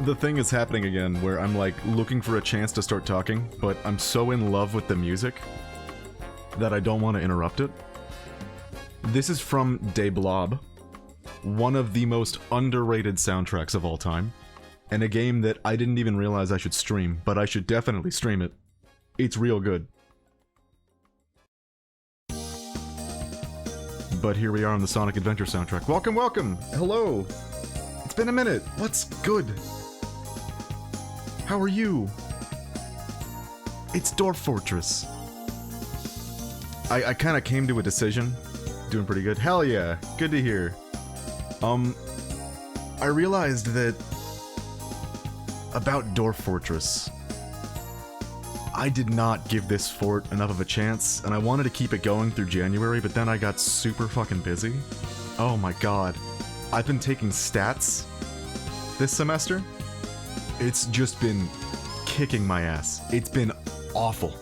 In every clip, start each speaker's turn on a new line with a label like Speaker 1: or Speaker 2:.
Speaker 1: The thing is happening again, where I'm like looking for a chance to start talking, but I'm so in love with the music that I don't want to interrupt it. This is from De Blob, one of the most underrated soundtracks of all time, and a game that I didn't even realize I should stream, but I should definitely stream it. It's real good. But here we are on the Sonic Adventure soundtrack. Welcome, welcome! Hello! It's been a minute. What's good? How are you? It's Dwarf Fortress. I kind of came to a decision. Doing pretty good. Hell yeah. Good to hear. I realized that about Dwarf Fortress, I did not give this fort enough of a chance, and I wanted to keep it going through January, but then I got super fucking busy. Oh my god. I've been taking stats this semester. It's just been kicking my ass. It's been awful.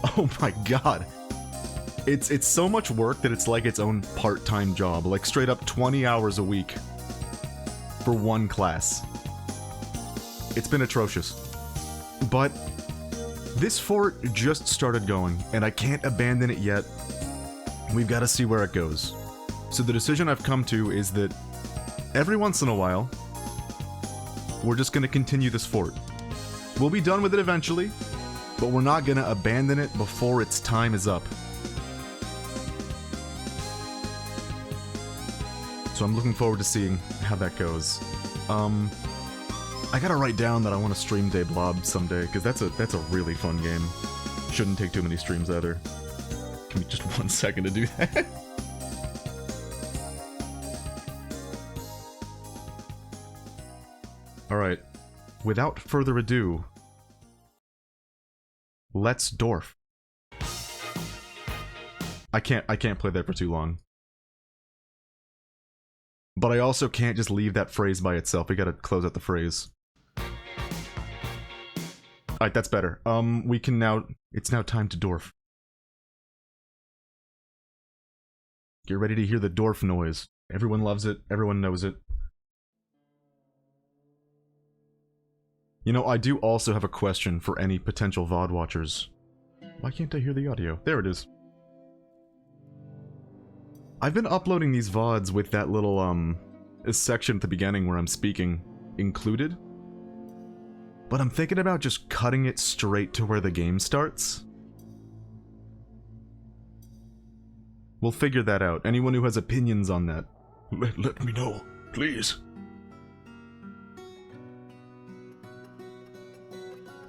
Speaker 1: Oh my god. It's so much work that it's like its own part-time job. Like straight up 20 hours a week for one class. It's been atrocious. But this fort just started going, and I can't abandon it yet. We've got to see where it goes. So the decision I've come to is that every once in a while, we're just going to continue this fort. We'll be done with it eventually, but we're not going to abandon it before its time is up. So I'm looking forward to seeing how that goes. I gotta write down that I want to stream De Blob someday, because that's a really fun game. Shouldn't take too many streams either. Give me just 1 second to do that. Alright, without further ado, let's Dwarf. I can't play that for too long. But I also can't just leave that phrase by itself. We gotta close out the phrase. Alright, that's better. We can now... It's now time to Dwarf. Get ready to hear the Dwarf noise. Everyone loves it. Everyone knows it. You know, I do also have a question for any potential VOD watchers. Why can't I hear the audio? There it is. I've been uploading these VODs with that little, section at the beginning where I'm speaking included. But I'm thinking about just cutting it straight to where the game starts. We'll figure that out. Anyone who has opinions on that, let me know, please.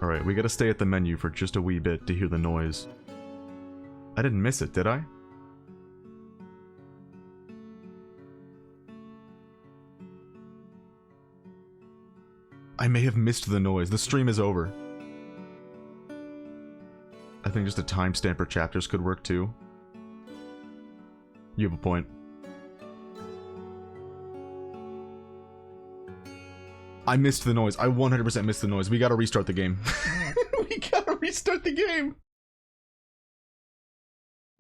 Speaker 1: Alright, we gotta stay at the menu for just a wee bit to hear the noise. I didn't miss it, did I? I may have missed the noise. The stream is over. I think just a timestamp for chapters could work too. You have a point. I missed the noise. I 100% missed the noise. We gotta restart the game. We gotta restart the game!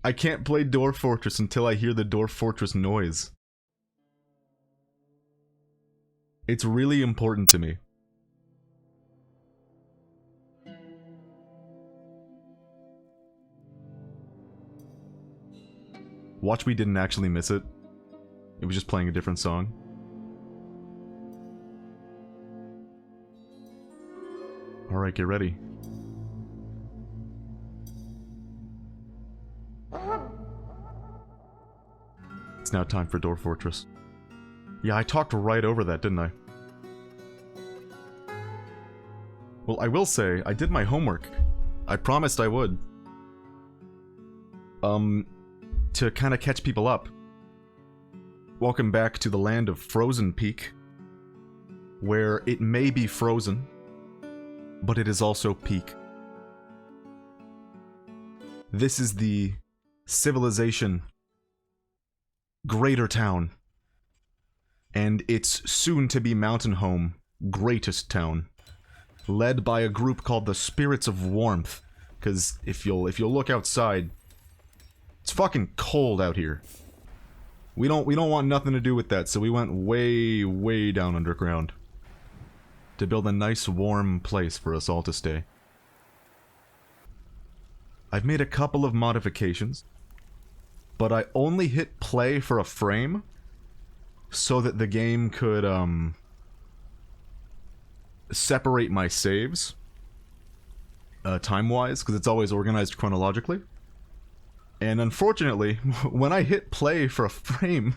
Speaker 1: I can't play Dwarf Fortress until I hear the Dwarf Fortress noise. It's really important to me. Watch, we didn't actually miss it. It was just playing a different song. Alright, get ready. It's now time for Dwarf Fortress. Yeah, I talked right over that, didn't I? Well, I will say, I did my homework. I promised I would. To kind of catch people up. Welcome back to the land of Frozen Peak, where it may be frozen, but it is also peak. This is the civilization Greater Town, and its soon-to-be mountain home, Greatest Town, led by a group called the Spirits of Warmth, because if you'll look outside, it's fucking cold out here. We don't want nothing to do with that, so we went way, way down underground. to build a nice warm place for us all to stay. I've made a couple of modifications, but I only hit play for a frame so that the game could separate my saves time-wise, because it's always organized chronologically. And unfortunately, when I hit play for a frame,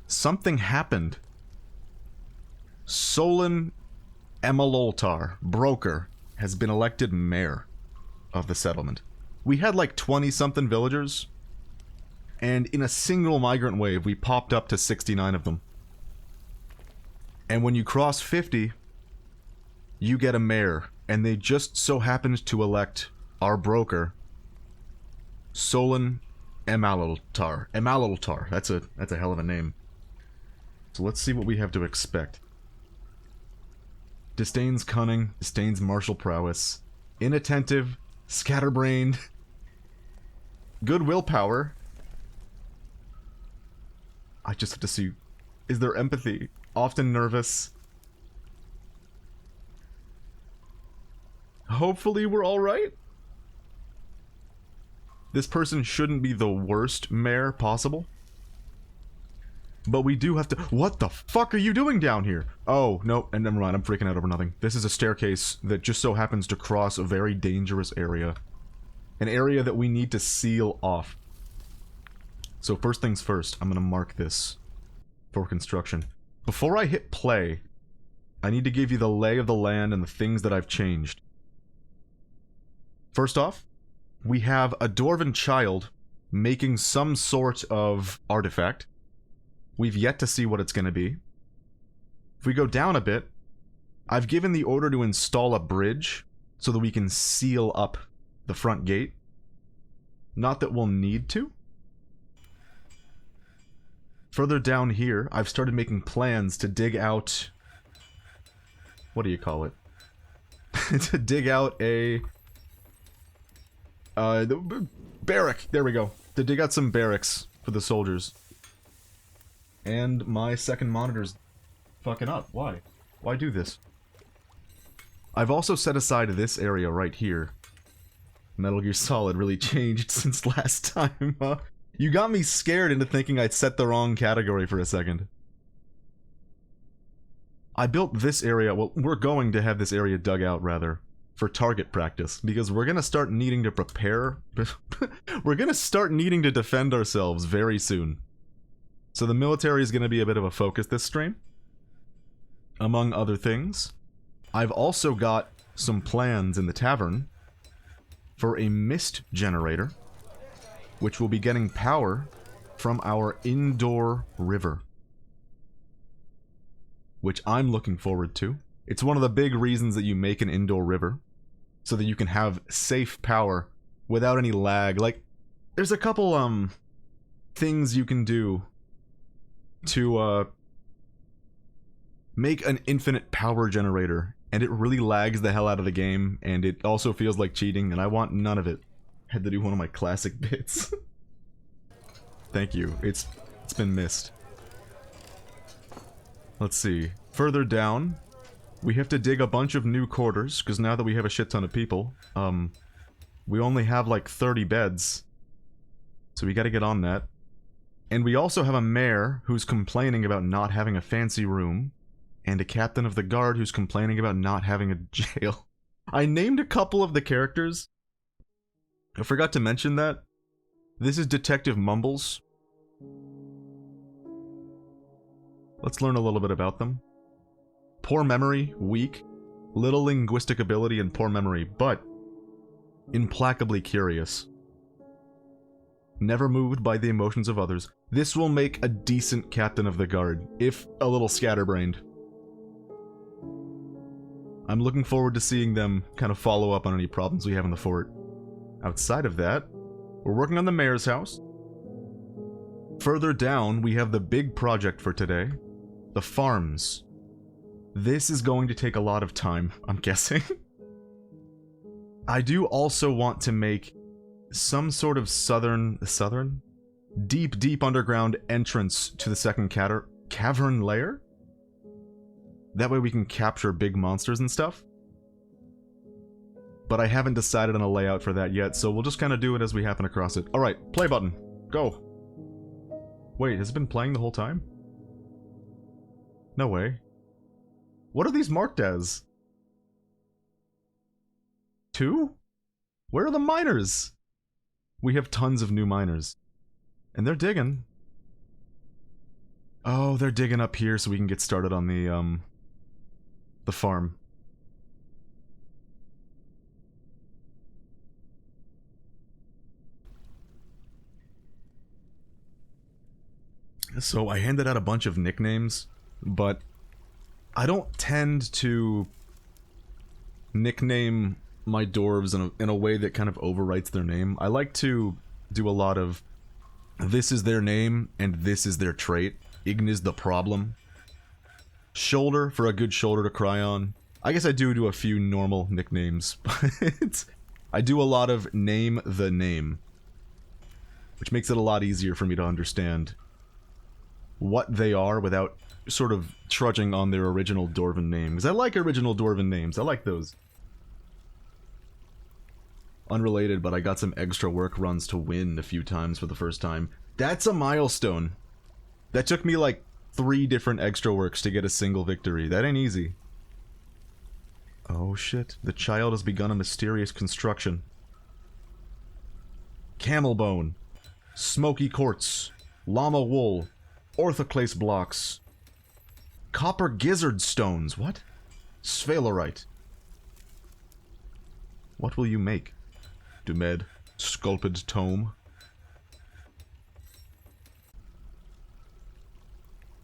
Speaker 1: something happened. Solon Emaloltar, broker, has been elected mayor of the settlement. We had like 20-something villagers, and in a single migrant wave, we popped up to 69 of them. And when you cross 50, you get a mayor, and they just so happened to elect our broker, Solon Emaloltar. Emaloltar, that's a hell of a name. So let's see what we have to expect. Disdains cunning, disdains martial prowess, inattentive, scatterbrained, good willpower. I just have to see, is there empathy? Often nervous. Hopefully we're alright. This person shouldn't be the worst mayor possible. But we do have to... What the fuck are you doing down here? Oh, no, and never mind, I'm freaking out over nothing. This is a staircase that just so happens to cross a very dangerous area. An area that we need to seal off. So first things first, I'm gonna mark this for construction. Before I hit play, I need to give you the lay of the land and the things that I've changed. First off, we have a dwarven child making some sort of artifact. We've yet to see what it's going to be. If we go down a bit, I've given the order to install a bridge so that we can seal up the front gate. Not that we'll need to. Further down here, I've started making plans to dig out... What do you call it? To dig out a... barrack. There we go. To dig out some barracks for the soldiers. And my second monitor's fucking up. Why? Why do this? I've also set aside this area right here. Metal Gear Solid really changed since last time, huh? You got me scared into thinking I'd set the wrong category for a second. I built this area, well, we're going to have this area dug out, rather, for target practice, because we're gonna start needing to prepare... we're gonna start needing to defend ourselves very soon. So the military is gonna be a bit of a focus this stream. Among other things, I've also got some plans in the tavern for a mist generator, which will be getting power from our indoor river. Which I'm looking forward to. It's one of the big reasons that you make an indoor river, so that you can have safe power without any lag. Like, there's a couple, things you can do to, make an infinite power generator, and it really lags the hell out of the game, and it also feels like cheating, and I want none of it. I had to do one of my classic bits. Thank you. It's been missed. Let's see. Further down, we have to dig a bunch of new quarters, because now that we have a shit ton of people, we only have like 30 beds. So we gotta get on that. And we also have a mayor who's complaining about not having a fancy room, and a captain of the guard who's complaining about not having a jail. I named a couple of the characters. I forgot to mention that. This is Detective Mumbles. Let's learn a little bit about them. Poor memory, weak, little linguistic ability and poor memory, but implacably curious. Never moved by the emotions of others. This will make a decent captain of the guard, if a little scatterbrained. I'm looking forward to seeing them kind of follow up on any problems we have in the fort. Outside of that, we're working on the mayor's house. Further down, we have the big project for today. The farms. This is going to take a lot of time, I'm guessing. I do also want to make some sort of deep underground entrance to the second cavern layer? That way we can capture big monsters and stuff. But I haven't decided on a layout for that yet, so we'll just kind of do it as we happen across it. Alright, play button. Go. Wait, has it been playing the whole time? No way. What are these marked as? 2? Where are the miners? We have tons of new miners. And they're digging. Oh, they're digging up here so we can get started on the farm. So I handed out a bunch of nicknames, but I don't tend to nickname my dwarves in a way that kind of overwrites their name. I like to do a lot of this is their name and this is their trait. Ign is the problem. Shoulder for a good shoulder to cry on. I guess I do a few normal nicknames, but I do a lot of name the name, which makes it a lot easier for me to understand what they are without sort of trudging on their original Dwarven name. Because I like original Dwarven names. I like those. Unrelated, but I got some extra work runs to win a few times for the first time. That's a milestone. That took me like 3 different extra works to get a single victory. That ain't easy. Oh shit. The child has begun a mysterious construction. Camel bone. Smoky quartz. Llama wool. Orthoclase blocks. Copper gizzard stones. What? Sphalerite. What will you make? Dumed. Sculpted tome.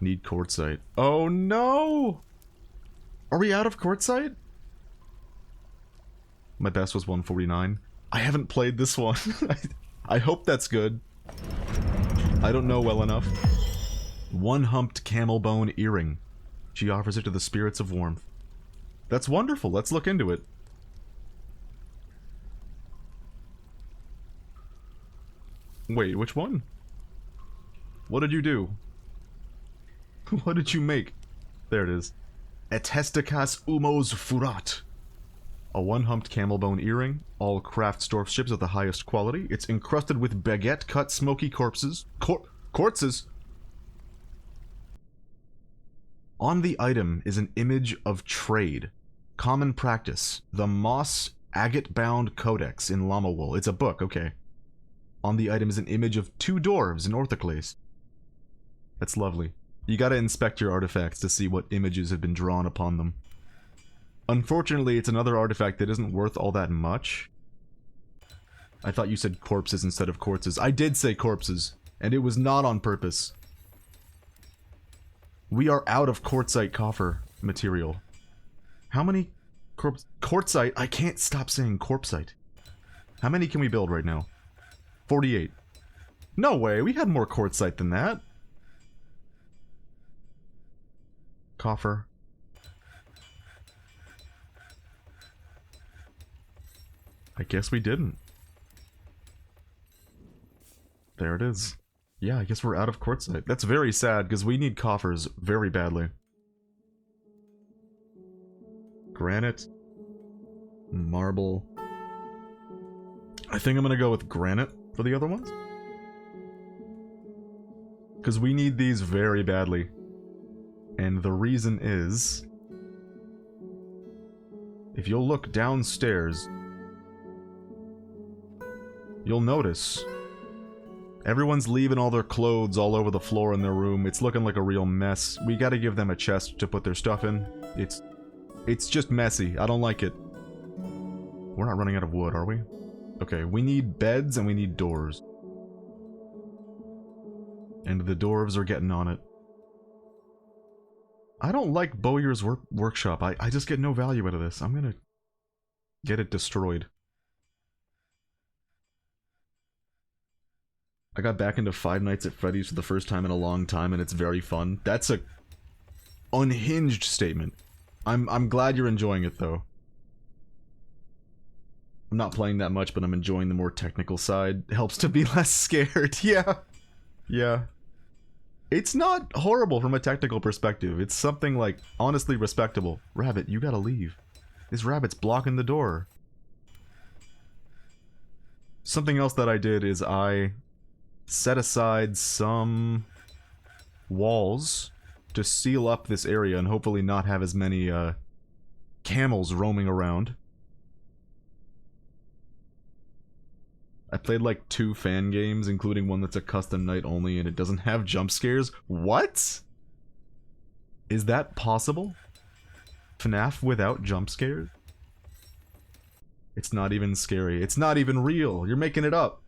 Speaker 1: Need quartzite. Oh no! Are we out of quartzite? My best was 149. I haven't played this one. I hope that's good. I don't know well enough. One-humped camel bone earring. She offers it to the spirits of warmth. That's wonderful. Let's look into it. Wait, which one? What did you do? What did you make? There it is. Etesticas umos furat. A one-humped camel bone earring. All Kraftsdorf ships of the highest quality. It's encrusted with baguette-cut smoky corpses. Quartzes? On the item is an image of trade. Common practice. The Moss Agate-bound Codex in llama wool. It's a book, okay. On the item is an image of 2 dwarves in orthoclase. That's lovely. You gotta inspect your artifacts to see what images have been drawn upon them. Unfortunately, it's another artifact that isn't worth all that much. I thought you said corpses instead of quartzes. I did say corpses, and it was not on purpose. We are out of quartzite coffer material. How many quartzite? I can't stop saying corpsite. How many can we build right now? 48. No way, we had more quartzite than that. Coffer. I guess we didn't. There it is. Yeah, I guess we're out of quartzite. That's very sad, because we need coffers very badly. Granite. Marble. I think I'm gonna go with granite for the other ones. Because we need these very badly. And the reason is... if you'll look downstairs, you'll notice everyone's leaving all their clothes all over the floor in their room. It's looking like a real mess. We gotta give them a chest to put their stuff in. It's just messy. I don't like it. We're not running out of wood, are we? Okay, we need beds and we need doors. And the dwarves are getting on it. I don't like Bowyer's workshop. I just get no value out of this. I'm gonna get it destroyed. I got back into Five Nights at Freddy's for the first time in a long time, and it's very fun. That's a unhinged statement. I'm glad you're enjoying it, though. I'm not playing that much, but I'm enjoying the more technical side. It helps to be less scared. Yeah. Yeah. It's not horrible from a technical perspective. It's something like, honestly respectable. Rabbit, you gotta leave. This rabbit's blocking the door. Something else that I did is I set aside some walls to seal up this area and hopefully not have as many camels roaming around. I played like 2 fan games, including one that's a custom night only, and it doesn't have jump scares. What? Is that possible? FNAF without jump scares? It's not even scary. It's not even real. You're making it up.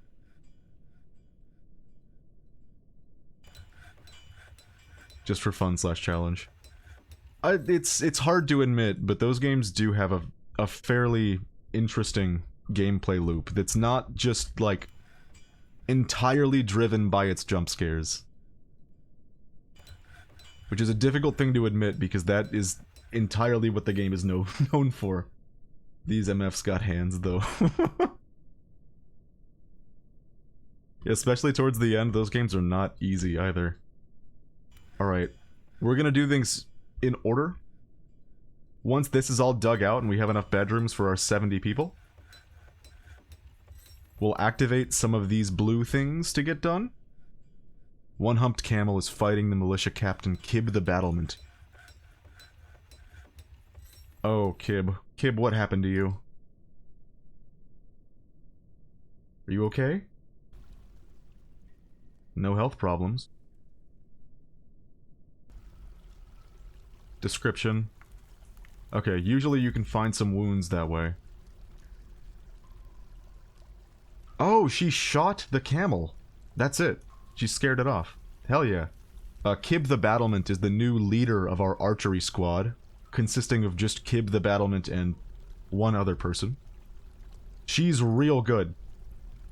Speaker 1: Just for fun / challenge. It's hard to admit, but those games do have a fairly interesting gameplay loop that's not just, like, entirely driven by its jump scares. Which is a difficult thing to admit, because that is entirely what the game is known for. These MFs got hands, though. Especially towards the end, those games are not easy either. Alright, we're gonna do things in order. Once this is all dug out and we have enough bedrooms for our 70 people, we'll activate some of these blue things to get done. One humped camel is fighting the militia captain Kib the Battlement. Oh, Kib. Kib, what happened to you? Are you okay? No health problems. Description. Okay, usually you can find some wounds that way. Oh, she shot the camel. That's it. She scared it off. Hell yeah. Kib the Battlement is the new leader of our archery squad, consisting of just Kib the Battlement and one other person. She's real good.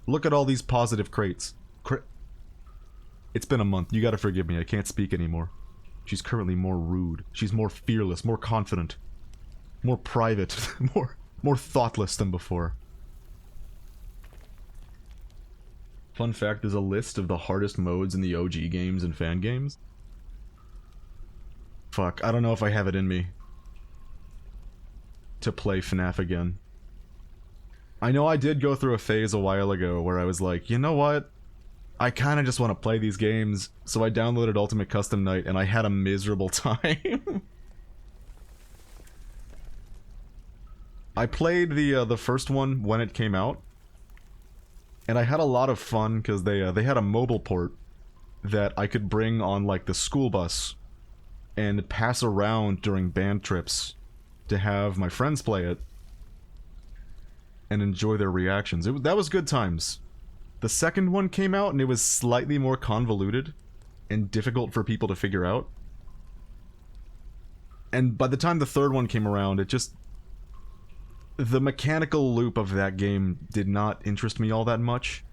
Speaker 1: Look at all these positive crates. It's been a month. You gotta forgive me. I can't speak anymore. She's currently more rude. She's more fearless, more confident, more private, more thoughtless than before. Fun fact, there's a list of the hardest modes in the OG games and fan games. Fuck, I don't know if I have it in me to play FNAF again. I know I did go through a phase a while ago where I was like, you know what? I kinda just want to play these games, so I downloaded Ultimate Custom Night and I had a miserable time. I played the first one when it came out, and I had a lot of fun because they had a mobile port that I could bring on like the school bus and pass around during band trips to have my friends play it and enjoy their reactions. That was good times. The second one came out and it was slightly more convoluted and difficult for people to figure out. And by the time the third one came around, it just... the mechanical loop of that game did not interest me all that much.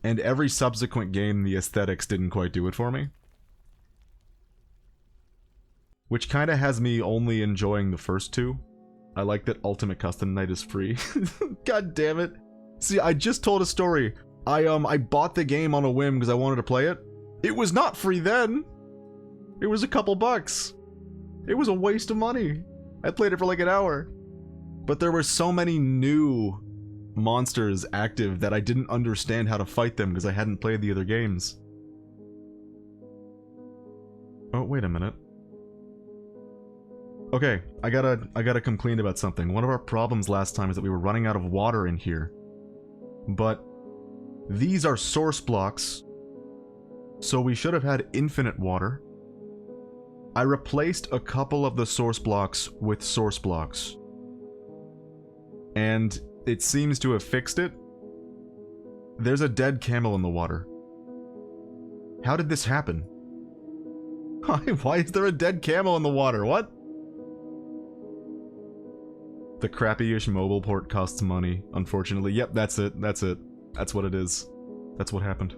Speaker 1: And every subsequent game, the aesthetics didn't quite do it for me. Which kinda has me only enjoying the first two. I like that Ultimate Custom Night is free. God damn it. See, I just told a story. I bought the game on a whim because I wanted to play it. It was not free then. It was a couple bucks. It was a waste of money. I played it for like an hour. But there were so many new monsters active that I didn't understand how to fight them because I hadn't played the other games. Oh, wait a minute. Okay, I gotta come clean about something. One of our problems last time is that we were running out of water in here. But these are source blocks, so we should have had infinite water. I replaced a couple of the source blocks with source blocks. And it seems to have fixed it. There's a dead camel in the water. How did this happen? Why is there a dead camel in the water? What? The crappy-ish mobile port costs money, unfortunately. Yep, that's it. That's it. That's what it is. That's what happened.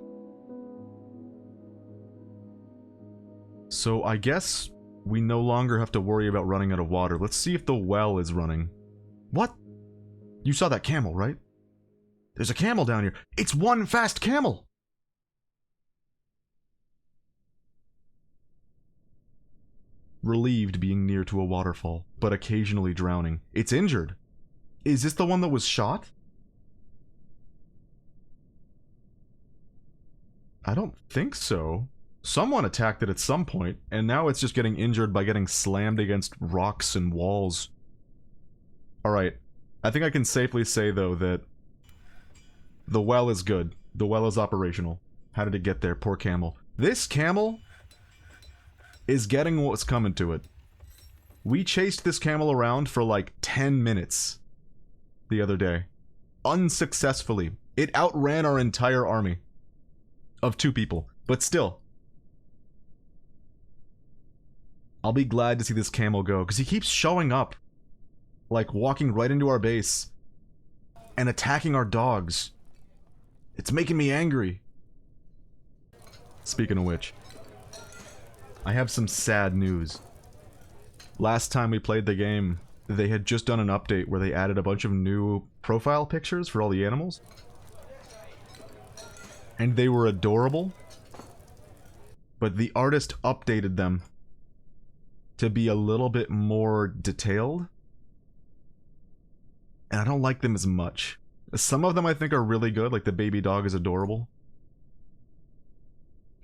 Speaker 1: So I guess we no longer have to worry about running out of water. Let's see if the well is running. What? You saw that camel, right? There's a camel down here. It's one fast camel! relieved being near to a waterfall, but occasionally drowning. It's injured. Is this the one that was shot? I don't think so. Someone attacked it at some point, and now it's just getting injured by getting slammed against rocks and walls. Alright, I think I can safely say, though, that the well is good. The well is operational. How did it get there? Poor camel. This camel is getting what's coming to it. We chased this camel around for like 10 minutes the other day. Unsuccessfully. It outran our entire army of 2 people. But still, I'll be glad to see this camel go, because he keeps showing up. Like, walking right into our base and attacking our dogs. It's making me angry. Speaking of which, I have some sad news. Last time we played the game, they had just done an update where they added a bunch of new profile pictures for all the animals. And they were adorable. But the artist updated them to be a little bit more detailed. And I don't like them as much. Some of them I think are really good, like the baby dog is adorable.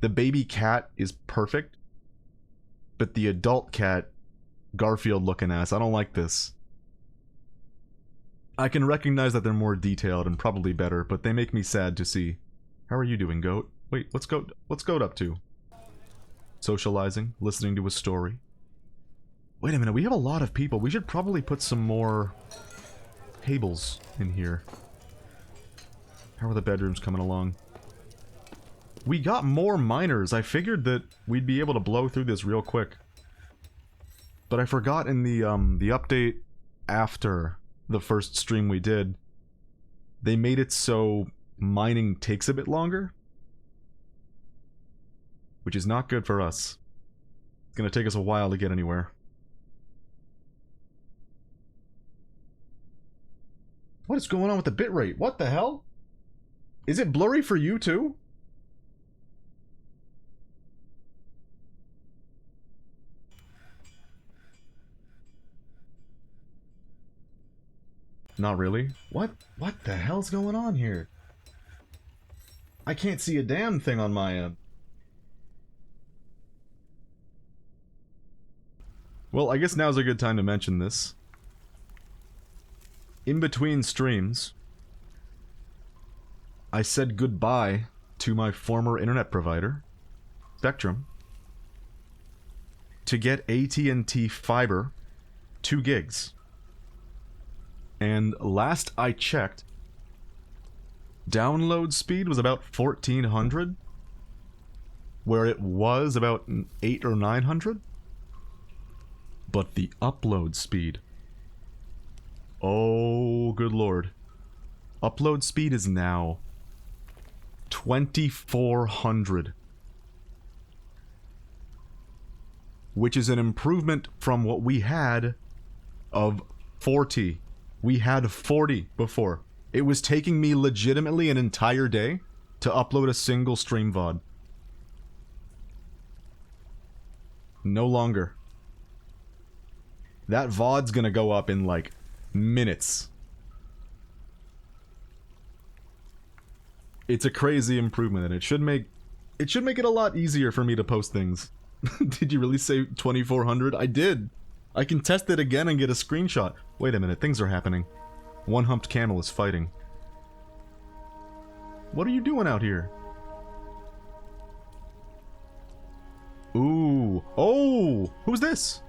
Speaker 1: The baby cat is perfect. But the adult cat, Garfield looking ass, I don't like this. I can recognize that they're more detailed and probably better, but they make me sad to see. How are you doing, Goat? Wait, what's Goat up to? Socializing, listening to a story. Wait a minute, we have a lot of people. We should probably put some more tables in here. How are the bedrooms coming along? We got more miners. I figured that we'd be able to blow through this real quick. But I forgot in the update after the first stream we did, they made it so mining takes a bit longer. Which is not good for us. It's gonna take us a while to get anywhere. What is going on with the bitrate? What the hell? Is it blurry for you too? Not really. What the hell's going on here? I can't see a damn thing on my end. Well, I guess now's a good time to mention this. In between streams, I said goodbye to my former internet provider, Spectrum, to get AT&T Fiber 2 gigs. And last I checked, download speed was about 1400, where it was about 800 or 900. But the upload speed, oh good lord, upload speed is now 2400, which is an improvement from what we had of 40. We had 40 before. It was taking me legitimately an entire day to upload a single stream VOD. No longer. That VOD's gonna go up in, like, minutes. It's a crazy improvement, and it should make it a lot easier for me to post things. Did you really say 2400? I did! I can test it again and get a screenshot. Wait a minute, things are happening. One humped camel is fighting. What are you doing out here? Ooh. Oh! Who's this?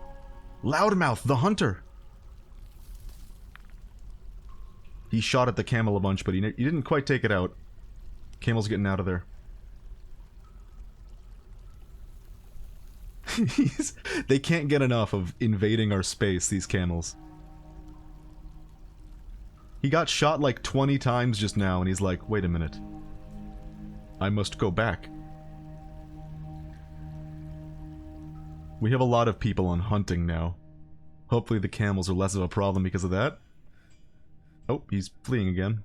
Speaker 1: Loudmouth, the hunter! He shot at the camel a bunch, but he didn't quite take it out. Camel's getting out of there. They can't get enough of invading our space, these camels. He got shot like 20 times just now, and he's like, wait a minute. I must go back. We have a lot of people on hunting now. Hopefully the camels are less of a problem because of that. Oh, he's fleeing again.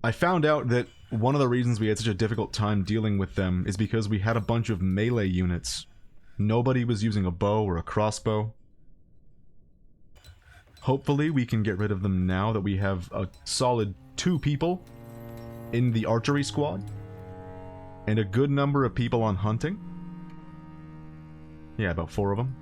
Speaker 1: I found out that one of the reasons we had such a difficult time dealing with them is because we had a bunch of melee units Nobody was using a bow or a crossbow. Hopefully we can get rid of them now that we have a solid 2 people in the archery squad. And a good number of people on hunting. Yeah, about 4 of them.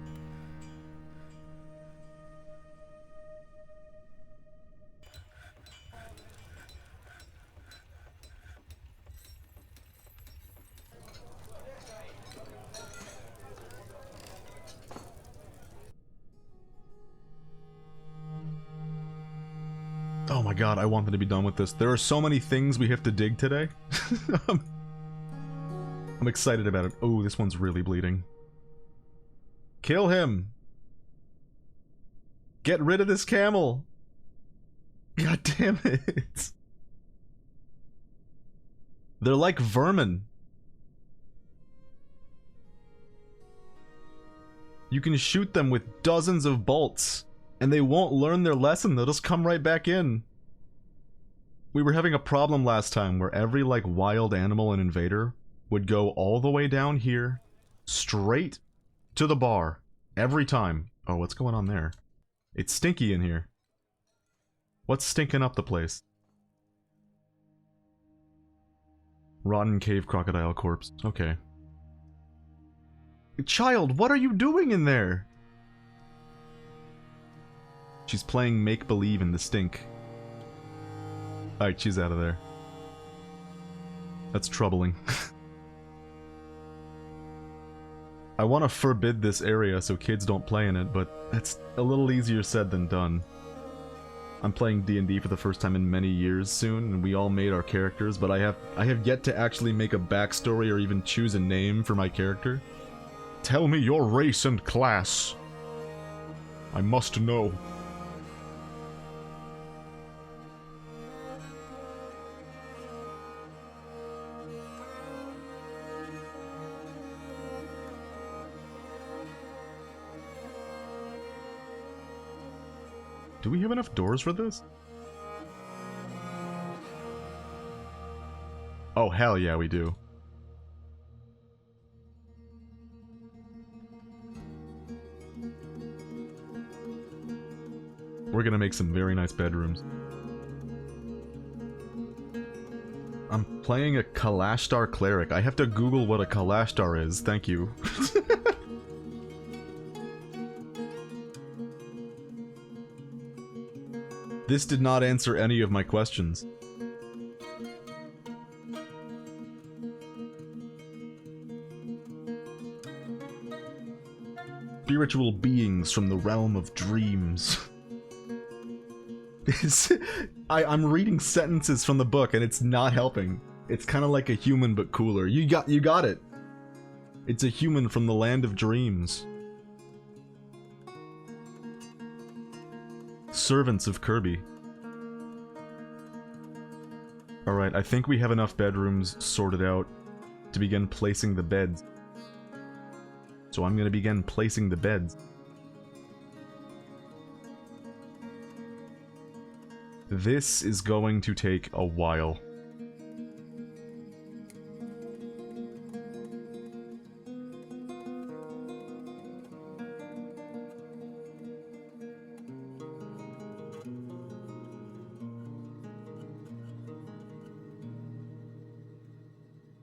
Speaker 1: Oh my god, I want them to be done with this. There are so many things we have to dig today. I'm excited about it. Oh, this one's really bleeding. Kill him! Get rid of this camel! God damn it! They're like vermin. You can shoot them with dozens of bolts, and they won't learn their lesson. They'll just come right back in. We were having a problem last time where every, like, wild animal and invader would go all the way down here, straight to the bar, every time. Oh, what's going on there? It's stinky in here. What's stinking up the place? Rotten cave crocodile corpse. Okay. Child, what are you doing in there? She's playing make-believe in the stink. Alright, she's out of there. That's troubling. I want to forbid this area so kids don't play in it, but that's a little easier said than done. I'm playing D&D for the first time in many years soon, and we all made our characters, but I have yet to actually make a backstory or even choose a name for my character. Tell me your race and class. I must know. Do we have enough doors for this? Oh, hell yeah, we do. We're gonna make some very nice bedrooms. I'm playing a Kalashtar cleric. I have to Google what a Kalashtar is. Thank you. This did not answer any of my questions. Spiritual beings from the realm of dreams. I'm reading sentences from the book and it's not helping. It's kind of like a human but cooler. You got it. It's a human from the land of dreams. Servants of Kirby. Alright, I think we have enough bedrooms sorted out to begin placing the beds. So I'm gonna begin placing the beds. This is going to take a while.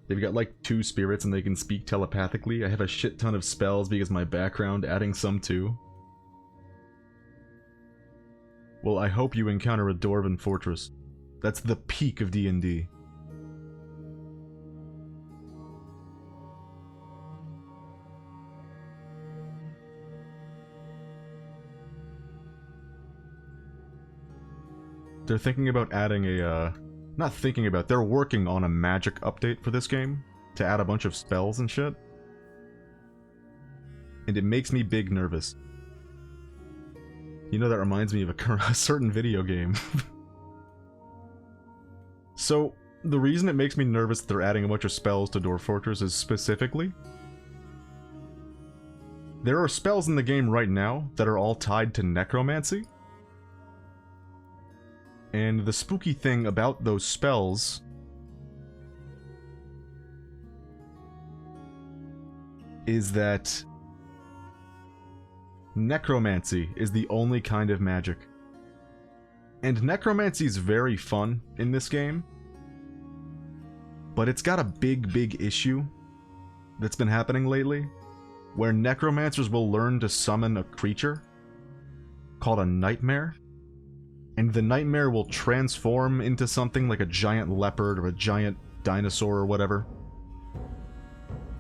Speaker 1: They've got like 2 spirits and they can speak telepathically. I have a shit ton of spells because my background, adding some too. Well, I hope you encounter a Dwarven fortress. That's the peak of D&D. They're thinking about adding a, not thinking about, they're working on a magic update for this game to add a bunch of spells and shit. And it makes me big nervous. You know, that reminds me of a certain video game. So, the reason it makes me nervous that they're adding a bunch of spells to Dwarf Fortress is specifically... there are spells in the game right now that are all tied to necromancy. And the spooky thing about those spells is that necromancy is the only kind of magic. And necromancy is very fun in this game, but it's got a big issue that's been happening lately, where necromancers will learn to summon a creature called a nightmare, and the nightmare will transform into something like a giant leopard or a giant dinosaur or whatever,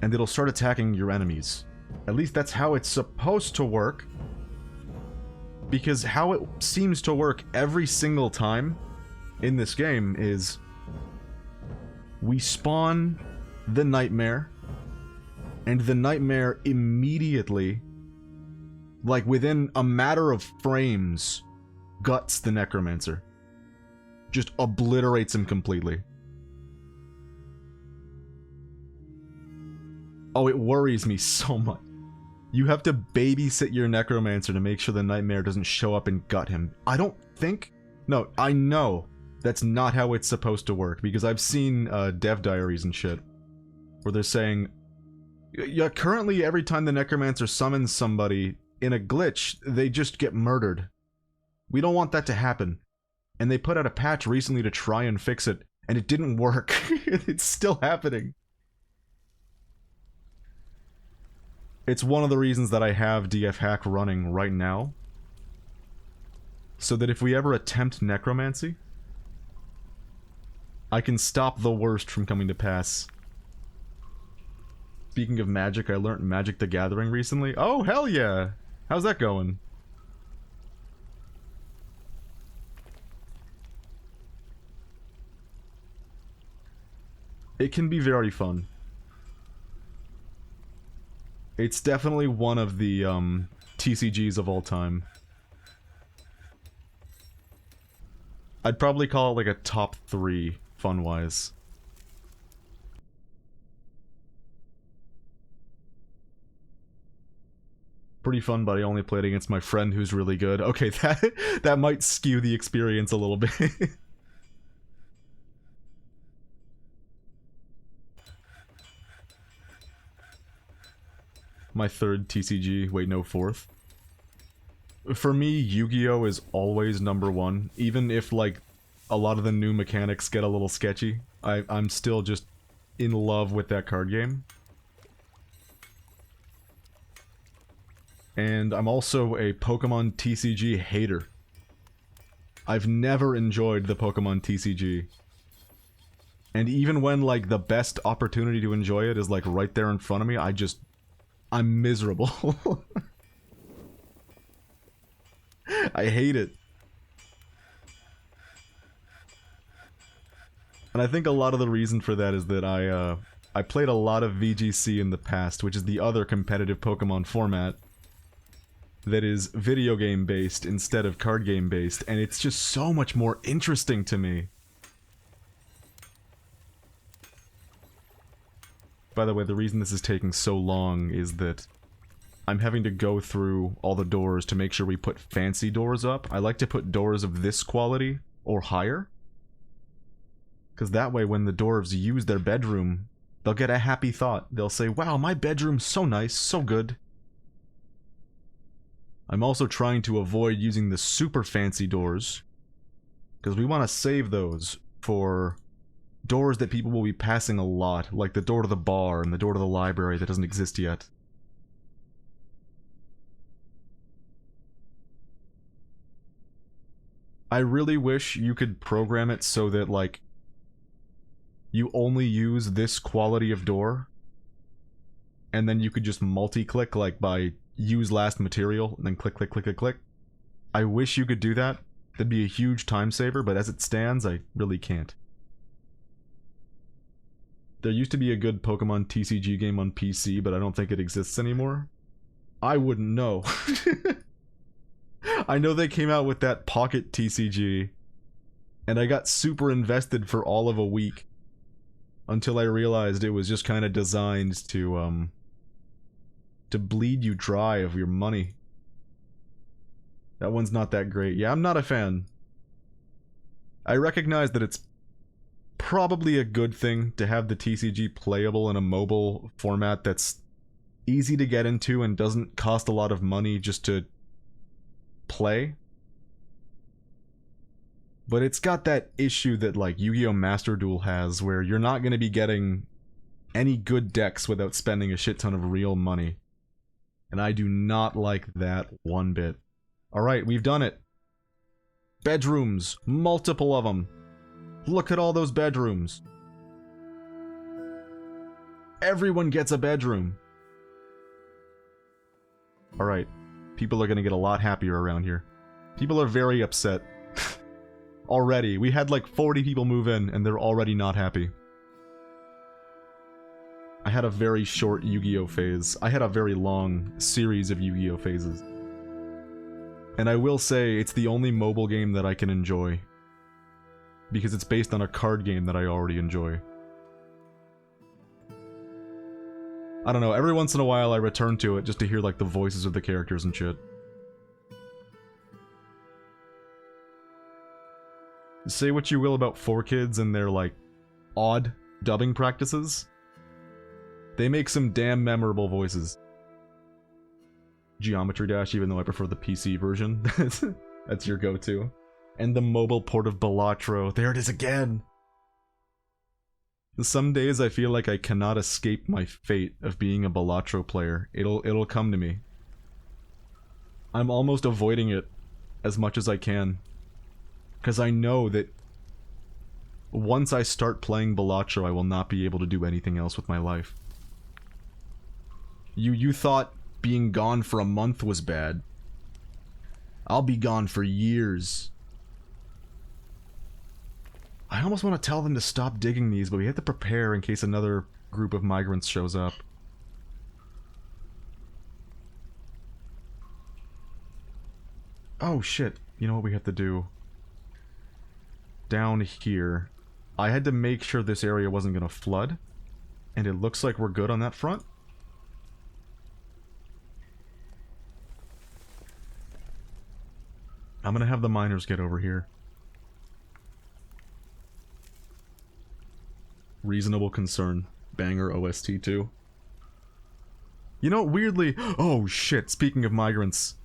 Speaker 1: and it'll start attacking your enemies. At least that's how it's supposed to work, because how it seems to work every single time in this game is we spawn the nightmare, and the nightmare immediately, like within a matter of frames, guts the necromancer. Just obliterates him completely. Oh, it worries me so much. You have to babysit your necromancer to make sure the nightmare doesn't show up and gut him. I don't think... No, I know that's not how it's supposed to work, because I've seen dev diaries and shit where they're saying, yeah, currently every time the necromancer summons somebody in a glitch, they just get murdered. We don't want that to happen. And they put out a patch recently to try and fix it, and it didn't work. It's still happening. It's one of the reasons that I have DF Hack running right now, so that if we ever attempt necromancy, I can stop the worst from coming to pass. Speaking of magic, I learned Magic the Gathering recently. Oh, hell yeah! How's that going? It can be very fun. It's definitely one of the, TCGs of all time. I'd probably call it like a top 3, fun-wise. Pretty fun, but I only played against my friend who's really good. Okay, that might skew the experience a little bit. My 3rd TCG, wait, no, 4th. For me, Yu-Gi-Oh! Is always #1, even if, like, a lot of the new mechanics get a little sketchy. I'm still just in love with that card game. And I'm also a Pokemon TCG hater. I've never enjoyed the Pokemon TCG. And even when, like, the best opportunity to enjoy it is, like, right there in front of me, I'm miserable. I hate it. And I think a lot of the reason for that is that I played a lot of VGC in the past, which is the other competitive Pokemon format that is video game based instead of card game based, and it's just so much more interesting to me. By the way, the reason this is taking so long is that I'm having to go through all the doors to make sure we put fancy doors up. I like to put doors of this quality or higher, because that way when the dwarves use their bedroom, they'll get a happy thought. They'll say, wow, my bedroom's so nice, so good. I'm also trying to avoid using the super fancy doors, because we want to save those for doors that people will be passing a lot, like the door to the bar and the door to the library that doesn't exist yet. I really wish you could program it so that, like, you only use this quality of door, and then you could just multi-click, like, by use last material, and then click, click, click, click, click. I wish you could do that. That'd be a huge time saver, but as it stands, I really can't. There used to be a good Pokemon TCG game on PC, but I don't think it exists anymore. I wouldn't know. I know they came out with that Pocket TCG, and I got super invested for all of a week, until I realized it was just kind of designed to bleed you dry of your money. That one's not that great. Yeah, I'm not a fan. I recognize that it's probably a good thing to have the TCG playable in a mobile format that's easy to get into and doesn't cost a lot of money just to play. But it's got that issue that like Yu-Gi-Oh! Master Duel has, where you're not going to be getting any good decks without spending a shit ton of real money. And I do not like that one bit. Alright, we've done it. Bedrooms. Multiple of them. Look at all those bedrooms. Everyone gets a bedroom. Alright. People are gonna get a lot happier around here. People are very upset. Already. We had like 40 people move in, and they're already not happy. I had a very short Yu-Gi-Oh! Phase. I had a very long series of Yu-Gi-Oh! Phases. And I will say, it's the only mobile game that I can enjoy. Because it's based on a card game that I already enjoy. I don't know, every once in a while I return to it just to hear like the voices of the characters and shit. Say what you will about 4Kids and their like odd dubbing practices. They make some damn memorable voices. Geometry Dash, even though I prefer the PC version. That's your go-to. And the mobile port of Balatro. There it is again! Some days I feel like I cannot escape my fate of being a Balatro player. It'll come to me. I'm almost avoiding it as much as I can. Because I know that once I start playing Balatro, I will not be able to do anything else with my life. You thought being gone for a month was bad. I'll be gone for years. I almost want to tell them to stop digging these, but we have to prepare in case another group of migrants shows up. Oh shit, you know what we have to do? Down here. I had to make sure this area wasn't going to flood, and it looks like we're good on that front. I'm gonna have the miners get over here. Reasonable concern. Banger OST too. You know, weirdly... Oh shit, speaking of migrants.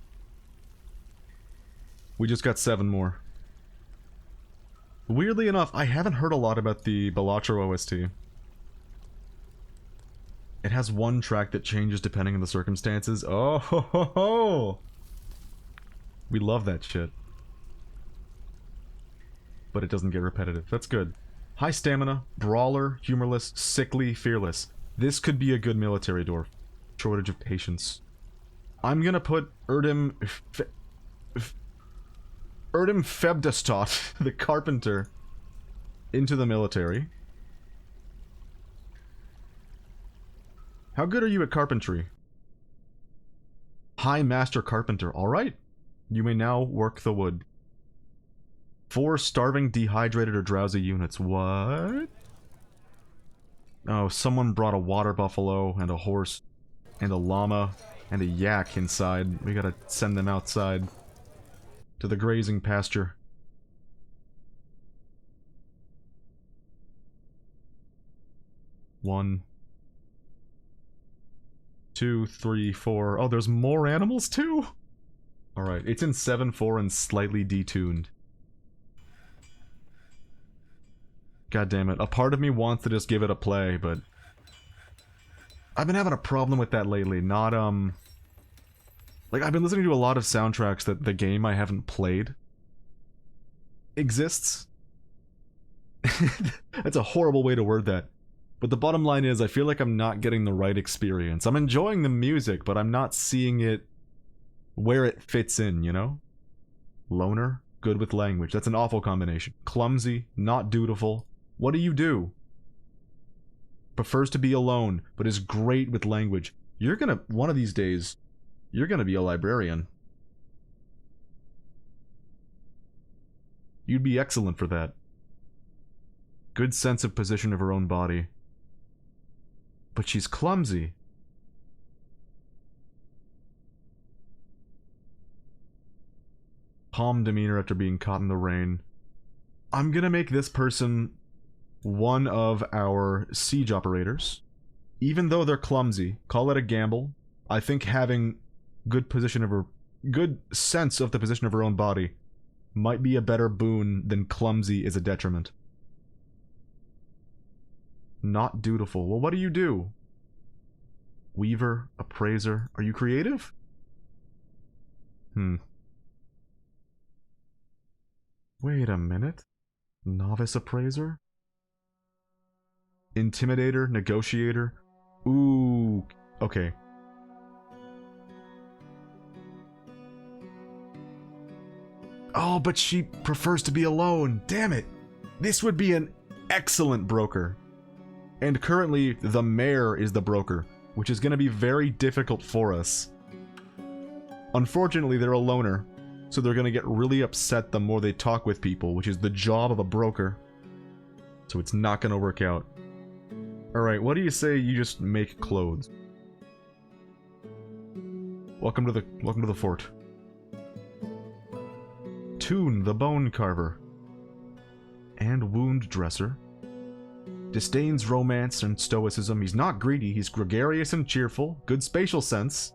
Speaker 1: We just got 7 more. Weirdly enough, I haven't heard a lot about the Balatro OST. It has one track that changes depending on the circumstances. Oh ho ho ho! We love that shit. But it doesn't get repetitive. That's good. High stamina, brawler, humorless, sickly, fearless. This could be a good military dwarf. Shortage of patience. I'm gonna put Erdem Febdestot, the carpenter, into the military. How good are you at carpentry? High Master Carpenter. Alright. You may now work the wood. 4 starving, dehydrated, or drowsy units. What? Oh, someone brought a water buffalo, and a horse, and a llama, and a yak inside. We gotta send them outside. To the grazing pasture. One. 2, 3, 4. Oh, there's more animals too? Alright, it's in 7-4 and slightly detuned. God damn it. A part of me wants to just give it a play, but... I've been having a problem with that lately. Not, like, I've been listening to a lot of soundtracks that the game I haven't played exists. That's a horrible way to word that. But the bottom line is, I feel like I'm not getting the right experience. I'm enjoying the music, but I'm not seeing it where it fits in, you know? Loner? Good with language. That's an awful combination. Clumsy, not dutiful. What do you do? Prefers to be alone, but is great with language. You're gonna, one of these days, you're gonna be a librarian. You'd be excellent for that. Good sense of position of her own body. But she's clumsy. Calm demeanor after being caught in the rain. I'm gonna make this person one of our siege operators. Even though they're clumsy, call it a gamble. I think having good sense of the position of her own body might be a better boon than clumsy is a detriment. Not dutiful. Well, what do you do? Weaver, appraiser. Are you creative? Wait a minute. Novice appraiser? Intimidator, negotiator. Ooh, okay. Oh, but she prefers to be alone. Damn it. This would be an excellent broker. And currently, the mayor is the broker, which is going to be very difficult for us. Unfortunately, they're a loner, so they're going to get really upset the more they talk with people, which is the job of a broker. So it's not going to work out. Alright, what do you say you just make clothes? Welcome to the fort. Toon the Bone Carver. And Wound Dresser. Disdains romance and stoicism. He's not greedy, he's gregarious and cheerful. Good spatial sense.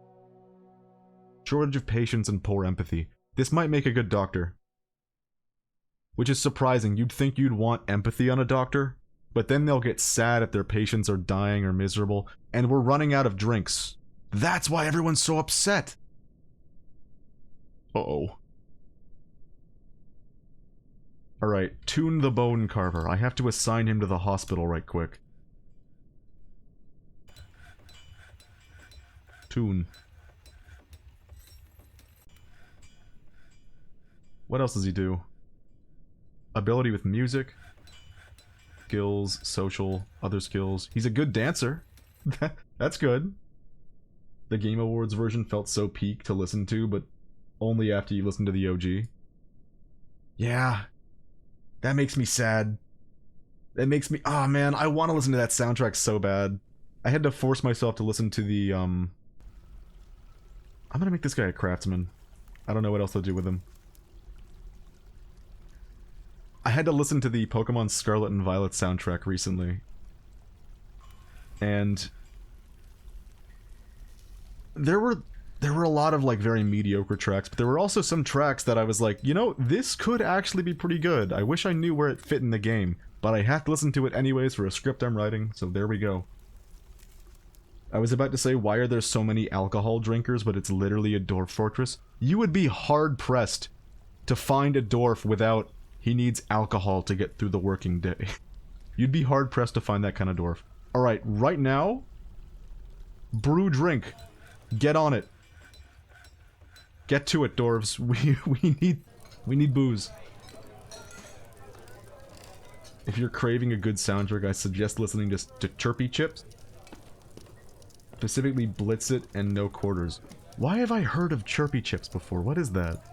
Speaker 1: Shortage of patience and poor empathy. This might make a good doctor. Which is surprising. You'd think you'd want empathy on a doctor, but then they'll get sad if their patients are dying or miserable, and we're running out of drinks. That's why everyone's so upset! Uh-oh. Alright, Toon the Bone Carver. I have to assign him to the hospital right quick. Toon. What else does he do? Ability with music. Skills, social, other skills. He's a good dancer. That's good. The Game Awards version felt so peak to listen to, but only after you listen to the OG. Yeah. That makes me sad. That makes me... Oh man, I want to listen to that soundtrack so bad. I had to force myself to listen to the, I'm gonna make this guy a craftsman. I don't know what else to do with him. I had to listen to the Pokemon Scarlet and Violet soundtrack recently. And... There were a lot of, like, very mediocre tracks, but there were also some tracks that I was like, you know, this could actually be pretty good. I wish I knew where it fit in the game, but I have to listen to it anyways for a script I'm writing, so there we go. I was about to say, why are there so many alcohol drinkers, but it's literally a dwarf fortress? You would be hard-pressed to find a dwarf without he needs alcohol to get through the working day. You'd be hard-pressed to find that kind of dwarf. Alright, right now, brew drink. Get on it. Get to it, dwarves. We need booze. If you're craving a good soundtrack, I suggest listening to Chirpy Chips. Specifically Blitz It and No Quarters. Why have I heard of Chirpy Chips before? What is that?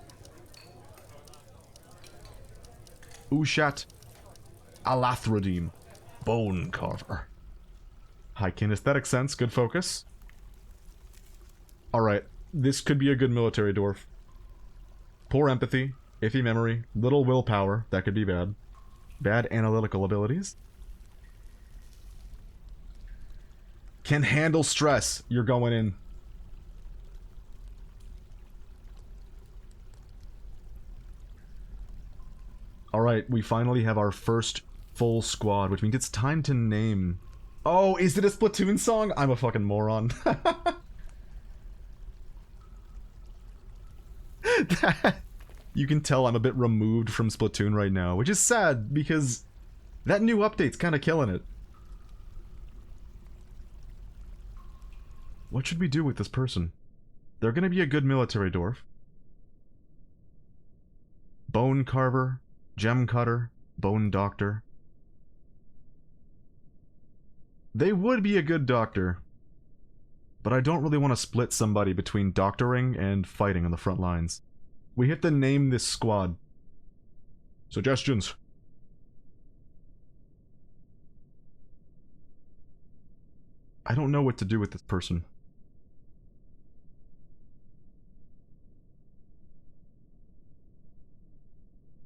Speaker 1: Ushat Alathradim. Bone Carver. High kinesthetic sense, good focus. Alright, this could be a good military dwarf. Poor empathy, iffy memory, little willpower, that could be bad. Bad analytical abilities. Can handle stress, you're going in. Alright, we finally have our first full squad, which means it's time to name... Oh, is it a Splatoon song? I'm a fucking moron. You can tell I'm a bit removed from Splatoon right now, which is sad, because that new update's kinda killing it. What should we do with this person? They're gonna be a good military dwarf. Bone Carver, Gem Cutter, Bone Doctor. They would be a good doctor, but I don't really want to split somebody between doctoring and fighting on the front lines. We have to name this squad. Suggestions. I don't know what to do with this person.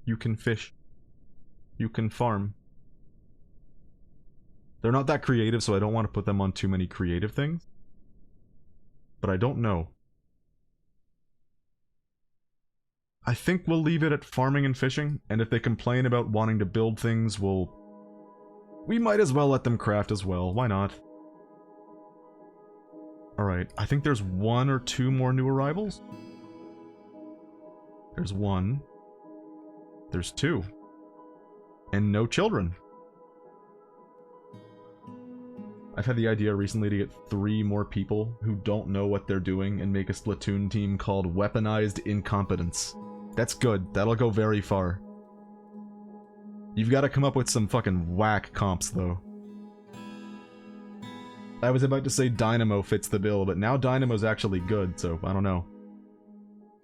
Speaker 1: You can fish. You can farm. They're not that creative, so I don't want to put them on too many creative things. But I don't know. I think we'll leave it at farming and fishing, and if they complain about wanting to build things, we might as well let them craft as well. Why not? Alright, I think there's 1 or 2 more new arrivals. There's 1. There's 2. And no children. I've had the idea recently to get 3 more people who don't know what they're doing and make a Splatoon team called Weaponized Incompetence. That's good. That'll go very far. You've got to come up with some fucking whack comps, though. I was about to say Dynamo fits the bill, but now Dynamo's actually good, so I don't know.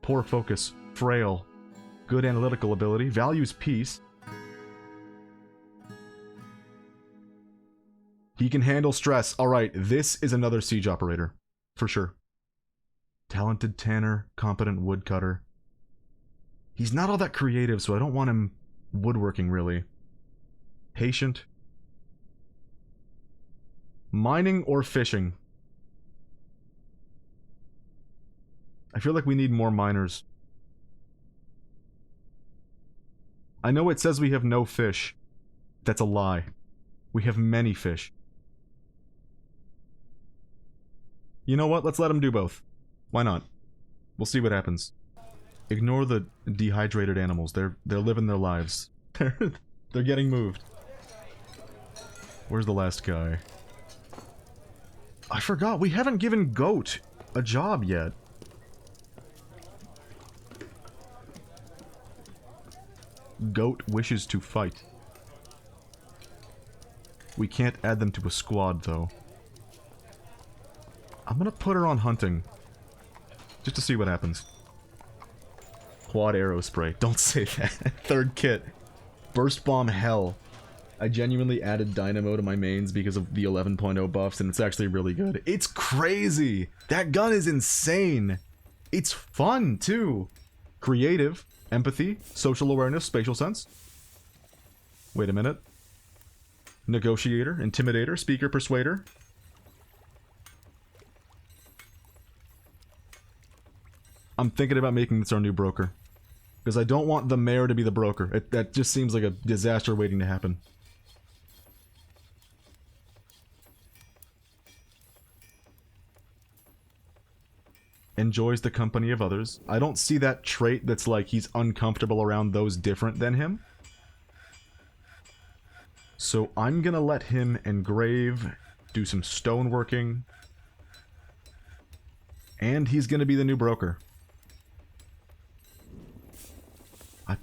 Speaker 1: Poor focus. Frail. Good analytical ability. Values peace. He can handle stress. Alright, this is another siege operator. For sure. Talented tanner. Competent woodcutter. He's not all that creative, so I don't want him woodworking, really. Patient. Mining or fishing? I feel like we need more miners. I know it says we have no fish. That's a lie. We have many fish. You know what? Let's let him do both. Why not? We'll see what happens. Ignore the dehydrated animals. They're living their lives. They're getting moved. Where's the last guy? I forgot, we haven't given Goat a job yet. Goat wishes to fight. We can't add them to a squad, though. I'm gonna put her on hunting. Just to see what happens. Quad arrow spray. Don't say that. Third kit. Burst bomb hell. I genuinely added Dynamo to my mains because of the 11.0 buffs, and it's actually really good. It's crazy! That gun is insane! It's fun, too! Creative, empathy, social awareness, spatial sense. Wait a minute. Negotiator, intimidator, speaker, persuader. I'm thinking about making this our new broker. Because I don't want the mayor to be the broker. That just seems like a disaster waiting to happen. Enjoys the company of others. I don't see that trait that's like he's uncomfortable around those different than him. So I'm gonna let him engrave, do some stoneworking, and he's gonna be the new broker. I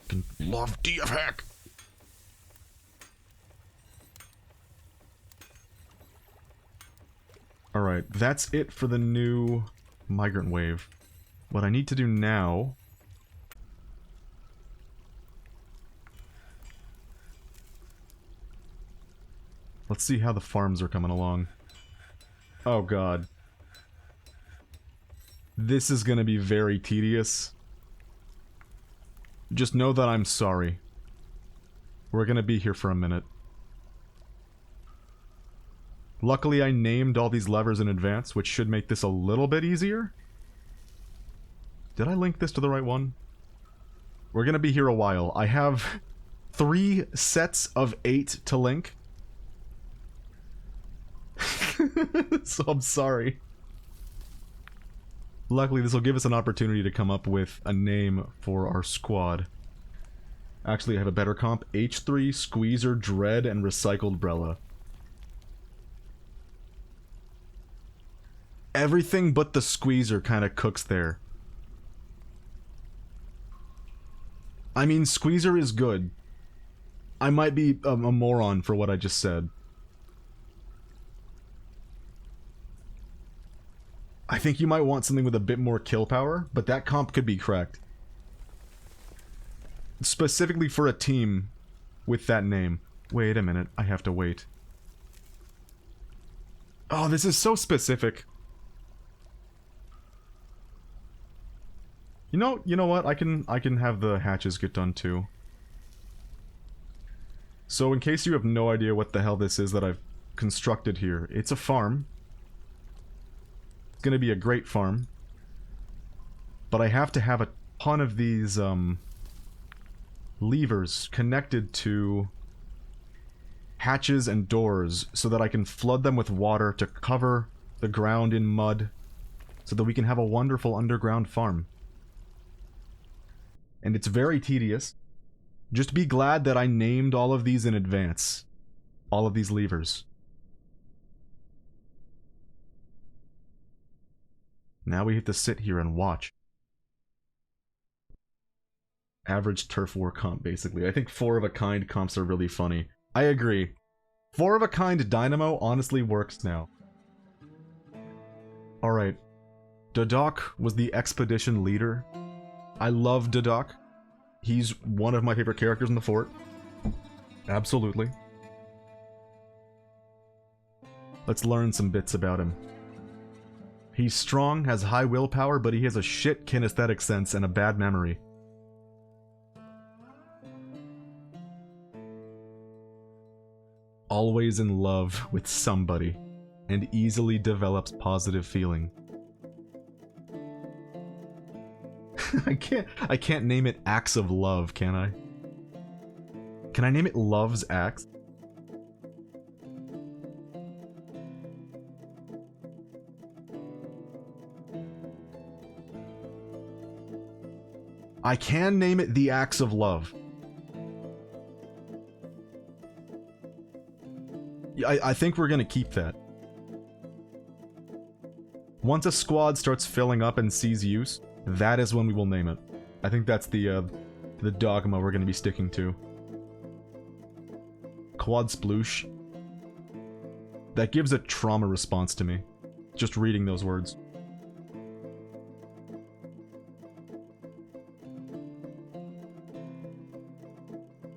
Speaker 1: fucking love DF hack. Alright, that's it for the new migrant wave. What I need to do now... Let's see how the farms are coming along. Oh god. This is gonna be very tedious. Just know that I'm sorry. We're gonna be here for a minute. Luckily, I named all these levers in advance, which should make this a little bit easier. Did I link this to the right one? We're gonna be here a while. I have 3 sets of 8 to link. So I'm sorry. Luckily, this will give us an opportunity to come up with a name for our squad. Actually, I have a better comp. H3, Squeezer, Dread, and Recycled Brella. Everything but the Squeezer kind of cooks there. I mean, Squeezer is good. I might be a moron for what I just said. I think you might want something with a bit more kill power, but that comp could be cracked. Specifically for a team with that name. Wait a minute, I have to wait. Oh, this is so specific. You know what? I can have the hatches get done too. So in case you have no idea what the hell this is that I've constructed here. It's a farm. It's gonna be a great farm. But I have to have a ton of these, levers connected to hatches and doors so that I can flood them with water to cover the ground in mud so that we can have a wonderful underground farm. And it's very tedious. Just be glad that I named all of these in advance. All of these levers. Now we have to sit here and watch. Average turf war comp, basically. I think 4 of a kind comps are really funny. I agree. 4 of a kind Dynamo honestly works now. Alright. Dodok was the expedition leader. I love Dodok. He's one of my favorite characters in the fort. Absolutely. Let's learn some bits about him. He's strong, has high willpower, but he has a shit kinesthetic sense and a bad memory. Always in love with somebody, and easily develops positive feeling. I can't name it Acts of Love, can I? Can I name it Love's Acts? I can name it The Acts of Love. I think we're gonna keep that. Once a squad starts filling up and sees use, that is when we will name it. I think that's the dogma we're gonna be sticking to. Quad sploosh. That gives a trauma response to me. Just reading those words.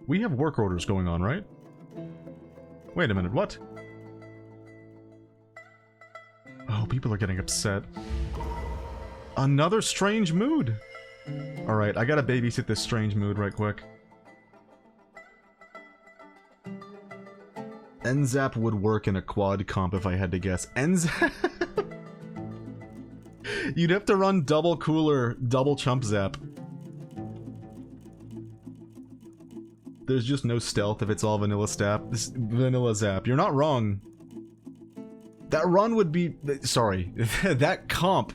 Speaker 1: We have work orders going on, right? Wait a minute, what? Oh, people are getting upset. Another strange mood! Alright, I gotta babysit this strange mood right quick. Enzap would work in a quad comp if I had to guess. Enzap? You'd have to run double cooler, double chump zap. There's just no stealth if it's all vanilla vanilla zap. You're not wrong. That run would be... Sorry. That comp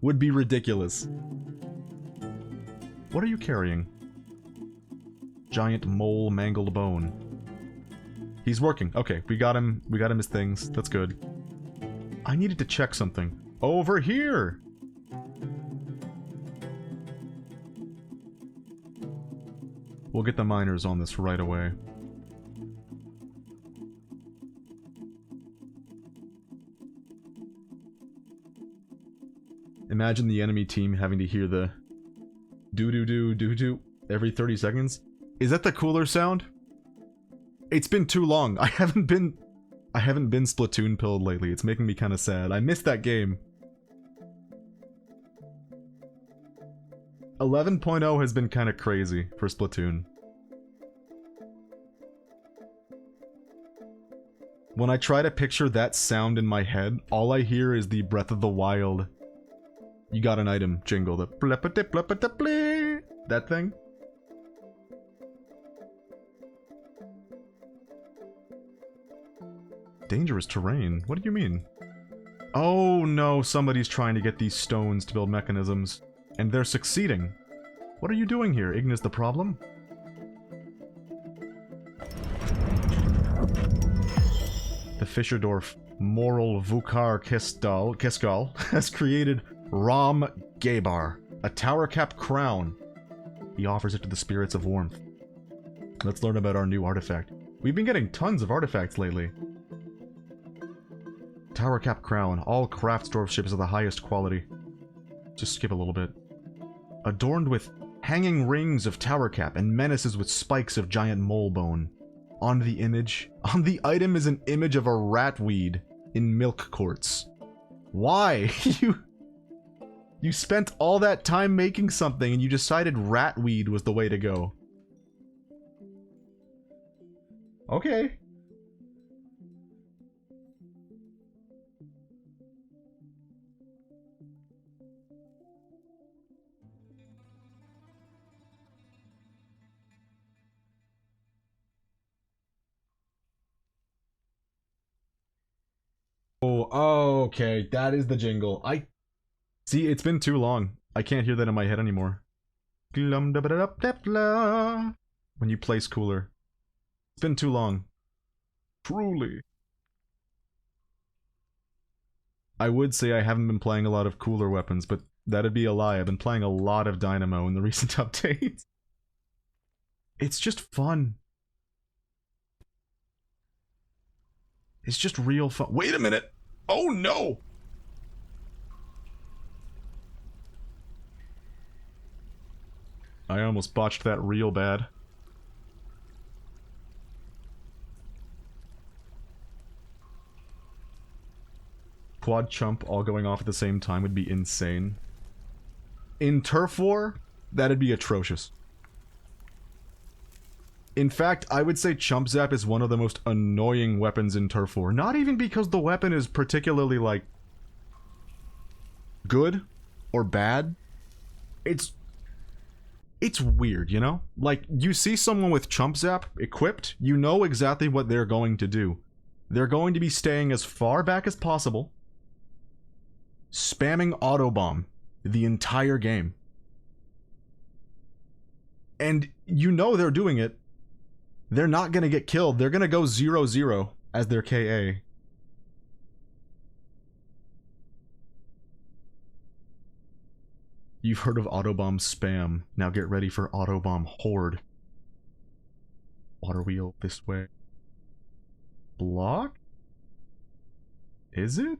Speaker 1: would be ridiculous. What are you carrying? Giant mole mangled bone. He's working. Okay, we got him his things. That's good. I needed to check something. Over here! We'll get the miners on this right away. Imagine the enemy team having to hear the doo-doo-doo-doo-doo every 30 seconds. Is that the cooler sound? It's been too long. I haven't been Splatoon pilled lately. It's making me kind of sad. I missed that game. 11.0 has been kind of crazy for Splatoon. When I try to picture that sound in my head, all I hear is the Breath of the Wild. You got an item jingle, the blee, that thing. Dangerous terrain? What do you mean? Oh no, somebody's trying to get these stones to build mechanisms. And they're succeeding. What are you doing here? Igna's the problem? The Fischerdorf Moral Vukar Keskal has created Ram Gabar, a tower cap crown. He offers it to the spirits of warmth. Let's learn about our new artifact. We've been getting tons of artifacts lately. Tower cap crown. All Craftsdorf ships are the highest quality. Just skip a little bit. Adorned with hanging rings of tower cap and menaces with spikes of giant mole bone. On the item is an image of a ratweed in milk quartz. Why? You spent all that time making something and you decided ratweed was the way to go. Okay. Oh, okay. That is the jingle. See, it's been too long. I can't hear that in my head anymore. When you place cooler. It's been too long. Truly. I would say I haven't been playing a lot of cooler weapons, but that'd be a lie. I've been playing a lot of Dynamo in the recent updates. It's just fun. It's just real fun. Wait a minute! Oh no! I almost botched that real bad. Quad chump all going off at the same time would be insane. In Turf War, that'd be atrocious. In fact, I would say Chump Zap is one of the most annoying weapons in Turf War. Not even because the weapon is particularly, like, good or bad. It's weird, you know? Like, you see someone with Chump Zap equipped, you know exactly what they're going to do. They're going to be staying as far back as possible, spamming Autobomb the entire game. And you know they're doing it. They're not gonna get killed. They're gonna go 0-0 as their KA. You've heard of Autobomb spam. Now get ready for Autobomb horde. Water wheel this way. Block? Is it?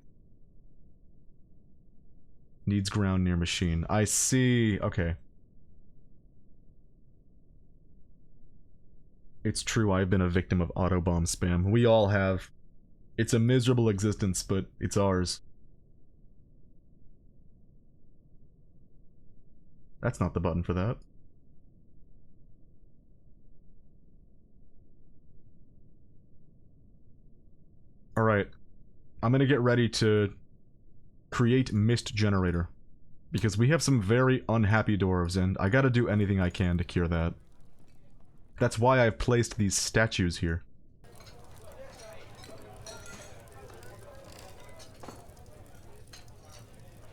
Speaker 1: Needs ground near machine. I see. Okay. It's true, I've been a victim of Autobomb spam. We all have. It's a miserable existence, but it's ours. That's not the button for that. Alright. I'm gonna get ready to create Mist Generator. Because we have some very unhappy dwarves, and I gotta do anything I can to cure that. That's why I've placed these statues here.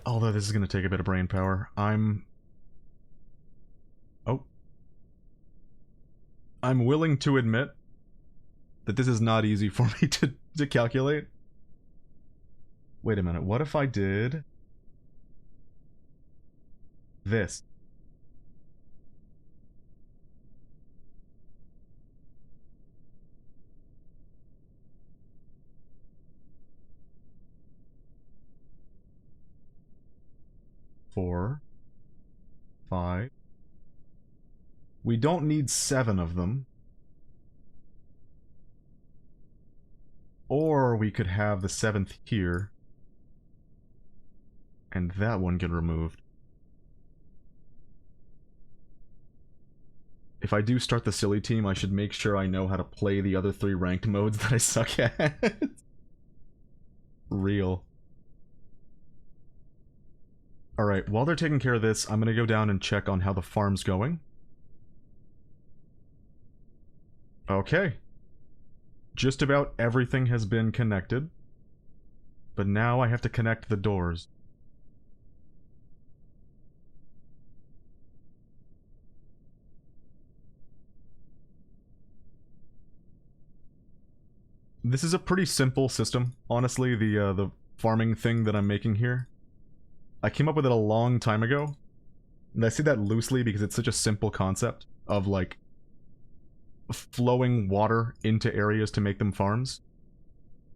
Speaker 1: Although this is gonna take a bit of brain power. I'm willing to admit that this is not easy for me to calculate. Wait a minute, what if I did this? Four, 5. We don't need 7 of them. Or we could have the 7th here. And that one get removed. If I do start the silly team, I should make sure I know how to play the other 3 ranked modes that I suck at. Real. Alright, while they're taking care of this, I'm gonna go down and check on how the farm's going. Okay. Just about everything has been connected. But now I have to connect the doors. This is a pretty simple system, honestly, the farming thing that I'm making here. I came up with it a long time ago, and I say that loosely because it's such a simple concept of, like, flowing water into areas to make them farms.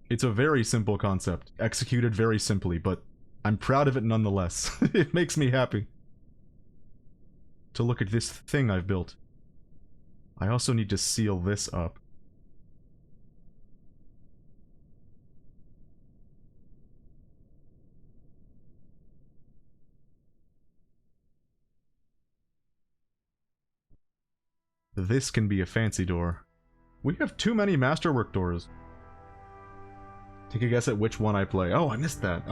Speaker 1: It's a very simple concept, executed very simply, but I'm proud of it nonetheless. It makes me happy to look at this thing I've built. I also need to seal this up. This can be a fancy door. We have too many masterwork doors. Take a guess at which one I play. Oh, I missed that.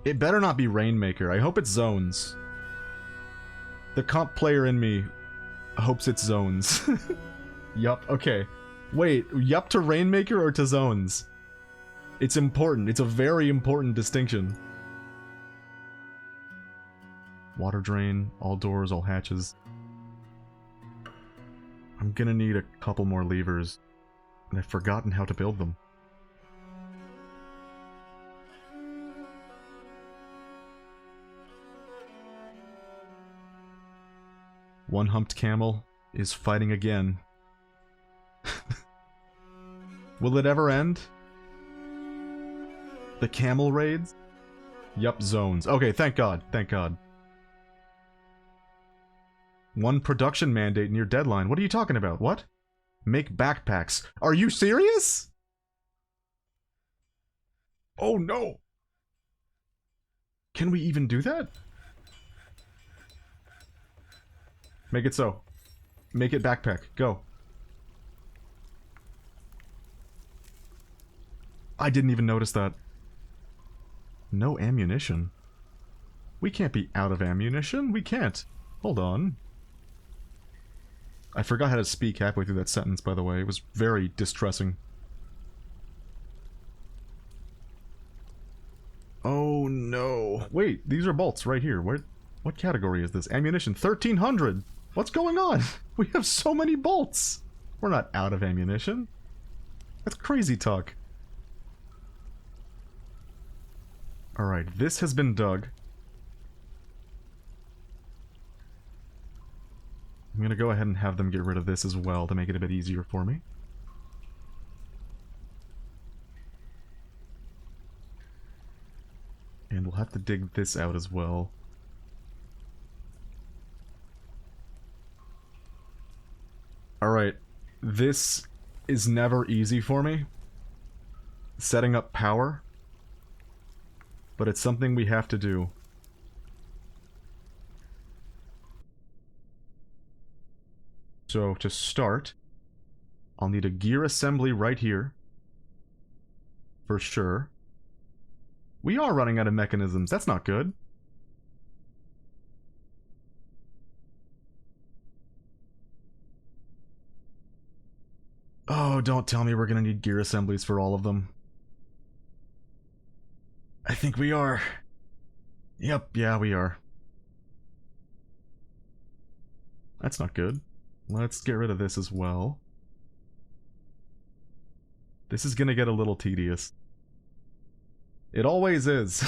Speaker 1: It better not be Rainmaker. I hope it's Zones. The comp player in me hopes it's Zones. Yup, okay. Wait, yup to Rainmaker or to Zones? It's important. It's a very important distinction. Water drain, all doors, all hatches. I'm gonna need a couple more levers, and I've forgotten how to build them. One humped camel is fighting again. Will it ever end? The camel raids? Yup, zones. Okay, thank God, thank God. One production mandate near deadline. What are you talking about? What? Make backpacks. Are you serious? Oh no! Can we even do that? Make it so. Make it backpack. Go. I didn't even notice that. No ammunition. We can't be out of ammunition. We can't. Hold on. I forgot how to speak halfway through that sentence, by the way. It was very distressing. Oh no. Wait, these are bolts right here. What category is this? Ammunition 1300! What's going on? We have so many bolts! We're not out of ammunition. That's crazy talk. Alright, this has been dug. I'm gonna go ahead and have them get rid of this as well to make it a bit easier for me. And we'll have to dig this out as well. Alright, this is never easy for me. Setting up power. But it's something we have to do. So, to start, I'll need a gear assembly right here. For sure. We are running out of mechanisms, that's not good. Oh, don't tell me we're gonna need gear assemblies for all of them. I think we are. Yep, yeah, we are. That's not good. Let's get rid of this as well. This is gonna get a little tedious. It always is.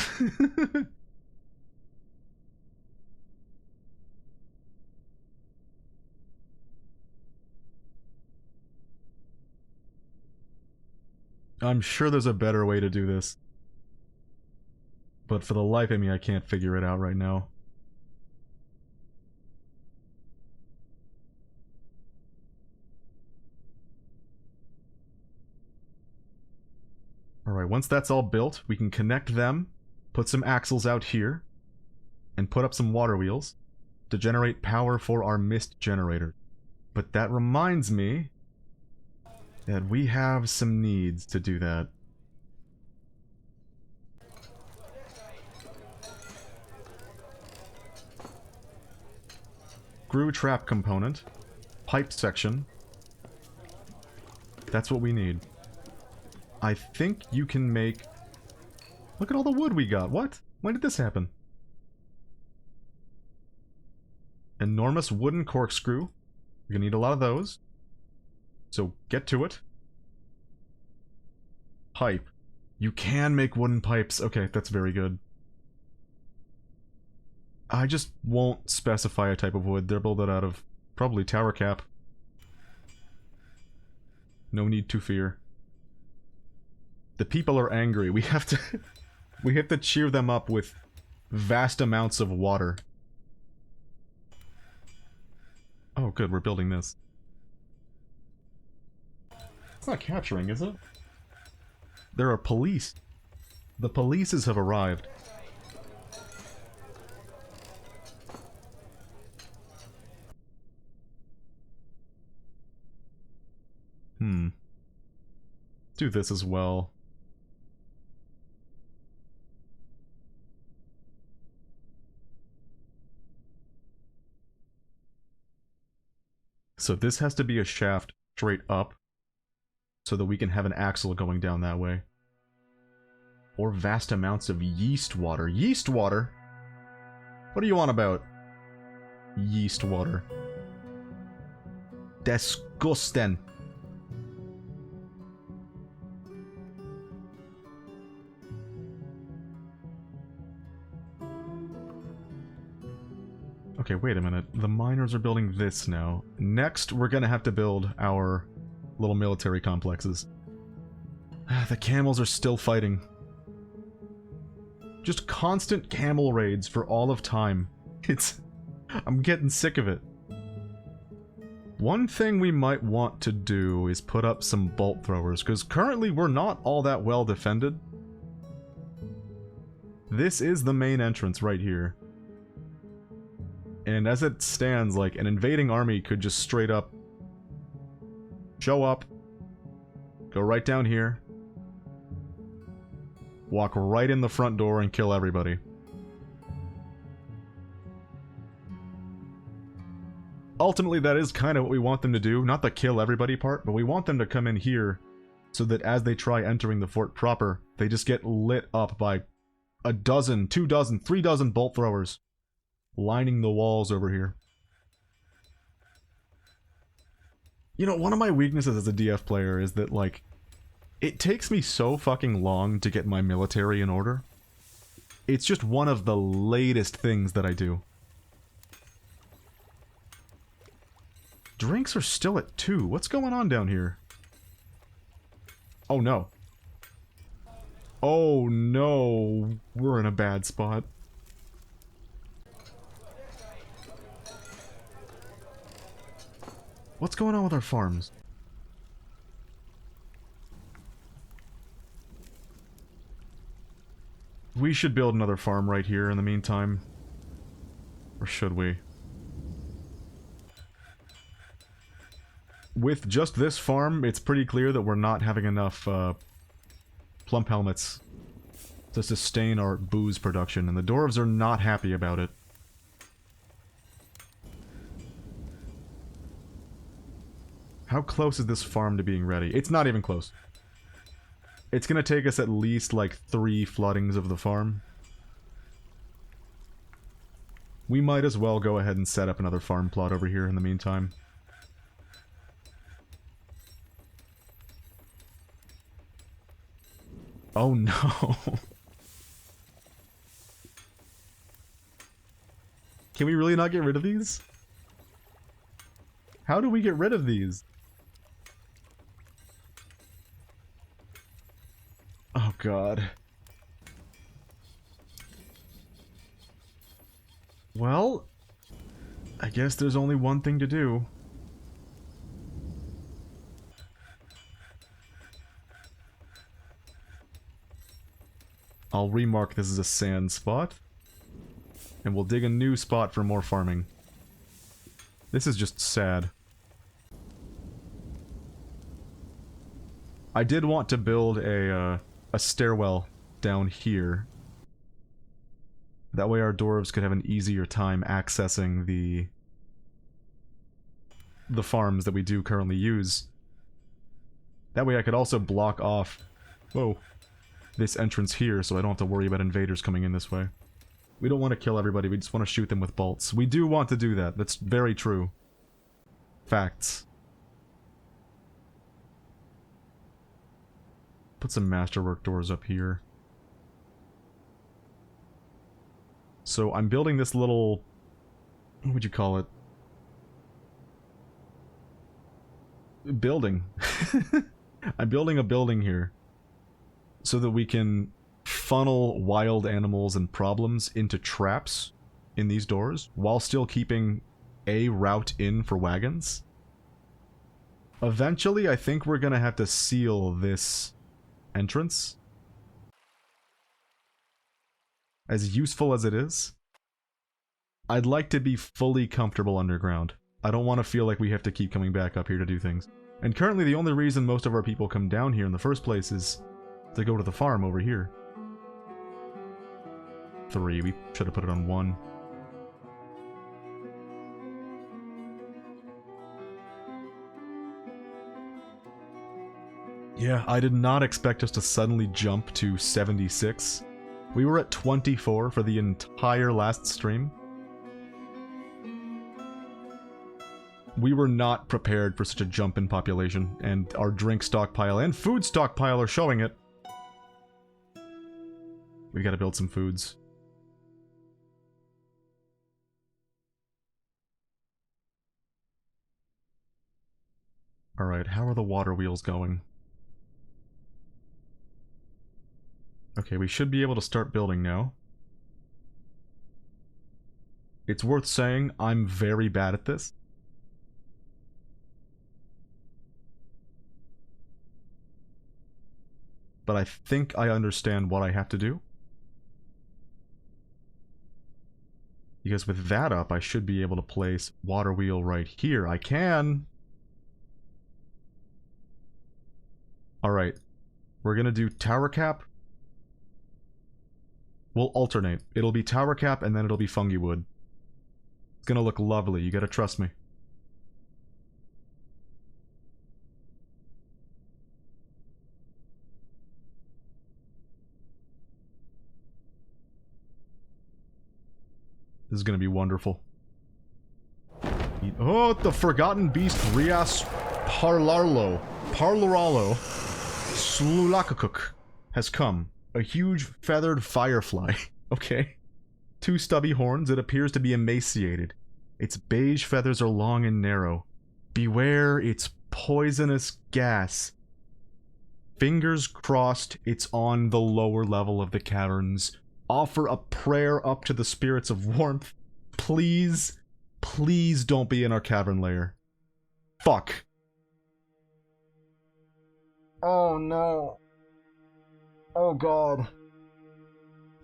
Speaker 1: I'm sure there's a better way to do this. But for the life of me, I can't figure it out right now. Alright, once that's all built, we can connect them, put some axles out here, and put up some water wheels to generate power for our mist generator. But that reminds me that we have some needs to do that. Screw trap component, pipe section. That's what we need. I think you can make... Look at all the wood we got. What? When did this happen? Enormous wooden corkscrew. You're gonna need a lot of those. So get to it. Pipe. You can make wooden pipes. Okay, that's very good. I just won't specify a type of wood. They're built out of probably tower cap. No need to fear. The people are angry. We have to cheer them up with vast amounts of water. Oh good, we're building this. It's not capturing, is it? There are police. The polices have arrived. Do this as well. So this has to be a shaft straight up, so that we can have an axle going down that way. Or vast amounts of yeast water. Yeast water? What do you want about? Yeast water. Disgusting. Okay, wait a minute. The miners are building this now. Next, we're gonna have to build our little military complexes. The camels are still fighting. Just constant camel raids for all of time. I'm getting sick of it. One thing we might want to do is put up some bolt throwers, because currently we're not all that well defended. This is the main entrance right here. And as it stands, like, an invading army could just straight up show up, go right down here, walk right in the front door and kill everybody. Ultimately, that is kind of what we want them to do. Not the kill everybody part, but we want them to come in here so that as they try entering the fort proper, they just get lit up by a dozen, 2 dozen, 3 dozen bolt throwers lining the walls over here. You know, one of my weaknesses as a DF player is that, like, it takes me so fucking long to get my military in order. It's just one of the latest things that I do. Drinks are still at 2. What's going on down here? Oh no. Oh no. We're in a bad spot. What's going on with our farms? We should build another farm right here in the meantime. Or should we? With just this farm, it's pretty clear that we're not having enough plump helmets to sustain our booze production, and the dwarves are not happy about it. How close is this farm to being ready? It's not even close. It's gonna take us at least like 3 floodings of the farm. We might as well go ahead and set up another farm plot over here in the meantime. Oh no. Can we really not get rid of these? How do we get rid of these? Oh god. Well, I guess there's only one thing to do. I'll remark this as a sand spot. And we'll dig a new spot for more farming. This is just sad. I did want to build a stairwell down here. That way our dwarves could have an easier time accessing the farms that we do currently use. That way I could also block off, whoa, this entrance here so I don't have to worry about invaders coming in this way. We don't want to kill everybody, we just want to shoot them with bolts. We do want to do that, that's very true. Facts. Put some masterwork doors up here. So I'm building this little... what would you call it? Building. I'm building a building here. So that we can funnel wild animals and problems into traps in these doors, while still keeping a route in for wagons. Eventually, I think we're gonna have to seal this entrance. As useful as it is, I'd like to be fully comfortable underground. I don't want to feel like we have to keep coming back up here to do things. And currently the only reason most of our people come down here in the first place is to go to the farm over here. 3, we should have put it on 1. Yeah, I did not expect us to suddenly jump to 76. We were at 24 for the entire last stream. We were not prepared for such a jump in population, and our drink stockpile and food stockpile are showing it. We gotta build some foods. Alright, how are the water wheels going? Okay, we should be able to start building now. It's worth saying, I'm very bad at this. But I think I understand what I have to do. Because with that up, I should be able to place water wheel right here. I can! Alright. We're gonna do tower cap. We'll alternate. It'll be tower cap and then it'll be fungi wood. It's gonna look lovely, you gotta trust me. This is gonna be wonderful. Oh, the Forgotten Beast Rias Parlarlo Slulakakuk has come. A huge feathered firefly. Okay. 2 stubby horns, it appears to be emaciated. Its beige feathers are long and narrow. Beware its poisonous gas. Fingers crossed it's on the lower level of the caverns. Offer a prayer up to the spirits of warmth. Please, please don't be in our cavern lair. Fuck. Oh no. Oh god.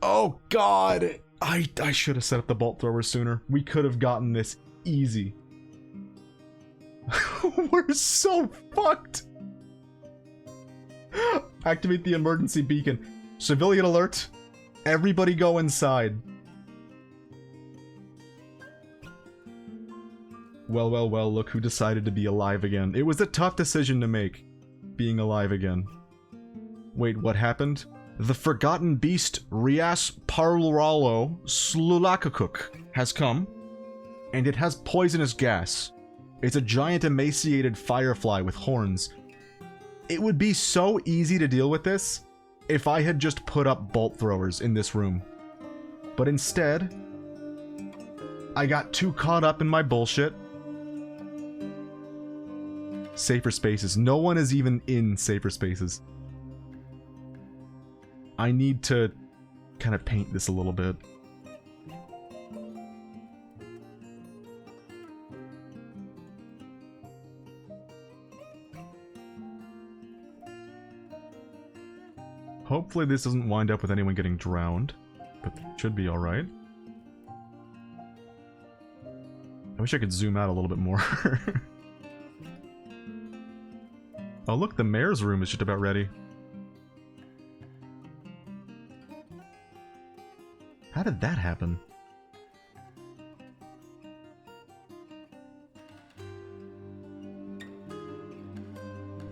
Speaker 1: Oh god! I should have set up the bolt thrower sooner. We could have gotten this easy. We're so fucked! Activate the emergency beacon. Civilian alert. Everybody go inside. Well, well, well, look who decided to be alive again. It was a tough decision to make, being alive again. Wait, what happened? The Forgotten Beast Rias Parlarlo Slulakakuk has come, and it has poisonous gas. It's a giant emaciated firefly with horns. It would be so easy to deal with this if I had just put up bolt throwers in this room. But instead, I got too caught up in my bullshit. Safer spaces. No one is even in safer spaces. I need to kind of paint this a little bit. Hopefully this doesn't wind up with anyone getting drowned, but it should be alright. I wish I could zoom out a little bit more. Oh look, the mayor's room is just about ready. How did that happen?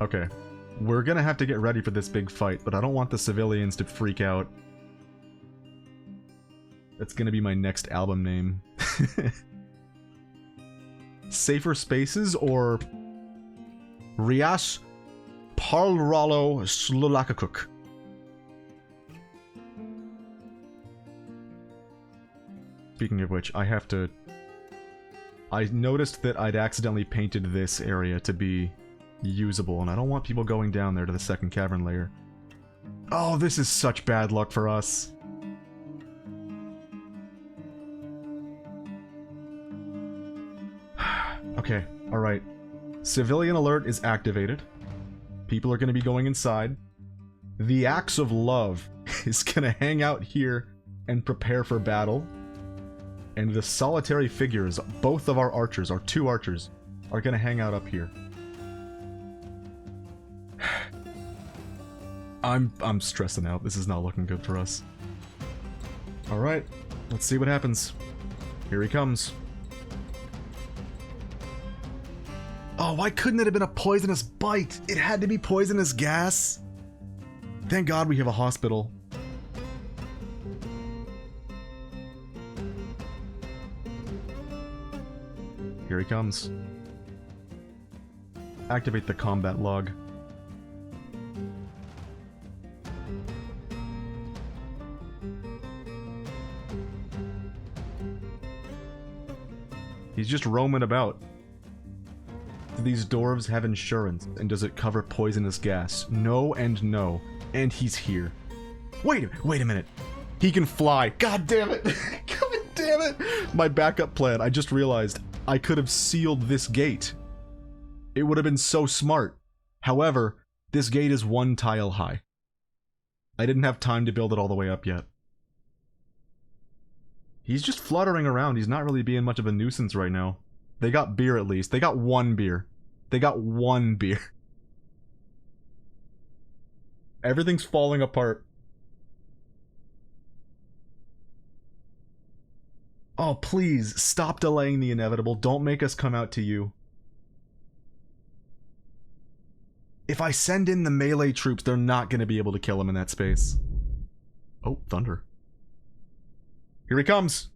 Speaker 1: Okay. We're gonna have to get ready for this big fight, but I don't want the civilians to freak out. That's gonna be my next album name. Safer Spaces or Rias Parlarlo Slulakakuk. Speaking of which, I have to... I noticed that I'd accidentally painted this area to be usable, and I don't want people going down there to the second cavern layer. Oh, this is such bad luck for us. Okay, alright. Civilian alert is activated. People are going to be going inside. The Axe of Love is going to hang out here and prepare for battle. And the solitary figures, both of our archers, our 2 archers, are going to hang out up here. I'm stressing out. This is not looking good for us. Alright, let's see what happens. Here he comes. Oh, why couldn't it have been a poisonous bite? It had to be poisonous gas. Thank God we have a hospital. Here he comes. Activate the combat log. He's just roaming about. Do these dwarves have insurance? And does it cover poisonous gas? No and no. And he's here. Wait a minute. He can fly. God damn it. God damn it. My backup plan. I just realized I could have sealed this gate. It would have been so smart. However, this gate is 1 tile high. I didn't have time to build it all the way up yet. He's just fluttering around. He's not really being much of a nuisance right now. They got beer at least. They got 1 beer. They got 1 beer. Everything's falling apart. Oh, please, stop delaying the inevitable. Don't make us come out to you. If I send in the melee troops, they're not going to be able to kill him in that space. Oh, thunder. Here he comes.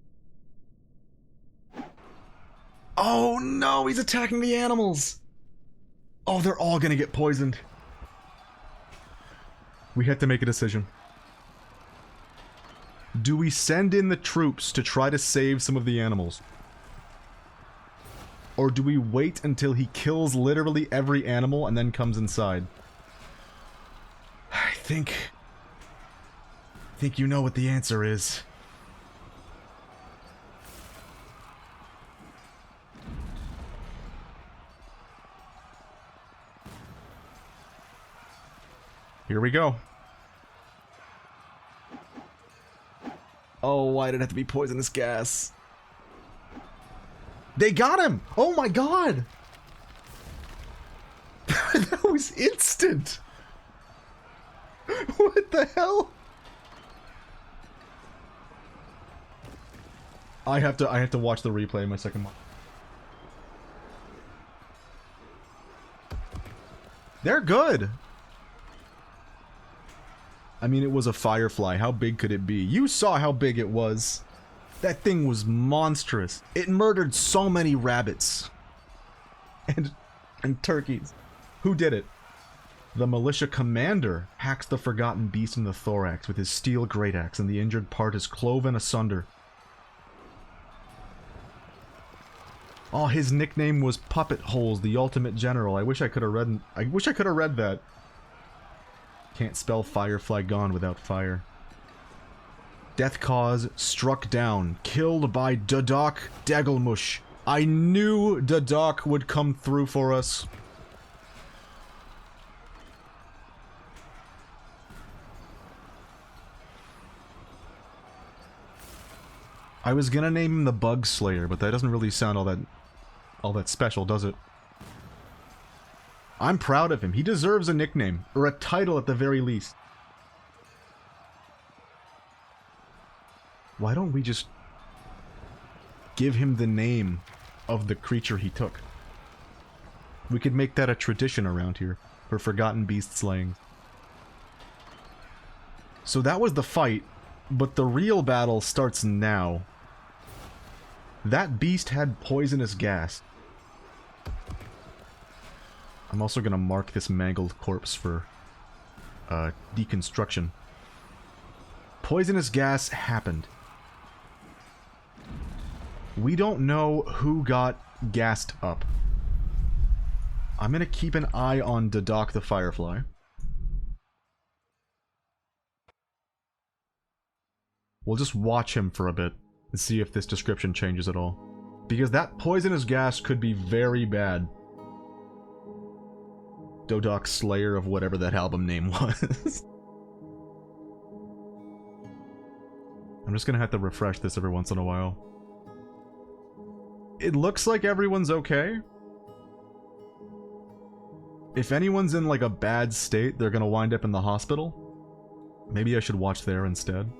Speaker 1: Oh no, he's attacking the animals. Oh, they're all going to get poisoned. We had to make a decision. Do we send in the troops to try to save some of the animals? Or do we wait until he kills literally every animal and then comes inside? I think you know what the answer is. Here we go. Oh, why did it have to be poisonous gas? They got him! Oh my god! That was instant! What the hell? I have to watch the replay in my second month. They're good! I mean, it was a firefly. How big could it be? You saw how big it was. That thing was monstrous. It murdered so many rabbits. And turkeys. Who did it? The militia commander hacks the forgotten beast in the thorax with his steel great axe, and the injured part is cloven asunder. Oh, his nickname was Puppet Holes, the ultimate general. I wish I could have read that. Can't spell Firefly gone without fire. Death cause struck down, killed by Dodok Dagelmush. I knew Dodok would come through for us. I was gonna name him the Bug Slayer, but that doesn't really sound all that special, does it? I'm proud of him. He deserves a nickname, or a title at the very least. Why don't we just give him the name of the creature he took? We could make that a tradition around here for forgotten beast slaying. So that was the fight, but the real battle starts now. That beast had poisonous gas. I'm also gonna mark this mangled corpse for deconstruction. Poisonous gas happened. We don't know who got gassed up. I'm gonna keep an eye on Dodok the Firefly. We'll just watch him for a bit and see if this description changes at all. Because that poisonous gas could be very bad. Dodok Slayer of whatever that album name was. I'm just gonna have to refresh this every once in a while. It looks like everyone's okay. If anyone's in like a bad state, they're gonna wind up in the hospital. Maybe I should watch there instead.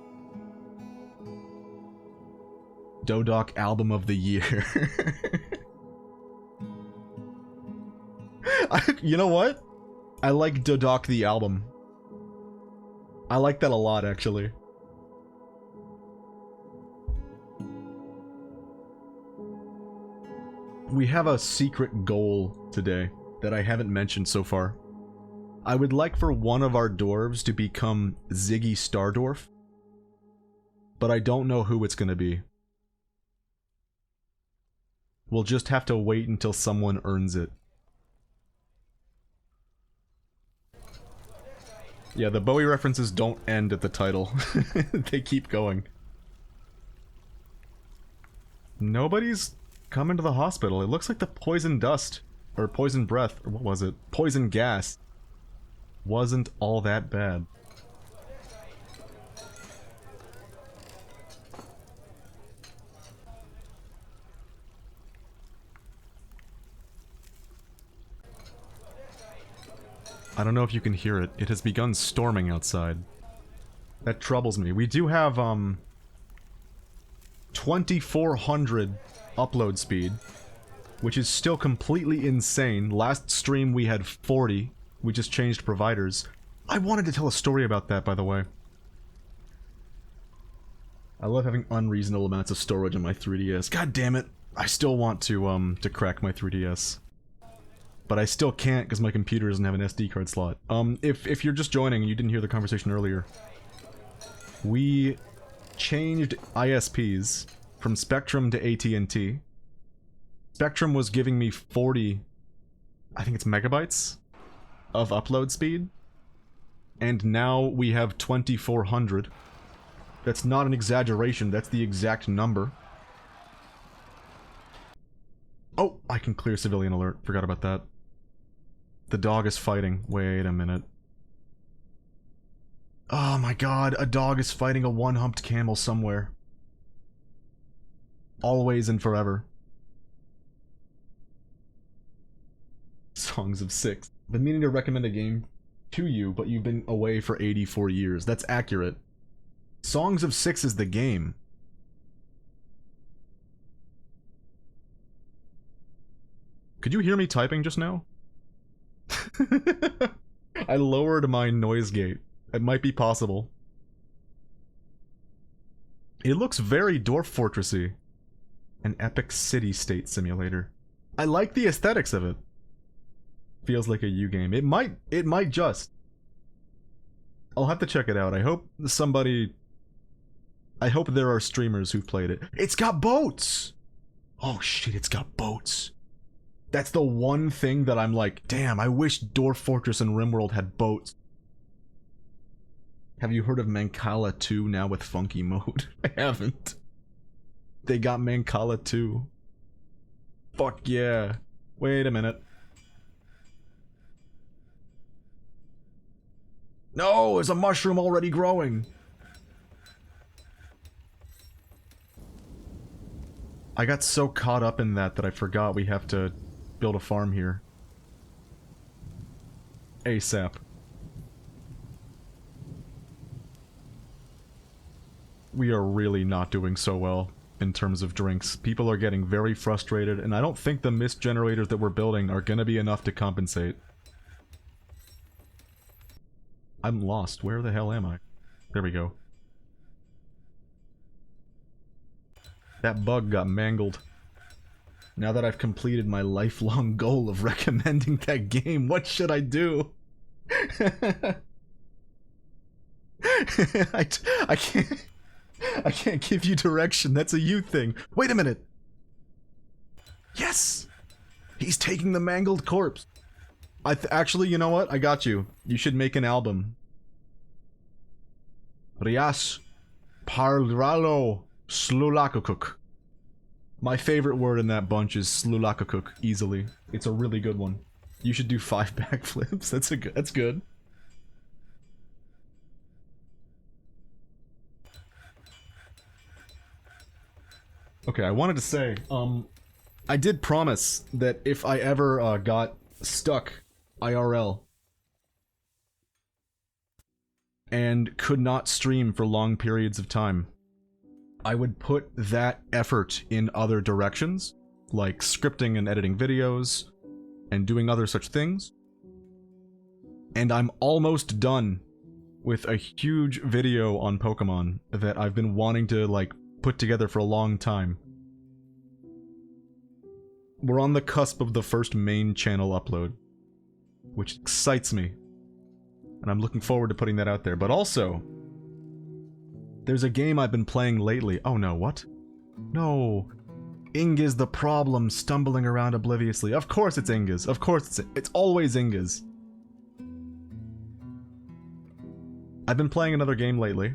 Speaker 1: Dodok Album of the Year. You know what? I like Dodok the album. I like that a lot, actually. We have a secret goal today that I haven't mentioned so far. I would like for one of our dwarves to become Ziggy Stardwarf, but I don't know who it's gonna be. We'll just have to wait until someone earns it. Yeah, the Bowie references don't end at the title. They keep going. Nobody's coming to the hospital. It looks like the poison dust, or poison breath, or what was it? Poison gas wasn't all that bad. I don't know if you can hear it. It has begun storming outside. That troubles me. We do have, 2400 upload speed, which is still completely insane. Last stream we had 40. We just changed providers. I wanted to tell a story about that, by the way. I love having unreasonable amounts of storage on my 3DS. God damn it! I still want to crack my 3DS. But I still can't because my computer doesn't have an SD card slot. If you're just joining and you didn't hear the conversation earlier, we changed ISPs from Spectrum to AT&T. Spectrum was giving me 40, I think it's megabytes, of upload speed. And now we have 2400. That's not an exaggeration, that's the exact number. Oh, I can clear civilian alert, forgot about that. The dog is fighting. Wait a minute. Oh my god, a dog is fighting a one-humped camel somewhere. Always and forever. Songs of Six. I've been meaning to recommend a game to you, but you've been away for 84 years. That's accurate. Songs of Six is the game. Could you hear me typing just now? I lowered my noise gate. It might be possible. It looks very Dwarf Fortressy. An epic city-state simulator. I like the aesthetics of it. Feels like a U game. It might just. I'll have to check it out. I hope there are streamers who've played it. It's got boats! Oh shit, it's got boats. That's the one thing that I'm like, damn, I wish Dwarf Fortress and RimWorld had boats. Have you heard of Mancala 2 now with funky mode? I haven't. They got Mancala 2. Fuck yeah. Wait a minute. No, there's a mushroom already growing. I got so caught up in that I forgot we have to build a farm here. ASAP. We are really not doing so well in terms of drinks. People are getting very frustrated, and I don't think the mist generators that we're building are gonna be enough to compensate. I'm lost. Where the hell am I? There we go. That bug got mangled. Now that I've completed my lifelong goal of recommending that game, what should I do? I can't give you direction. That's a you thing. Wait a minute. Yes! He's taking the mangled corpse. Actually, you know what? I got you. You should make an album. Rias Parlralo Slulakukuk. My favorite word in that bunch is Slulakukuk, easily. It's a really good one. You should do 5 backflips. That's good. Okay, I wanted to say, I did promise that if I ever got stuck IRL and could not stream for long periods of time, I would put that effort in other directions, like scripting and editing videos, and doing other such things. And I'm almost done with a huge video on Pokemon that I've been wanting to, like, put together for a long time. We're on the cusp of the first main channel upload, which excites me. And I'm looking forward to putting that out there. But also, there's a game I've been playing lately. Oh no, what? No. Inga's the problem, stumbling around obliviously. Of course it's Inga's. Of course it's always Inga's. I've been playing another game lately.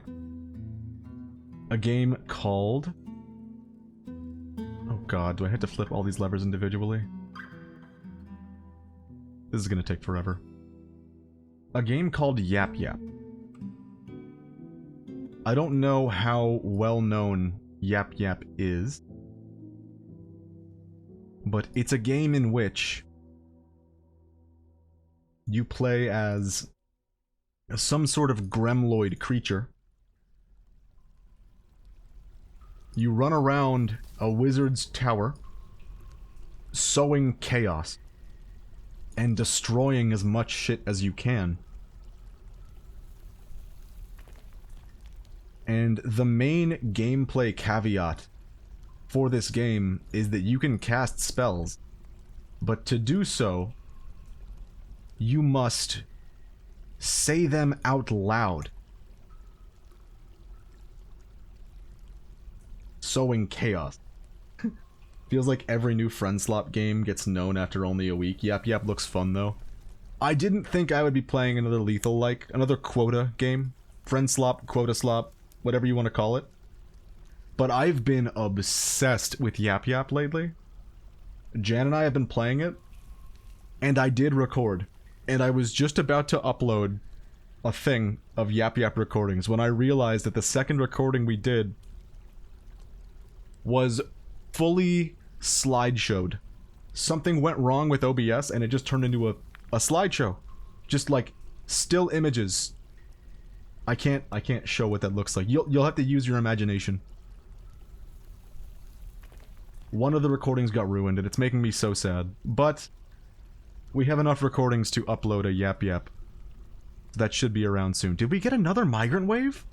Speaker 1: A game called... Oh god, do I have to flip all these levers individually? This is gonna take forever. A game called Yap Yap. I don't know how well known Yap Yap is, but it's a game in which you play as some sort of gremloid creature. You run around a wizard's tower, sowing chaos, and destroying as much shit as you can. And the main gameplay caveat for this game is that you can cast spells, but to do so, you must say them out loud. Sowing chaos. Feels like every new friend slop game gets known after only a week. Yap Yap looks fun though. I didn't think I would be playing another lethal-like, another quota game. Friend slop, quota slop, whatever you want to call it. But I've been obsessed with Yap Yap lately. Jan and I have been playing it, and I did record. And I was just about to upload a thing of Yap Yap recordings when I realized that the second recording we did was fully slideshowed. Something went wrong with OBS and it just turned into a slideshow. Just like still images. I can't show what that looks like. You'll have to use your imagination. One of the recordings got ruined and it's making me so sad. But we have enough recordings to upload a Yap Yap. That should be around soon. Did we get another migrant wave?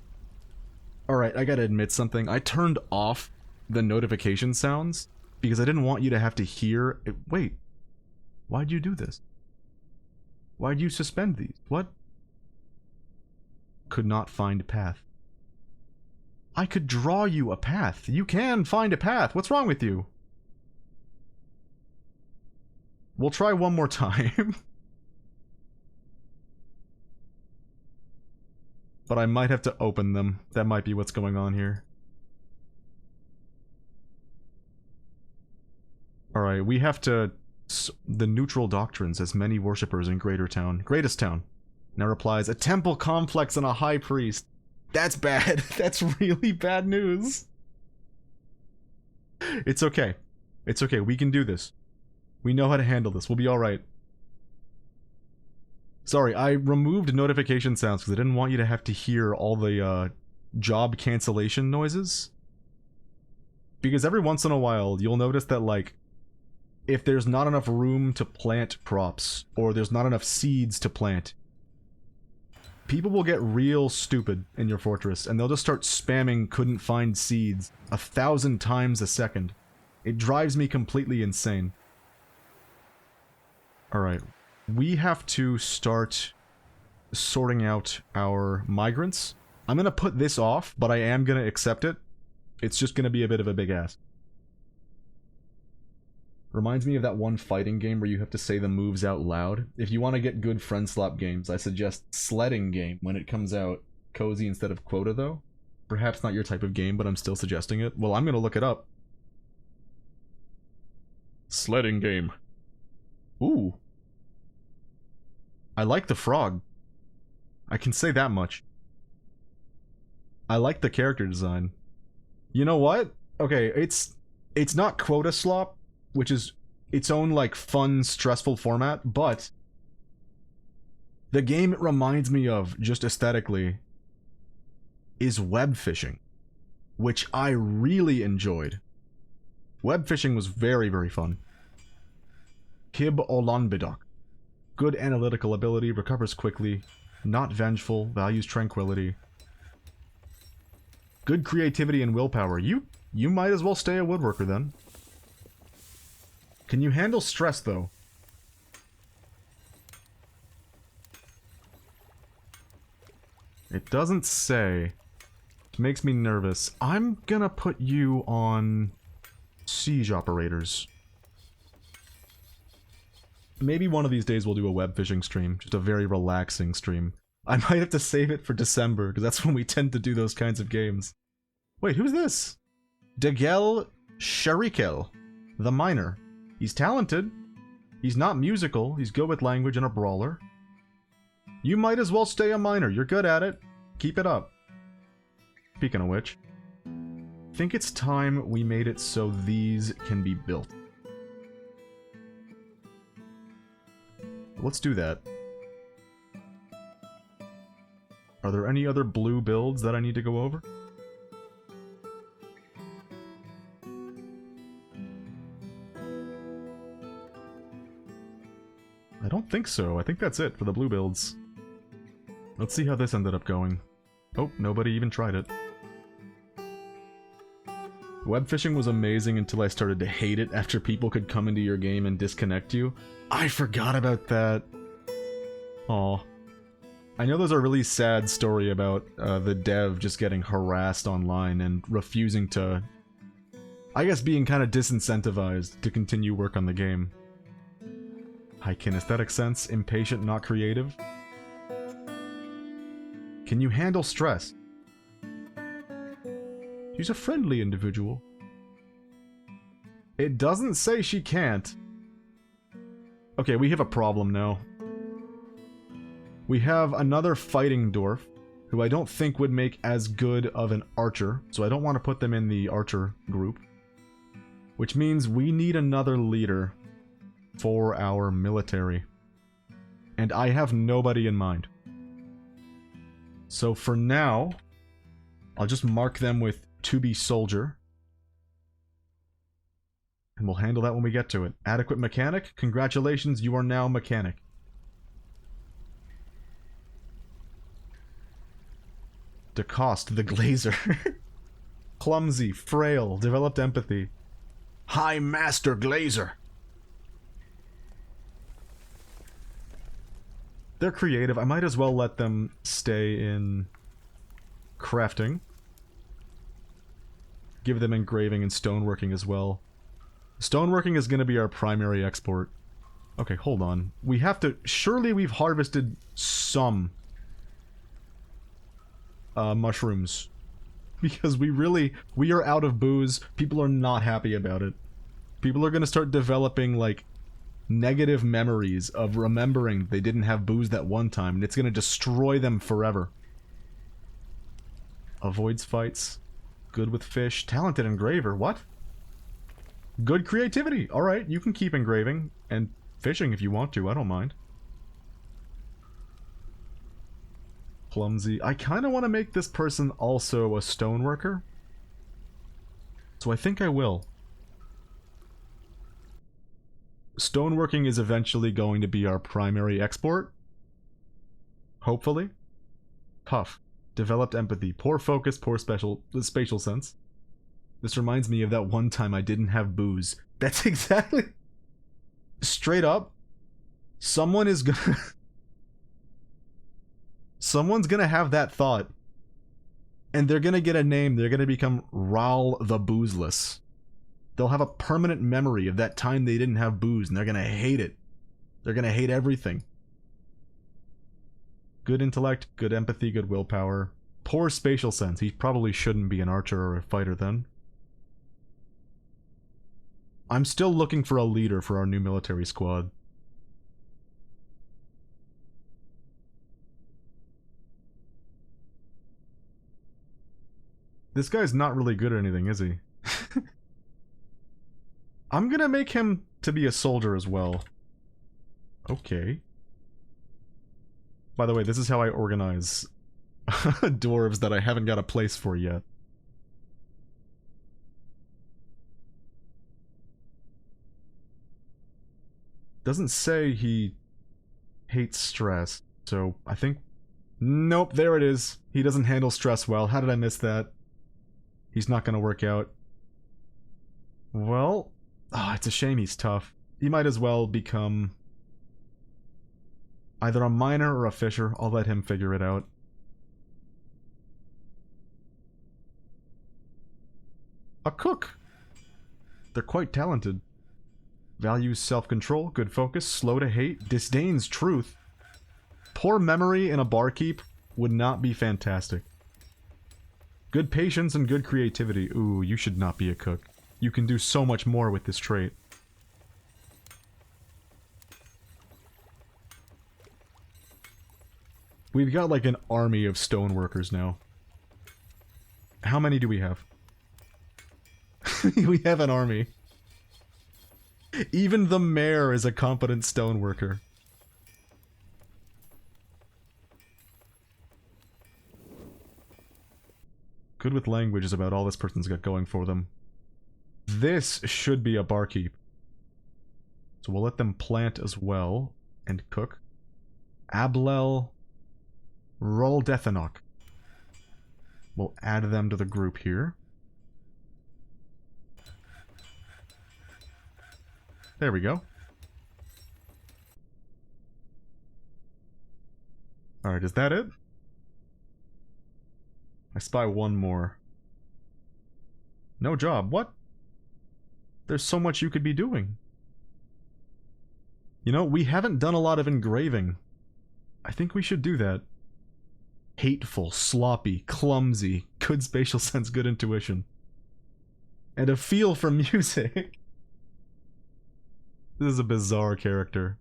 Speaker 1: Alright, I gotta admit something. I turned off the notification sounds because I didn't want you to have to hear it. Wait. Why'd you do this? Why'd you suspend these? What? Could not find path. I could draw you a path. You can find a path. What's wrong with you? We'll try one more time. But I might have to open them. That might be what's going on here. Alright, we have to... The neutral doctrines has many worshippers in Greater Town. Greatest Town. Now replies, a temple complex and a high priest. That's bad. That's really bad news. It's okay. It's okay. We can do this. We know how to handle this. We'll be alright. Sorry, I removed notification sounds because I didn't want you to have to hear all the, job cancellation noises. Because every once in a while, you'll notice that, like, if there's not enough room to plant crops, or there's not enough seeds to plant, people will get real stupid in your fortress, and they'll just start spamming couldn't find seeds 1,000 times a second. It drives me completely insane. Alright. We have to start sorting out our migrants. I'm gonna put this off, but I am gonna accept it. It's just gonna be a bit of a big ass. Reminds me of that one fighting game where you have to say the moves out loud. If you want to get good friend slop games, I suggest Sledding Game when it comes out. Cozy instead of quota, though. Perhaps not your type of game, but I'm still suggesting it. Well, I'm gonna look it up. Sledding Game. Ooh. I like the frog. I can say that much. I like the character design. You know what? Okay, it's not quota slop, which is its own, like, fun, stressful format, but the game it reminds me of, just aesthetically, is web fishing, which I really enjoyed. Web fishing was very, very fun. Kib Olanbidok. Good analytical ability, recovers quickly, not vengeful, values tranquility. Good creativity and willpower. You might as well stay a woodworker then. Can you handle stress though? It doesn't say. It makes me nervous. I'm gonna put you on siege operators. Maybe one of these days we'll do a web fishing stream. Just a very relaxing stream. I might have to save it for December, because that's when we tend to do those kinds of games. Wait, who's this? Degel Sharikel, the miner. He's talented. He's not musical. He's good with language and a brawler. You might as well stay a miner. You're good at it. Keep it up. Speaking of which, I think it's time we made it so these can be built. Let's do that. Are there any other blue builds that I need to go over? I don't think so. I think that's it for the blue builds. Let's see how this ended up going. Oh, nobody even tried it. Web fishing was amazing until I started to hate it after people could come into your game and disconnect you. I forgot about that. Aw. I know there's a really sad story about the dev just getting harassed online and refusing to... I guess being kind of disincentivized to continue work on the game. High kinesthetic sense, impatient, not creative. Can you handle stress? She's a friendly individual. It doesn't say she can't. Okay, we have a problem now. We have another fighting dwarf, who I don't think would make as good of an archer, so I don't want to put them in the archer group. Which means we need another leader for our military. And I have nobody in mind. So for now, I'll just mark them with to be soldier. And we'll handle that when we get to it. Adequate mechanic? Congratulations, you are now mechanic. DeCoste, the glazer. Clumsy, frail, developed empathy. High Master Glazer. They're creative. I might as well let them stay in crafting. Give them engraving and stoneworking as well. Stoneworking is going to be our primary export. Okay, hold on. We have to... Surely we've harvested some mushrooms. Because we are out of booze. People are not happy about it. People are going to start developing, like, negative memories of remembering they didn't have booze that one time, and it's going to destroy them forever. Avoids fights. Good with fish. Talented engraver. What? Good creativity. Alright, you can keep engraving and fishing if you want to. I don't mind. Clumsy. I kind of want to make this person also a stoneworker. So I think I will. Stoneworking is eventually going to be our primary export. Hopefully. Tough. Developed empathy. Poor focus, poor spatial sense. This reminds me of that one time I didn't have booze. That's exactly... Straight up. Someone is gonna... Someone's gonna have that thought. And they're gonna get a name. They're gonna become Raul the Boozeless. They'll have a permanent memory of that time they didn't have booze, and they're gonna hate it. They're gonna hate everything. Good intellect, good empathy, good willpower. Poor spatial sense. He probably shouldn't be an archer or a fighter then. I'm still looking for a leader for our new military squad. This guy's not really good at anything, is he? I'm gonna make him to be a soldier as well. Okay. By the way, this is how I organize dwarves that I haven't got a place for yet. Doesn't say he hates stress, so I think... Nope, there it is. He doesn't handle stress well. How did I miss that? He's not gonna work out. Well... Oh, it's a shame he's tough. He might as well become... either a miner or a fisher. I'll let him figure it out. A cook! They're quite talented. Values self-control, good focus, slow to hate, disdains truth. Poor memory in a barkeep would not be fantastic. Good patience and good creativity. Ooh, you should not be a cook. You can do so much more with this trait. We've got like an army of stoneworkers now. How many do we have? We have an army. Even the mayor is a competent stoneworker. Good with language is about all this person's got going for them. This should be a barkeep. So we'll let them plant as well. And cook. Ablel Roldethanok. We'll add them to the group here. There we go. Alright, is that it? I spy one more. No job. What? There's so much you could be doing. You know, we haven't done a lot of engraving. I think we should do that. Hateful, sloppy, clumsy, good spatial sense, good intuition. And a feel for music. This is a bizarre character.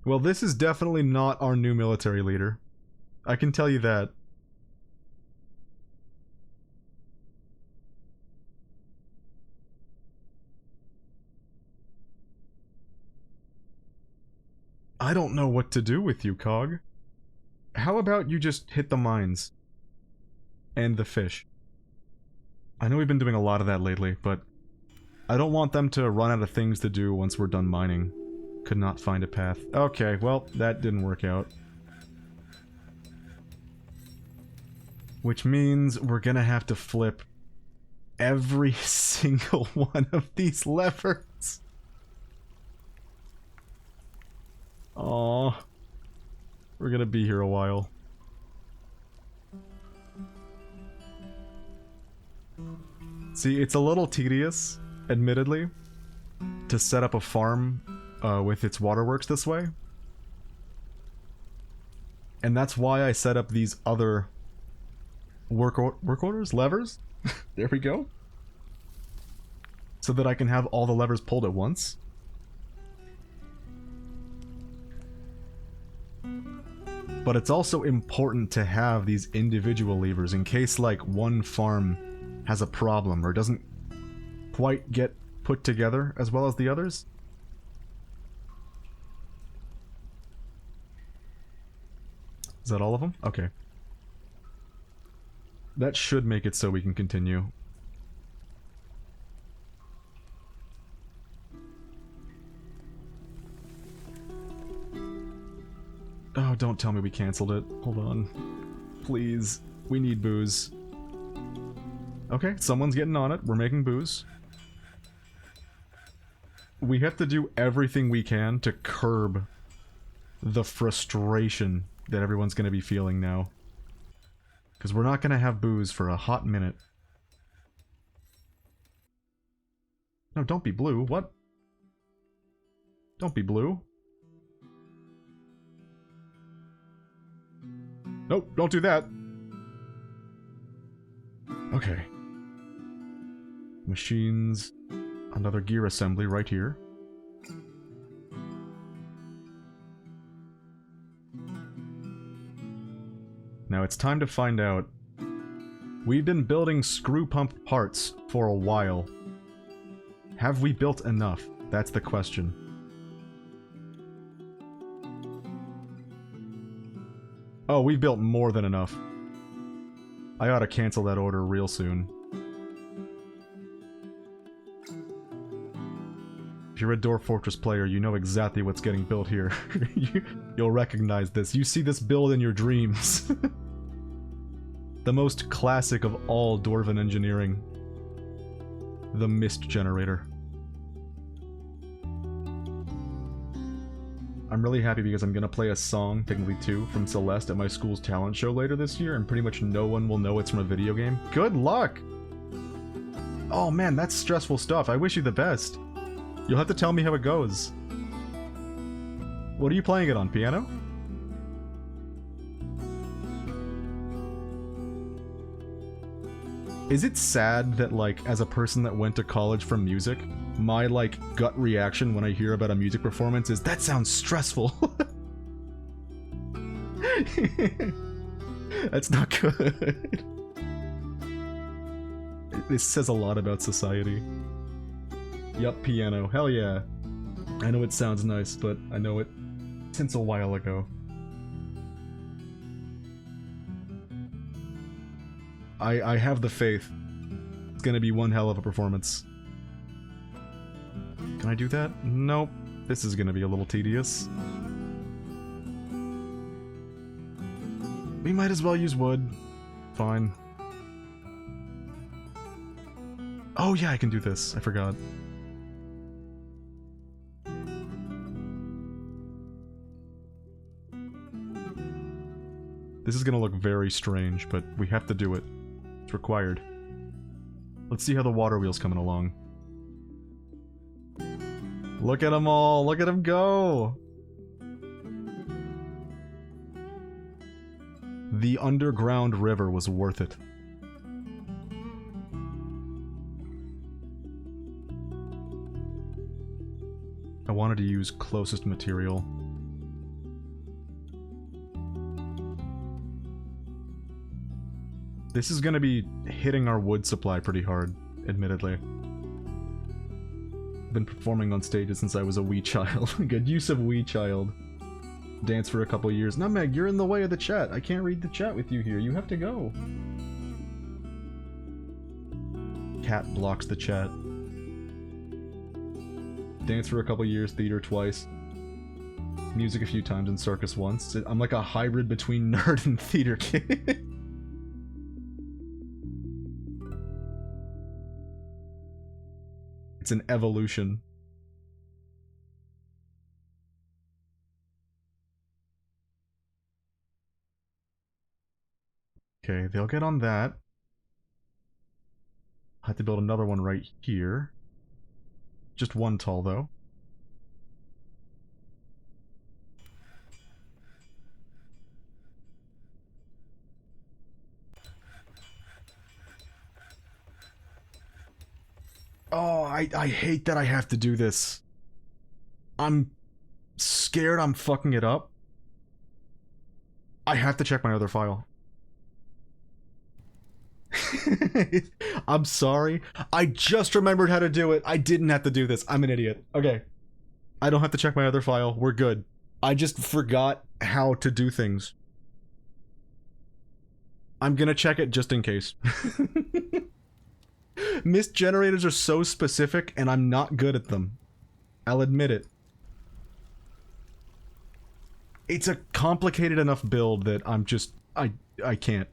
Speaker 1: Well, this is definitely not our new military leader. I can tell you that. I don't know what to do with you, Cog. How about you just hit the mines? And the fish. I know we've been doing a lot of that lately, but I don't want them to run out of things to do once we're done mining. Could not find a path. Okay, well, that didn't work out. Which means we're gonna have to flip every single one of these levers. Aww. We're gonna be here a while. See, it's a little tedious, admittedly, to set up a farm with its waterworks this way. And that's why I set up these other work orders? Levers? There we go. So that I can have all the levers pulled at once. But it's also important to have these individual levers in case, like, one farm has a problem or doesn't quite get put together as well as the others. Is that all of them? Okay. That should make it so we can continue. Oh, don't tell me we canceled it. Hold on. Please. We need booze. Okay, someone's getting on it. We're making booze. We have to do everything we can to curb the frustration that everyone's going to be feeling now. Because we're not going to have booze for a hot minute. No, don't be blue. What? Don't be blue. Nope, don't do that. Okay. Machines. Another gear assembly right here. Now it's time to find out. We've been building screw pump parts for a while. Have we built enough? That's the question. Oh, we built more than enough. I ought to cancel that order real soon. If you're a Dwarf Fortress player, you know exactly what's getting built here. You'll recognize this. You see this build in your dreams. The most classic of all Dwarven engineering. The Mist Generator. I'm really happy because I'm gonna play a song, technically two, from Celeste at my school's talent show later this year, and pretty much no one will know it's from a video game. Good luck! Oh man, that's stressful stuff. I wish you the best. You'll have to tell me how it goes. What are you playing it on, piano? Is it sad that, like, as a person that went to college for music, my, like, gut reaction when I hear about a music performance is, that sounds stressful? That's not good. This says a lot about society. Yup, piano. Hell yeah. I know it sounds nice, but I know it since a while ago. I have the faith. It's gonna be one hell of a performance. Can I do that? Nope. This is gonna be a little tedious. We might as well use wood. Fine. Oh yeah, I can do this. I forgot. This is gonna look very strange, but we have to do it. It's required. Let's see how the water wheel's coming along. Look at them all! Look at them go! The underground river was worth it. I wanted to use closest material. This is gonna be hitting our wood supply pretty hard, admittedly. I've been performing on stages since I was a wee child. Good use of wee child. Dance for a couple years. No, Meg, you're in the way of the chat. I can't read the chat with you here. You have to go. Cat blocks the chat. Dance for a couple years, theater twice. Music a few times, and circus once. I'm like a hybrid between nerd and theater kid. It's an evolution. Okay, they'll get on that. I have to build another one right here. Just one tall, though. Oh, I hate that I have to do this. I'm scared I'm fucking it up. I have to check my other file. I'm sorry. I just remembered how to do it. I didn't have to do this. I'm an idiot. Okay. I don't have to check my other file. We're good. I just forgot how to do things. I'm gonna check it just in case. Mist generators are so specific, and I'm not good at them. I'll admit it. It's a complicated enough build that I'm just... I can't.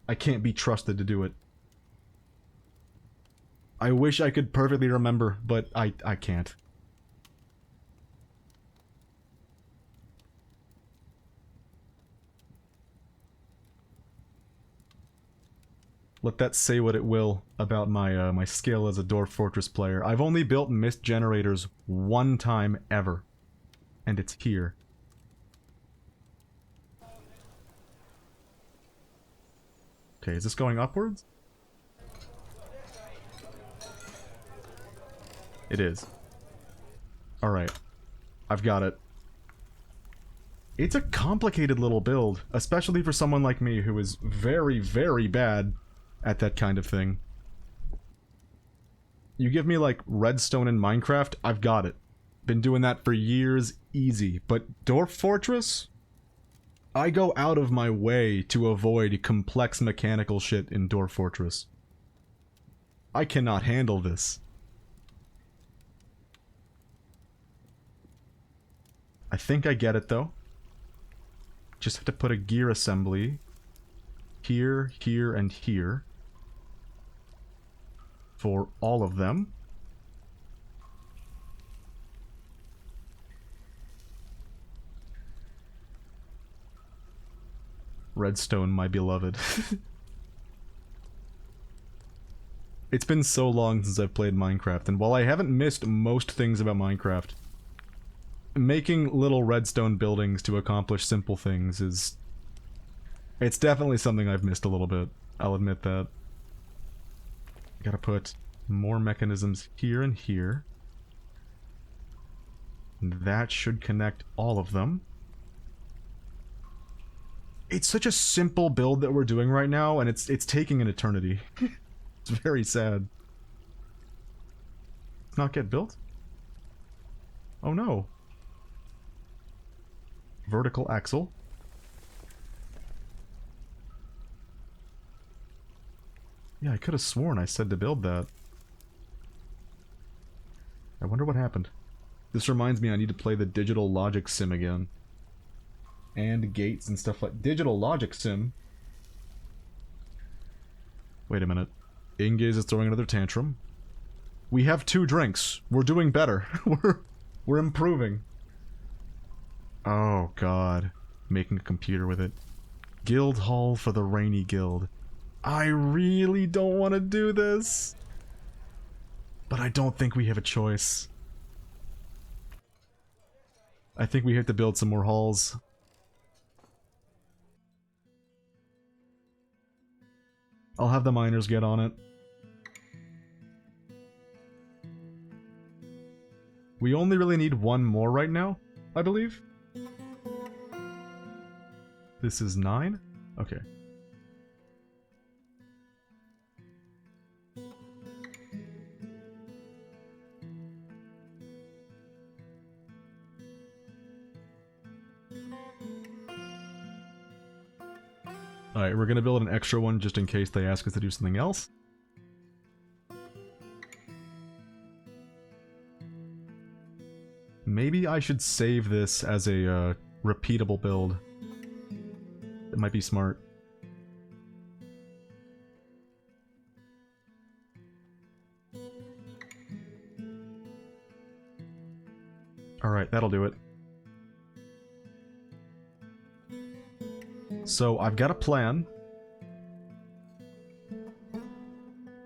Speaker 1: I can't be trusted to do it. I wish I could perfectly remember, but I can't. Let that say what it will about my my skill as a Dwarf Fortress player. I've only built mist generators one time ever, and it's here. Okay, is this going upwards? It is. Alright. I've got it. It's a complicated little build, especially for someone like me who is very, very bad at that kind of thing. You give me, like, redstone in Minecraft, I've got it. Been doing that for years, easy. But Dwarf Fortress? I go out of my way to avoid complex mechanical shit in Dwarf Fortress. I cannot handle this. I think I get it, though. Just have to put a gear assembly here, here, and here. For all of them. Redstone, my beloved. It's been so long since I've played Minecraft, and while I haven't missed most things about Minecraft, making little redstone buildings to accomplish simple things is... It's definitely something I've missed a little bit. I'll admit that. Gotta put more mechanisms here and here. And that should connect all of them. It's such a simple build that we're doing right now, and it's taking an eternity. It's very sad. Not get built? Oh no. Vertical axle. Yeah, I could have sworn I said to build that. I wonder what happened. This reminds me I need to play the digital logic sim again. And gates and stuff like... Digital logic sim? Wait a minute. Ingaze is throwing another tantrum. We have 2 drinks. We're doing better. We're improving. Oh god. Making a computer with it. Guild Hall for the Rainy Guild. I really don't want to do this. But I don't think we have a choice. I think we have to build some more halls. I'll have the miners get on it. We only really need 1 more right now, I believe. This is 9? Okay. Alright, we're gonna build an extra one just in case they ask us to do something else. Maybe I should save this as a repeatable build. It might be smart. Alright, that'll do it. So, I've got a plan.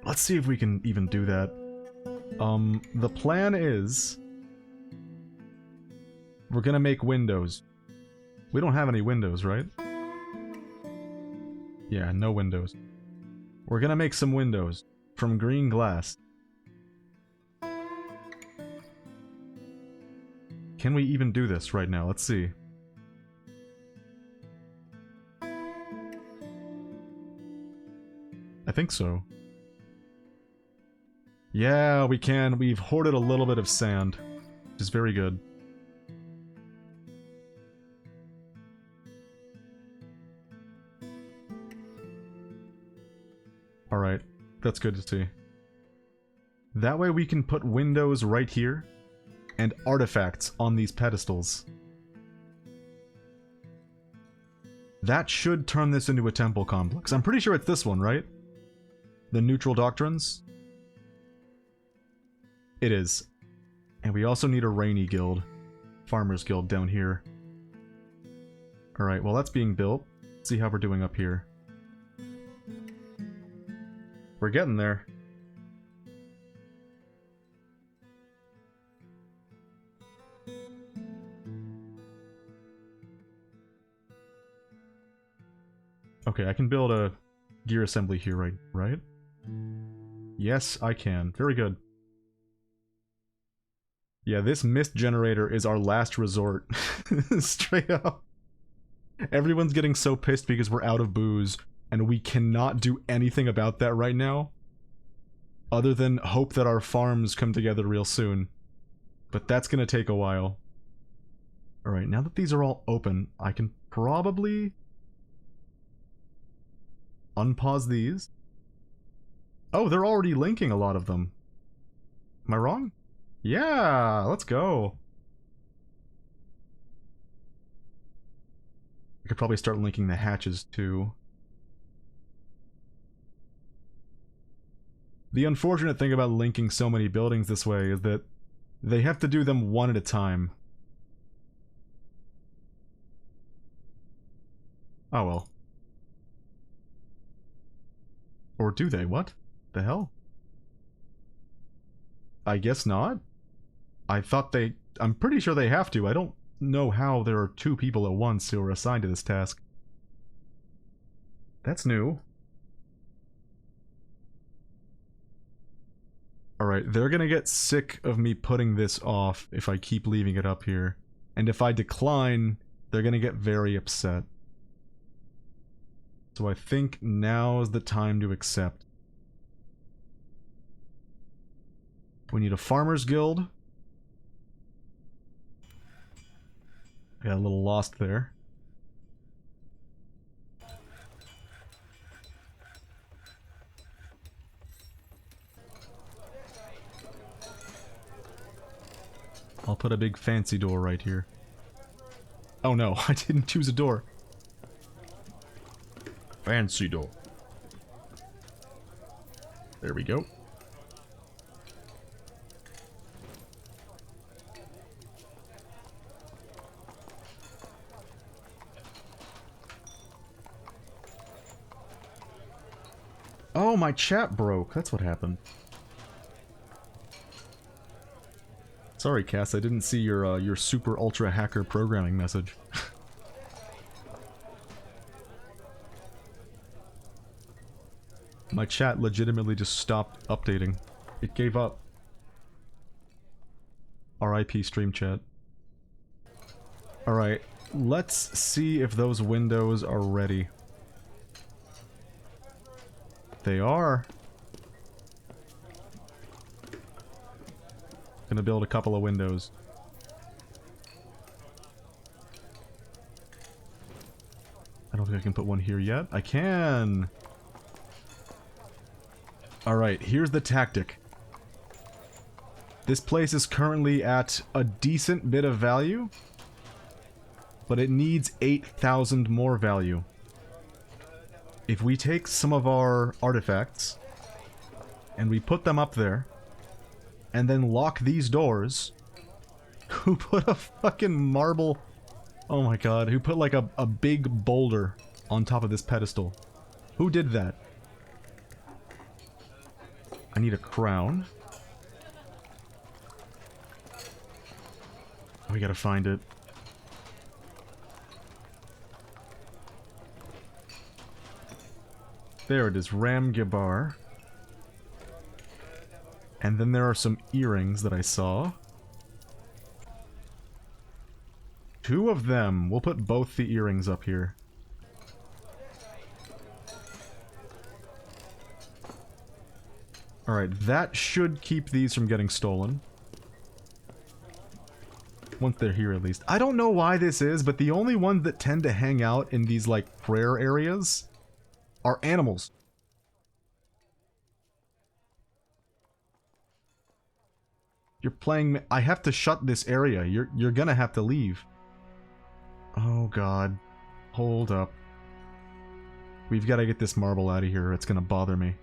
Speaker 1: Let's see if we can even do that. The plan is... We're gonna make windows. We don't have any windows, right? Yeah, no windows. We're gonna make some windows. From green glass. Can we even do this right now? Let's see. I think so. Yeah, we can. We've hoarded a little bit of sand, which is very good. Alright, that's good to see. That way we can put windows right here, and artifacts on these pedestals. That should turn this into a temple complex. I'm pretty sure it's this one, right? The Neutral Doctrines? It is. And we also need a Rainy Guild. Farmers Guild down here. Alright, well that's being built. Let's see how we're doing up here. We're getting there. Okay, I can build a gear assembly here, right? Yes, I can. Very good. Yeah, this mist generator is our last resort. Straight up. Everyone's getting so pissed because we're out of booze, and we cannot do anything about that right now. Other than hope that our farms come together real soon. But that's gonna take a while. Alright, now that these are all open, I can probably... unpause these. Oh, they're already linking a lot of them. Am I wrong? Yeah, let's go. I could probably start linking the hatches too. The unfortunate thing about linking so many buildings this way is that they have to do them one at a time. Oh well. Or do they? What the hell? I guess not. I thought they... I'm pretty sure they have to. I don't know how there are 2 people at once who are assigned to this task. That's new. Alright, they're gonna get sick of me putting this off if I keep leaving it up here. And if I decline, they're gonna get very upset. So I think now is the time to accept. We need a farmer's guild. I got a little lost there. I'll put a big fancy door right here. Oh no, I didn't choose a door. Fancy door. There we go. Oh, my chat broke. That's what happened. Sorry, Cass, I didn't see your super ultra hacker programming message. My chat legitimately just stopped updating. It gave up. RIP stream chat. Alright, let's see if those windows are ready. They are. Gonna build a couple of windows. I don't think I can put one here yet. I can! Alright, here's the tactic. This place is currently at a decent bit of value, but it needs 8,000 more value. If we take some of our artifacts, and we put them up there, and then lock these doors, who put a fucking marble... Oh my god, who put like a big boulder on top of this pedestal? Who did that? I need a crown. We gotta find it. There it is, Ram Gabar. And then there are some earrings that I saw. 2 of them. We'll put both the earrings up here. Alright, that should keep these from getting stolen. Once they're here, at least. I don't know why this is, but the only ones that tend to hang out in these, like, prayer areas are animals. You're playing... I have to shut this area. You're gonna have to leave. Oh, God. Hold up. We've got to get this marble out of here. It's gonna bother me.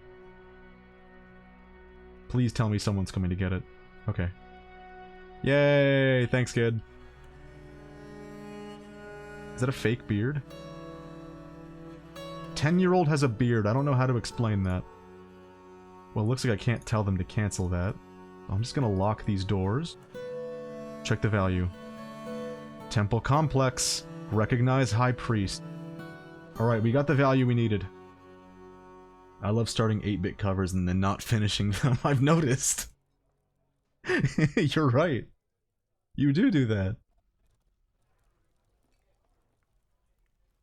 Speaker 1: Please tell me someone's coming to get it. Okay. Yay! Thanks, kid. Is that a fake beard? 10-year-old has a beard. I don't know how to explain that. Well, it looks like I can't tell them to cancel that. I'm just gonna lock these doors. Check the value. Temple complex. Recognize High Priest. Alright, we got the value we needed. I love starting 8-bit covers and then not finishing them, I've noticed. You're right. You do that.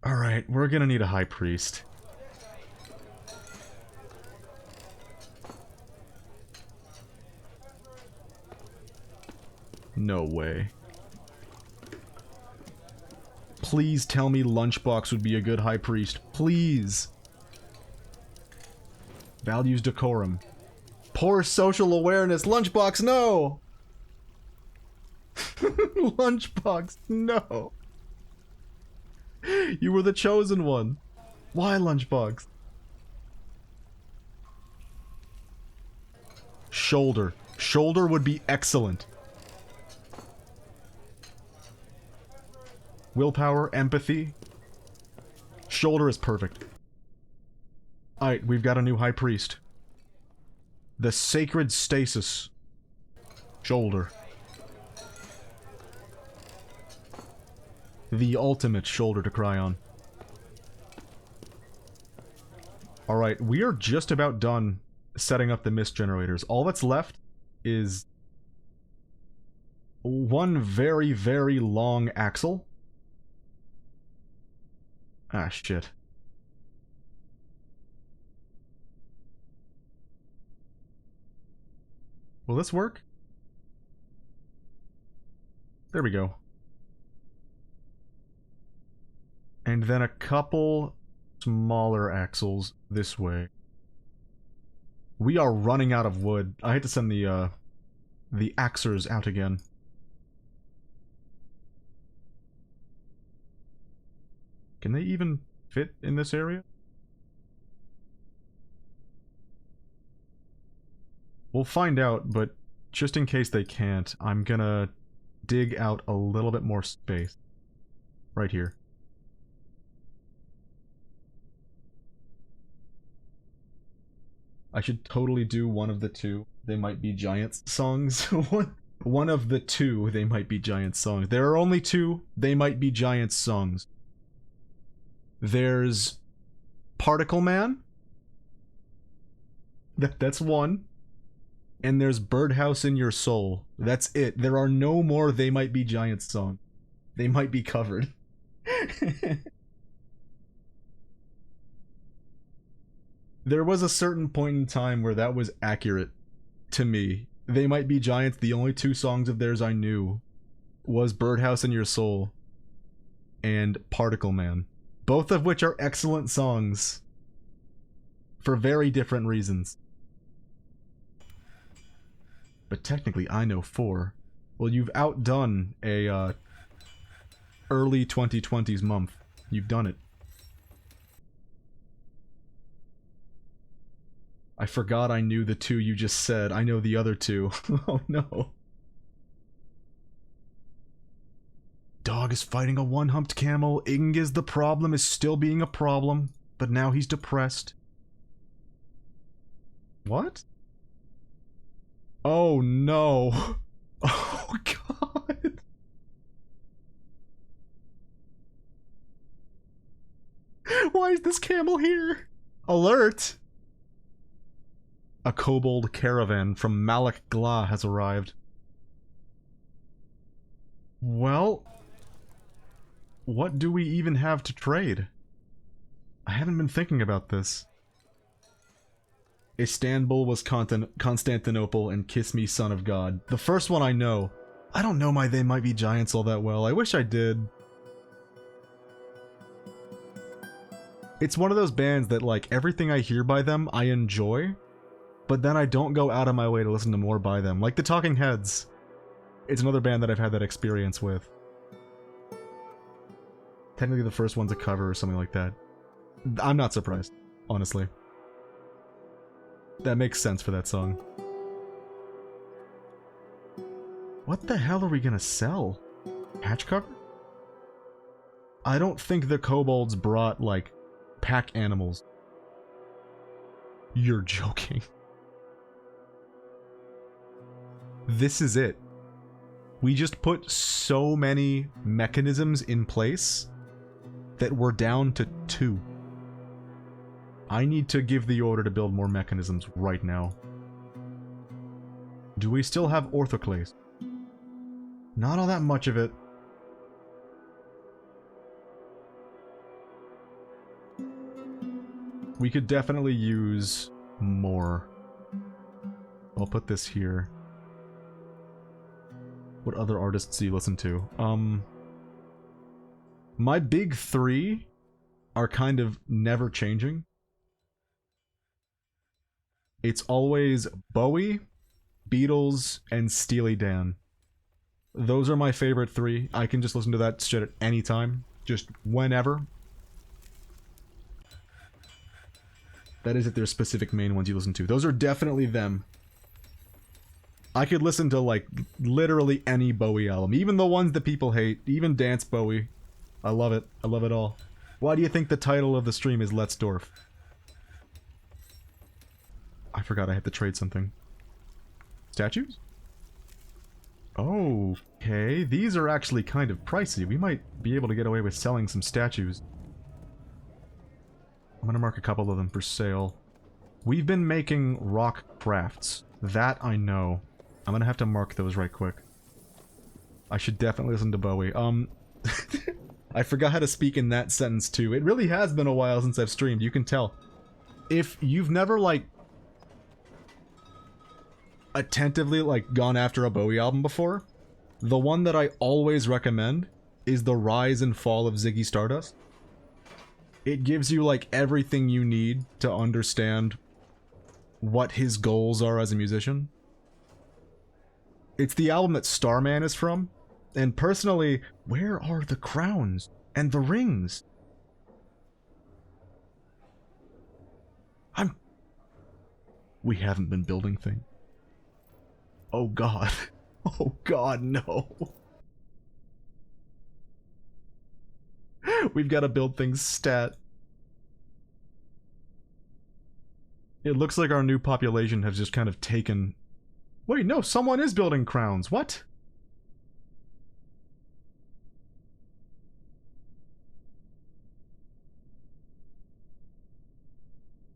Speaker 1: Alright, we're gonna need a High Priest. No way. Please tell me Lunchbox would be a good High Priest. Please! Values decorum. Poor social awareness. Lunchbox, no! Lunchbox, no! You were the chosen one. Why, Lunchbox? Shoulder. Shoulder would be excellent. Willpower, empathy. Shoulder is perfect. Alright, we've got a new high priest. The sacred stasis. Shoulder. The ultimate shoulder to cry on. Alright, we are just about done setting up the mist generators. All that's left is one very, very long axle. Ah, shit. Will this work? There we go. And then a couple smaller axles this way. We are running out of wood. I had to send the axers out again. Can they even fit in this area? We'll find out, but just in case they can't, I'm gonna dig out a little bit more space. Right here. I should totally do one of the two They Might Be Giants songs. One of the two They Might Be Giants songs. There are only two They Might Be Giants songs. There's Particle Man. That's one. And there's Birdhouse in Your Soul. That's it. There are no more They Might Be Giants songs. They might be covered. There was a certain point in time where that was accurate to me. They Might Be Giants, the only two songs of theirs I knew was Birdhouse in Your Soul and Particle Man. Both of which are excellent songs. For very different reasons. But technically I know four. Well, you've outdone a early 2020s Mumph. You've done it. I forgot I knew the two you just said. I know the other two. Oh no. Dog is fighting a one-humped camel. Ingiz the problem is still being a problem, but now he's depressed. What? Oh no. Oh god. Why is this camel here? Alert! A kobold caravan from Malak Gla has arrived. Well, what do we even have to trade? I haven't been thinking about this. Istanbul was Constantinople and Kiss Me Son of God. The first one I know. I don't know my They Might Be Giants all that well. I wish I did. It's one of those bands that, like, everything I hear by them, I enjoy, but then I don't go out of my way to listen to more by them. Like the Talking Heads. It's another band that I've had that experience with. Technically the first one's a cover or something like that. I'm not surprised, honestly. That makes sense for that song. What the hell are we gonna sell? Patch cover? I don't think the kobolds brought, like, pack animals. You're joking. This is it. We just put so many mechanisms in place that we're down to 2. I need to give the order to build more mechanisms right now. Do we still have orthoclase? Not all that much of it. We could definitely use more. I'll put this here. What other artists do you listen to? My big 3 are kind of never changing. It's always Bowie, Beatles, and Steely Dan. Those are my favorite 3. I can just listen to that shit at any time. Just whenever. That is if there's specific main ones you listen to. Those are definitely them. I could listen to, like, literally any Bowie album. Even the ones that people hate. Even Dance Bowie. I love it. I love it all. Why do you think the title of the stream is Let's Dwarf? I forgot I had to trade something. Statues? Okay, these are actually kind of pricey. We might be able to get away with selling some statues. I'm gonna mark a couple of them for sale. We've been making rock crafts. That I know. I'm gonna have to mark those right quick. I should definitely listen to Bowie. I forgot how to speak in that sentence too. It really has been a while since I've streamed, you can tell. If you've never, like, attentively, like, gone after a Bowie album before, the one that I always recommend is The Rise and Fall of Ziggy Stardust. It gives you, like, everything you need to understand what his goals are as a musician. It's the album that Starman is from, and personally, where are the crowns and the rings? We haven't been building things. Oh god. Oh god, no. We've got to build things stat. It looks like our new population has just kind of taken... Wait, no, someone is building crowns. What?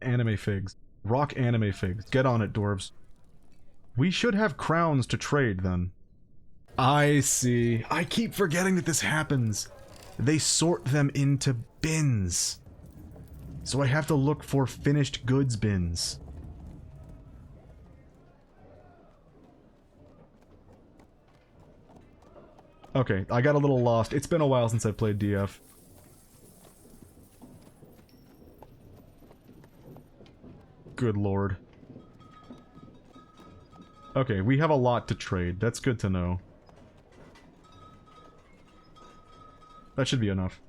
Speaker 1: Anime figs. Rock anime figs. Get on it, dwarves. We should have crowns to trade, then. I see. I keep forgetting that this happens. They sort them into bins. So I have to look for finished goods bins. Okay, I got a little lost. It's been a while since I've played DF. Good lord. Okay, we have a lot to trade. That's good to know. That should be enough.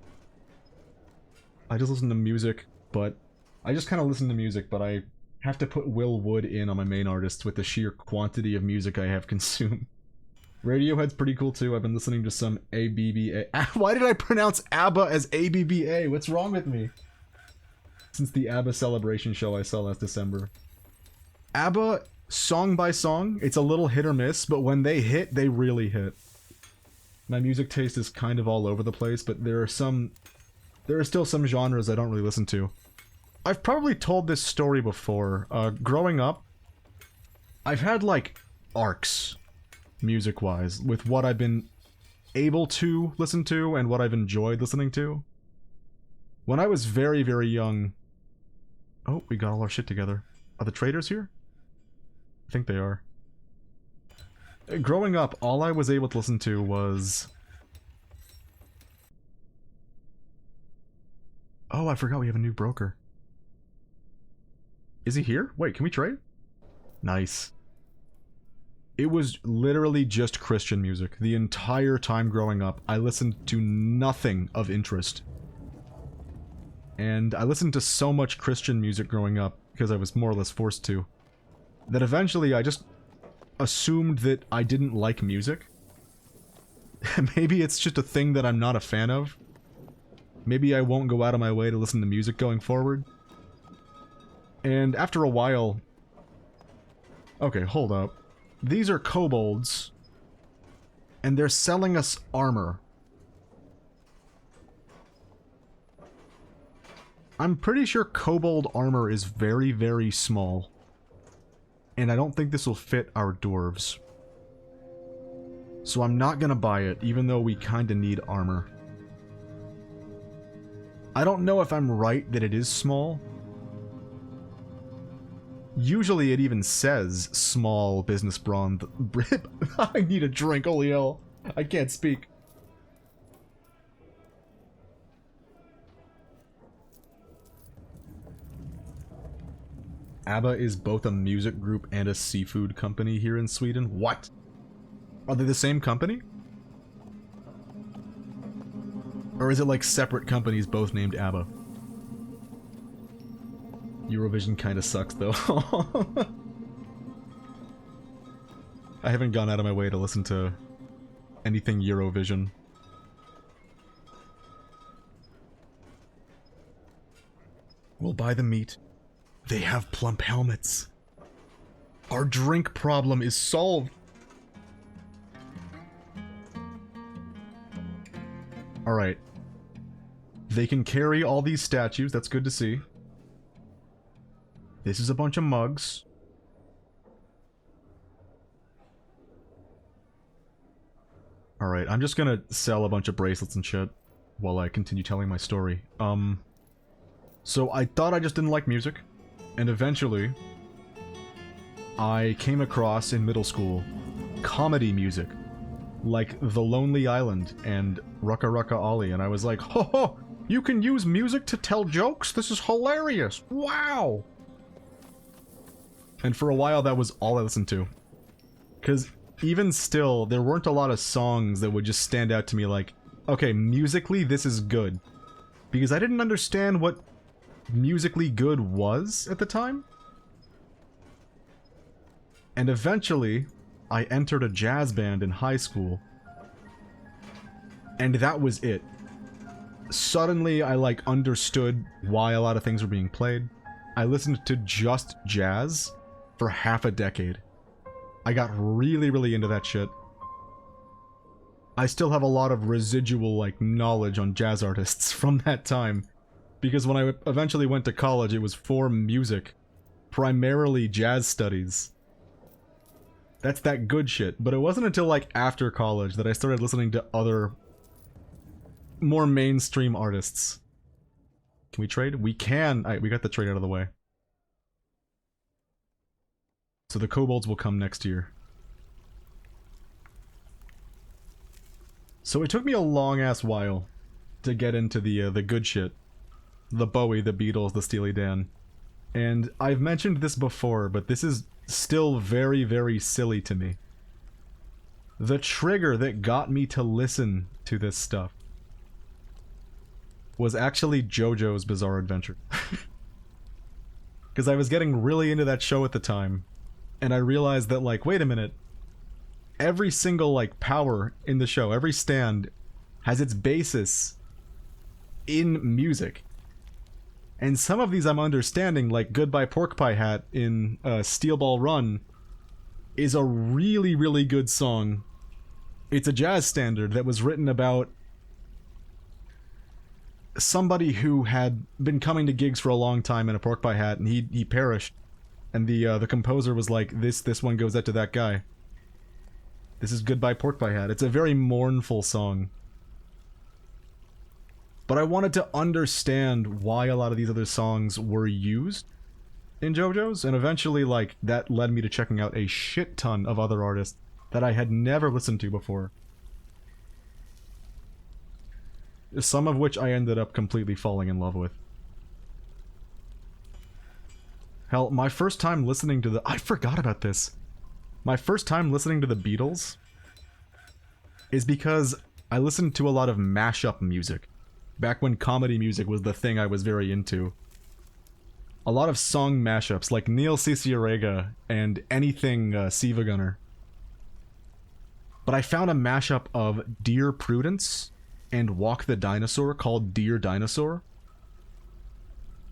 Speaker 1: I just listen to music, but... I just kind of listen to music, but I have to put Will Wood in on my main artists with the sheer quantity of music I have consumed. Radiohead's pretty cool too. I've been listening to some ABBA. Why did I pronounce ABBA as ABBA? What's wrong with me? Since the ABBA celebration show I saw last December. ABBA, song by song, it's a little hit or miss, but when they hit, they really hit. My music taste is kind of all over the place, but there are still some genres I don't really listen to. I've probably told this story before. Growing up, I've had, like, arcs, music-wise, with what I've been able to listen to and what I've enjoyed listening to. When I was very, very young... Oh, we got all our shit together. Are the traders here? I think they are. Growing up, all I was able to listen to was... Oh, I forgot we have a new broker. Is he here? Wait, can we trade? Nice. It was literally just Christian music. The entire time growing up, I listened to nothing of interest. And I listened to so much Christian music growing up, because I was more or less forced to, that eventually I just assumed that I didn't like music. Maybe it's just a thing that I'm not a fan of. Maybe I won't go out of my way to listen to music going forward. And after a while... Okay, hold up. These are kobolds. And they're selling us armor. I'm pretty sure kobold armor is very, very small. And I don't think this will fit our dwarves. So I'm not gonna buy it, even though we kinda need armor. I don't know if I'm right that it is small. Usually it even says small business bronze. I need a drink, holy hell. I can't speak. ABBA is both a music group and a seafood company here in Sweden. What? Are they the same company? Or is it like separate companies both named ABBA? Eurovision kinda sucks though. I haven't gone out of my way to listen to anything Eurovision. We'll buy the meat. They have plump helmets. Our drink problem is solved. Alright. They can carry all these statues, that's good to see. This is a bunch of mugs. Alright, I'm just gonna sell a bunch of bracelets and shit while I continue telling my story. So I thought I just didn't like music, and eventually I came across in middle school comedy music, like The Lonely Island and Rucka Rucka Ollie, and I was like, ho ho! You can use music to tell jokes? This is hilarious! Wow! And for a while that was all I listened to. Because even still, there weren't a lot of songs that would just stand out to me like, okay, musically this is good. Because I didn't understand what musically good was at the time. And eventually, I entered a jazz band in high school. And that was it. Suddenly, I like understood why a lot of things were being played. I listened to just jazz for half a decade. I got really, really into that shit. I still have a lot of residual, like, knowledge on jazz artists from that time. Because when I eventually went to college, it was for music. Primarily jazz studies. That's that good shit. But it wasn't until, like, after college that I started listening to other more mainstream artists. Can we trade? We can! Alright, we got the trade out of the way. So the kobolds will come next year. So it took me a long-ass while to get into the good shit. The Bowie, the Beatles, the Steely Dan. And I've mentioned this before, but this is still very, very silly to me. The trigger that got me to listen to this stuff was actually JoJo's Bizarre Adventure. Because I was getting really into that show at the time, and I realized that, like, wait a minute, every single, like, power in the show, every stand, has its basis in music. And some of these I'm understanding, like Goodbye Pork Pie Hat in Steel Ball Run, is a really, really good song. It's a jazz standard that was written about somebody who had been coming to gigs for a long time in a pork pie hat, and he perished. And the composer was like, this one goes out to that guy. This is Goodbye Pork Pie Hat. It's a very mournful song. But I wanted to understand why a lot of these other songs were used in JoJo's, and eventually, like, that led me to checking out a shit ton of other artists that I had never listened to before. Some of which I ended up completely falling in love with. Hell, my first time listening to I forgot about this. My first time listening to the Beatles is because I listened to a lot of mashup music. Back when comedy music was the thing I was very into. A lot of song mashups, like Neil Cicierega and anything Siva Gunner. But I found a mashup of Dear Prudence and Walk the Dinosaur called Dear Dinosaur.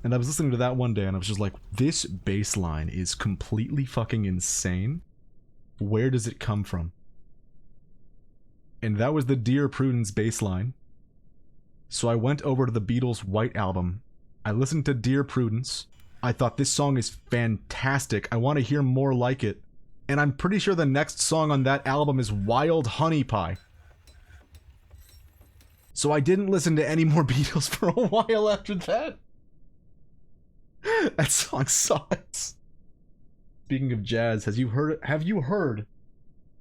Speaker 1: And I was listening to that one day and I was just like, this bass line is completely fucking insane. Where does it come from? And that was the Dear Prudence bass line. So I went over to the Beatles' White Album. I listened to Dear Prudence. I thought this song is fantastic. I want to hear more like it. And I'm pretty sure the next song on that album is Wild Honey Pie. So I didn't listen to any more Beatles for a while after that. That song sucks. Speaking of jazz, have you heard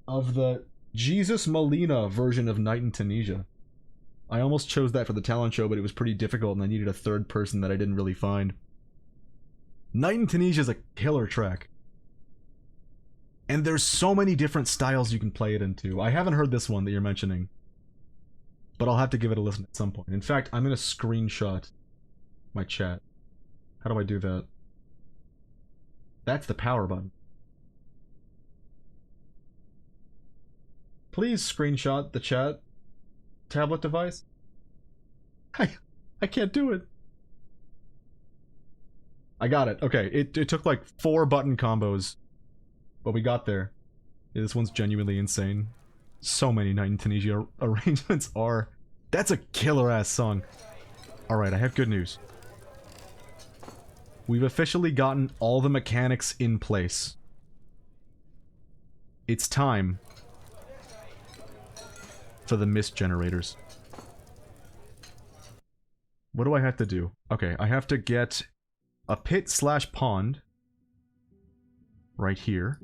Speaker 1: of the Jesus Molina version of Night in Tunisia? I almost chose that for the talent show, but it was pretty difficult and I needed a third person that I didn't really find. Night in Tunisia is a killer track. And there's so many different styles you can play it into. I haven't heard this one that you're mentioning. but I'll have to give it a listen at some point. In fact, I'm gonna screenshot my chat. How do I do that? That's the power button. Please screenshot the chat tablet device. I can't do it. I got it. Okay, it took like 4 button combos, but we got there. Yeah, this one's genuinely insane. So many Night in Tunisia arrangements are. That's a killer-ass song. Alright, I have good news. We've officially gotten all the mechanics in place. It's time for the mist generators. What do I have to do? Okay, I have to get a pit/pond right here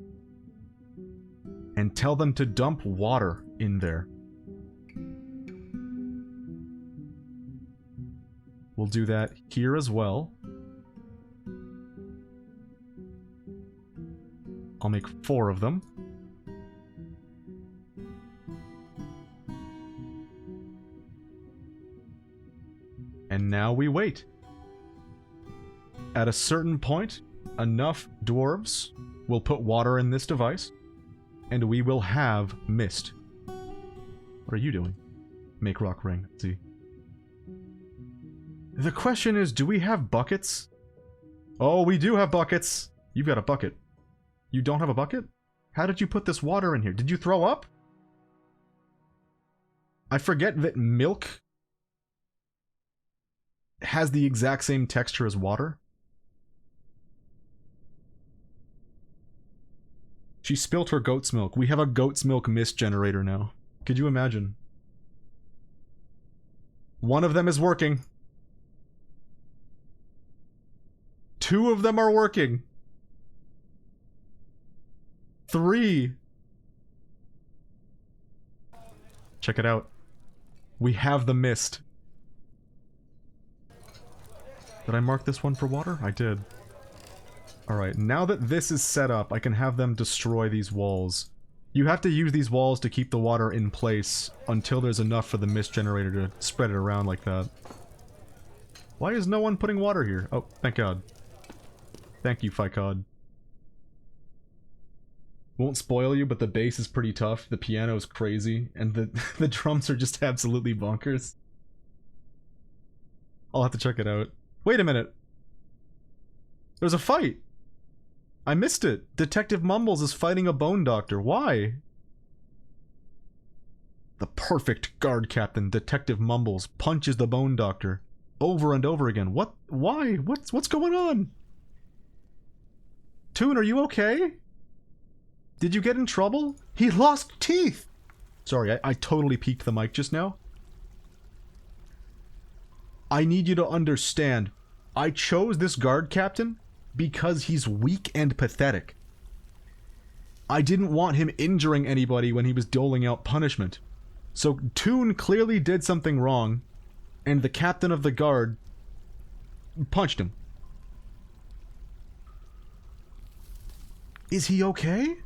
Speaker 1: and tell them to dump water in there. We'll do that here as well. I'll make 4 of them. And now we wait. At a certain point, enough dwarves will put water in this device, and we will have mist. What are you doing? Make rock ring. Let's see. The question is, do we have buckets? Oh, we do have buckets! You've got a bucket. You don't have a bucket? How did you put this water in here? Did you throw up? I forget that milk has the exact same texture as water. She spilt her goat's milk. We have a goat's milk mist generator now. Could you imagine? One of them is working. 2 of them are working. 3. Check it out. We have the mist. Did I mark this one for water? I did. Alright, now that this is set up, I can have them destroy these walls. You have to use these walls to keep the water in place until there's enough for the mist generator to spread it around like that. Why is no one putting water here? Oh, thank God. Thank you, Ficod. Won't spoil you, but the bass is pretty tough, the piano's crazy, and the drums are just absolutely bonkers. I'll have to check it out. Wait a minute! There's a fight! I missed it! Detective Mumbles is fighting a bone doctor. Why? The perfect guard captain, Detective Mumbles, punches the bone doctor over and over again. What? Why? What's going on? Toon, are you okay? Did you get in trouble? He lost teeth! Sorry, I totally peeked the mic just now. I need you to understand. I chose this guard captain because he's weak and pathetic. I didn't want him injuring anybody when he was doling out punishment. So Toon clearly did something wrong, and the captain of the guard punched him. Is he okay?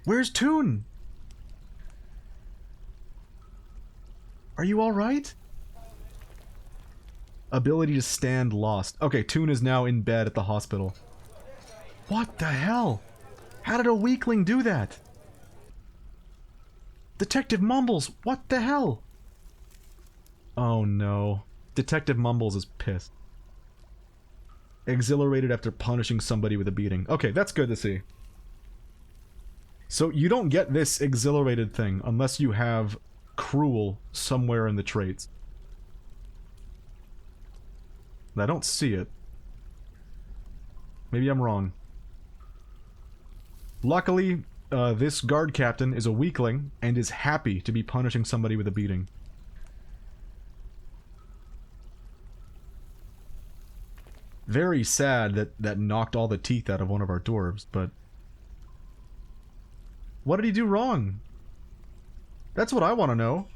Speaker 1: Where's Toon? Are you alright? Ability to stand lost. Okay, Toon is now in bed at the hospital. What the hell? How did a weakling do that? Detective Mumbles, what the hell? Oh no. Detective Mumbles is pissed. Exhilarated after punishing somebody with a beating. Okay, that's good to see. So you don't get this exhilarated thing unless you have cruel somewhere in the traits. I don't see it. Maybe I'm wrong. Luckily, this guard captain is a weakling and is happy to be punishing somebody with a beating. Very sad that that knocked all the teeth out of one of our dwarves, but... What did he do wrong? That's what I want to know.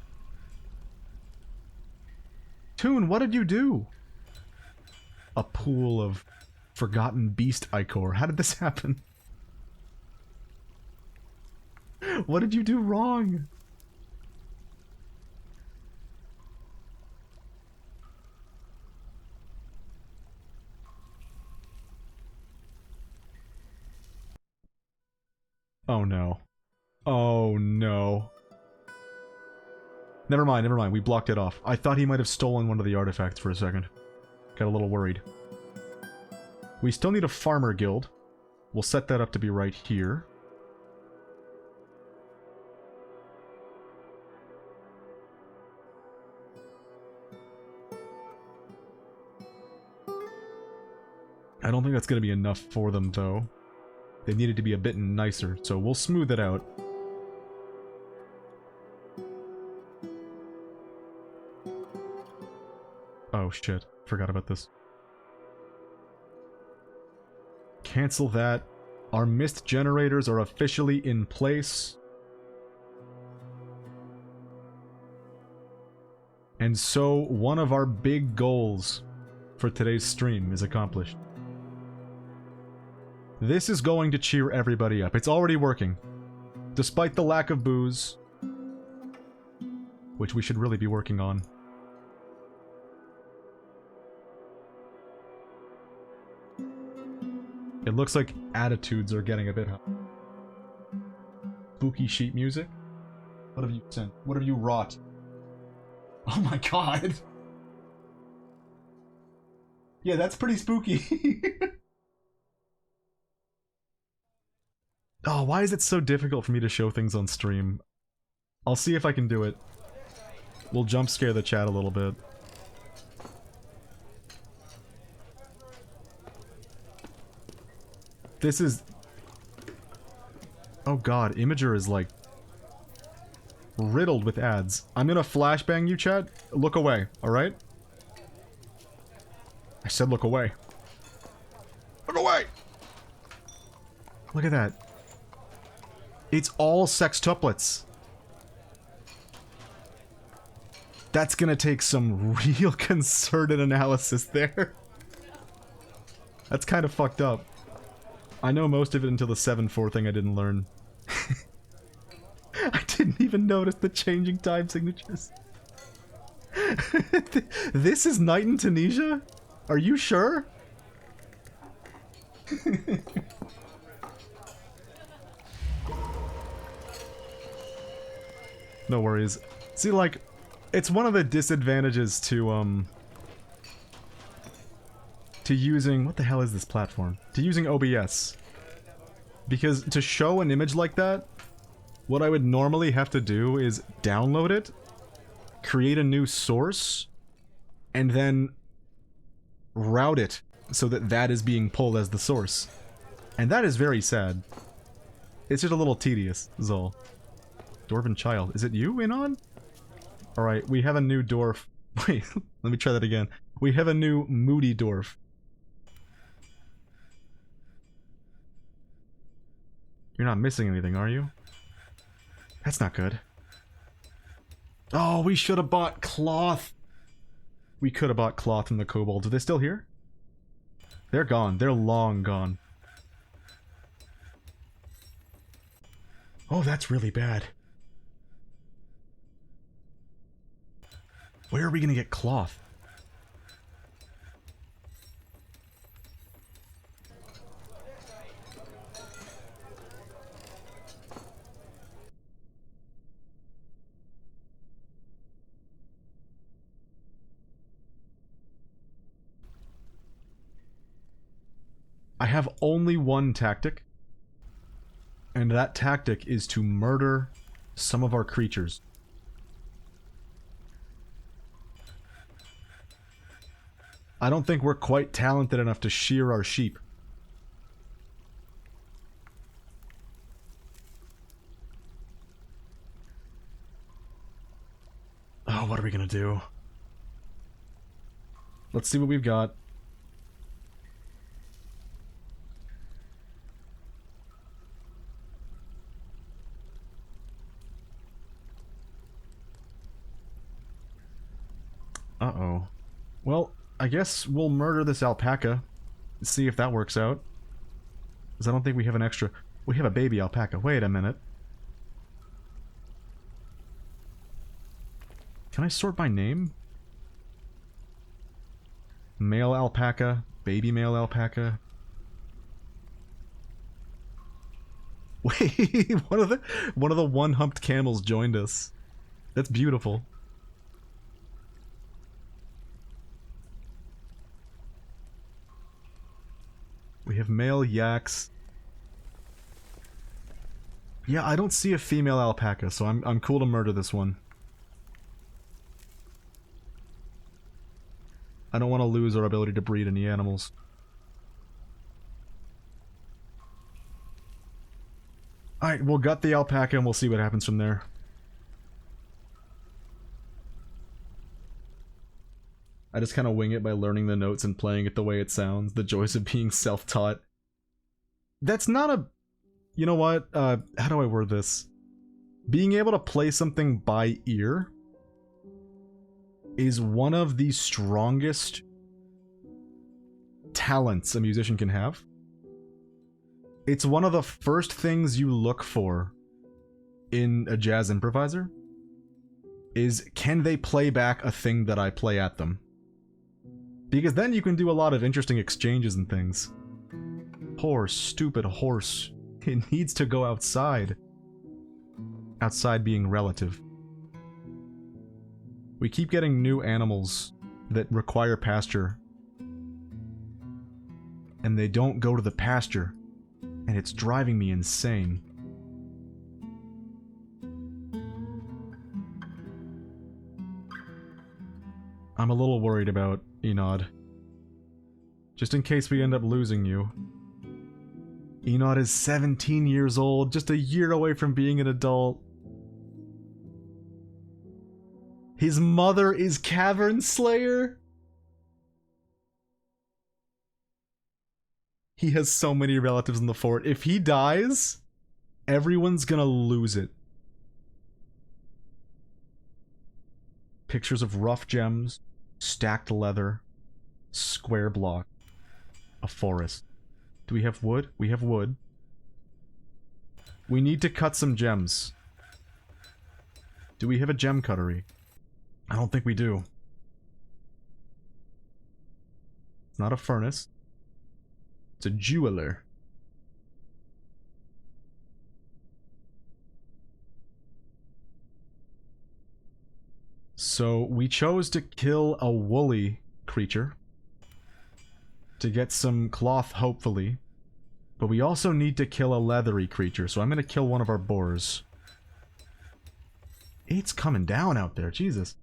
Speaker 1: Toon, what did you do? A pool of forgotten beast ichor. How did this happen? What did you do wrong? Oh no. Oh no. Never mind, never mind. We blocked it off. I thought he might have stolen one of the artifacts for a second. Got a little worried. We still need a farmer guild. We'll set that up to be right here. I don't think that's going to be enough for them, though. They needed to be a bit nicer, so we'll smooth it out. Oh shit, forgot about this. Cancel that. Our mist generators are officially in place. And so, one of our big goals for today's stream is accomplished. This is going to cheer everybody up. It's already working. Despite the lack of booze, which we should really be working on. It looks like attitudes are getting a bit high. Spooky sheet music? What have you sent? What have you wrought? Oh my god! Yeah, that's pretty spooky. Oh, why is it so difficult for me to show things on stream? I'll see if I can do it. We'll jump scare the chat a little bit. This is... Oh god, Imager is like... riddled with ads. I'm gonna flashbang you, chat. Look away, alright? I said look away. Look away! Look at that. It's all sextuplets. That's gonna take some real concerted analysis there. That's kind of fucked up. I know most of it until the 7-4 thing I didn't learn. I didn't even notice the changing time signatures. This is night in Tunisia? Are you sure? No worries. See, like, it's one of the disadvantages to using... What the hell is this platform? To using OBS. Because to show an image like that, what I would normally have to do is download it, create a new source, and then route it so that that is being pulled as the source. And that is very sad. It's just a little tedious, is all. Dwarven child. Is it you in on? Alright, we have a new dwarf. Wait, let me try that again. We have a new moody dwarf. You're not missing anything, are you? That's not good. Oh, we should have bought cloth. We could have bought cloth from the kobolds. Are they still here? They're gone. They're long gone. Oh, that's really bad. Where are we gonna get cloth? I have only one tactic, and that tactic is to murder some of our creatures. I don't think we're quite talented enough to shear our sheep. Oh, what are we gonna do? Let's see what we've got. Uh-oh. Well, I guess we'll murder this alpaca. See if that works out. Because I don't think we have an extra... We have a baby alpaca. Wait a minute. Can I sort by name? Male alpaca, baby male alpaca. Wait, one of the one-humped camels joined us. That's beautiful. We have male yaks. Yeah, I don't see a female alpaca, so I'm cool to murder this one. I don't want to lose our ability to breed any animals. Alright, we'll gut the alpaca and we'll see what happens from there. I just kind of wing it by learning the notes and playing it the way it sounds. The joys of being self-taught. That's not a... You know what? How do I word this? Being able to play something by ear is one of the strongest talents a musician can have. It's one of the first things you look for in a jazz improviser. Is, can they play back a thing that I play at them? Because then you can do a lot of interesting exchanges and things. Poor, stupid horse. It needs to go outside. Outside being relative. We keep getting new animals that require pasture. And they don't go to the pasture. And it's driving me insane. I'm a little worried about Enod. Just in case we end up losing you. Enod is 17 years old, just a year away from being an adult. His mother is Cavern Slayer? He has so many relatives in the fort. If he dies, everyone's gonna lose it. Pictures of rough gems, stacked leather, square block, a forest. Do we have wood? We have wood. We need to cut some gems. Do we have a gem cuttery? I don't think we do. It's not a furnace. It's a jeweler. So we chose to kill a woolly creature to get some cloth, hopefully. But we also need to kill a leathery creature, so I'm gonna kill one of our boars. It's coming down out there, Jesus.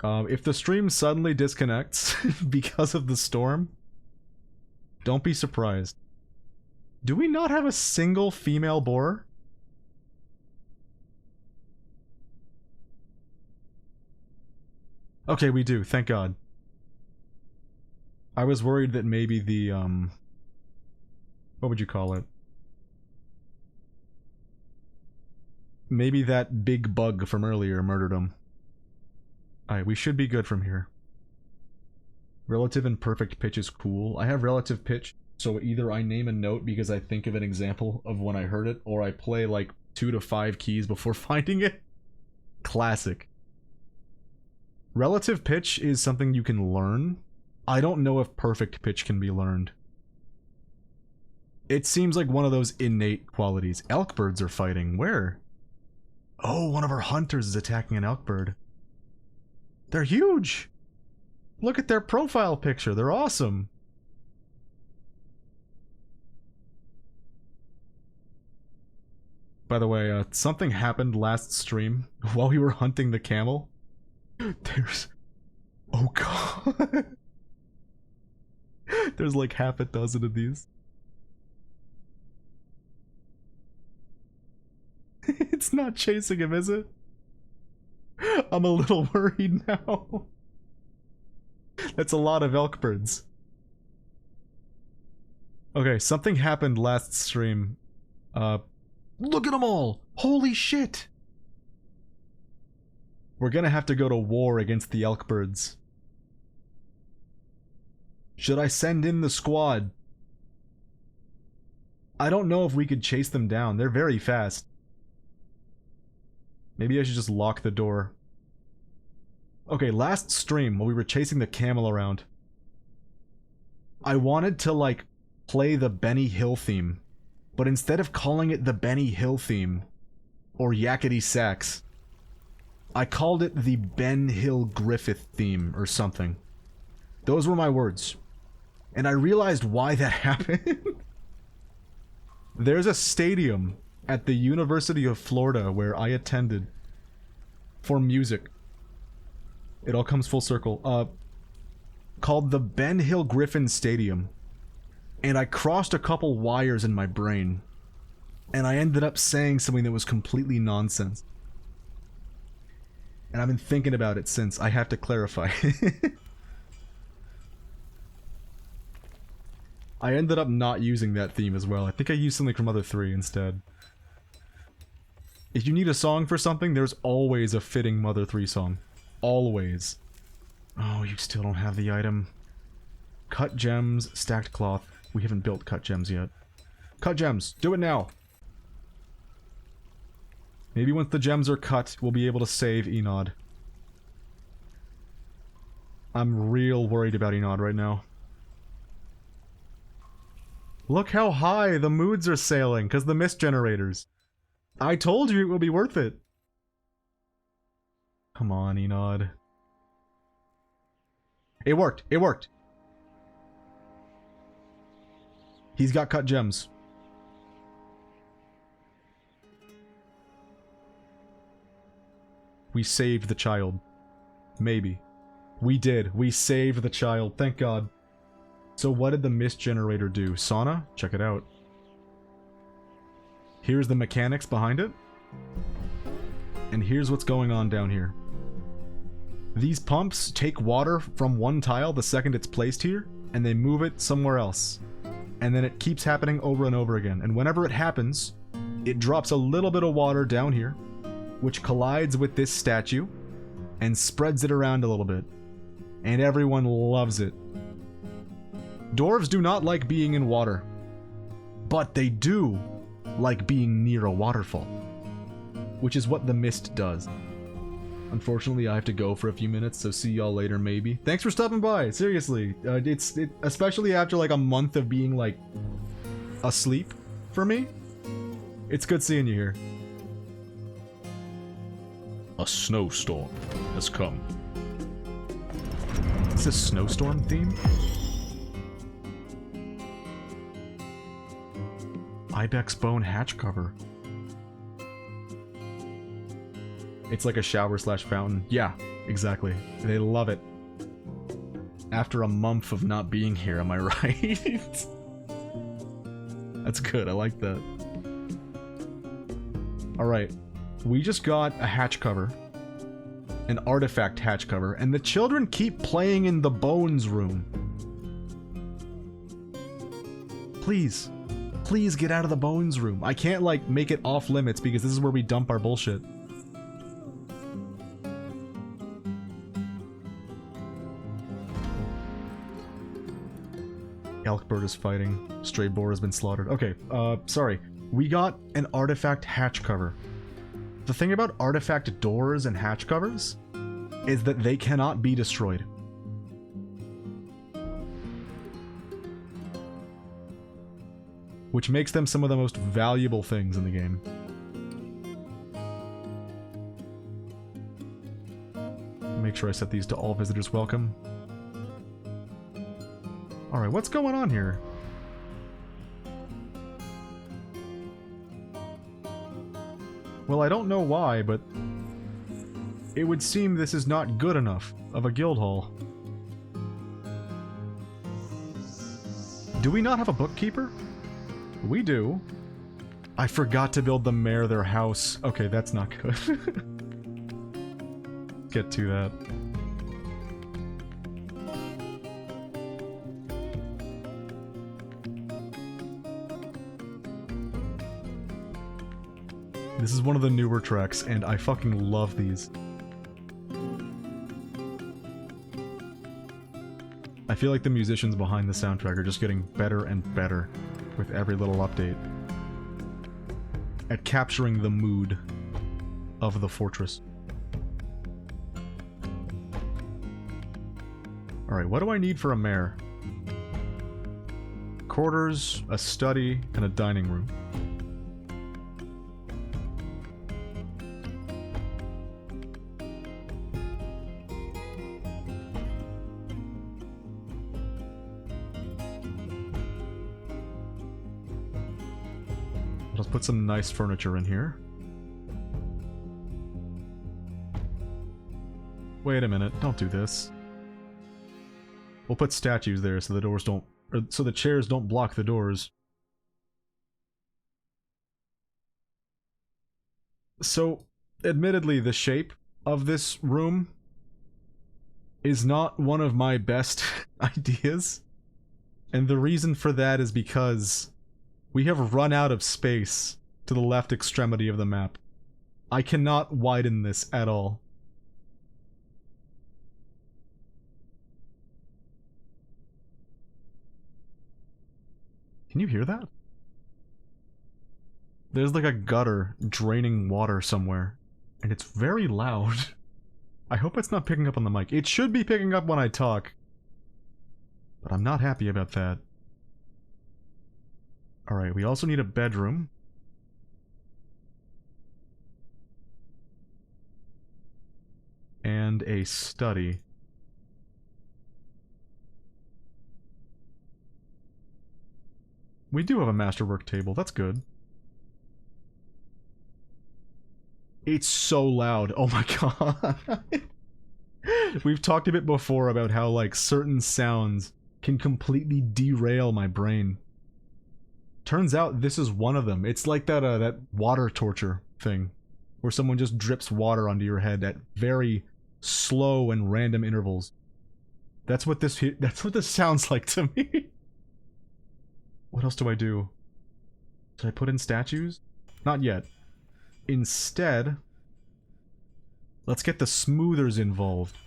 Speaker 1: If the stream suddenly disconnects because of the storm, don't be surprised. Do we not have a single female boar? Okay, we do, thank God. I was worried that maybe the, what would you call it? Maybe that big bug from earlier murdered him. Alright, we should be good from here. Relative and perfect pitch is cool. I have relative pitch, so either I name a note because I think of an example of when I heard it, or I play like 2 to 5 keys before finding it. Classic. Relative pitch is something you can learn. I don't know if perfect pitch can be learned. It seems like one of those innate qualities. Elk birds are fighting. Where? Oh, one of our hunters is attacking an elk bird. They're huge! Look at their profile picture, they're awesome! By the way, something happened last stream while we were hunting the camel. There's... Oh god! There's like half a dozen of these. It's not chasing him, is it? I'm a little worried now. That's a lot of elk birds. Okay, something happened last stream. Look at them all! Holy shit! We're gonna have to go to war against the elk birds. Should I send in the squad? I don't know if we could chase them down. They're very fast. Maybe I should just lock the door. Okay, last stream, while we were chasing the camel around, I wanted to, like, play the Benny Hill theme. But instead of calling it the Benny Hill theme, or Yakety Sax, I called it the Ben Hill Griffith theme, or something. Those were my words. And I realized why that happened. There's a stadium at the University of Florida where I attended for music. It all comes full circle. Called the Ben Hill Griffin Stadium. And I crossed a couple wires in my brain. And I ended up saying something that was completely nonsense. And I've been thinking about it since. I have to clarify. I ended up not using that theme as well. I think I used something from Mother 3 instead. If you need a song for something, there's always a fitting Mother 3 song. Always. Oh, you still don't have the item. Cut gems, stacked cloth. We haven't built cut gems yet. Cut gems! Do it now! Maybe once the gems are cut, we'll be able to save Enod. I'm real worried about Enod right now. Look how high the moods are sailing, because the mist generators. I told you it will be worth it. Come on, Enod. It worked! It worked! He's got cut gems. We saved the child. Maybe. We did. We saved the child. Thank God. So what did the mist generator do? Sauna? Check it out. Here's the mechanics behind it. And here's what's going on down here. These pumps take water from one tile the second it's placed here, and they move it somewhere else. And then it keeps happening over and over again. And whenever it happens, it drops a little bit of water down here, which collides with this statue, and spreads it around a little bit. And everyone loves it. Dwarves do not like being in water, but they do like being near a waterfall, which is what the mist does. Unfortunately, I have to go for a few minutes, so see y'all later maybe. Thanks for stopping by, seriously. Especially after like a month of being like asleep for me. It's good seeing you here. A snowstorm has come. Is this a snowstorm theme? Ibex bone hatch cover. It's like a shower slash fountain. Yeah, exactly. They love it. After a month of not being here, am I right? That's good, I like that. Alright. We just got a hatch cover. An artifact hatch cover, and the children keep playing in the bones room. Please. Please get out of the bones room. I can't, like, make it off limits because this is where we dump our bullshit. Elkbird is fighting. Stray boar has been slaughtered. Okay, sorry. We got an artifact hatch cover. The thing about artifact doors and hatch covers is that they cannot be destroyed. Which makes them some of the most valuable things in the game. Make sure I set these to all visitors welcome. Alright, what's going on here? Well, I don't know why, but it would seem this is not good enough of a guild hall. Do we not have a bookkeeper? We do. I forgot to build the mayor their house. Okay, that's not good. Get to that. This is one of the newer tracks, and I fucking love these. I feel like the musicians behind the soundtrack are just getting better and better with every little update at capturing the mood of the fortress. Alright, what do I need for a mare? quarters, a study, and a dining room. Let's put some nice furniture in here. Wait a minute, don't do this. We'll put statues there so the doors don't, or so the chairs don't block the doors. So, admittedly, the shape of this room is not one of my best ideas. And the reason for that is because we have run out of space to the left extremity of the map. I cannot widen this at all. Can you hear that? There's like a gutter draining water somewhere, and it's very loud. I hope it's not picking up on the mic. It should be picking up when I talk, but I'm not happy about that. Alright, we also need a bedroom. And a study. We do have a masterwork table, that's good. It's so loud, oh my god. We've talked a bit before about how, like, certain sounds can completely derail my brain. Turns out this is one of them. It's like that, that water torture thing, where someone just drips water onto your head at very slow and random intervals. That's what this sounds like to me. What else do I do? Should I put in statues? Not yet. Instead, let's get the smoothers involved.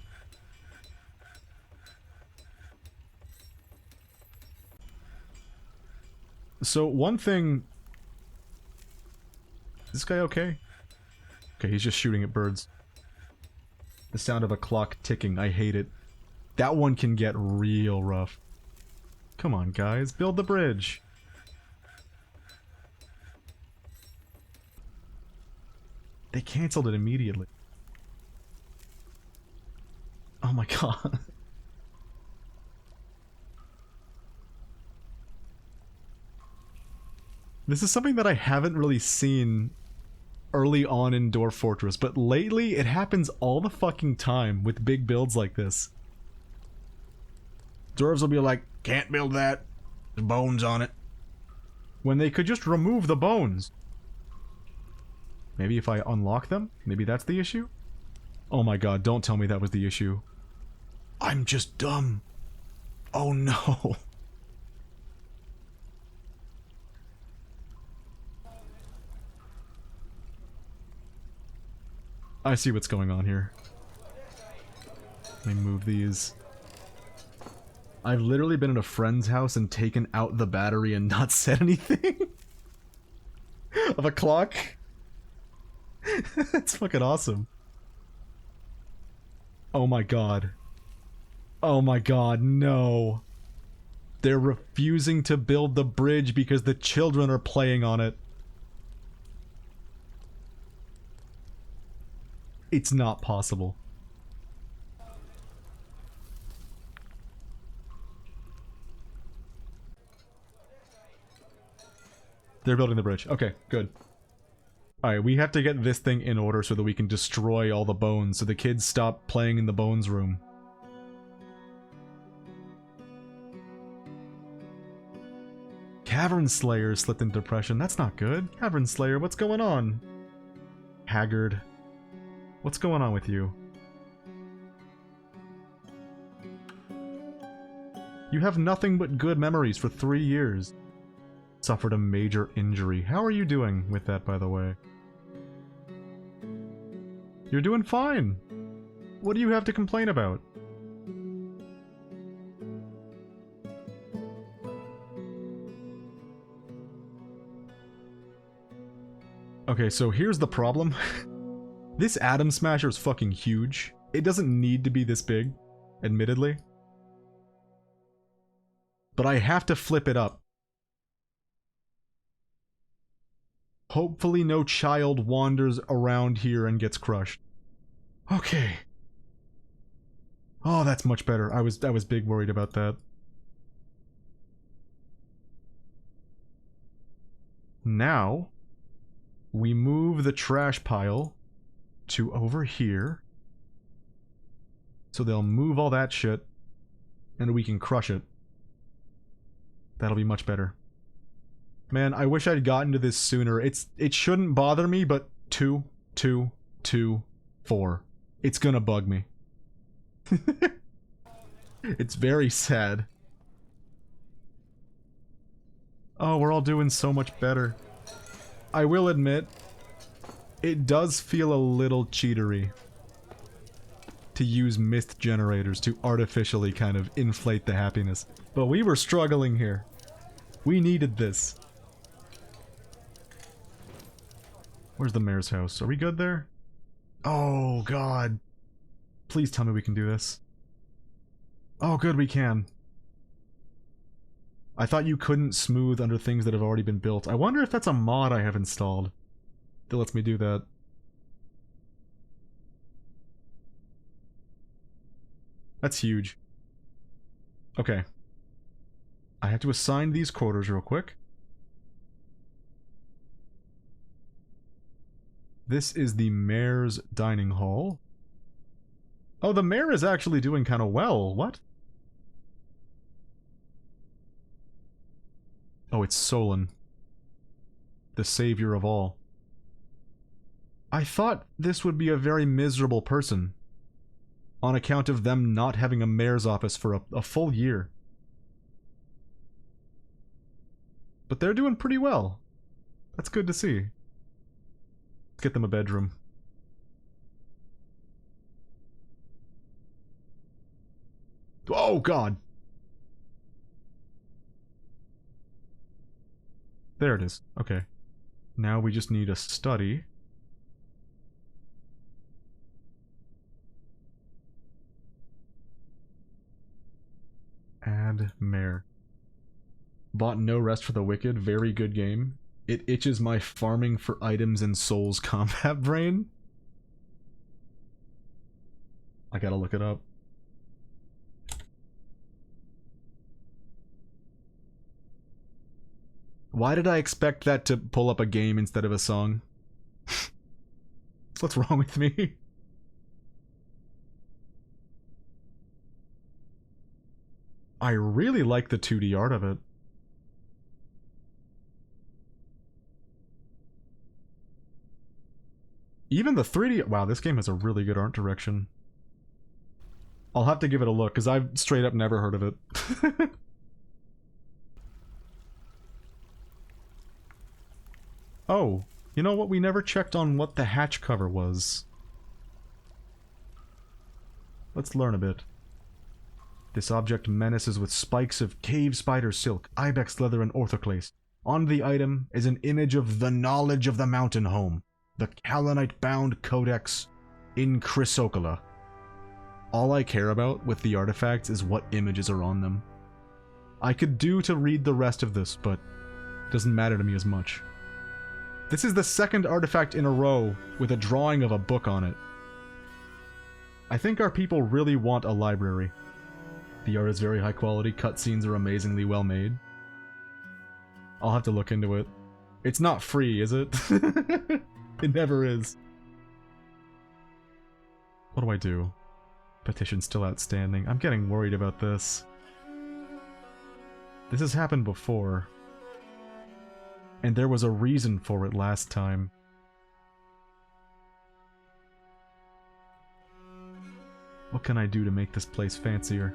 Speaker 1: So, one thing... Is this guy okay? Okay, he's just shooting at birds. The sound of a clock ticking, I hate it. That one can get real rough. Come on, guys, build the bridge. They canceled it immediately. Oh my god. This is something that I haven't really seen early on in Dwarf Fortress, but lately it happens all the fucking time with big builds like this. Dwarves will be like, can't build that. There's bones on it. When they could just remove the bones. Maybe if I unlock them? Maybe that's the issue? Oh my god, don't tell me that was the issue. I'm just dumb. Oh no. I see what's going on here. Let me move these. I've literally been at a friend's house and taken out the battery and not said anything. Of a clock. That's fucking awesome. Oh my god. Oh my god, no. They're refusing to build the bridge because the children are playing on it. It's not possible. They're building the bridge. Okay, good. Alright, we have to get this thing in order so that we can destroy all the bones, so the kids stop playing in the bones room. Cavern Slayer slipped into depression. That's not good. Cavern Slayer, what's going on? Haggard. What's going on with you? You have nothing but good memories for 3 years. Suffered a major injury. How are you doing with that, by the way? You're doing fine. What do you have to complain about? Okay, so here's the problem. This Atom Smasher is fucking huge. It doesn't need to be this big, admittedly. But I have to flip it up Hopefully no child wanders around here and gets crushed. Okay. Oh, that's much better. I was big worried about that. Now, we move the trash pile to over here. So they'll move all that shit, and we can crush it. That'll be much better. Man, I wish I'd gotten to this sooner. It shouldn't bother me, but 2, 2, 2, 4. It's gonna bug me. It's very sad. Oh, we're all doing so much better. I will admit, it does feel a little cheatery to use mist generators to artificially kind of inflate the happiness. But we were struggling here. We needed this. Where's the mayor's house? Are we good there? Oh, God. Please tell me we can do this. Oh, good, we can. I thought you couldn't smooth under things that have already been built. I wonder if that's a mod I have installed that lets me do that. That's huge. Okay. I have to assign these quarters real quick. This is the mayor's dining hall. Oh, the mayor is actually doing kind of well. What? Oh, it's Solon. The savior of all. I thought this would be a very miserable person, on account of them not having a mayor's office for a full year. But they're doing pretty well. That's good to see. Let's get them a bedroom. Oh, God! There it is. Okay. Now we just need a study. Add mayor. Bought No Rest for the Wicked. Very good game. It itches my farming for items in Souls combat brain. I gotta look it up. Why did I expect that to pull up a game instead of a song? What's wrong with me? I really like the 2D art of it. Even the 3D... Wow, this game has a really good art direction. I'll have to give it a look, because I've straight up never heard of it. Oh, you know what? We never checked on what the hatch cover was. Let's learn a bit. This object menaces with spikes of cave spider silk, ibex leather, and orthoclase. On the item is an image of the knowledge of the mountain home, the Kalanite-bound Codex in Chrysocolla. All I care about with the artifacts is what images are on them. I could do to read the rest of this, but it doesn't matter to me as much. This is the second artifact in a row with a drawing of a book on it. I think our people really want a library. The art is very high quality, cutscenes are amazingly well made. I'll have to look into it. It's not free, is it? It never is. What do I do? Petition still outstanding. I'm getting worried about this. This has happened before. And there was a reason for it last time. What can I do to make this place fancier?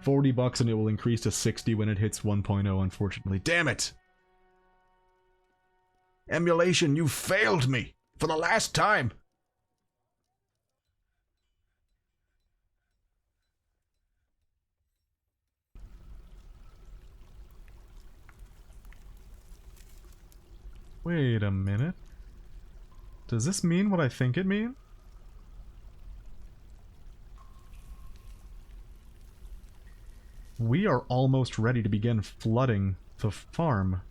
Speaker 1: $40 and it will increase to 60 when it hits 1.0, unfortunately. Damn it! Emulation, you failed me! For the last time! Wait a minute. Does this mean what I think it means? We are almost ready to begin flooding The farm.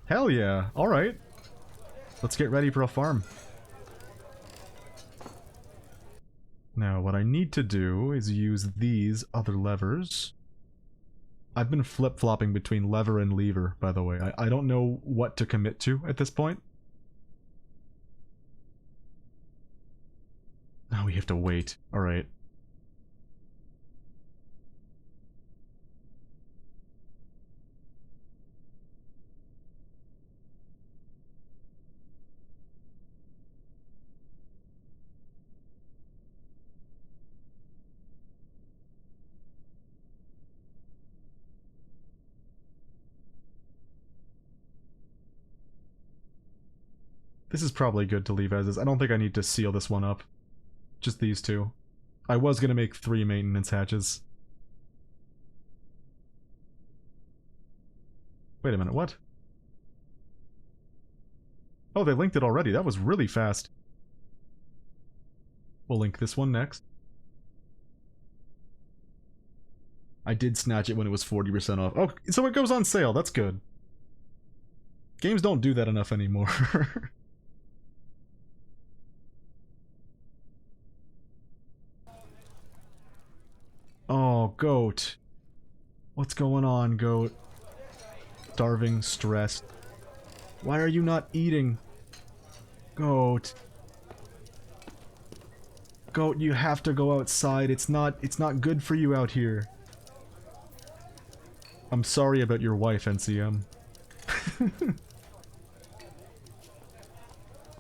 Speaker 1: Hell yeah, alright. Let's get ready for a farm. Now, what I need to do is use these other levers. I've been flip-flopping between lever and lever, by the way. I don't know what to commit to at this point. Now we have to wait. Alright. This is probably good to leave as is. I don't think I need to seal this one up. Just these two. I was gonna make 3 maintenance hatches. Wait a minute, what? Oh, they linked it already. That was really fast. We'll link this one next. I did snatch it when it was 40% off. Oh, so it goes on sale. That's good. Games don't do that enough anymore. Oh, goat. What's going on, goat? Starving, stressed. Why are you not eating? Goat. Goat, you have to go outside. It's not good for you out here. I'm sorry about your wife, NCM.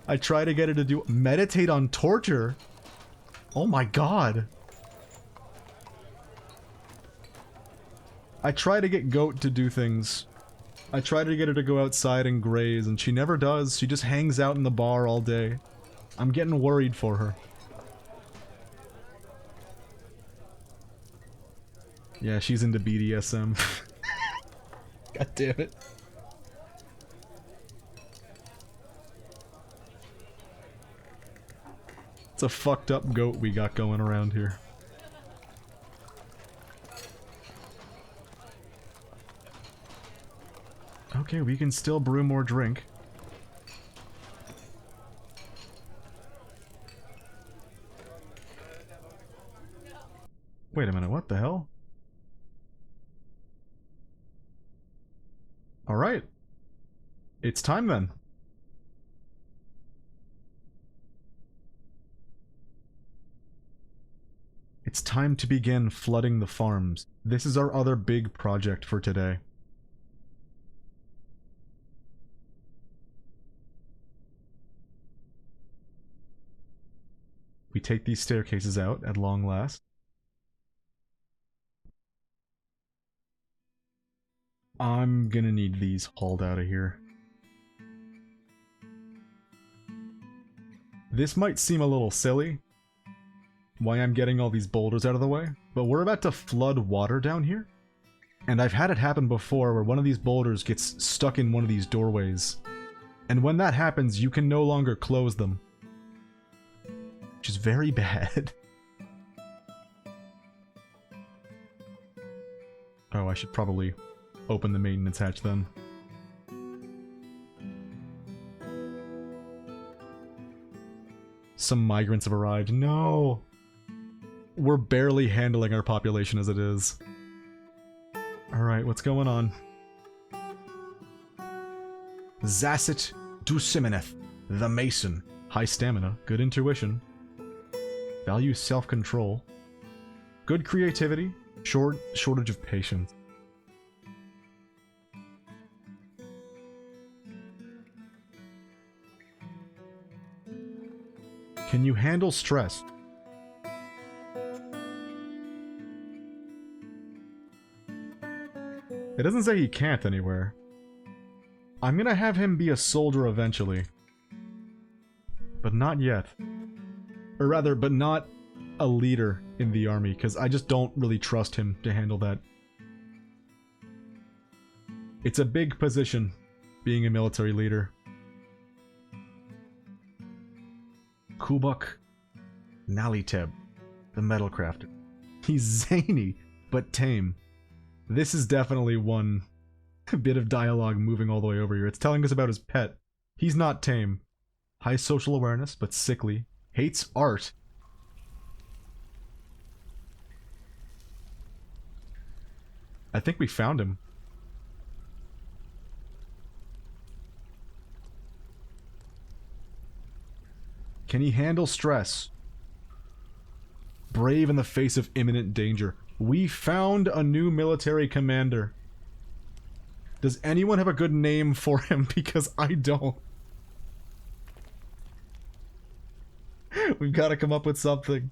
Speaker 1: I try to get her to do meditate on torture. Oh my god. I try to get Goat to do things. I try to get her to go outside and graze, and she never does. She just hangs out in the bar all day. I'm getting worried for her. Yeah, she's into BDSM. God damn it. It's a fucked up goat we got going around here. Okay, we can still brew more drink. Wait a minute, what the hell? Alright. It's time then. It's time to begin flooding the farms. This is our other big project for today. We take these staircases out at long last. I'm gonna need these hauled out of here. This might seem a little silly, why I'm getting all these boulders out of the way, but we're about to flood water down here. And I've had it happen before where one of these boulders gets stuck in one of these doorways. And when that happens, you can no longer close them. Which is very bad. Oh, I should probably open the maintenance hatch then. Some migrants have arrived. No! We're barely handling our population as it is. Alright, what's going on? Zasset Dusimineth, the Mason. High stamina, good intuition. Value self-control. Good creativity, shortage of patience. Can you handle stress? It doesn't say he can't anywhere. I'm gonna have him be a soldier eventually. But not yet. Or rather, but not a leader in the army, because I just don't really trust him to handle that. It's a big position, being a military leader. Kubuk, Naliteb, the metal crafter. He's zany, but tame. This is definitely one bit of dialogue moving all the way over here. It's telling us about his pet. He's not tame. High social awareness, but sickly. Hates art. I think we found him. Can he handle stress? Brave in the face of imminent danger. We found a new military commander. Does anyone have a good name for him? Because I don't. We've got to come up with something.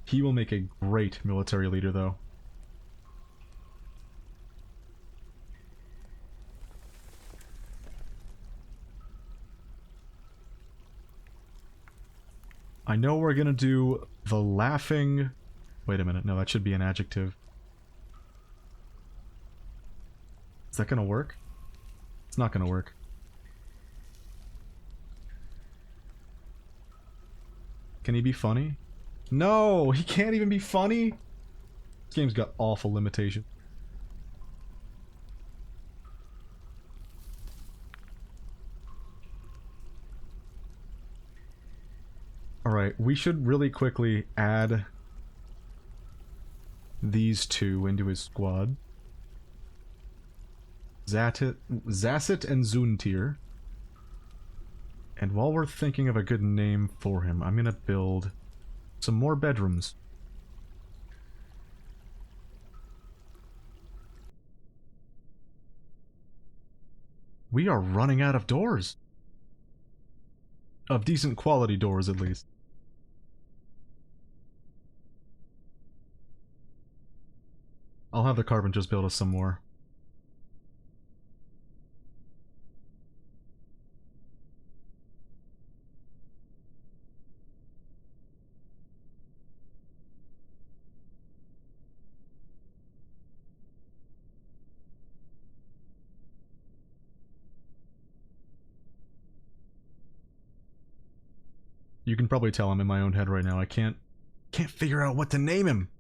Speaker 1: He will make a great military leader, though. I know we're gonna do the laughing... Wait a minute, no, that should be an adjective. Is that gonna work? It's not gonna work. Can he be funny? No, he can't even be funny? This game's got awful limitations. Alright, we should really quickly add these two into his squad. Zasset and Zuntir. And while we're thinking of a good name for him, I'm gonna build some more bedrooms. We are running out of doors. Of decent quality doors, at least. I'll have the carpenters build us some more. You can probably tell I'm in my own head right now. I can't figure out what to name him.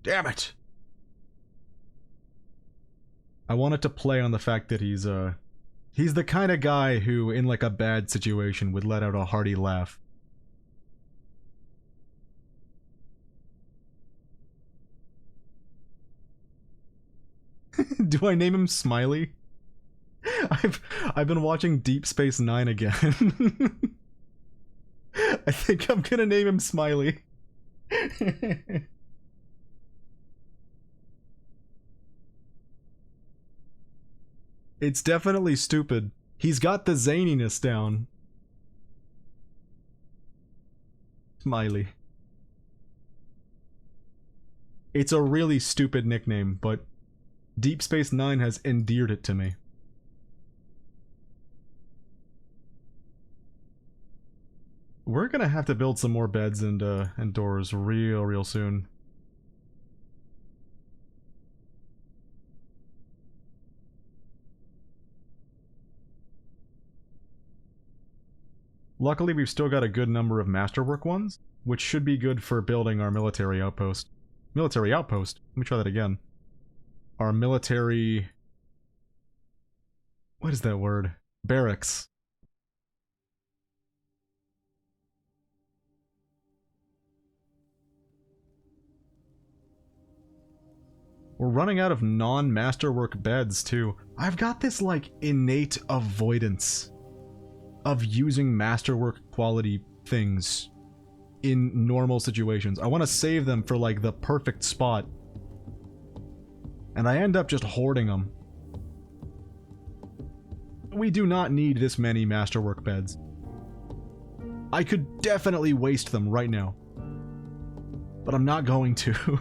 Speaker 1: Damn it! I wanted to play on the fact that he's the kind of guy who, in like a bad situation, would let out a hearty laugh. Do I name him Smiley? I've been watching Deep Space Nine again. I think I'm gonna name him Smiley. It's definitely stupid. He's got the zaniness down. Smiley. It's a really stupid nickname, but Deep Space Nine has endeared it to me. We're gonna have to build some more beds and doors real soon. Luckily, we've still got a good number of masterwork ones, which should be good for building our military outpost. Military outpost? Let me try that again. Our military... What is that word? Barracks. We're running out of non-masterwork beds, too. I've got this, like, innate avoidance of using masterwork quality things in normal situations. I want to save them for, like, the perfect spot. And I end up just hoarding them. We do not need this many masterwork beds. I could definitely waste them right now. But I'm not going to.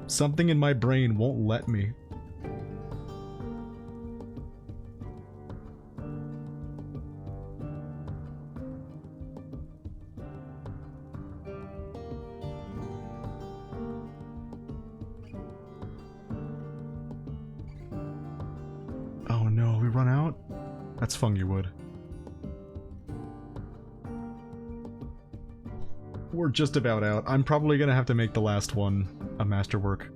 Speaker 1: Something in my brain won't let me. run out? That's fungi wood. We're just about out. I'm probably gonna have to make the last one a masterwork.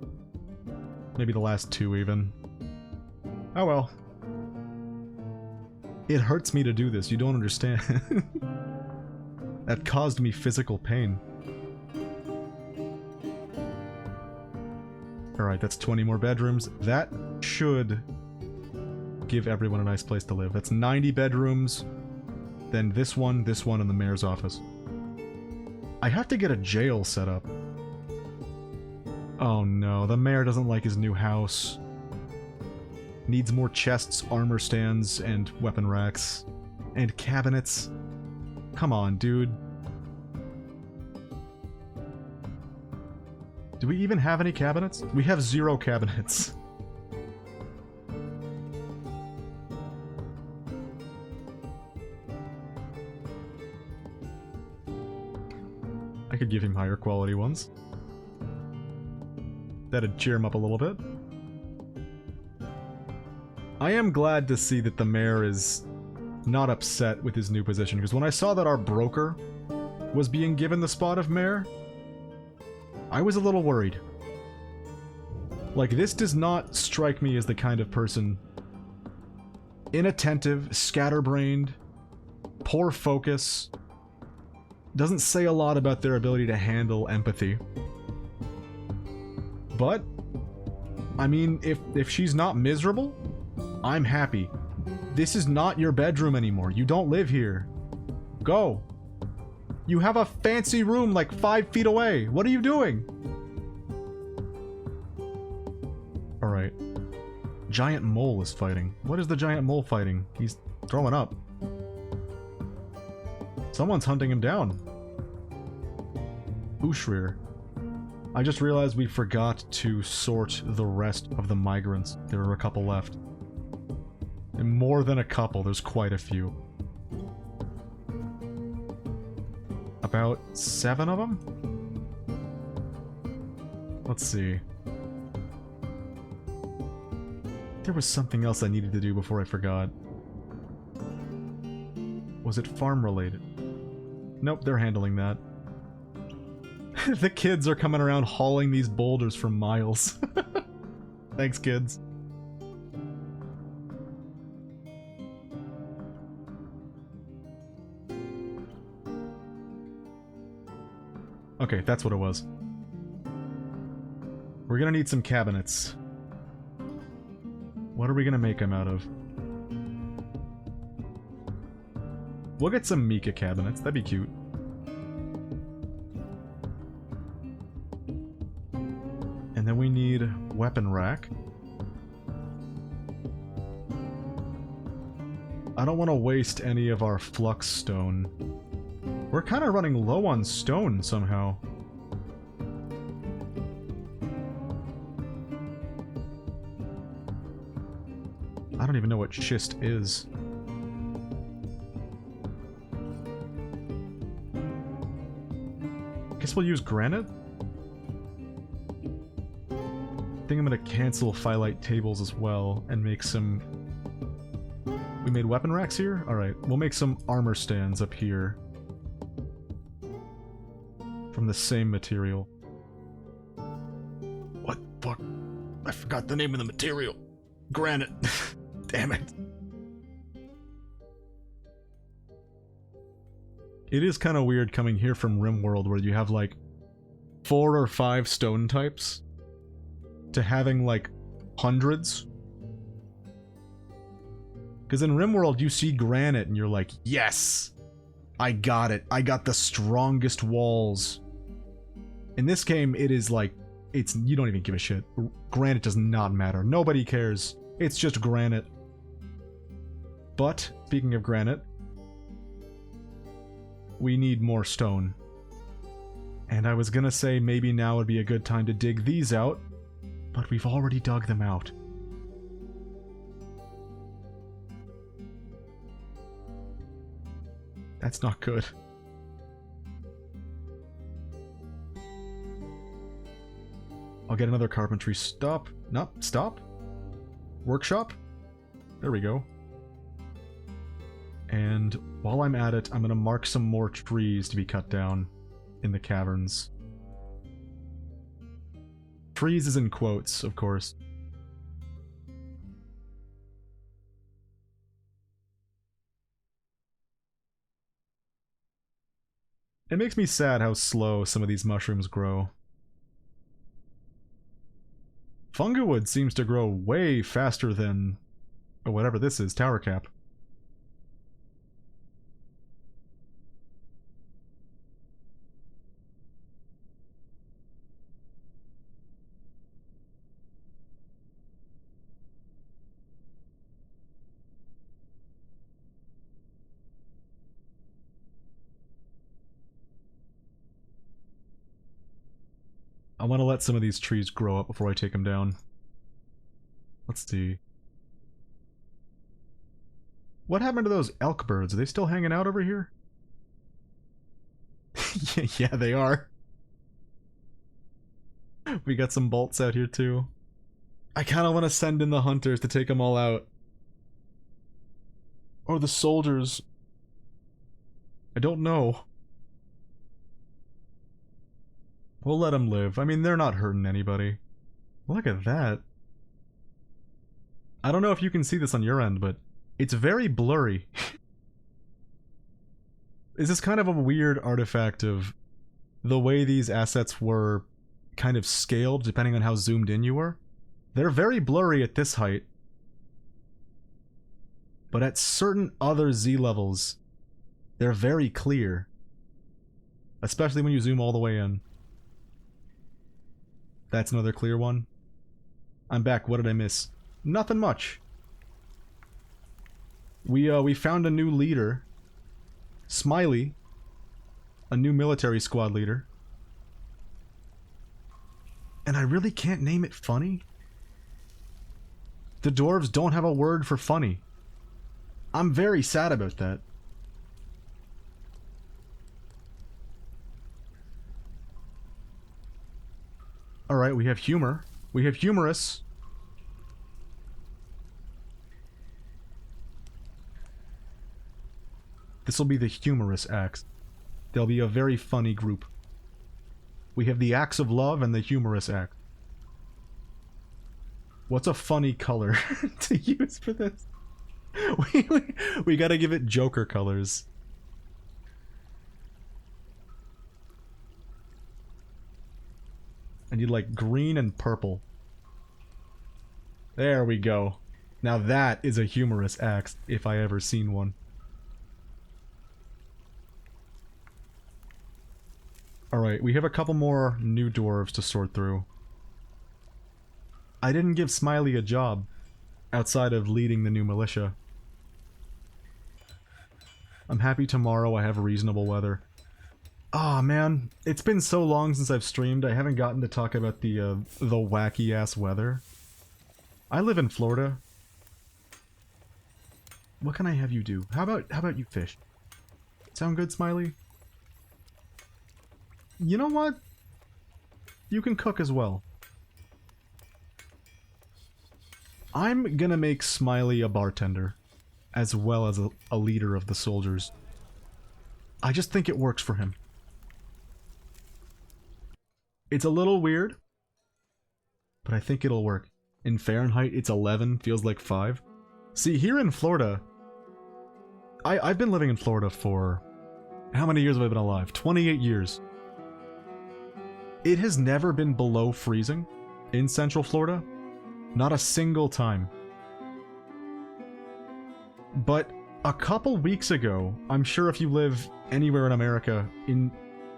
Speaker 1: Maybe the last two, even. Oh well. It hurts me to do this, you don't understand. That caused me physical pain. Alright, that's 20 more bedrooms. That should give everyone a nice place to live. That's 90 bedrooms. Then this one, and the mayor's office. I have to get a jail set up. Oh no, the mayor doesn't like his new house. Needs more chests, armor stands, and weapon racks. And cabinets. Come on, dude. Do we even have any cabinets? We have 0 cabinets. I could give him higher quality ones. That'd cheer him up a little bit. I am glad to see that the mayor is not upset with his new position, because when I saw that our broker was being given the spot of mayor, I was a little worried. Like, this does not strike me as the kind of person... Inattentive, scatterbrained, poor focus... Doesn't say a lot about their ability to handle empathy. But, I mean, if she's not miserable, I'm happy. This is not your bedroom anymore. You don't live here. Go. You have a fancy room like 5 feet away. What are you doing? Alright. Giant mole is fighting. What is the giant mole fighting? He's throwing up. Someone's hunting him down. Ushrir. I just realized we forgot to sort the rest of the migrants. There are a couple left. And more than a couple, there's quite a few. About 7 of them? Let's see. There was something else I needed to do before I forgot. Was it farm related? Nope, they're handling that. The kids are coming around hauling these boulders for miles. Thanks, kids. Okay, that's what it was. We're gonna need some cabinets. What are we gonna make them out of? We'll get some Mika cabinets, that'd be cute. And then we need weapon rack. I don't want to waste any of our flux stone. We're kind of running low on stone somehow. I don't even know what schist is. Guess we'll use granite? I think I'm gonna cancel phyllite tables as well and make some... We made weapon racks here? Alright, we'll make some armor stands up here. From the same material. What the fuck? I forgot the name of the material. Granite. Damn it. It is kind of weird coming here from RimWorld where you have like 4 or 5 stone types to having like hundreds. Because in RimWorld you see granite and you're like, yes! I got it. I got the strongest walls. In this game it is like, you don't even give a shit. Granite does not matter. Nobody cares. It's just granite. But, speaking of granite, we need more stone. And I was gonna say maybe now would be a good time to dig these out, but we've already dug them out. That's not good. I'll get another carpentry stop. No, stop? Workshop? There we go. And while I'm at it, I'm gonna mark some more trees to be cut down in the caverns. Trees is in quotes, of course. It makes me sad how slow some of these mushrooms grow. Fungawood seems to grow way faster than whatever this is, tower cap. I want to let some of these trees grow up before I take them down. Let's see. What happened to those elk birds? Are they still hanging out over here? Yeah, they are. We got some bolts out here too. I kind of want to send in the hunters to take them all out. Or the soldiers. I don't know. We'll let them live. I mean, they're not hurting anybody. Look at that. I don't know if you can see this on your end, but it's very blurry. This is kind of a weird artifact of the way these assets were kind of scaled depending on how zoomed in you were. They're very blurry at this height. But at certain other Z levels, they're very clear. Especially when you zoom all the way in. That's another clear one. I'm back. What did I miss? Nothing much. We found a new leader. Smiley. A new military squad leader. And I really can't name it funny. The dwarves don't have a word for funny. I'm very sad about that. Alright, we have humor. We have humorous. This will be the humorous acts. They'll be a very funny group. We have the acts of love and the humorous act. What's a funny color to use for this? We gotta give it Joker colors. I need like green and purple. There we go. Now that is a humorous axe, if I ever seen one. Alright, we have a couple more new dwarves to sort through. I didn't give Smiley a job, outside of leading the new militia. I'm happy tomorrow I have reasonable weather. Ah, man, it's been so long since I've streamed, I haven't gotten to talk about the wacky-ass weather. I live in Florida. What can I have you do? How about you fish? Sound good, Smiley? You know what? You can cook as well. I'm gonna make Smiley a bartender, as well as a leader of the soldiers. I just think it works for him. It's a little weird, but I think it'll work. In Fahrenheit, it's 11, feels like 5. See, here in Florida, I've been living in Florida for... How many years have I been alive? 28 years. It has never been below freezing in Central Florida. Not a single time. But a couple weeks ago, I'm sure if you live anywhere in America,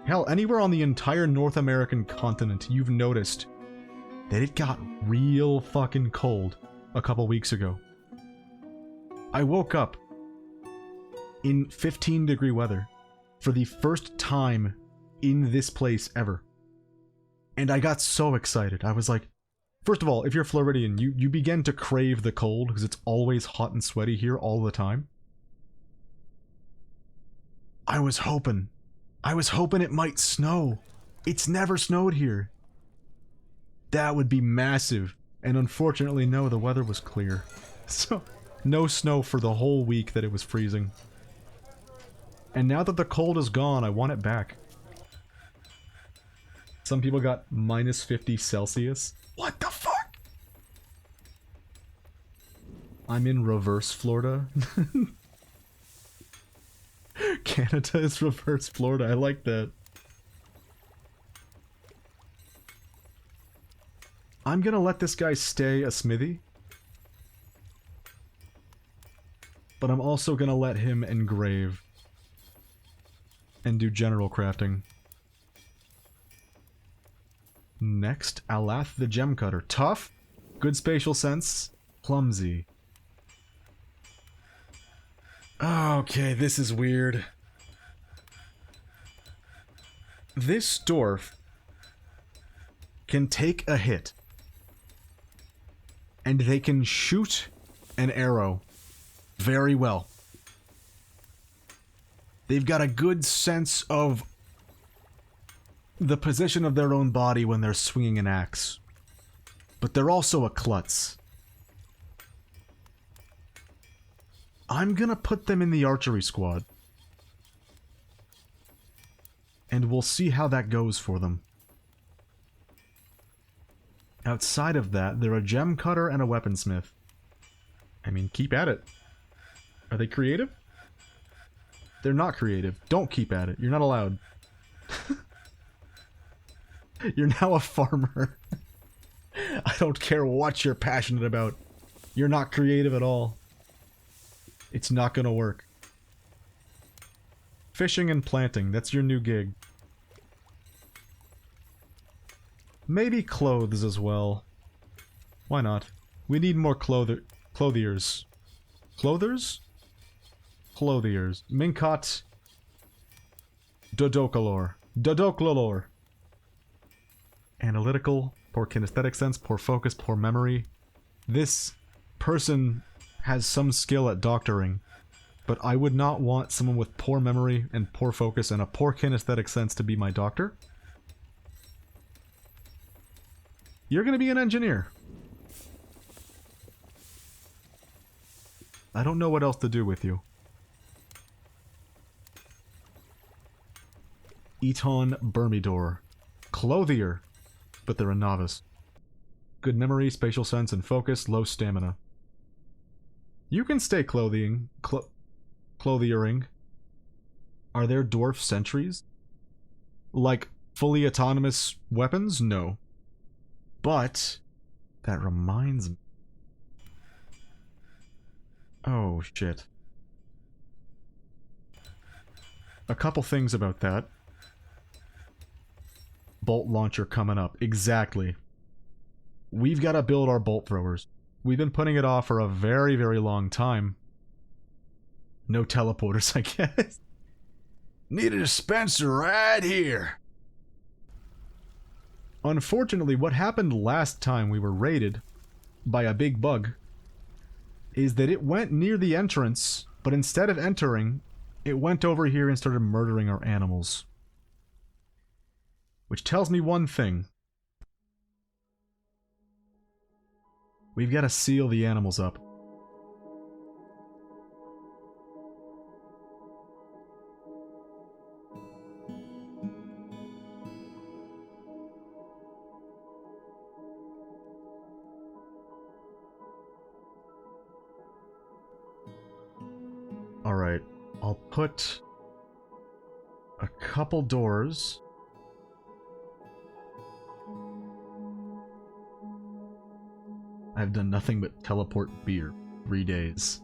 Speaker 1: hell, anywhere on the entire North American continent, you've noticed that it got real fucking cold a couple weeks ago. I woke up in 15-degree weather for the first time in this place ever. And I got so excited. I was like, first of all, if you're Floridian, you begin to crave the cold because it's always hot and sweaty here all the time. I was hoping it might snow. It's never snowed here. That would be massive. And unfortunately, no, the weather was clear. So, no snow for the whole week that it was freezing. And now that the cold is gone, I want it back. Some people got minus 50 Celsius. What the fuck? I'm in reverse Florida. Canada is reverse Florida. I like that. I'm gonna let this guy stay a smithy. But I'm also gonna let him engrave. And do general crafting. Next, Alath the Gem Cutter. Tough, good spatial sense, clumsy. Okay, this is weird. This dwarf can take a hit. And they can shoot an arrow very well. They've got a good sense of the position of their own body when they're swinging an axe. But they're also a klutz. I'm gonna put them in the archery squad. And we'll see how that goes for them. Outside of that, they're a gem cutter and a weaponsmith. I mean, keep at it. Are they creative? They're not creative. Don't keep at it. You're not allowed. You're now a farmer. I don't care what you're passionate about. You're not creative at all. It's not gonna work. Fishing and planting, that's your new gig. Maybe clothes as well. Why not? We need more clothiers. Clothers? Clothiers. Minkot. Dodokalor. Dodoklalor. Analytical. Poor kinesthetic sense. Poor focus. Poor memory. This person has some skill at doctoring. But I would not want someone with poor memory and poor focus and a poor kinesthetic sense to be my doctor. You're gonna be an engineer. I don't know what else to do with you. Eton Burmidor. Clothier. But they're a novice. Good memory, spatial sense, and focus, low stamina. You can stay clothing. Clothiering. Are there dwarf sentries? Like, fully autonomous weapons? No. But, that reminds me. Oh, shit. A couple things about that. Bolt launcher coming up. Exactly. We've got to build our bolt throwers. We've been putting it off for a very, very long time. No teleporters, I guess. Need a dispenser right here. Unfortunately, what happened last time we were raided by a big bug is that it went near the entrance, but instead of entering, it went over here and started murdering our animals. Which tells me one thing. We've got to seal the animals up. Alright, I'll put a couple doors. I've done nothing but teleport beer. 3 days.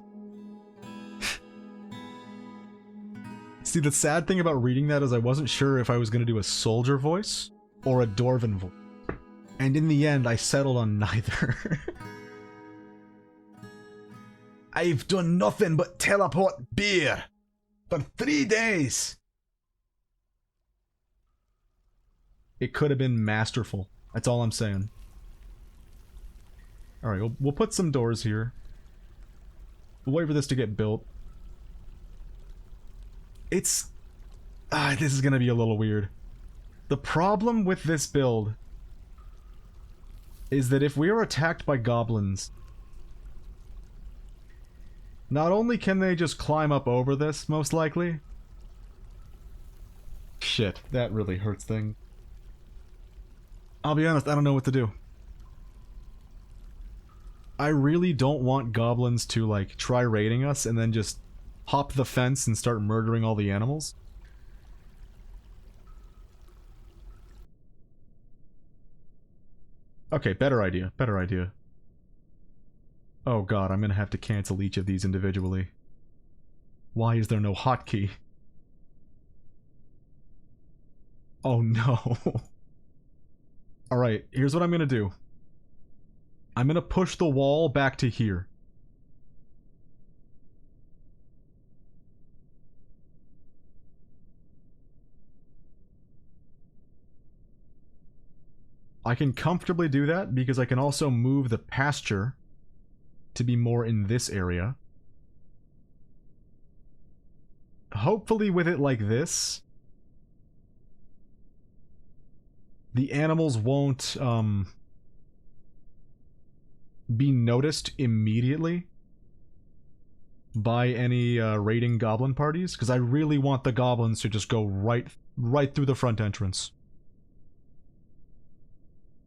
Speaker 1: See, the sad thing about reading that is I wasn't sure if I was going to do a soldier voice or a dwarven voice. And in the end, I settled on neither. I've done nothing but teleport beer for 3 days. It could have been masterful. That's all I'm saying. Alright, we'll put some doors here. We'll wait for this to get built. It's... this is gonna be a little weird. The problem with this build is that if we are attacked by goblins, not only can they just climb up over this, most likely, shit. That really hurts things. I'll be honest, I don't know what to do. I really don't want goblins to, like, try raiding us and then just hop the fence and start murdering all the animals. Okay, better idea, better idea. Oh god, I'm gonna have to cancel each of these individually. Why is there no hotkey? Oh no. Alright, here's what I'm gonna do. I'm gonna push the wall back to here. I can comfortably do that because I can also move the pasture to be more in this area. Hopefully with it like this, the animals won't be noticed immediately by any raiding goblin parties, because I really want the goblins to just go right through the front entrance.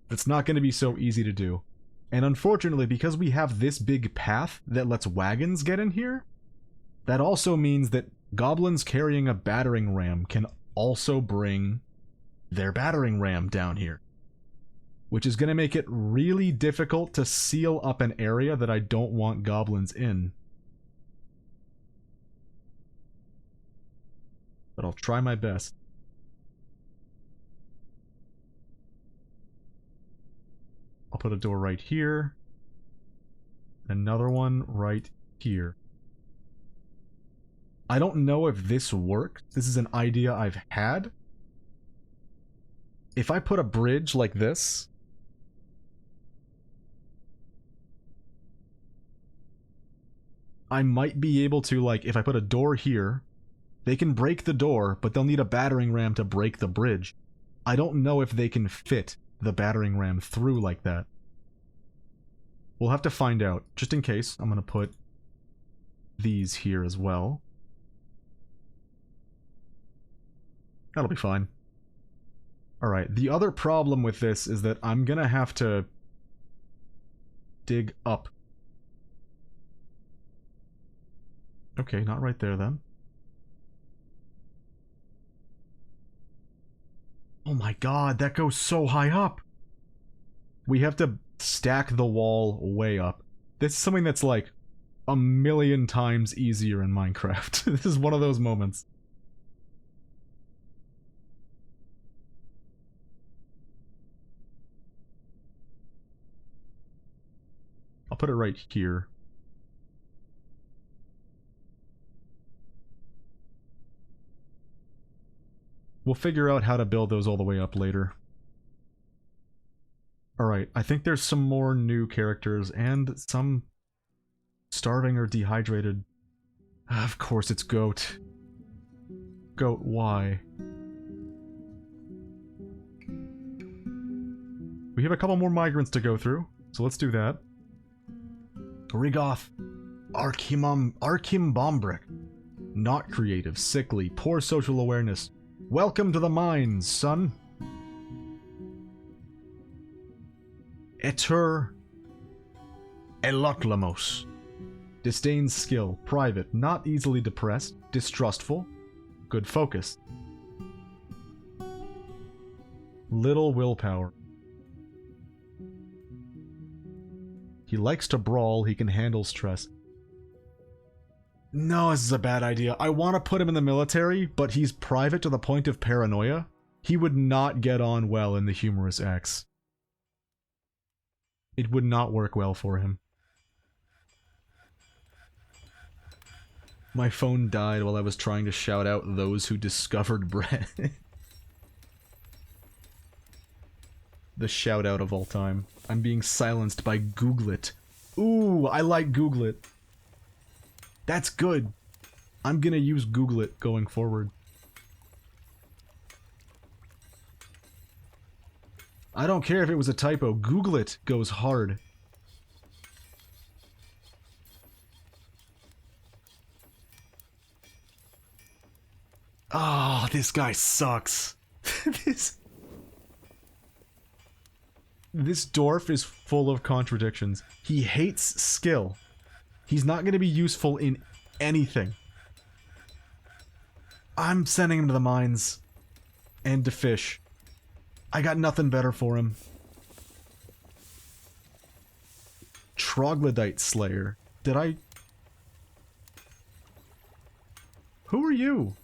Speaker 1: It's not going to be so easy to do. And unfortunately, because we have this big path that lets wagons get in here, that also means that goblins carrying a battering ram can also bring their battering ram down here. Which is going to make it really difficult to seal up an area that I don't want goblins in. But I'll try my best. I'll put a door right here. Another one right here. I don't know if this works. This is an idea I've had. If I put a bridge like this, I might be able to, like, if I put a door here, they can break the door, but they'll need a battering ram to break the bridge. I don't know if they can fit the battering ram through like that. We'll have to find out. Just in case, I'm gonna put these here as well. That'll be fine. Alright, the other problem with this is that I'm gonna have to dig up. Okay, not right there then. Oh my god, that goes so high up! We have to stack the wall way up. This is something that's like a million times easier in Minecraft. This is one of those moments. I'll put it right here. We'll figure out how to build those all the way up later. Alright, I think there's some more new characters, and some starving or dehydrated. Of course it's Goat. Goat, why? We have a couple more migrants to go through, so let's do that. Rigoth. Archimbombrik. Not creative, sickly, poor social awareness. Welcome to the mines, son. Etur Eloklamos. Disdains skill, private, not easily depressed, distrustful, good focus. Little willpower. He likes to brawl, he can handle stress. No, this is a bad idea. I want to put him in the military, but he's private to the point of paranoia. He would not get on well in the humorous X. It would not work well for him. My phone died while I was trying to shout out those who discovered bread. The shout out of all time. I'm being silenced by Googlet. Ooh, I like Googlet. That's good. I'm gonna use Googlet going forward. I don't care if it was a typo. Googlet goes hard. Oh, this guy sucks. this... This dwarf is full of contradictions. He hates skill. He's not going to be useful in anything. I'm sending him to the mines. And to fish. I got nothing better for him. Troglodyte Slayer. Did I... Who are you?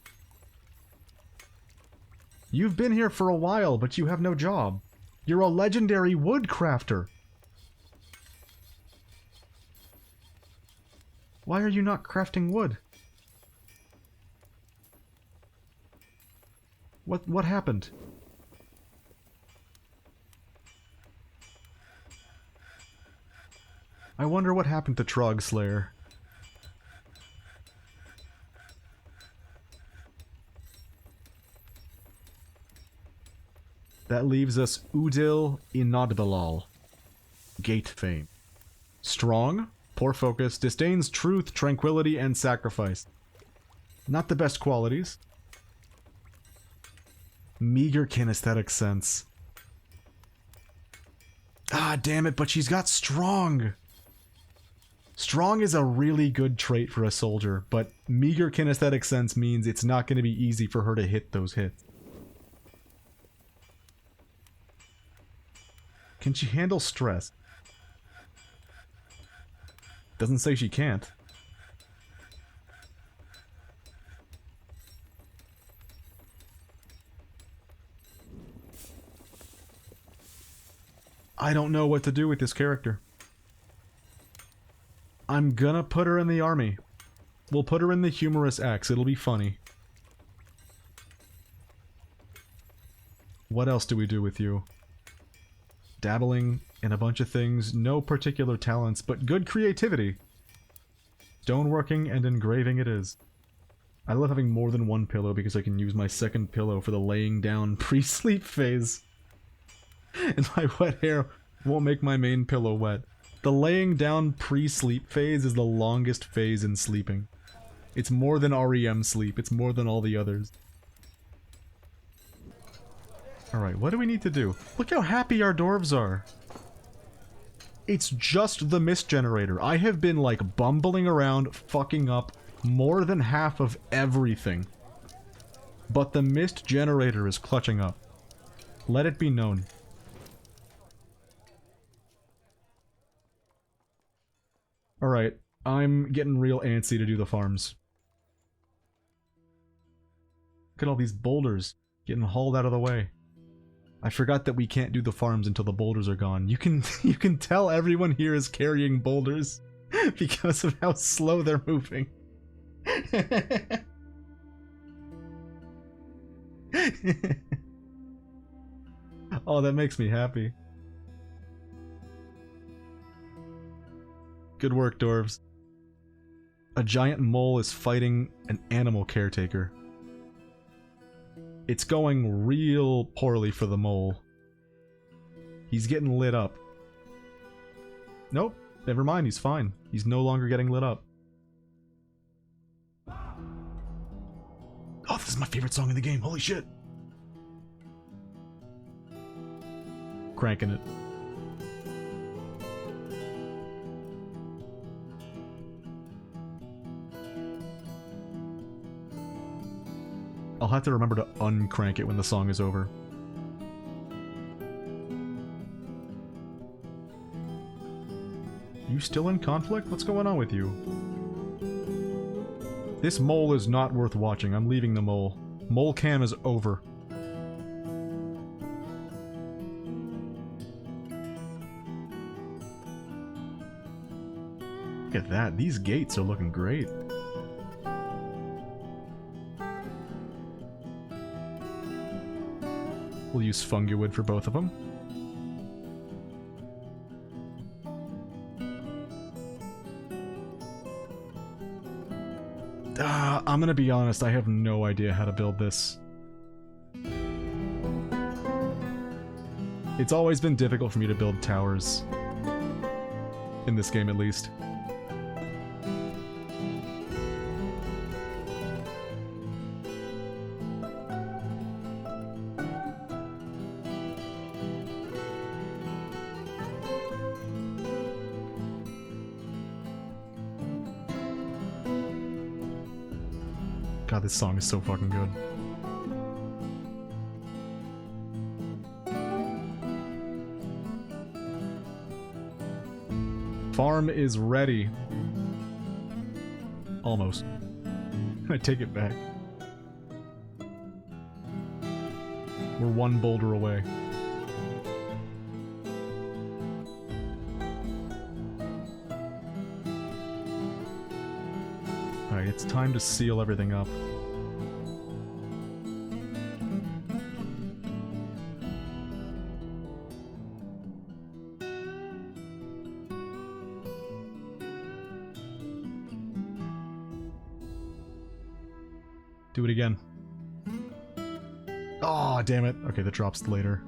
Speaker 1: You've been here for a while, but you have no job. You're a legendary woodcrafter. Why are you not crafting wood? What happened? I wonder what happened to Trog Slayer. That leaves us Udil Inadbilal. Gate Fame. Strong, poor focus, disdains truth, tranquility, and sacrifice. Not the best qualities. Meager kinesthetic sense. Ah, damn it, but she's got strong! Strong is a really good trait for a soldier, but meager kinesthetic sense means it's not going to be easy for her to hit those hits. Can she handle stress? Doesn't say she can't. I don't know what to do with this character. I'm gonna put her in the army. We'll put her in the humorous X, it'll be funny. What else do we do with you? Dabbling in a bunch of things, no particular talents, but good creativity. Stoneworking and engraving it is. I love having more than one pillow because I can use my second pillow for the laying down pre-sleep phase. And my wet hair won't make my main pillow wet. The laying down pre-sleep phase is the longest phase in sleeping. It's more than REM sleep, it's more than all the others. Alright, what do we need to do? Look how happy our dwarves are! It's just the mist generator. I have been like bumbling around, fucking up more than half of everything. But the mist generator is clutching up. Let it be known. Alright, I'm getting real antsy to do the farms. Look at all these boulders getting hauled out of the way. I forgot that we can't do the farms until the boulders are gone. You can tell everyone here is carrying boulders because of how slow they're moving. Oh, that makes me happy. Good work, dwarves. A giant mole is fighting an animal caretaker. It's going real poorly for the mole. He's getting lit up. Nope, never mind, he's fine. He's no longer getting lit up. Oh, this is my favorite song in the game, holy shit! Cranking it. I'll have to remember to uncrank it when the song is over. You still in conflict? What's going on with you? This mole is not worth watching. I'm leaving the mole. Mole cam is over. Look at that. These gates are looking great. We'll use fungiwood for both of them. I'm gonna be honest, I have no idea how to build this. It's always been difficult for me to build towers. In this game, at least. God, this song is so fucking good. Farm is ready. Almost. I take it back. We're one boulder away. Alright, it's time to seal everything up. Do it again. Oh, damn it. Okay, that drops later.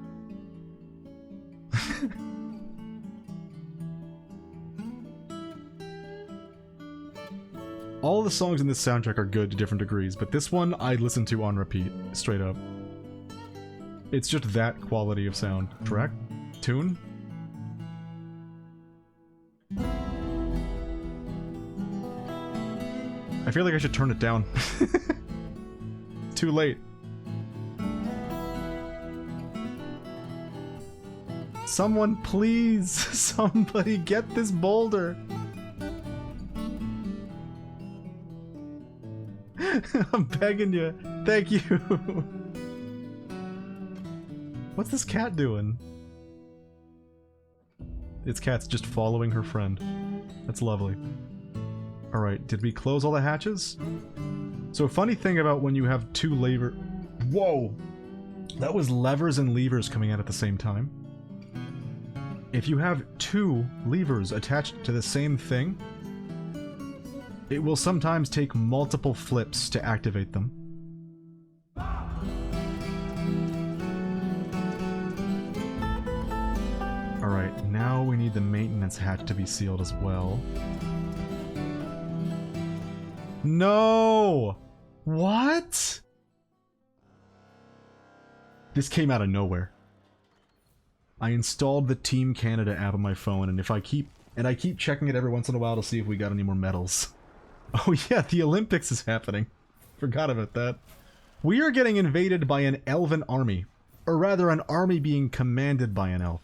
Speaker 1: All the songs in this soundtrack are good to different degrees, but this one I listen to on repeat, straight up. It's just that quality of sound. Track? Tune? I feel like I should turn it down. Too late. Someone please, somebody get this boulder. I'm begging you. Thank you. What's this cat doing? Its cat's just following her friend. That's lovely. Alright, did we close all the hatches? So a funny thing about when you have two lever... Whoa! That was levers and levers coming out at the same time. If you have two levers attached to the same thing, it will sometimes take multiple flips to activate them. Alright, now we need the maintenance hatch to be sealed as well. No! What? This came out of nowhere. I installed the Team Canada app on my phone, and I keep checking it every once in a while to see if we got any more medals. Oh yeah, the Olympics is happening. Forgot about that. We are getting invaded by an elven army. Or rather, an army being commanded by an elf.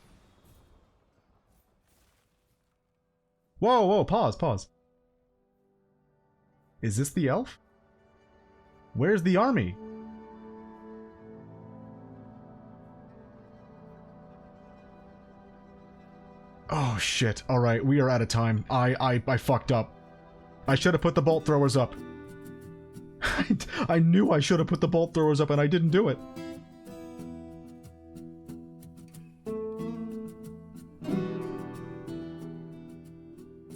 Speaker 1: Whoa, whoa, pause. Is this the elf? Where's the army? Oh shit, alright, we are out of time. I fucked up. I should have put the bolt throwers up. I knew I should have put the bolt throwers up and I didn't do it.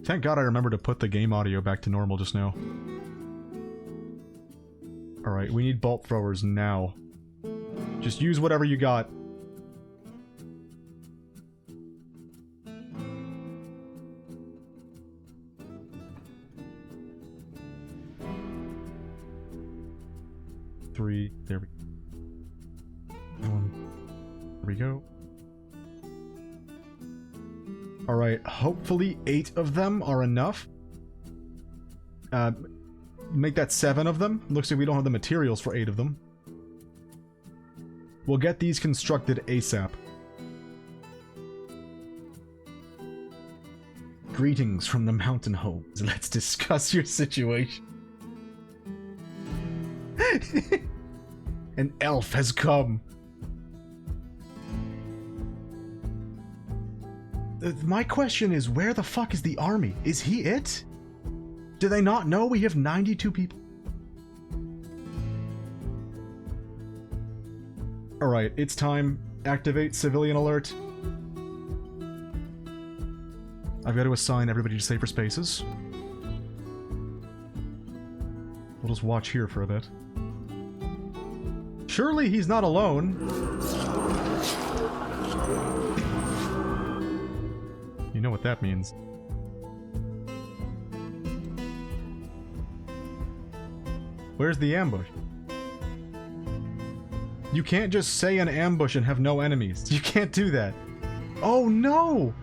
Speaker 1: Thank God I remembered to put the game audio back to normal just now. Alright, we need bolt throwers now. Just use whatever you got. Three, there we go. There we go. Alright, hopefully 8 of them are enough. Make that 7 of them. Looks like we don't have the materials for 8 of them. We'll get these constructed ASAP. Greetings from the mountain homes. Let's discuss your situation. An elf has come. My question is, where the fuck is the army? Is he it? Do they not know we have 92 people? Alright, it's time. Activate civilian alert. I've got to assign everybody to safer spaces. We'll just watch here for a bit. Surely he's not alone. You know what that means. Where's the ambush? You can't just say an ambush and have no enemies. You can't do that. Oh no!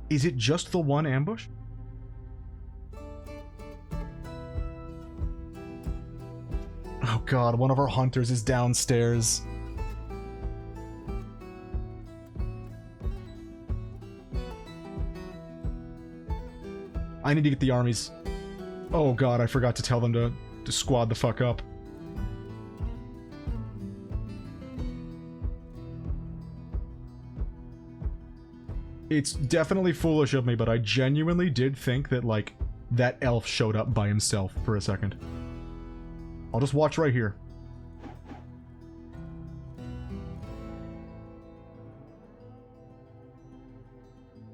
Speaker 1: Is it just the one ambush? god, one of our hunters is downstairs. I need to get the armies. Oh god, I forgot to tell them to squad the fuck up. It's definitely foolish of me, but I genuinely did think that, like, that elf showed up by himself for a second. I'll just watch right here.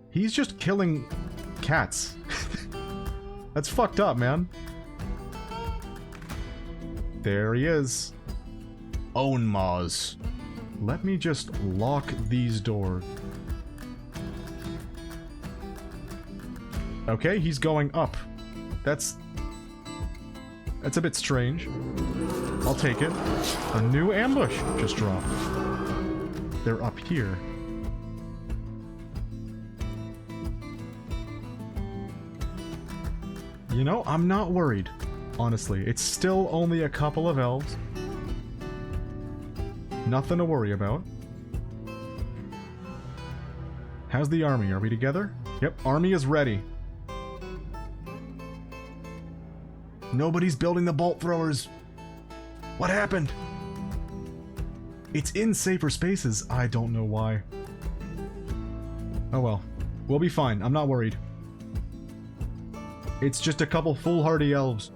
Speaker 1: He's just killing cats. That's fucked up, man. There he is. Own Maz. Let me just lock these doors. Okay, he's going up. That's a bit strange. I'll take it. A new ambush just dropped. They're up here. You know, I'm not worried. Honestly, it's still only a couple of elves. Nothing to worry about. How's the army? Are we together? Yep, army is ready. Nobody's building the bolt throwers. What happened? It's in safer spaces. I don't know why. Oh well. We'll be fine. I'm not worried. It's just a couple foolhardy elves.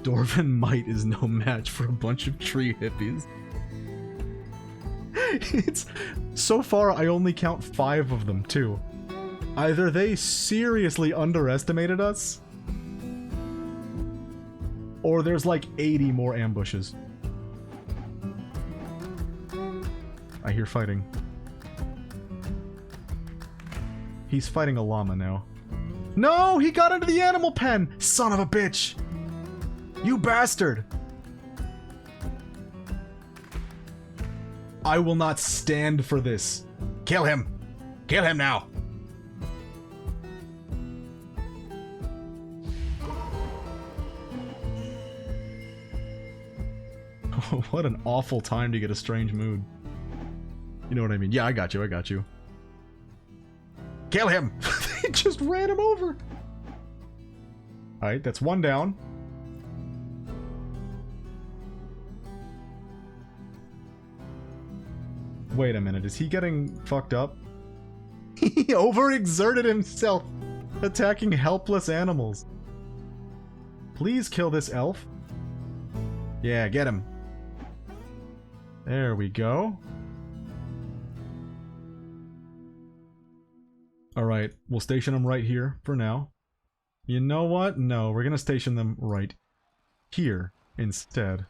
Speaker 1: Dwarven might is no match for a bunch of tree hippies. It's... So far, I only count 5 of them, too. Either they seriously underestimated us, or there's like 80 more ambushes. I hear fighting. He's fighting a llama now. No! He got into the animal pen! Son of a bitch! You bastard! I will not stand for this. Kill him! Kill him now! What an awful time to get a strange mood. You know what I mean? Yeah, I got you, I got you. Kill him! They just ran him over! Alright, that's one down. Wait a minute, is he getting fucked up? He overexerted himself, attacking helpless animals. Please kill this elf. Yeah, get him. There we go. Alright, we'll station them right here for now. You know what? No, we're gonna station them right here instead.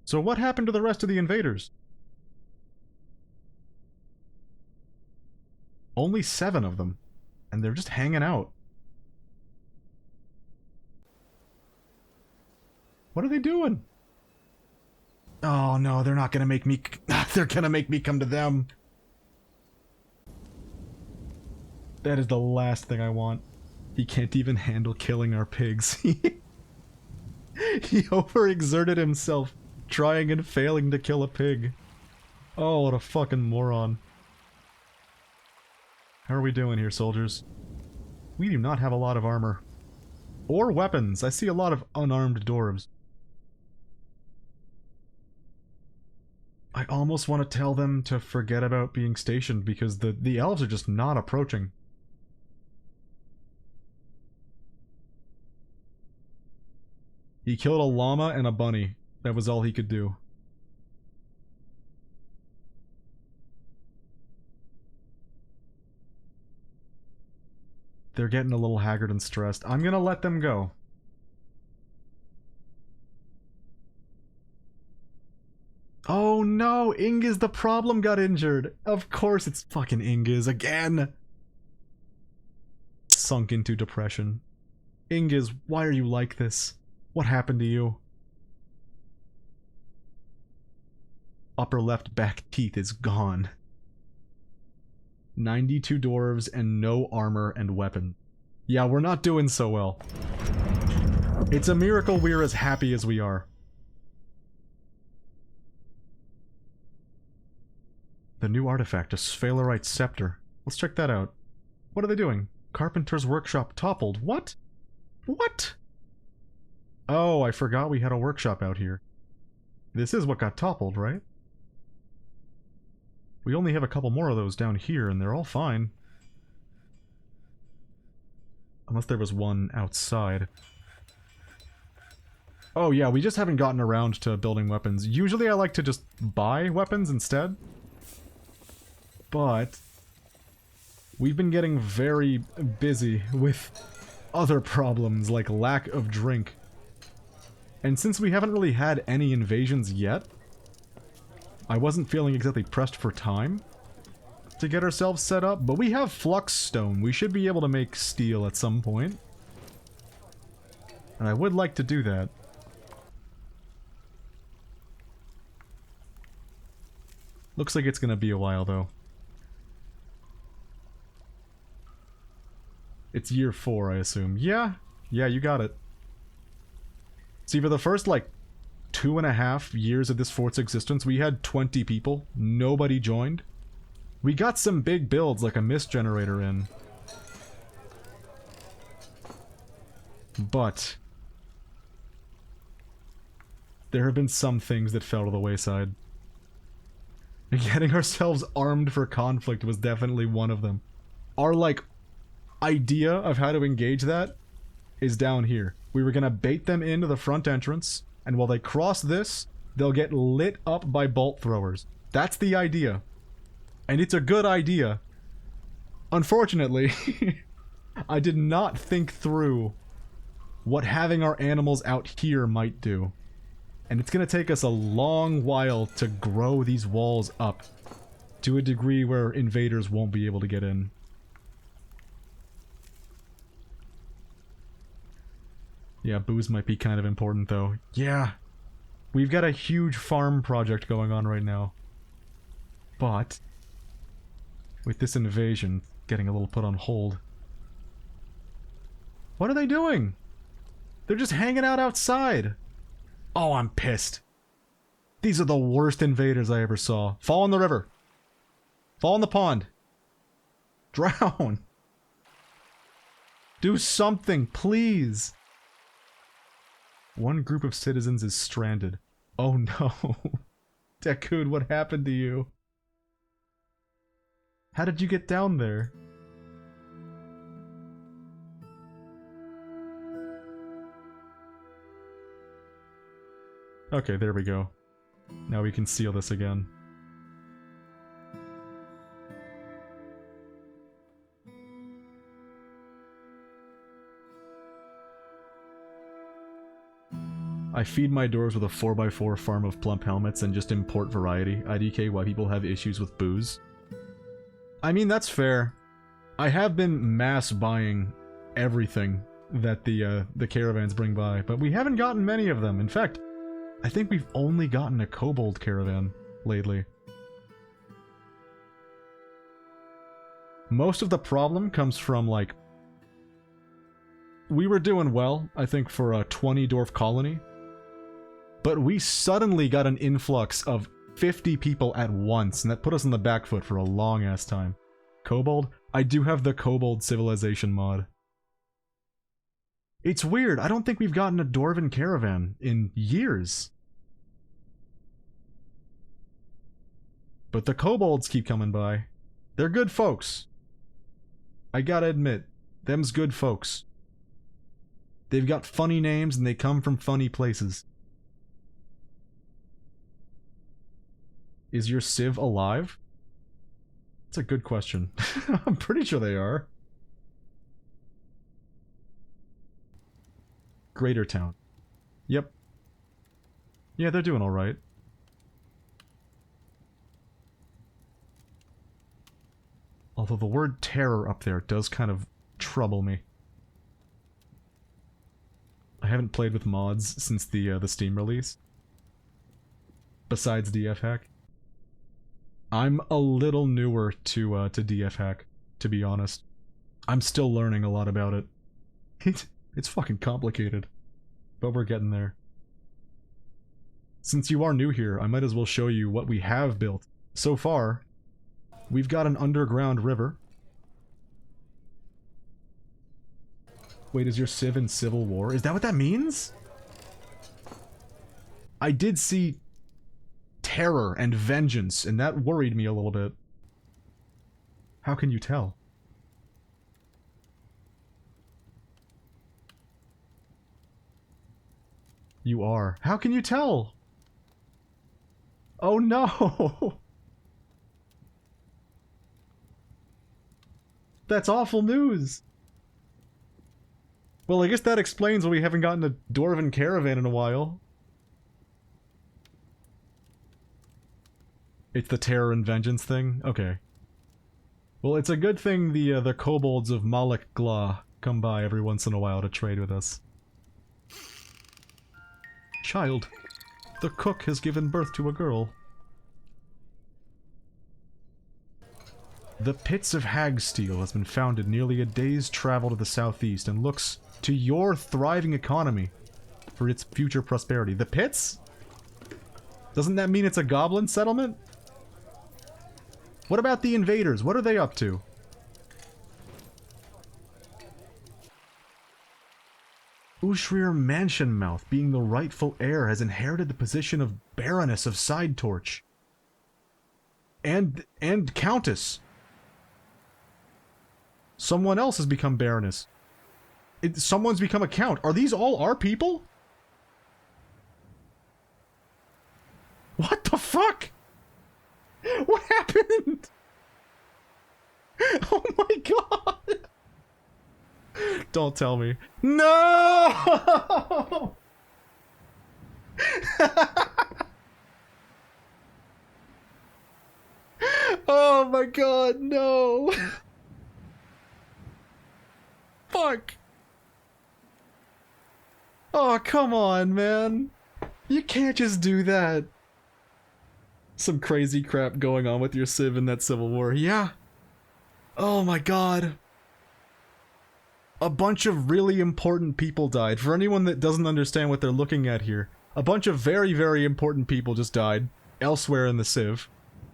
Speaker 1: So what happened to the rest of the invaders? Only 7 of them, and they're just hanging out. What are they doing? Oh no, they're not gonna make me... They're gonna make me come to them. That is the last thing I want. He can't even handle killing our pigs. He overexerted himself, trying and failing to kill a pig. Oh, what a fucking moron. How are we doing here, soldiers? We do not have a lot of armor. Or weapons. I see a lot of unarmed dwarves. I almost want to tell them to forget about being stationed because the elves are just not approaching. He killed a llama and a bunny. That was all he could do. They're getting a little haggard and stressed. I'm gonna let them go. Oh no, Ingiz the problem got injured. Of course it's fucking Ingiz again. Sunk into depression. Ingiz, why are you like this? What happened to you? Upper left back teeth is gone. 92 dwarves and no armor and weapon. Yeah, we're not doing so well. It's a miracle we're as happy as we are. The new artifact, a sphalerite scepter. Let's check that out. What are they doing? Carpenter's workshop toppled. What? What? Oh, I forgot we had a workshop out here. This is what got toppled, right? We only have a couple more of those down here, and they're all fine. Unless there was one outside. Oh yeah, we just haven't gotten around to building weapons. Usually I like to just buy weapons instead. But we've been getting very busy with other problems like lack of drink. And since we haven't really had any invasions yet, I wasn't feeling exactly pressed for time to get ourselves set up, but we have flux stone. We should be able to make steel at some point. And I would like to do that. Looks like it's gonna be a while, though. It's year 4, I assume. Yeah, you got it. See, for the first, like, 2.5 years of this fort's existence, we had 20 people. Nobody joined. We got some big builds, like a mist generator in. But there have been some things that fell to the wayside. And getting ourselves armed for conflict was definitely one of them. Our, like, idea of how to engage that is down here. We were gonna bait them into the front entrance, and while they cross this, they'll get lit up by bolt throwers. That's the idea. And it's a good idea. Unfortunately, I did not think through what having our animals out here might do. And it's gonna take us a long while to grow these walls up to a degree where invaders won't be able to get in. Yeah, booze might be kind of important, though. Yeah. We've got a huge farm project going on right now. But with this invasion getting a little put on hold. What are they doing? They're just hanging out outside. Oh, I'm pissed. These are the worst invaders I ever saw. Fall in the river. Fall in the pond. Drown. Do something, please. One group of citizens is stranded. Oh no. Dekun, what happened to you? How did you get down there? Okay, there we go. Now we can seal this again. I feed my doors with a 4x4 farm of plump helmets and just import variety. IDK why people have issues with booze. I mean, that's fair. I have been mass buying everything that the caravans bring by, but we haven't gotten many of them. In fact, I think we've only gotten a kobold caravan lately. Most of the problem comes from, like... We were doing well, I think, for a 20 dwarf colony. But we suddenly got an influx of 50 people at once, and that put us on the back foot for a long-ass time. Kobold? I do have the Kobold Civilization mod. It's weird, I don't think we've gotten a Dwarven caravan in years. But the Kobolds keep coming by. They're good folks. I gotta admit, them's good folks. They've got funny names and they come from funny places. Is your Civ alive? That's a good question. I'm pretty sure they are. Greater Town. Yep. Yeah, they're doing alright. Although the word terror up there does kind of trouble me. I haven't played with mods since the Steam release. Besides DF Hack. I'm a little newer to DF Hack, to be honest. I'm still learning a lot about it. It's fucking complicated. But we're getting there. Since you are new here, I might as well show you what we have built. So far, we've got an underground river. Wait, is your civ in Civil War? Is that what that means? I did see terror and vengeance, and that worried me a little bit. How can you tell? You are. How can you tell? Oh no! That's awful news! Well, I guess that explains why we haven't gotten a Dwarven caravan in a while. It's the terror and vengeance thing? Okay. Well, it's a good thing the kobolds of Malak Gla come by every once in a while to trade with us. Child, the cook has given birth to a girl. The Pits of Hagsteel has been founded nearly a day's travel to the southeast and looks to your thriving economy for its future prosperity. The Pits? Doesn't that mean it's a goblin settlement? What about the invaders? What are they up to? Ushrir Mansionmouth, being the rightful heir, has inherited the position of Baroness of Side Torch. And Countess. Someone else has become Baroness. Someone's become a Count. Are these all our people? What the fuck? What happened? Oh my god! Don't tell me. No! Oh my god, no! Fuck! Oh, come on, man. You can't just do that. Some crazy crap going on with your civ in that Civil War. Yeah. Oh my god. A bunch of really important people died. For anyone that doesn't understand what they're looking at here, a bunch of very, very important people just died elsewhere in the civ.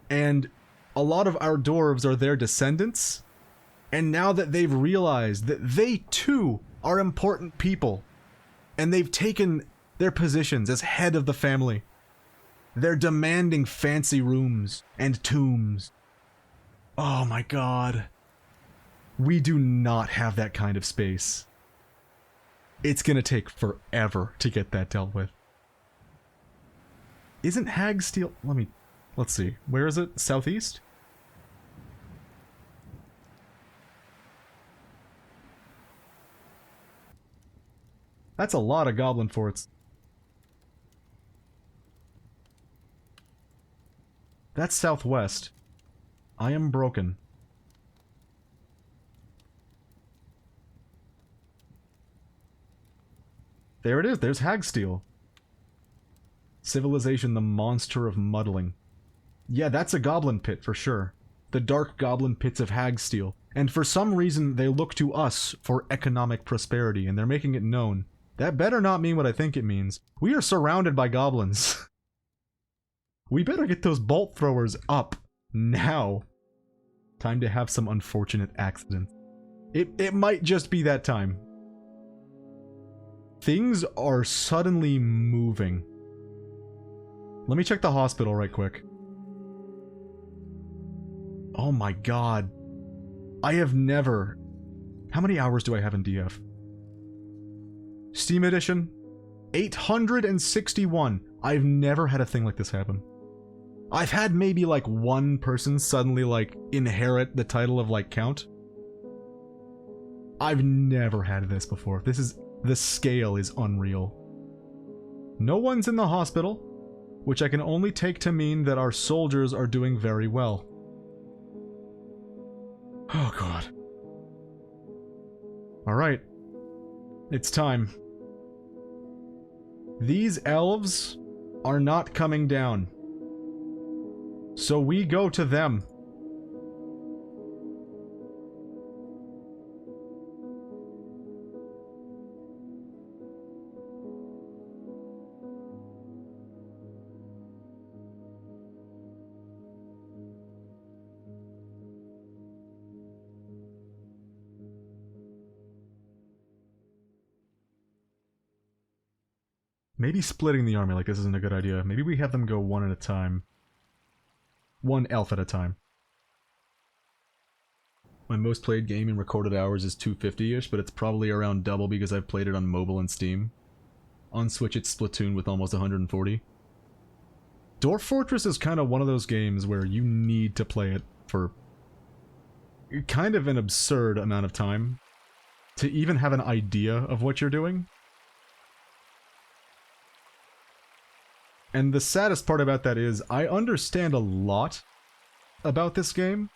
Speaker 1: And a lot of our dwarves are their descendants. And now that they've realized that they too are important people, and they've taken their positions as head of the family, they're demanding fancy rooms and tombs. Oh my god. We do not have that kind of space. It's gonna take forever to get that dealt with. Isn't Hagsteel... Let's see. Where is it? Southeast? That's a lot of goblin forts. That's southwest. I am broken. There it is, there's Hagsteel. Civilization, the monster of muddling. Yeah, that's a goblin pit for sure. The dark goblin pits of Hagsteel. And for some reason, they look to us for economic prosperity, and they're making it known. That better not mean what I think it means. We are surrounded by goblins. We better get those bolt throwers up now. Time to have some unfortunate accidents. It might just be that time. Things are suddenly moving. Let me check the hospital right quick. Oh my god. I have never... How many hours do I have in DF? Steam Edition? 861. I've never had a thing like this happen. I've had maybe like one person suddenly like inherit the title of like Count. I've never had this before. The scale is unreal. No one's in the hospital, which I can only take to mean that our soldiers are doing very well. Oh god. Alright. It's time. These elves are not coming down. So we go to them. Maybe splitting the army like this isn't a good idea. Maybe we have them go one at a time. One elf at a time. My most played game in recorded hours is 250-ish, but it's probably around double because I've played it on mobile and Steam. On Switch it's Splatoon with almost 140. Dwarf Fortress is kind of one of those games where you need to play it for kind of an absurd amount of time to even have an idea of what you're doing. And the saddest part about that is, I understand a lot about this game,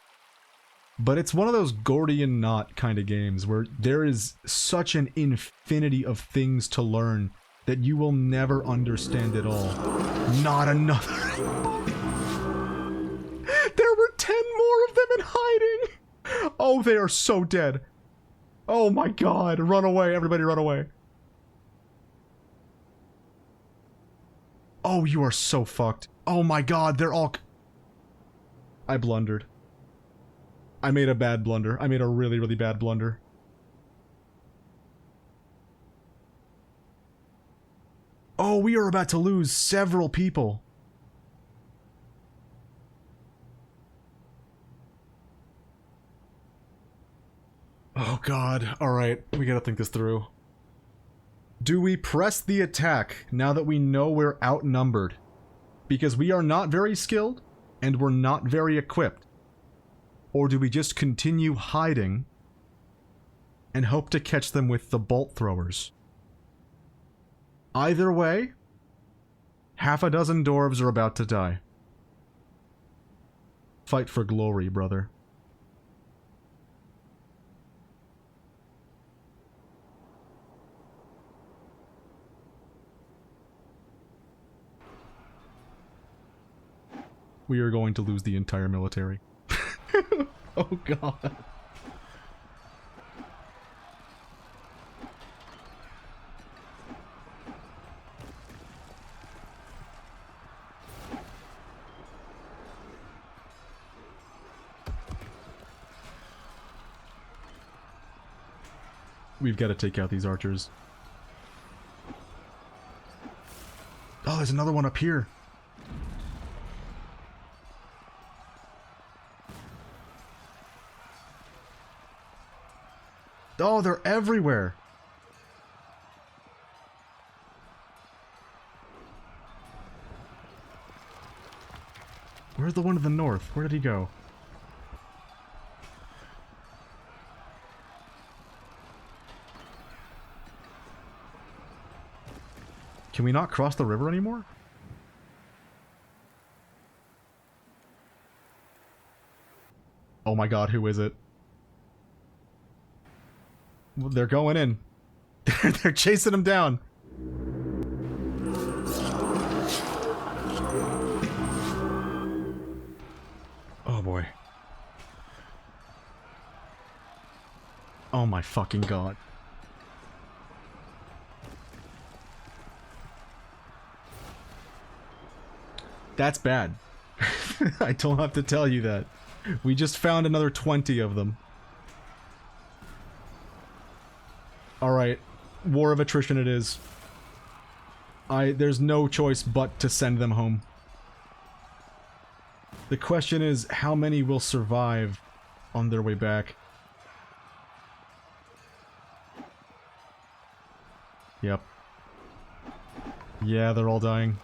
Speaker 1: but it's one of those Gordian knot kind of games where there is such an infinity of things to learn that you will never understand it all. Not another. There were 10 more of them in hiding! Oh, they are so dead. Oh my god, run away, everybody run away. Oh, you are so fucked. Oh my god, they're all... I blundered. I made a bad blunder. I made a really, really bad blunder. Oh, we are about to lose several people. Oh god, alright, we gotta think this through. Do we press the attack now that we know we're outnumbered? Because we are not very skilled, and we're not very equipped. Or do we just continue hiding and hope to catch them with the bolt throwers? Either way, half a dozen dwarves are about to die. Fight for glory, brother. We are going to lose the entire military. Oh god. We've got to take out these archers. Oh, there's another one up here. Oh, they're everywhere. Where's the one to the north? Where did he go? Can we not cross the river anymore? Oh my god, who is it? They're going in. They're chasing him down. Oh boy. Oh my fucking god. That's bad. I don't have to tell you that. We just found another 20 of them. Alright, war of attrition it is. There's no choice but to send them home. The question is, how many will survive on their way back? Yep. Yeah, they're all dying.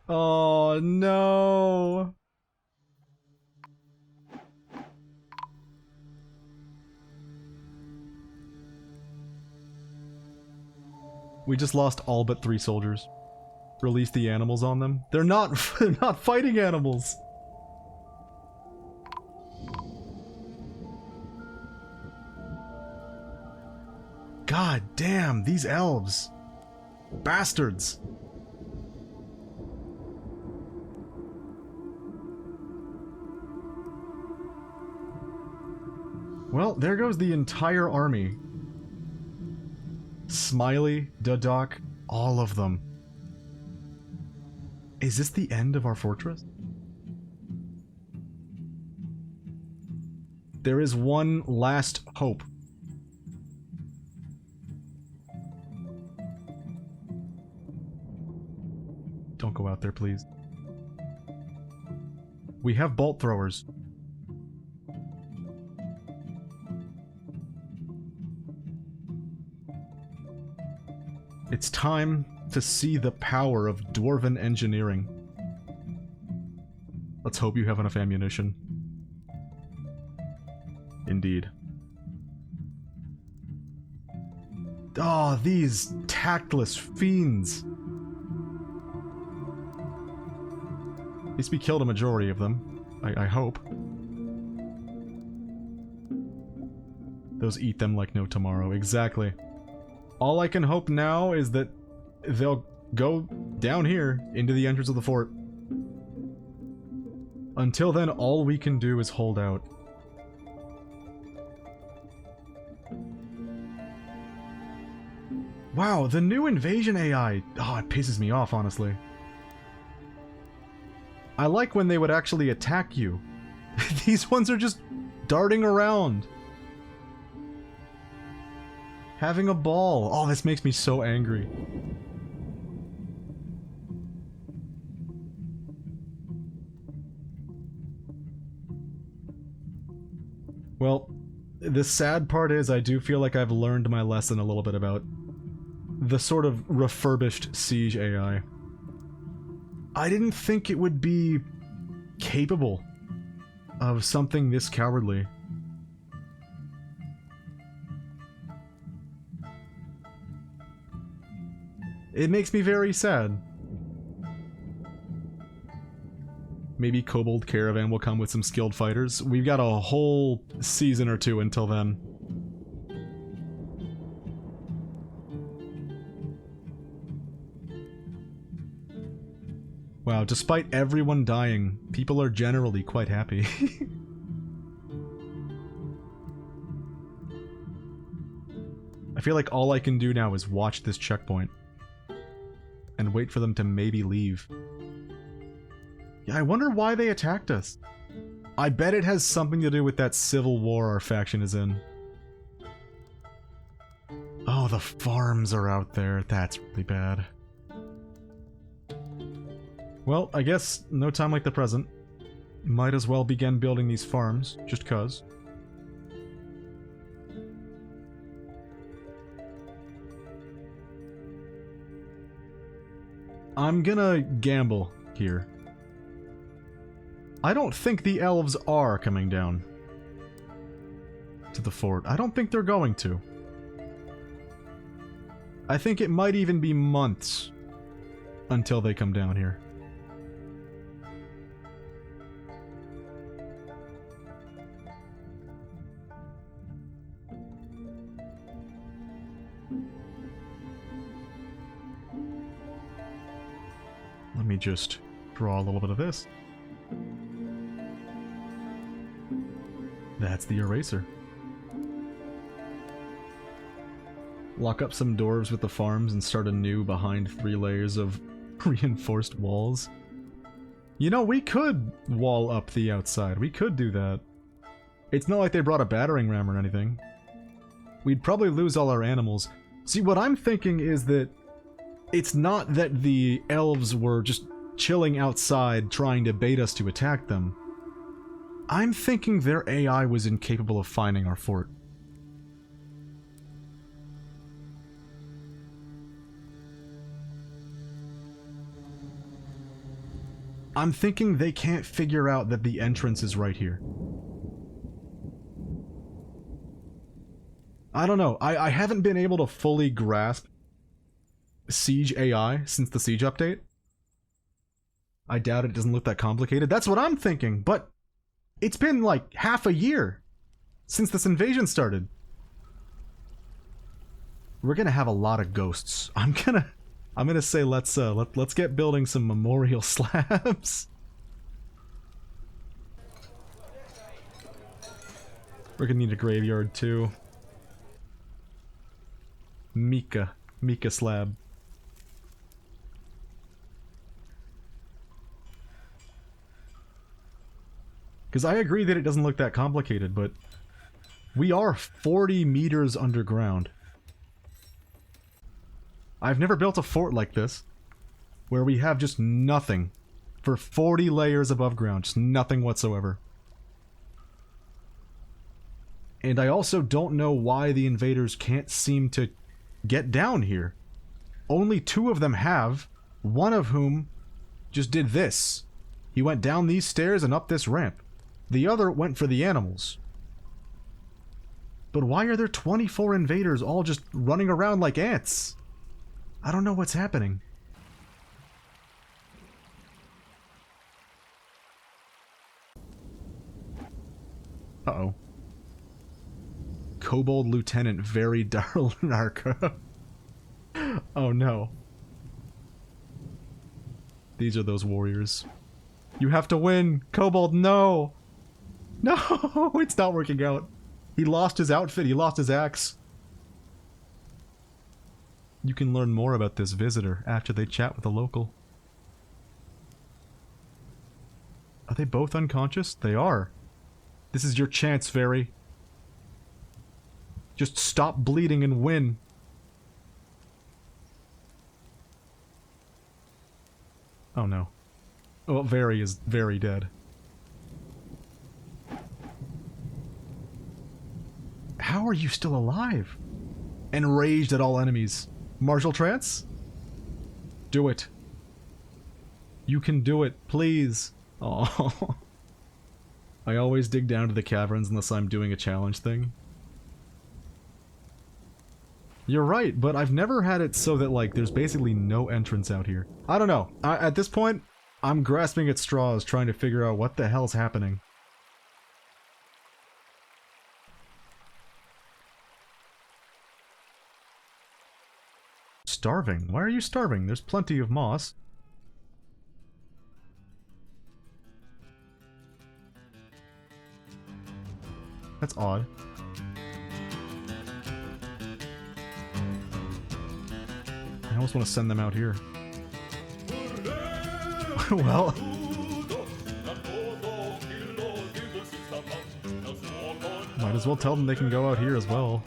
Speaker 1: Oh, no! We just lost all but 3 soldiers. Release the animals on them. They're not they're not fighting animals. God damn, these elves. Bastards. Well, there goes the entire army. Smiley, Dudok, all of them. Is this the end of our fortress? There is one last hope. Don't go out there, please. We have bolt throwers. It's time to see the power of Dwarven engineering. Let's hope you have enough ammunition. Indeed. Oh, these tactless fiends! At least we killed a majority of them. I hope. Those eat them like no tomorrow. Exactly. All I can hope now is that they'll go down here into the entrance of the fort. Until then, all we can do is hold out. Wow, the new invasion AI! Oh, it pisses me off, honestly. I like when they would actually attack you. These ones are just darting around. Having a ball. Oh, this makes me so angry. Well, the sad part is I do feel like I've learned my lesson a little bit about the sort of refurbished siege AI. I didn't think it would be capable of something this cowardly. It makes me very sad. Maybe Kobold Caravan will come with some skilled fighters. We've got a whole season or two until then. Wow, despite everyone dying, people are generally quite happy. I feel like all I can do now is watch this checkpoint. And wait for them to maybe leave. Yeah, I wonder why they attacked us. I bet it has something to do with that civil war our faction is in. Oh, the farms are out there. That's really bad. Well, I guess no time like the present. Might as well begin building these farms, just cuz. I'm gonna gamble here. I don't think the elves are coming down to the fort. I don't think they're going to. I think it might even be months until they come down here. Let me just draw a little bit of this. That's the eraser. Lock up some dwarves with the farms and start anew behind 3 layers of reinforced walls. You know, we could wall up the outside. We could do that. It's not like they brought a battering ram or anything. We'd probably lose all our animals. See, what I'm thinking is that it's not that the elves were just chilling outside trying to bait us to attack them. I'm thinking their AI was incapable of finding our fort. I'm thinking they can't figure out that the entrance is right here. I don't know. I haven't been able to fully grasp Siege AI since the Siege update. I doubt it doesn't look that complicated. That's what I'm thinking, but it's been like half a year since this invasion started. We're gonna have a lot of ghosts. I'm gonna say let's get building some memorial slabs. We're gonna need a graveyard too. Mika slab. Because I agree that it doesn't look that complicated, but we are 40 meters underground. I've never built a fort like this. where we have just nothing for 40 layers above ground, just nothing whatsoever. And I also don't know why the invaders can't seem to get down here. Only 2 of them have, one of whom just did this. He went down these stairs and up this ramp. The other went for the animals. But why are there 24 invaders all just running around like ants? I don't know what's happening. Uh-oh. Kobold Lieutenant Very Darlanarka. Oh no. These are those warriors. You have to win! Kobold, no! No! It's not working out. He lost his outfit, he lost his axe. You can learn more about this visitor after they chat with a local. Are they both unconscious? They are. This is your chance, Very. Just stop bleeding and win. Oh no. Well, Very is very dead. How are you still alive? Enraged at all enemies. Martial trance? Do it. You can do it, please. Oh. I always dig down to the caverns unless I'm doing a challenge thing. You're right, but I've never had it so that, like, there's basically no entrance out here. I don't know. At this point, I'm grasping at straws trying to figure out what the hell's happening. Starving? Why are you starving? There's plenty of moss. That's odd. I almost want to send them out here. Well... might as well tell them they can go out here as well.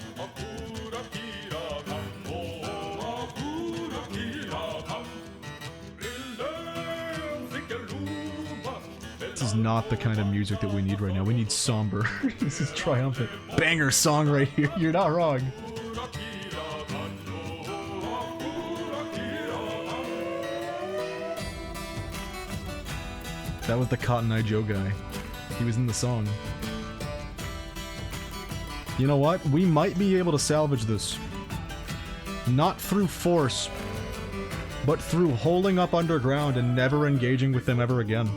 Speaker 1: This is not the kind of music that we need right now. We need somber. This is triumphant. Banger song right here. You're not wrong. That was the Cotton Eye Joe guy. He was in the song. You know what? We might be able to salvage this. Not through force, but through holding up underground and never engaging with them ever again.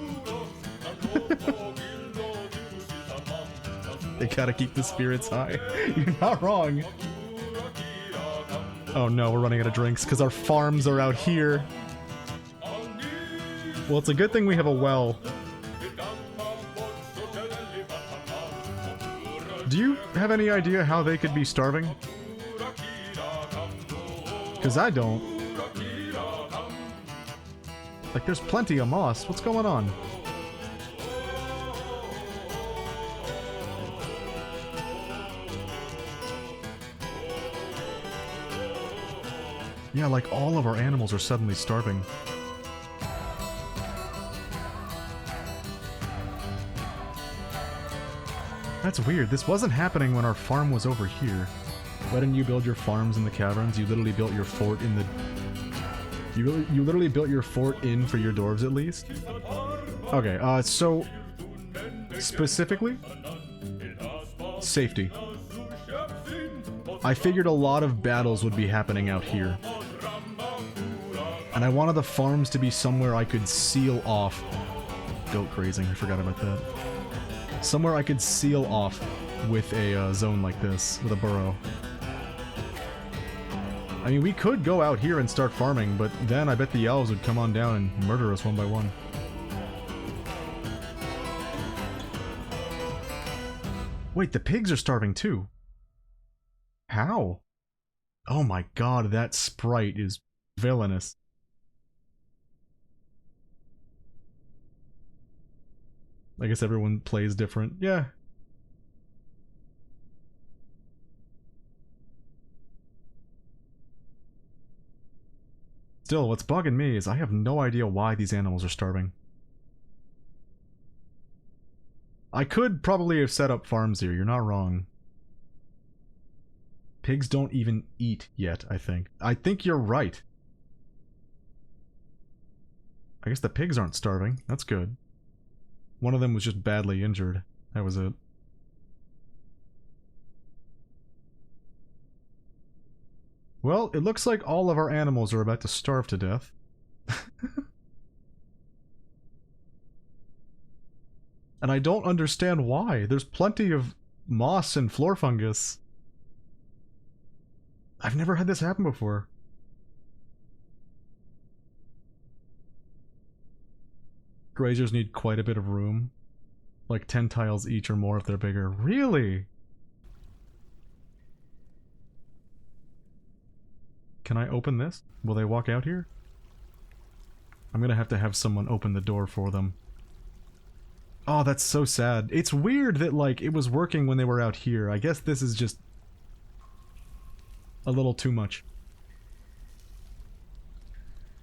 Speaker 1: They gotta keep the spirits high. You're not wrong. Oh no, we're running out of drinks because our farms are out here. Well, it's a good thing we have a well. Do you have any idea how they could be starving? Because I don't. Like, there's plenty of moss. What's going on? Yeah, like all of our animals are suddenly starving. That's weird. This wasn't happening when our farm was over here. Why didn't you build your farms in the caverns? You literally built your fort in the... You literally built your fort in for your dwarves at least? Okay, so... specifically? Safety. I figured a lot of battles would be happening out here. And I wanted the farms to be somewhere I could seal off. Goat grazing, I forgot about that. Somewhere I could seal off with a zone like this, with a burrow. I mean, we could go out here and start farming, but then I bet the elves would come on down and murder us one by one. Wait, the pigs are starving too. How? Oh my god, that sprite is villainous. I guess everyone plays different. Yeah. Still, what's bugging me is I have no idea why these animals are starving. I could probably have set up farms here, you're not wrong. Pigs don't even eat yet, I think. I think you're right. I guess the pigs aren't starving. That's good. One of them was just badly injured. That was it. Well, it looks like all of our animals are about to starve to death. And I don't understand why. There's plenty of moss and floor fungus. I've never had this happen before. Grazers need quite a bit of room. Like 10 tiles each or more if they're bigger. Really? Can I open this? Will they walk out here? I'm gonna have to have someone open the door for them. Oh, that's so sad. It's weird that, like, it was working when they were out here. I guess this is just a little too much.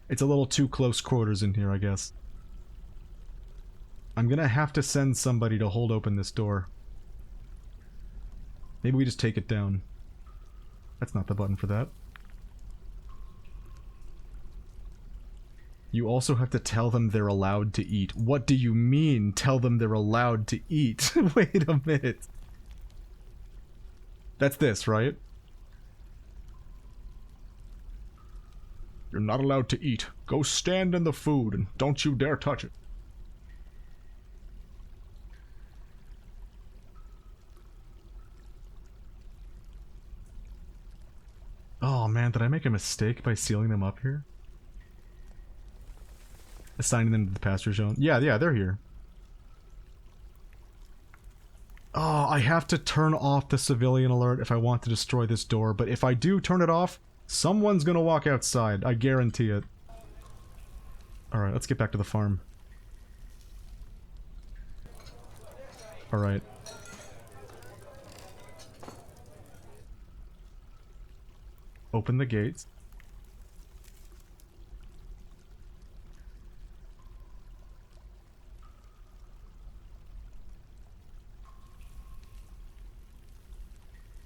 Speaker 1: It's a little too close quarters in here, I guess. I'm gonna have to send somebody to hold open this door. Maybe we just take it down. That's not the button for that. You also have to tell them they're allowed to eat. What do you mean, tell them they're allowed to eat? Wait a minute. That's this, right? You're not allowed to eat. Go stand in the food and don't you dare touch it. Oh man, did I make a mistake by sealing them up here? Assigning them to the pasture zone? Yeah, they're here. Oh, I have to turn off the civilian alert if I want to destroy this door, but if I do turn it off, someone's gonna walk outside. I guarantee it. Alright, let's get back to the farm. Alright. Open the gates.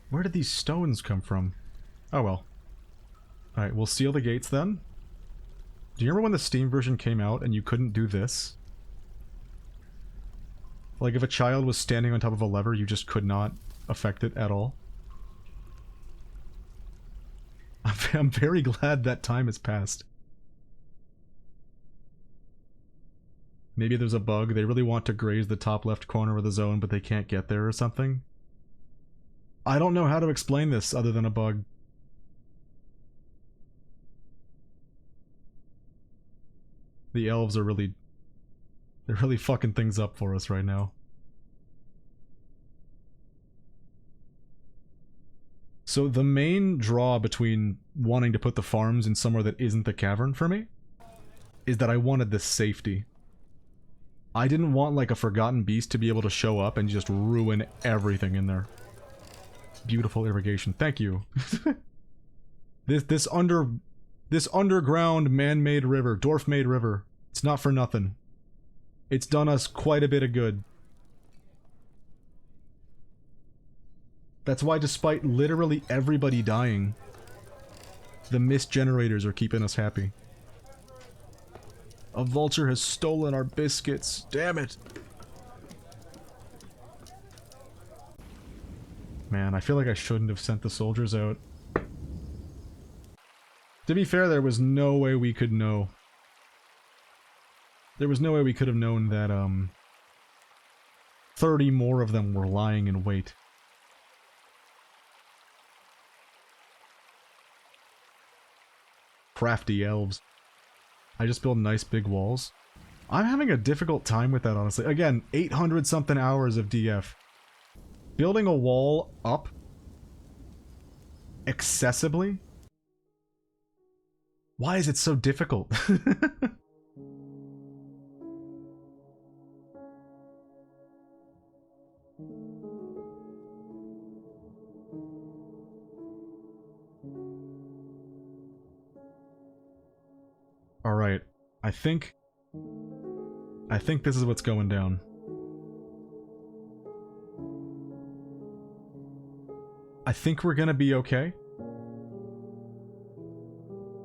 Speaker 1: Where did these stones come from? Oh well. Alright, we'll seal the gates then. Do you remember when the Steam version came out and you couldn't do this? Like if a child was standing on top of a lever, you just could not affect it at all? I'm very glad that time has passed. Maybe there's a bug, they really want to graze the top left corner of the zone, but they can't get there or something? I don't know how to explain this other than a bug. The elves are really... they're really fucking things up for us right now. So the main draw between wanting to put the farms in somewhere that isn't the cavern for me is that I wanted this safety. I didn't want like a forgotten beast to be able to show up and just ruin everything in there. Beautiful irrigation. Thank you. This underground man-made river, dwarf-made river, it's not for nothing. It's done us quite a bit of good. That's why despite literally everybody dying, the mist generators are keeping us happy. A vulture has stolen our biscuits. Damn it. Man, I feel like I shouldn't have sent the soldiers out. To be fair, there was no way we could know. There was no way we could have known that, 30 more of them were lying in wait. Crafty elves. I just build nice big walls. I'm having a difficult time with that, honestly. Again, 800 something hours of DF. Building a wall up accessibly? Why is it so difficult? I think this is what's going down. I think we're gonna be okay.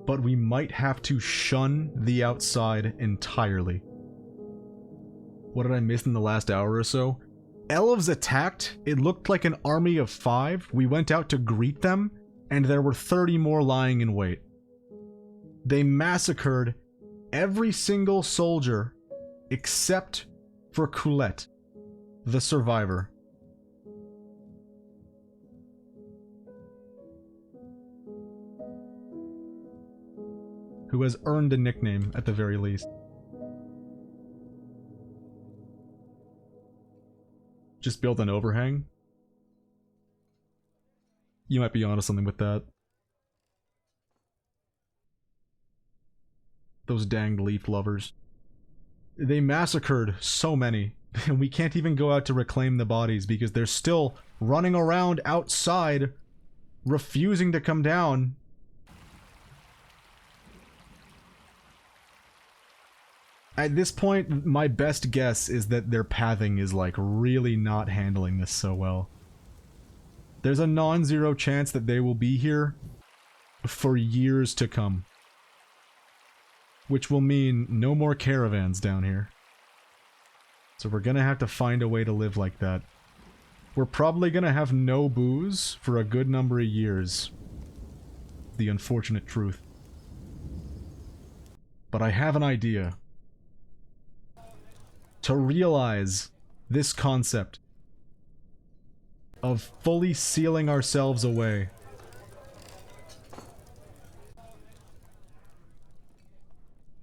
Speaker 1: But we might have to shun the outside entirely. What did I miss in the last hour or so? Elves attacked. It looked like an army of 5. We went out to greet them, and there were 30 more lying in wait. They massacred every single soldier except for Colette, the survivor. Who has earned a nickname at the very least. Just build an overhang? You might be onto something with that. Those danged leaf lovers. They massacred so many, and we can't even go out to reclaim the bodies because they're still running around outside, refusing to come down. At this point, my best guess is that their pathing is, like, really not handling this so well. There's a non-zero chance that they will be here for years to come. Which will mean no more caravans down here. So we're gonna have to find a way to live like that. We're probably gonna have no booze for a good number of years. The unfortunate truth. But I have an idea. To realize this concept of fully sealing ourselves away.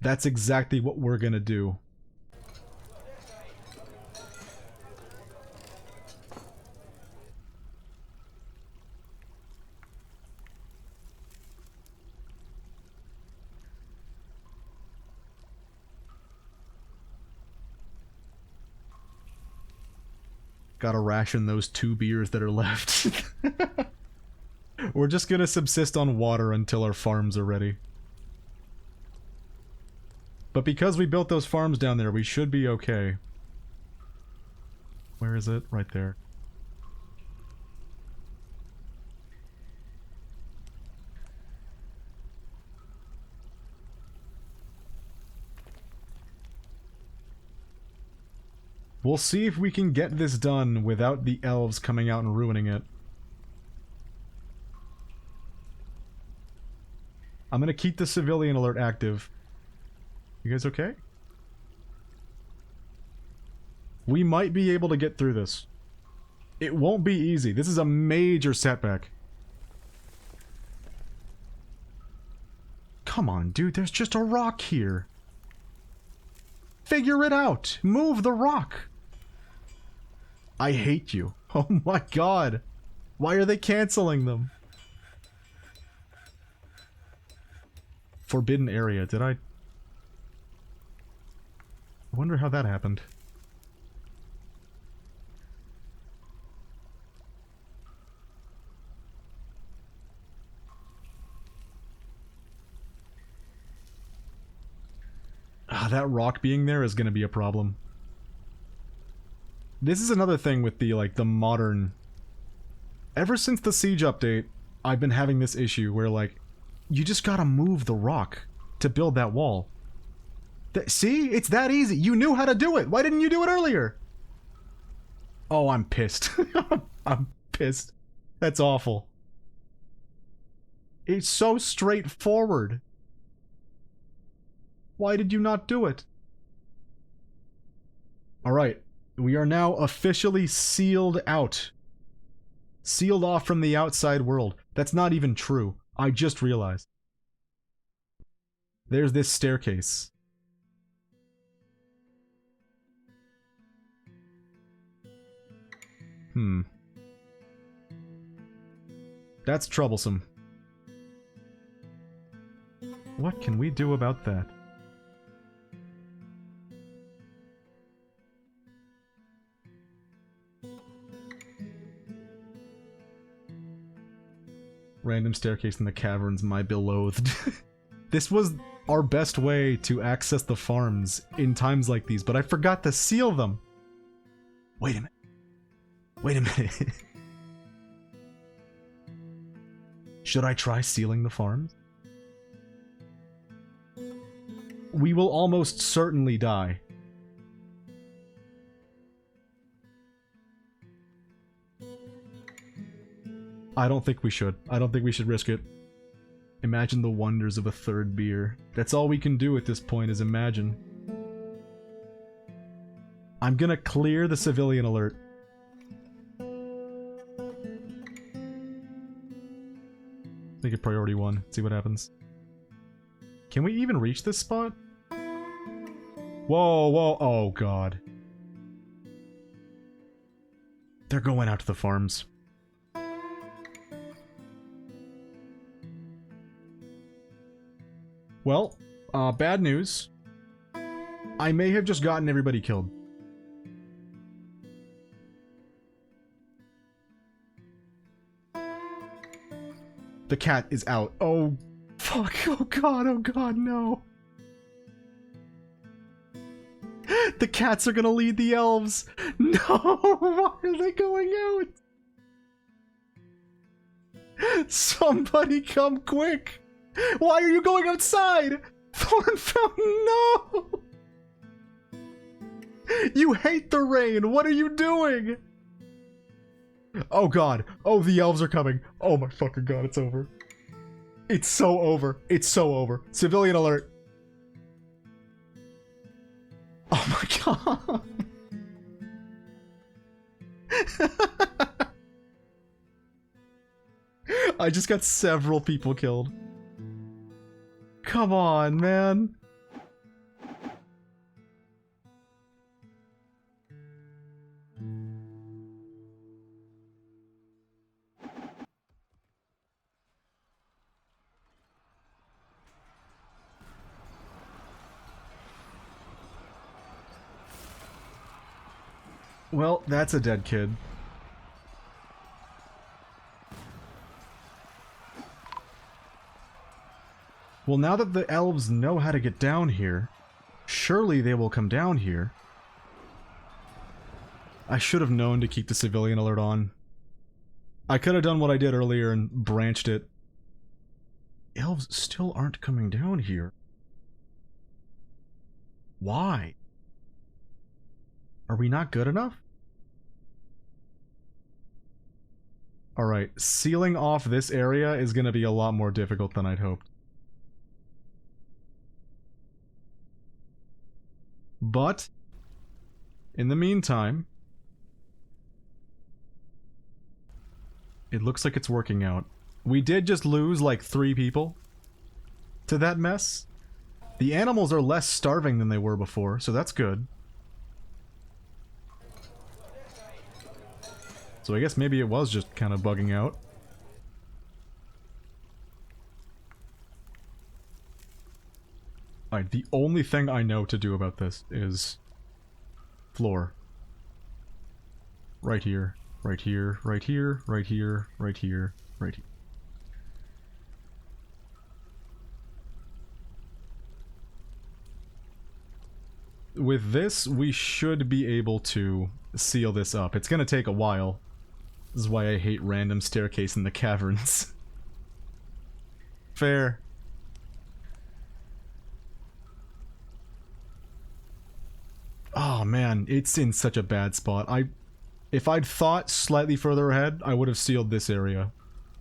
Speaker 1: That's exactly what we're gonna do. Gotta ration those 2 beers that are left. We're just gonna subsist on water until our farms are ready. But because we built those farms down there, we should be okay. Where is it? Right there. We'll see if we can get this done without the elves coming out and ruining it. I'm gonna keep the civilian alert active. You guys okay? We might be able to get through this. It won't be easy. This is a major setback. Come on, dude. There's just a rock here. Figure it out. Move the rock. I hate you. Oh my god. Why are they canceling them? Forbidden area. Did I wonder how that happened. That rock being there is gonna be a problem. This is another thing with the, like, the modern... Ever since the Siege update, I've been having this issue where, like, you just gotta move the rock to build that wall. See? It's that easy! You knew how to do it! Why didn't you do it earlier? Oh, I'm pissed. I'm pissed. That's awful. It's so straightforward. Why did you not do it? Alright. We are now officially sealed out. Sealed off from the outside world. That's not even true. I just realized. There's this staircase. That's troublesome. What can we do about that? Random staircase in the caverns, my beloathed. This was our best way to access the farms in times like these, but I forgot to seal them. Wait a minute. Wait a minute. Should I try sealing the farms? We will almost certainly die. I don't think we should. I don't think we should risk it. Imagine the wonders of a third beer. That's all we can do at this point is imagine. I'm gonna clear the civilian alert. Make it priority 1. See what happens. Can we even reach this spot? Whoa, whoa, oh god. They're going out to the farms. Well, bad news. I may have just gotten everybody killed. The cat is out. Oh, fuck. Oh god, no. The cats are gonna lead the elves. No, why are they going out? Somebody come quick. Why are you going outside? Thorn Fountain, no! You hate the rain. What are you doing? Oh god. Oh, the elves are coming. Oh my fucking god, it's over. It's so over. It's so over. Civilian alert. Oh my god. I just got several people killed. Come on, man. Well, that's a dead kid. Well, now that the elves know how to get down here, surely they will come down here. I should have known to keep the civilian alert on. I could have done what I did earlier and branched it. Elves still aren't coming down here. Why? Are we not good enough? Alright, sealing off this area is going to be a lot more difficult than I'd hoped. But, in the meantime, it looks like it's working out. We did just lose like 3 people to that mess. The animals are less starving than they were before, so that's good. So I guess maybe it was just kind of bugging out. Alright, the only thing I know to do about this is floor. Right here, right here, right here, right here, right here, right here. With this, we should be able to seal this up. It's gonna take a while. This is why I hate random staircase in the caverns. Fair. Oh man, it's in such a bad spot. If I'd thought slightly further ahead, I would have sealed this area.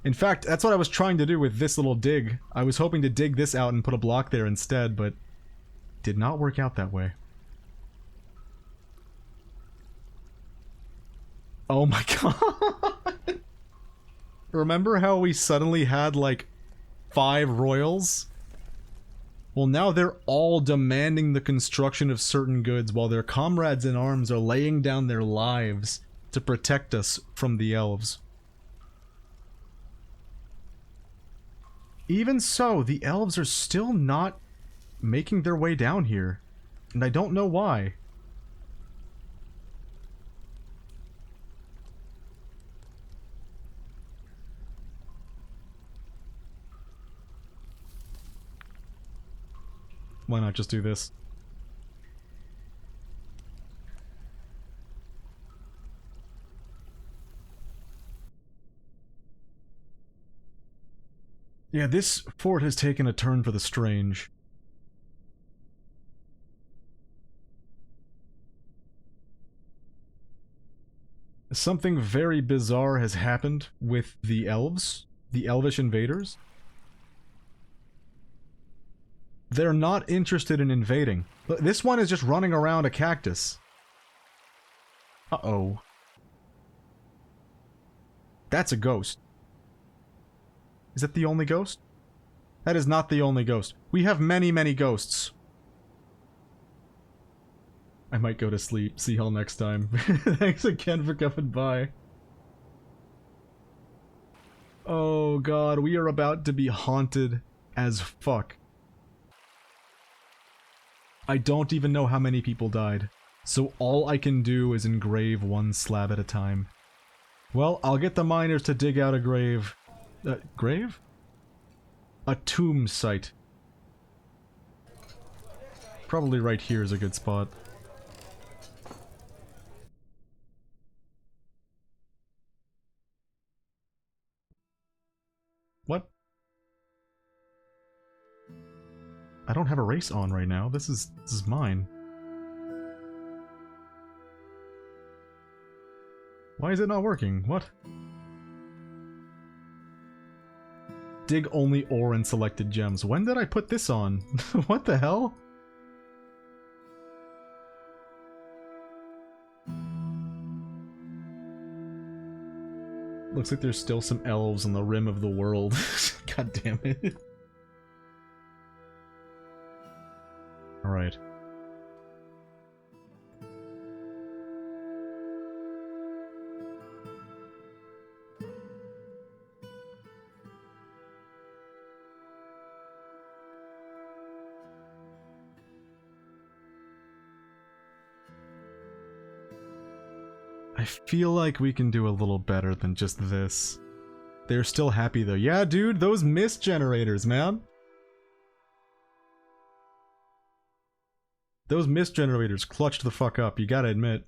Speaker 1: In fact, that's what I was trying to do with this little dig. I was hoping to dig this out and put a block there instead, but it did not work out that way. Oh my god! Remember how we suddenly had like 5 royals? Well, now they're all demanding the construction of certain goods while their comrades in arms are laying down their lives to protect us from the elves. Even so, the elves are still not making their way down here, and I don't know why. Why not just do this? Yeah, this fort has taken a turn for the strange. Something very bizarre has happened with the elves, the elvish invaders. They're not interested in invading. This one is just running around a cactus. Uh-oh. That's a ghost. Is that the only ghost? That is not the only ghost. We have many, many ghosts. I might go to sleep. See y'all next time. Thanks again for coming by. Oh god, we are about to be haunted as fuck. I don't even know how many people died, so all I can do is engrave one slab at a time. Well, I'll get the miners to dig out a grave. Grave? A tomb site. Probably right here is a good spot. What? I don't have a race on right now. This is mine. Why is it not working? What? Dig only ore and selected gems. When did I put this on? What the hell? Looks like there's still some elves on the rim of the world. God damn it. Alright. I feel like we can do a little better than just this. They're still happy though. Yeah, dude, those mist generators, man. Those mist generators clutched the fuck up, you gotta admit.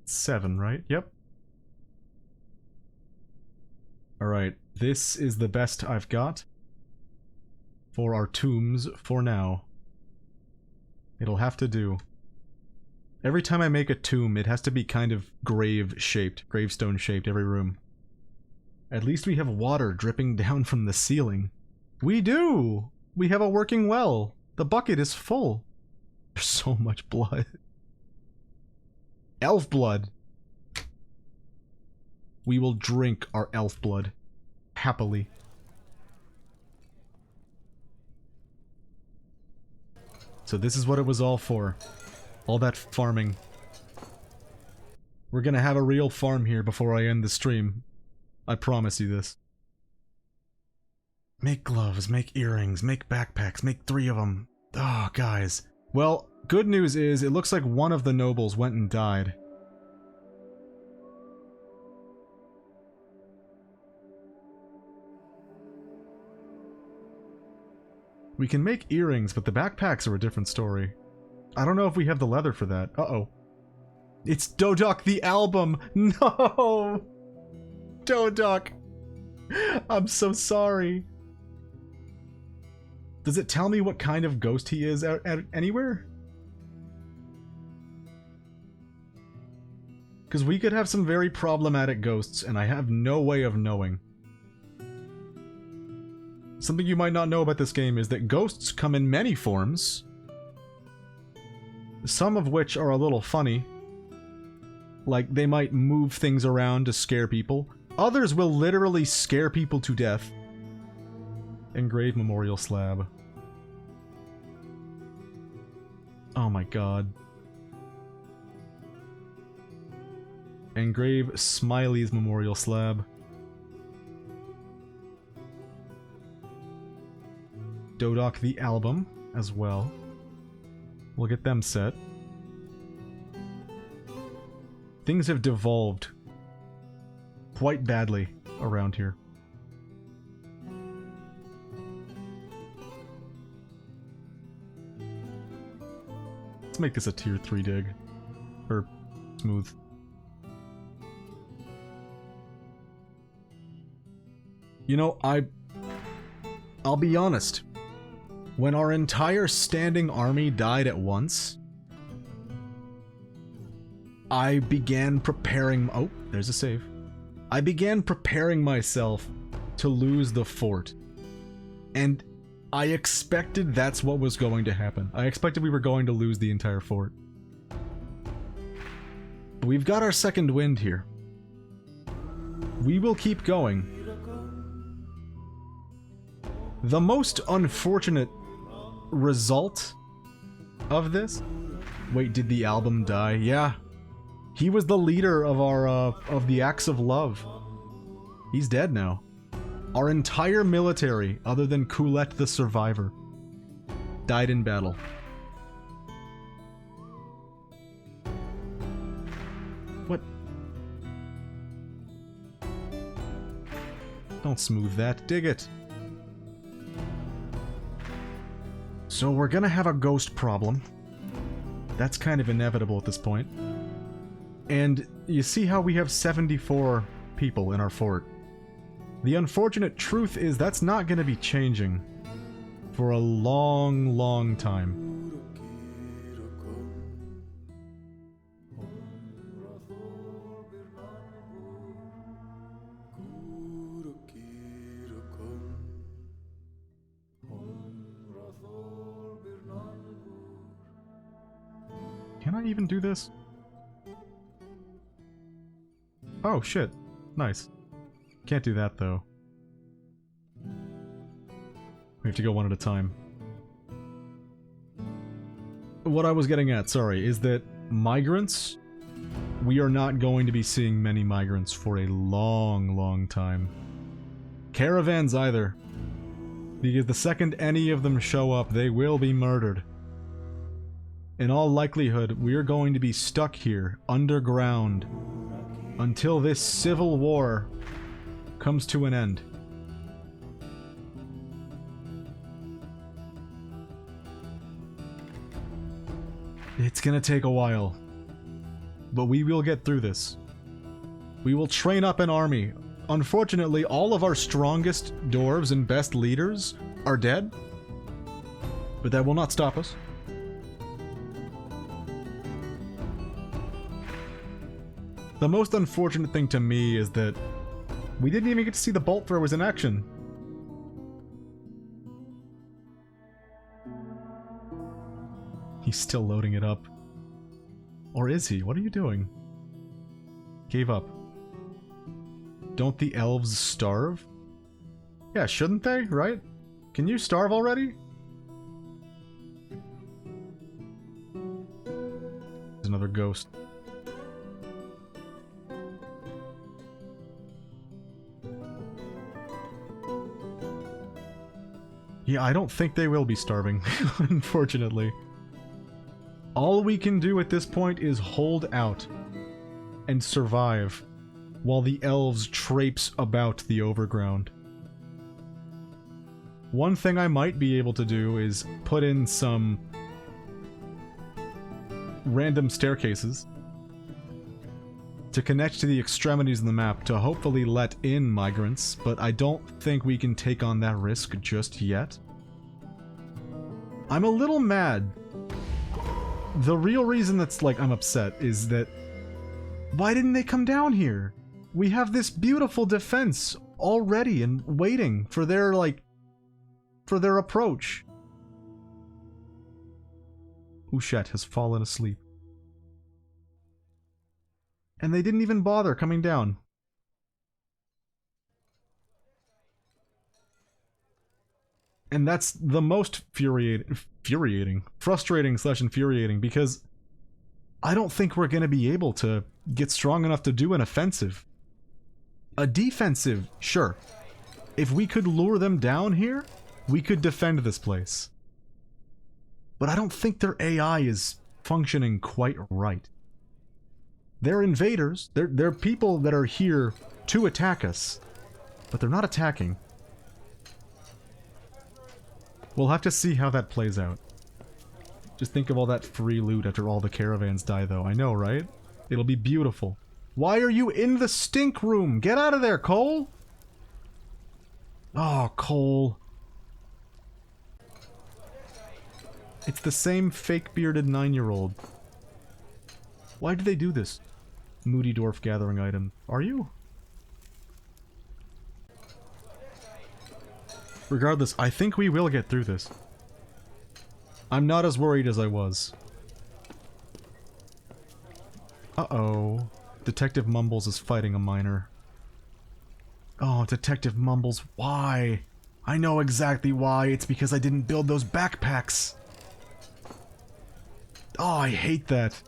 Speaker 1: Seven, right? Yep. Alright, this is the best I've got for our tombs for now. It'll have to do. Every time I make a tomb, it has to be kind of grave-shaped, gravestone-shaped, every room. At least we have water dripping down from the ceiling. We do! We have a working well. The bucket is full. There's so much blood. Elf blood! We will drink our elf blood. Happily. So this is what it was all for. All that farming. We're gonna have a real farm here before I end the stream. I promise you this. Make gloves, make earrings, make backpacks, make 3 of them. Oh, guys. Well, good news is, it looks like one of the nobles went and died. We can make earrings, but the backpacks are a different story. I don't know if we have the leather for that. Uh-oh. It's Dodok the album! No! Dodok! I'm so sorry. Does it tell me what kind of ghost he is anywhere? Because we could have some very problematic ghosts, and I have no way of knowing. Something you might not know about this game is that ghosts come in many forms, some of which are a little funny. Like, they might move things around to scare people. Others will literally scare people to death. Engraved memorial slab. Oh my god. Engrave Smiley's memorial slab. Dodok the album, as well. We'll get them set. Things have devolved quite badly around here. Let's make this a tier 3 dig. Or smooth. You know, I'll be honest. When our entire standing army died at once, I began preparing... Oh, there's a save. I began preparing myself to lose the fort. And I expected that's what was going to happen. I expected we were going to lose the entire fort. But we've got our second wind here. We will keep going. The most unfortunate result of this... Wait, did the album die? Yeah. He was the leader of our, of the Acts of Love. He's dead now. Our entire military, other than Coulette the Survivor, died in battle. What? Don't smooth that. Dig it. So we're gonna have a ghost problem. That's kind of inevitable at this point. And you see how we have 74 people in our fort. The unfortunate truth is that's not gonna be changing for a long, long time. Can I even do this? Oh, shit. Nice. Can't do that, though. We have to go one at a time. What I was getting at, sorry, is that migrants... We are not going to be seeing many migrants for a long, long time. Caravans either. Because the second any of them show up, they will be murdered. In all likelihood, we are going to be stuck here, underground, until this civil war comes to an end. It's gonna take a while, but we will get through this. We will train up an army. Unfortunately, all of our strongest dwarves and best leaders are dead, but that will not stop us. The most unfortunate thing to me is that we didn't even get to see the bolt throwers in action. He's still loading it up. Or is he? What are you doing? Gave up. Don't the elves starve? Yeah, shouldn't they, right? Can you starve already? There's another ghost. Yeah, I don't think they will be starving, unfortunately. All we can do at this point is hold out and survive while the elves traipse about the overground. One thing I might be able to do is put in some random staircases to connect to the extremities of the map to hopefully let in migrants, but I don't think we can take on that risk just yet. I'm a little mad. The real reason that's like I'm upset is that why didn't they come down here? We have this beautiful defense already and waiting for their for their approach. Ushet has fallen asleep. And they didn't even bother coming down. And that's the most frustrating slash infuriating, because I don't think we're going to be able to get strong enough to do an offensive. A defensive, sure. If we could lure them down here, we could defend this place. but I don't think their AI is functioning quite right. They're invaders. They're people that are here to attack us, but they're not attacking. We'll have to see how that plays out. Just think of all that free loot after all the caravans die, though. I know, right? It'll be beautiful. Why are you in the stink room? Get out of there, Cole! Oh, Cole. It's the same fake-bearded 9-year-old. Why did they do this? Moody Dwarf gathering item. Are you? Regardless, I think we will get through this. I'm not as worried as I was. Uh-oh. Detective Mumbles is fighting a miner. Oh, Detective Mumbles, why? I know exactly why. It's because I didn't build those backpacks. Oh, I hate that.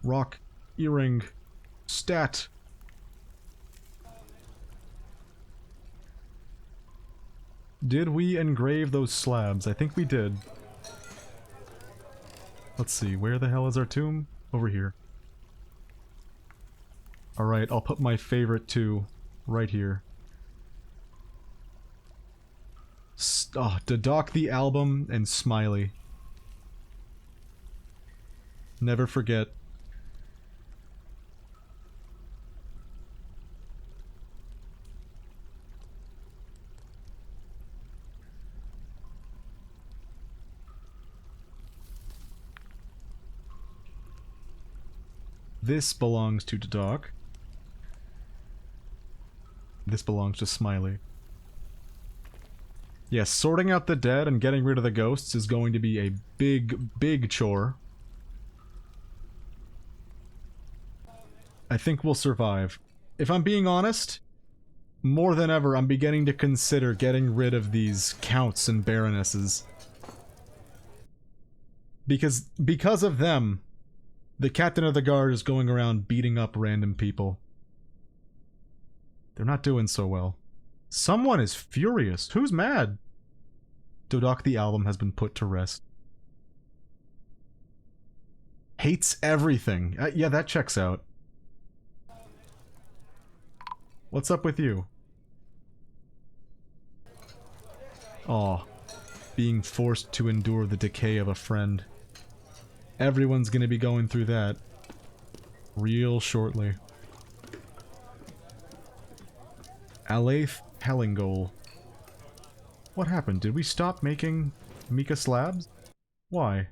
Speaker 1: Rock, earring, stat. Did we engrave those slabs? I think we did. Let's see, where the hell is our tomb? Over here. Alright, I'll put my favorite two right here. Dodok the album and Smiley. Never forget. This belongs to Dodok. This belongs to Smiley. Yes, sorting out the dead and getting rid of the ghosts is going to be a big, big chore. I think we'll survive. If I'm being honest, more than ever I'm beginning to consider getting rid of these counts and baronesses. Because of them, the captain of the guard is going around beating up random people. They're not doing so well. Someone is furious. Who's mad? Dodok the album has been put to rest. Hates everything. Yeah, that checks out. What's up with you? Aw. Being forced to endure the decay of a friend. Everyone's gonna be going through that real shortly. Alaith Hellingol. What happened? Did we stop making Mika slabs? Why?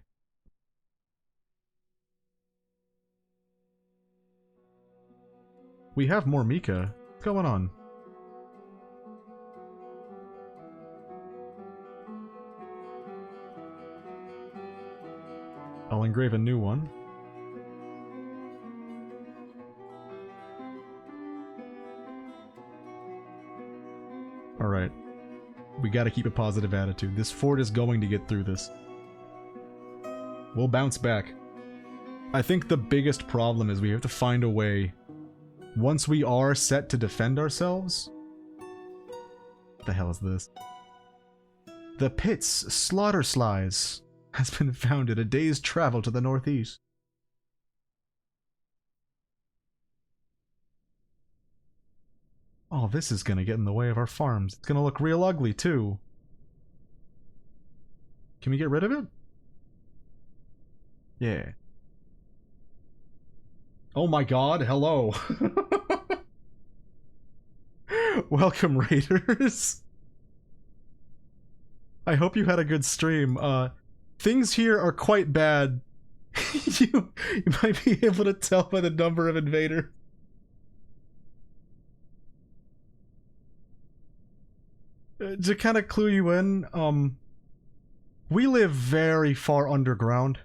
Speaker 1: We have more Mika. What's going on? I'll engrave a new one. Alright. We gotta keep a positive attitude. This fort is going to get through this. We'll bounce back. I think the biggest problem is we have to find a way, once we are set to defend ourselves... What the hell is this? The Pit's Slaughter Slice has been founded a day's travel to the northeast. Oh, this is gonna get in the way of our farms. It's gonna look real ugly, too. Can we get rid of it? Yeah. Oh my god, hello. Welcome, Raiders. I hope you had a good stream. Things here are quite bad. you might be able to tell by the number of invaders. To kind of clue you in, we live very far underground.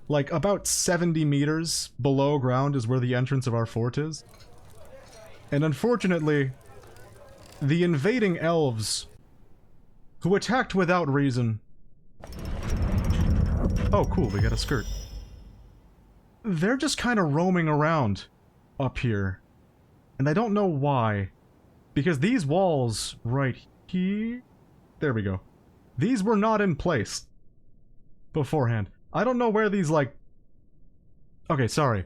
Speaker 1: Like, about 70 meters below ground is where the entrance of our fort is. And unfortunately, the invading elves, who attacked without reason, Oh, cool, we got a skirt. They're just kind of roaming around up here. And I don't know why. Because these walls right here... There we go. These were not in place beforehand. I don't know where these, like... Okay, sorry.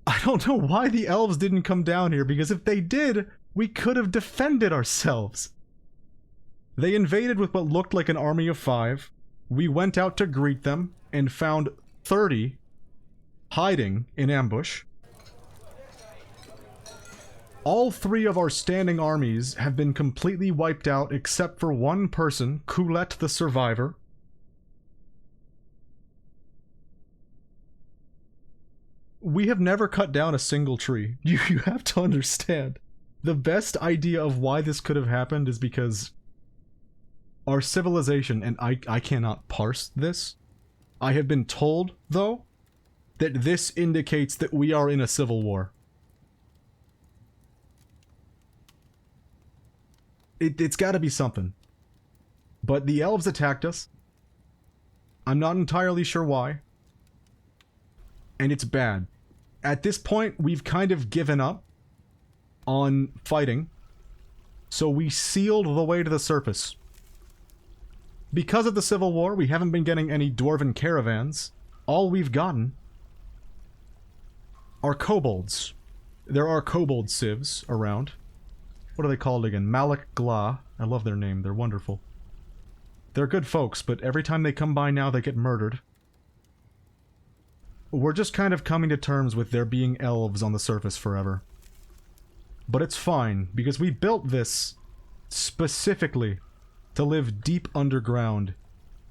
Speaker 1: I don't know why the elves didn't come down here, because if they did, we could have defended ourselves. They invaded with what looked like an army of 5. We went out to greet them, and found 30 hiding in ambush. All 3 of our standing armies have been completely wiped out except for one person, Colette the Survivor. We have never cut down a single tree. You have to understand. The best idea of why this could have happened is because our civilization, and I cannot parse this. I have been told, though, that this indicates that we are in a civil war. It's gotta be something. But the elves attacked us. I'm not entirely sure why. And it's bad. At this point, we've kind of given up on fighting. So we sealed the way to the surface. Because of the Civil War, we haven't been getting any dwarven caravans. All we've gotten are kobolds. There are kobold civs around. What are they called again? Malak Gla. I love their name, they're wonderful. They're good folks, but every time they come by now they get murdered. We're just kind of coming to terms with there being elves on the surface forever. But it's fine, because we built this specifically to live deep underground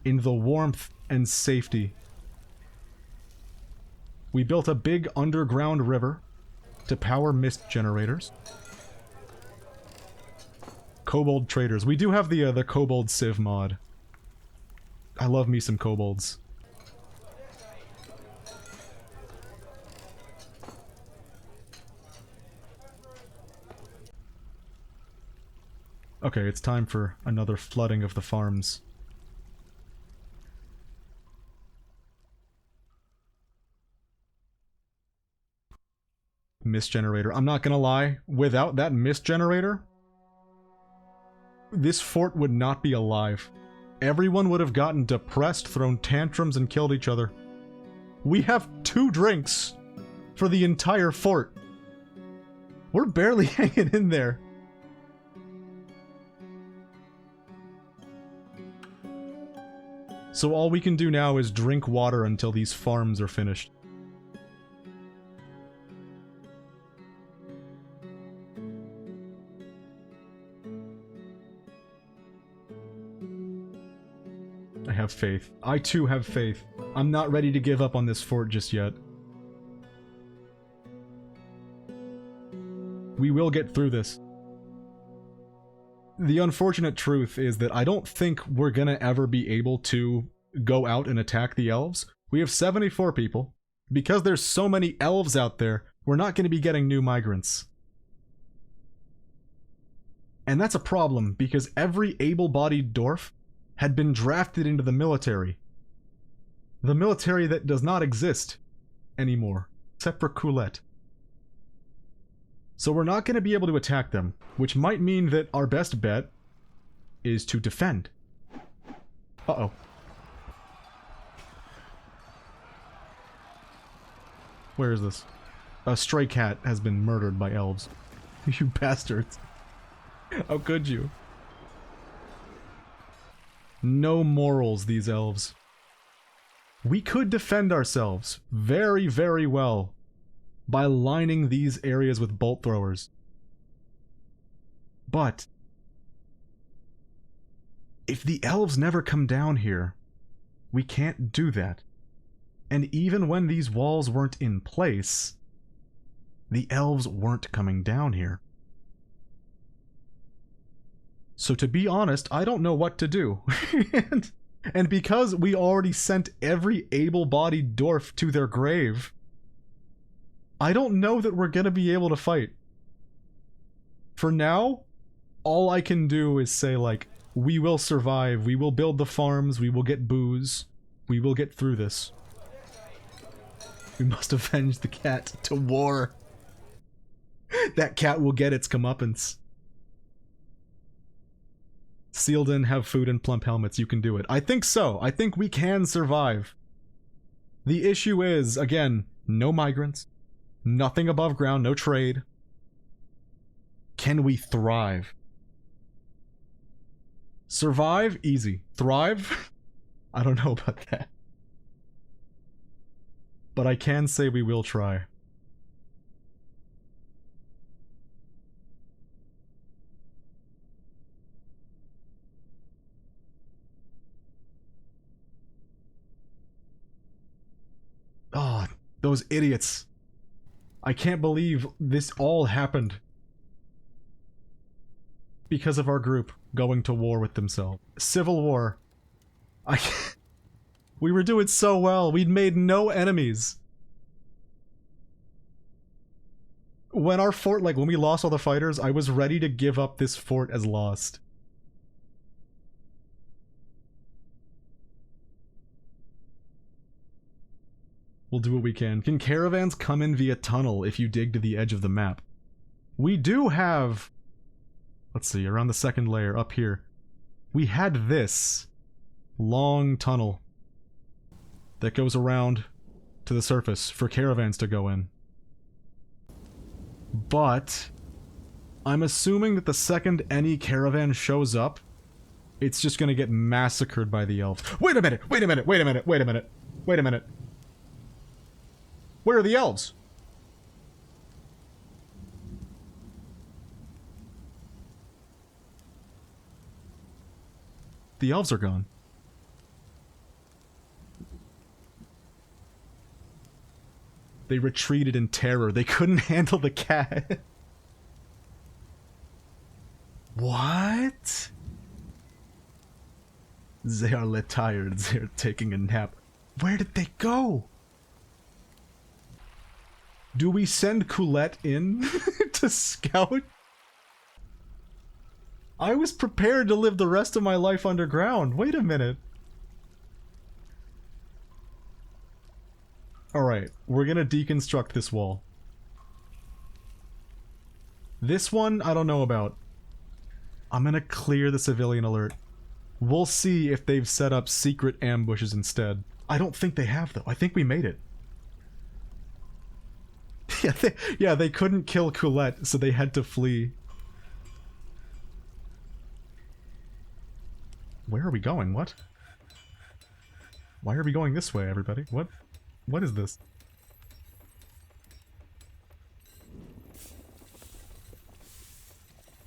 Speaker 1: in the warmth and safety. We built a big underground river to power mist generators. Kobold traders. We do have the Kobold Civ mod. I love me some kobolds. Okay, it's time for another flooding of the farms. Mist generator. I'm not gonna lie, without that mist generator, this fort would not be alive. Everyone would have gotten depressed, thrown tantrums, and killed each other. We have 2 drinks for the entire fort. We're barely hanging in there. So all we can do now is drink water until these farms are finished. I have faith. I too have faith. I'm not ready to give up on this fort just yet. We will get through this. The unfortunate truth is that I don't think we're gonna ever be able to go out and attack the elves. We have 74 people. Because there's so many elves out there, we're not gonna be getting new migrants. And that's a problem, because every able-bodied dwarf had been drafted into the military. The military that does not exist anymore, except for Colette. So we're not going to be able to attack them, which might mean that our best bet is to defend. Uh-oh. Where is this? A stray cat has been murdered by elves. You bastards. How could you? No morals, these elves. We could defend ourselves very, very well by lining these areas with bolt throwers. But if the elves never come down here, we can't do that. And even when these walls weren't in place, the elves weren't coming down here. So to be honest, I don't know what to do. and because we already sent every able-bodied dwarf to their grave, I don't know that we're gonna be able to fight. For now, all I can do is say, like, we will survive, we will build the farms, we will get booze, We will get through this. We must avenge the cat to war. That cat will get its comeuppance. Sealed in, have food, and plump helmets. You can do it. I think so. I think we can survive. The issue is, again, no migrants. Nothing above ground. No trade. Can we thrive? Survive? Easy. Thrive? I don't know about that. But I can say we will try. Oh, those idiots. I can't believe this all happened. Because of our group going to war with themselves. Civil war. We were doing so well. We'd made no enemies. When our fort, like when we lost all the fighters, I was ready to give up this fort as lost. We'll do what we can. Can caravans come in via tunnel if you dig to the edge of the map? We do have... Let's see, around the second layer, up here. We had this long tunnel that goes around to the surface for caravans to go in. But I'm assuming that the second any caravan shows up, it's just gonna get massacred by the elves. Wait a minute! Wait a minute! Wait a minute! Wait a minute! Wait a minute! Where are the elves? The elves are gone. They retreated in terror. They couldn't handle the cat. What? They are tired. They're taking a nap. Where did they go? Do we send Colette in to scout? I was prepared to live the rest of my life underground. Wait a minute. Alright, we're gonna deconstruct this wall. This one, I don't know about. I'm gonna clear the civilian alert. We'll see if they've set up secret ambushes instead. I don't think they have, though. I think we made it. Yeah, they couldn't kill Colette, so they had to flee. Where are we going? What? Why are we going this way, everybody? What? What is this?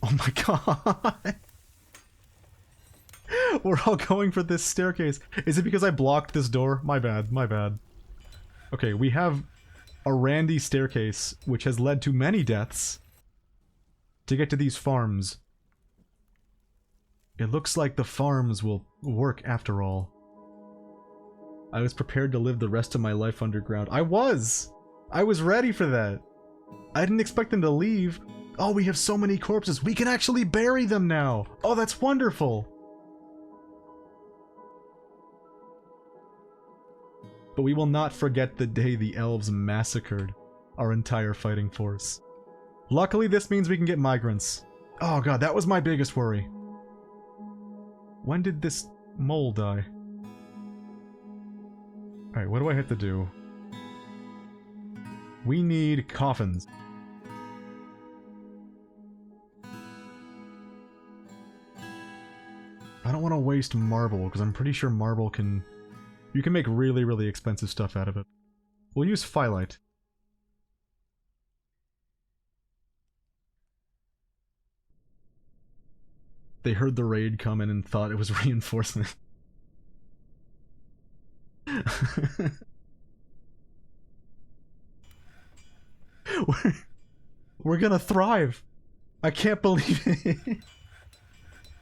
Speaker 1: Oh my god! We're all going for this staircase. Is it because I blocked this door? My bad, my bad. Okay, we have a randy staircase, which has led to many deaths, to get to these farms. It looks like the farms will work after all. I was prepared to live the rest of my life underground. I was! I was ready for that. I didn't expect them to leave. Oh, we have so many corpses. We can actually bury them now. Oh, that's wonderful. But we will not forget the day the elves massacred our entire fighting force. Luckily, this means we can get migrants. Oh god, that was my biggest worry. When did this mole die? Alright, what do I have to do? We need coffins. I don't want to waste marble, because I'm pretty sure marble can... You can make really, really expensive stuff out of it. We'll use phyllite. They heard the raid come in and thought it was reinforcement. We're gonna thrive. I can't believe it.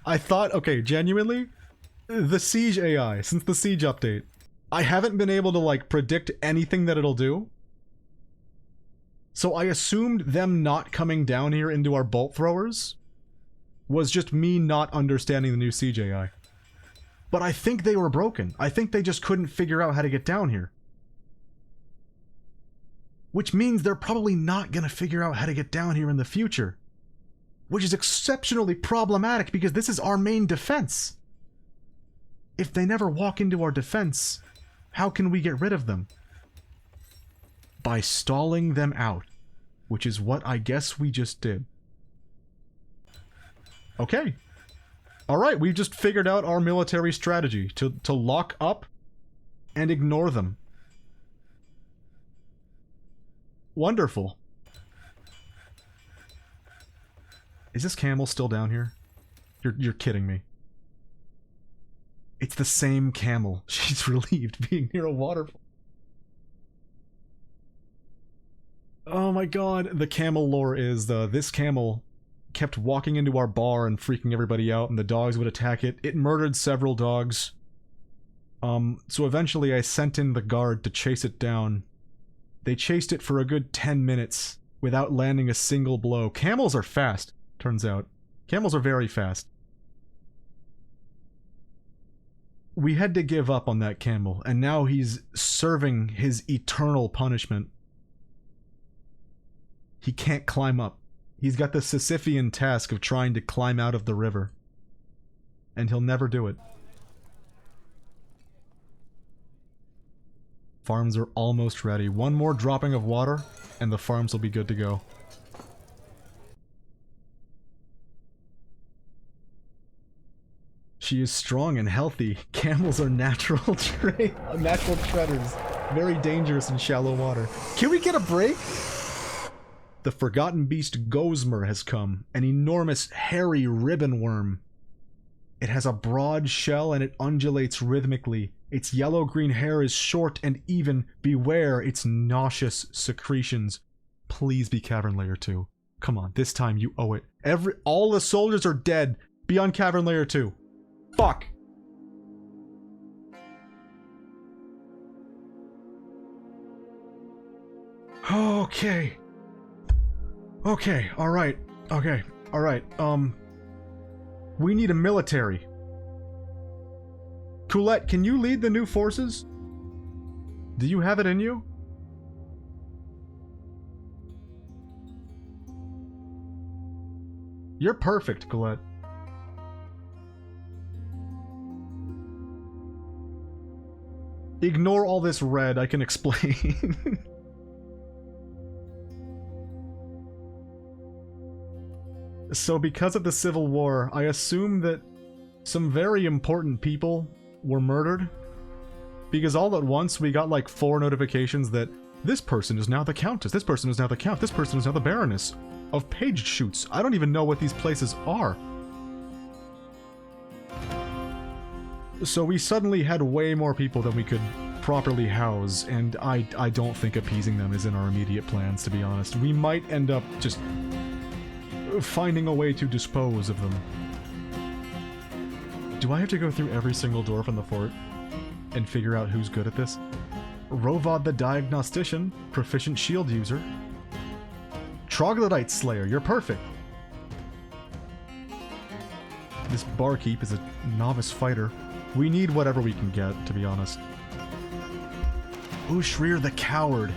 Speaker 1: I thought, okay, genuinely, the Siege AI, since the Siege update, I haven't been able to, like, predict anything that it'll do. So I assumed them not coming down here into our bolt throwers was just me not understanding the new Siege AI. But I think they were broken. I think they just couldn't figure out how to get down here. Which means they're probably not gonna figure out how to get down here in the future. Which is exceptionally problematic because this is our main defense. If they never walk into our defense, how can we get rid of them? By stalling them out. Which is what I guess we just did. Okay. Alright, we've just figured out our military strategy. To lock up and ignore them. Wonderful. Is this camel still down here? You're kidding me. It's the same camel. She's relieved being near a waterfall. Oh my god, the camel lore is, this camel kept walking into our bar and freaking everybody out, and the dogs would attack it. It murdered several dogs. So eventually I sent in the guard to chase it down. They chased it for a good 10 minutes without landing a single blow. Camels are fast, turns out. Camels are very fast. We had to give up on that camel, and now he's serving his eternal punishment. He can't climb up. He's got the Sisyphean task of trying to climb out of the river. And he'll never do it. Farms are almost ready. One more dropping of water, and the farms will be good to go. She is strong and healthy. Camels are natural natural treaders. Very dangerous in shallow water. Can we get a break? The forgotten beast Gosmer has come. An enormous, hairy ribbon worm. It has a broad shell and it undulates rhythmically. Its yellow-green hair is short and even. Beware its nauseous secretions. Please be Cavern Layer 2. Come on, this time you owe it. All the soldiers are dead. Be on Cavern Layer 2. Fuck! Okay. Okay, alright. Okay, alright. We need a military. Colette, can you lead the new forces? Do you have it in you? You're perfect, Colette. Ignore all this red, I can explain. So because of the Civil War, I assume that some very important people were murdered. Because all at once we got like 4 notifications that this person is now the Countess, this person is now the Count, this person is now the Baroness of Page Shoots. I don't even know what these places are. So we suddenly had way more people than we could properly house, and I don't think appeasing them is in our immediate plans, to be honest. We might end up just finding a way to dispose of them. Do I have to go through every single dwarf in the fort and figure out who's good at this? Rovod the Diagnostician, proficient shield user. Troglodyte Slayer, you're perfect. This barkeep is a novice fighter. We need whatever we can get, to be honest. Ushrir the Coward.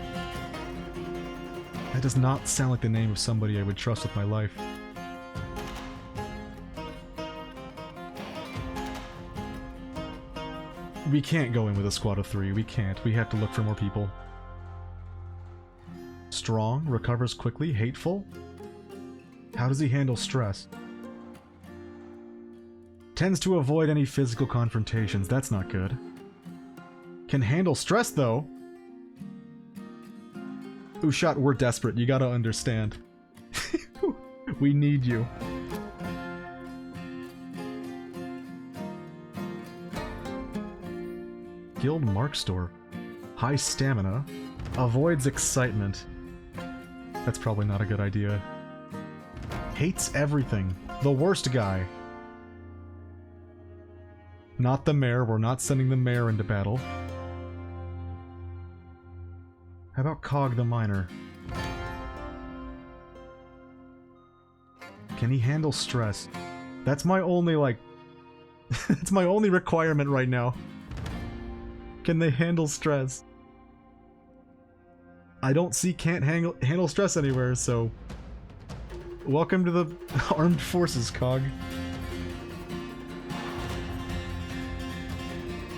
Speaker 1: That does not sound like the name of somebody I would trust with my life. We can't go in with a squad of 3. We can't. We have to look for more people. Strong, recovers quickly, hateful. How does he handle stress? Tends to avoid any physical confrontations. That's not good. Can handle stress, though. Ushat, we're desperate. You gotta understand. We need you. Guild Mark Store. High stamina. Avoids excitement. That's probably not a good idea. Hates everything. The worst guy. Not the mayor. We're not sending the mayor into battle. How about Cog the Miner? Can he handle stress? That's my only, like, It's my only requirement right now. Can they handle stress? I don't see can't handle stress anywhere, so... Welcome to the Armed Forces, Cog.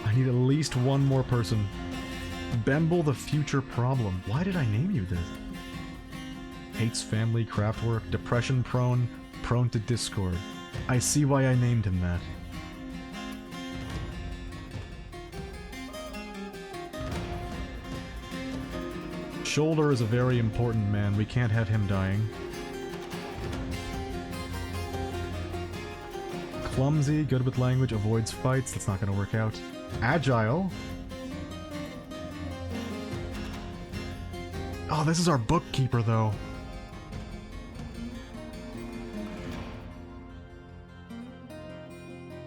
Speaker 1: I need at least one more person. Bemble the future problem. Why did I name you this? Hates family, craftwork, depression prone, prone to discord. I see why I named him that. Shoulder is a very important man. We can't have him dying. Clumsy, good with language, avoids fights. That's not going to work out. Agile. Oh, this is our bookkeeper, though.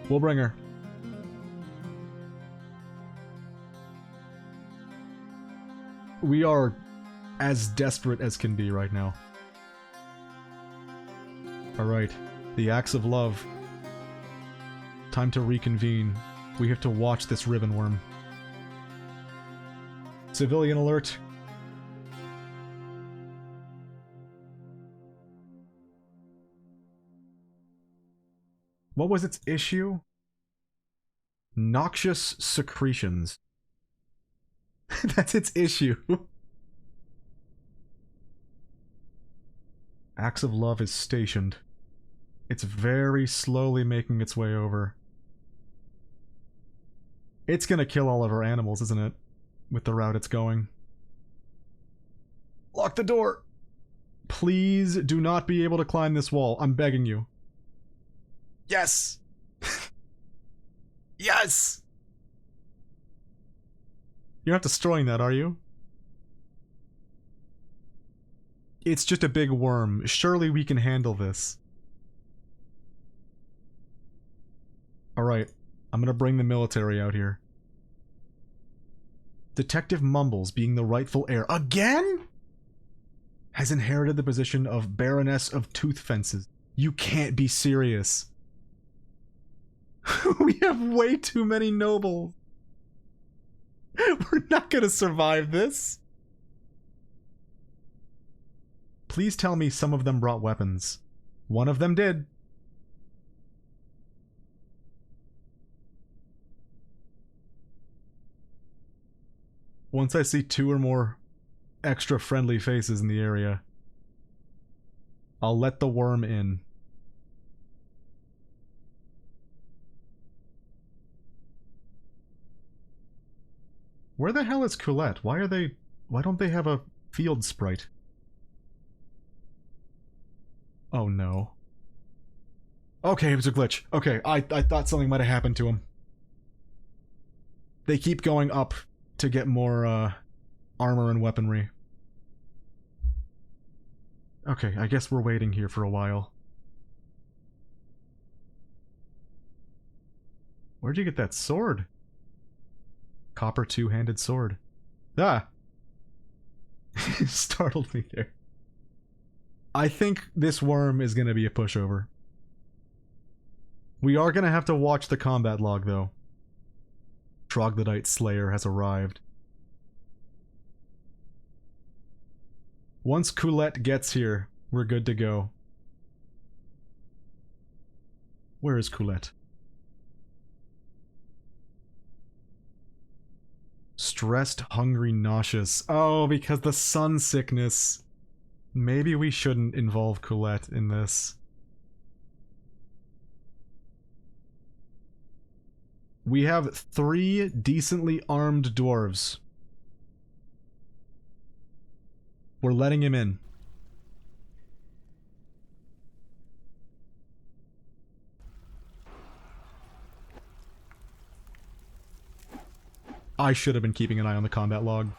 Speaker 1: We'll bring her. We are as desperate as can be right now. Alright. The Axe of Love. Time to reconvene. We have to watch this ribbon worm. Civilian alert. What was its issue? Noxious secretions. That's its issue. Axe of Love is stationed. It's very slowly making its way over. It's gonna kill all of our animals, isn't it? With the route it's going. Lock the door! Please do not be able to climb this wall. I'm begging you. Yes! Yes! You're not destroying that, are you? It's just a big worm. Surely we can handle this. Alright, I'm gonna bring the military out here. Detective Mumbles, being the rightful heir again? Has inherited the position of Baroness of Tooth Fences. You can't be serious. We have way too many nobles. We're not gonna survive this. Please tell me some of them brought weapons. One of them did. Once I see 2 or more extra friendly faces in the area, I'll let the worm in. Where the hell is Colette? Why don't they have a field sprite? Oh no. Okay, it was a glitch. Okay, I thought something might have happened to him. They keep going up to get more, armor and weaponry. Okay, I guess we're waiting here for a while. Where'd you get that sword? Copper two-handed sword. Ah! Startled me there. I think this worm is gonna be a pushover. We are gonna have to watch the combat log, though. Troglodyte Slayer has arrived. Once Colette gets here, we're good to go. Where is Colette? Stressed, hungry, nauseous. Oh, because the sun sickness. Maybe we shouldn't involve Colette in this. We have 3 decently armed dwarves. We're letting him in. I should have been keeping an eye on the combat log.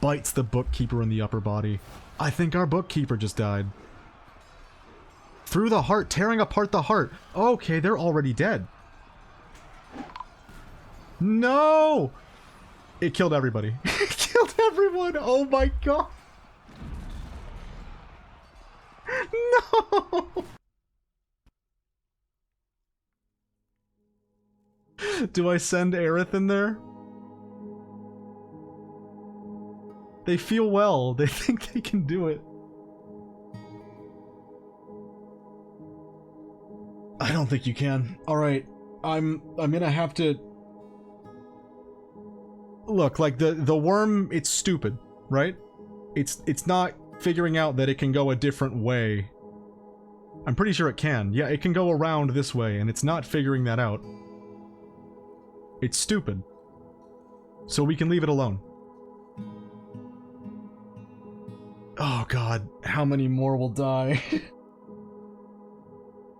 Speaker 1: Bites the bookkeeper in the upper body. I think our bookkeeper just died. Through the heart, tearing apart the heart. Okay, they're already dead. No! It killed everybody. It killed everyone! Oh my god! No! Do I send Aerith in there? They feel well. They think they can do it. I don't think you can. Alright. I'm gonna have to... Look, like, the worm, it's stupid, right? It's not figuring out that it can go a different way. I'm pretty sure it can. Yeah, it can go around this way, and it's not figuring that out. It's stupid. So we can leave it alone. Oh god, how many more will die?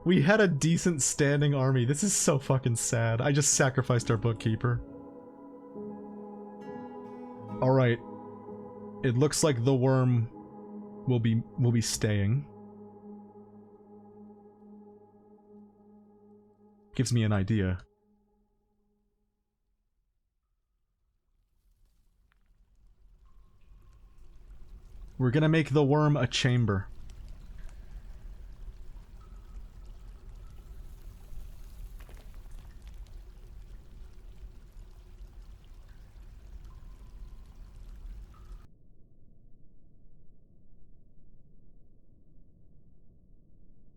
Speaker 1: We had a decent standing army. This is so fucking sad. I just sacrificed our bookkeeper. Alright. It looks like the worm will be staying. Gives me an idea. We're gonna make the worm a chamber.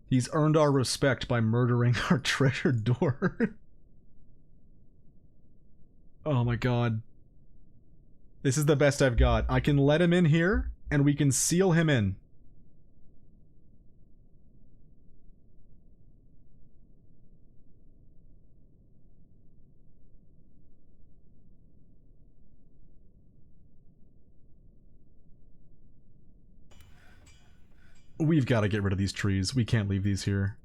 Speaker 1: He's earned our respect by murdering our treasured dwarf. Oh my god. This is the best I've got. I can let him in here, and we can seal him in. We've got to get rid of these trees. We can't leave these here.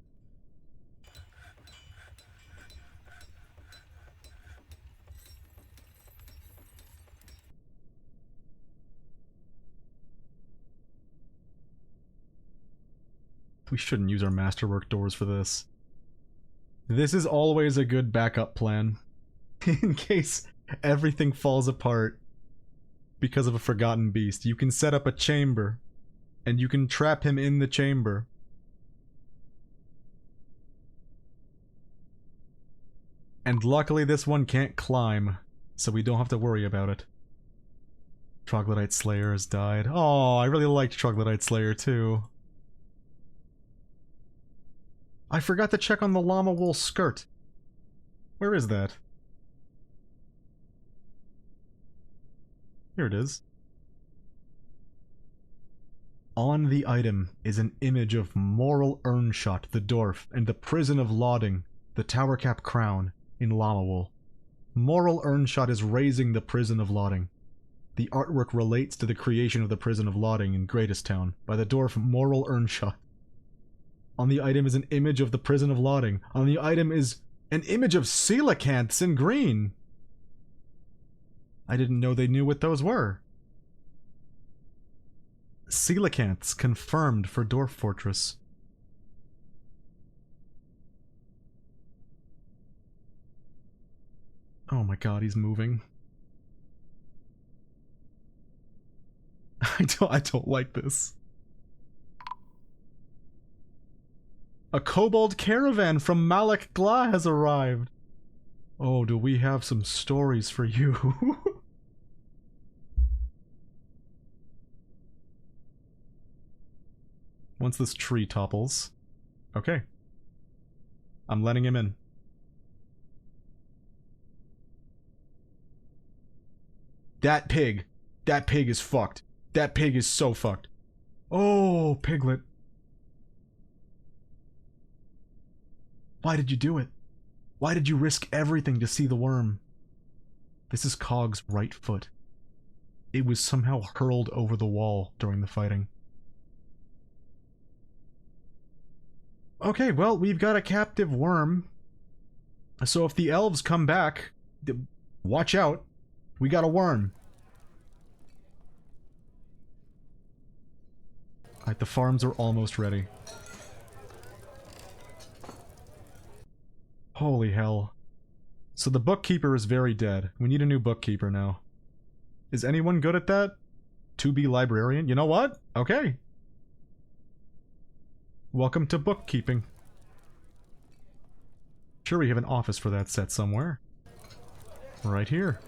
Speaker 1: We shouldn't use our masterwork doors for this. This is always a good backup plan. In case everything falls apart because of a forgotten beast. You can set up a chamber. And you can trap him in the chamber. And luckily this one can't climb, so we don't have to worry about it. Troglodyte Slayer has died. Oh, I really liked Troglodyte Slayer too. I forgot to check on the llama wool skirt. Where is that? Here it is. On the item is an image of Moral Earnshot, the Dwarf, and the Prison of Lauding, the Tower Cap Crown, in llama wool. Moral Earnshot is raising the Prison of Lauding. The artwork relates to the creation of the Prison of Lauding in Greatest Town by the dwarf Moral Earnshot. On the item is an image of the Prison of Lauding. On the item is an image of coelacanths in green! I didn't know they knew what those were. Coelacanths confirmed for Dwarf Fortress. Oh my god, he's moving. I don't like this. A kobold caravan from Malak Gla has arrived. Oh, do we have some stories for you? Once this tree topples. Okay. I'm letting him in. That pig. That pig is fucked. That pig is so fucked. Oh, piglet. Why did you do it? Why did you risk everything to see the worm? This is Cog's right foot. It was somehow hurled over the wall during the fighting. Okay, well, we've got a captive worm. So if the elves come back, watch out. We got a worm. Alright, the farms are almost ready. Holy hell. So the bookkeeper is very dead. We need a new bookkeeper now. Is anyone good at that? To be librarian? You know what? Okay. Welcome to bookkeeping. Sure, we have an office for that set somewhere. Right here.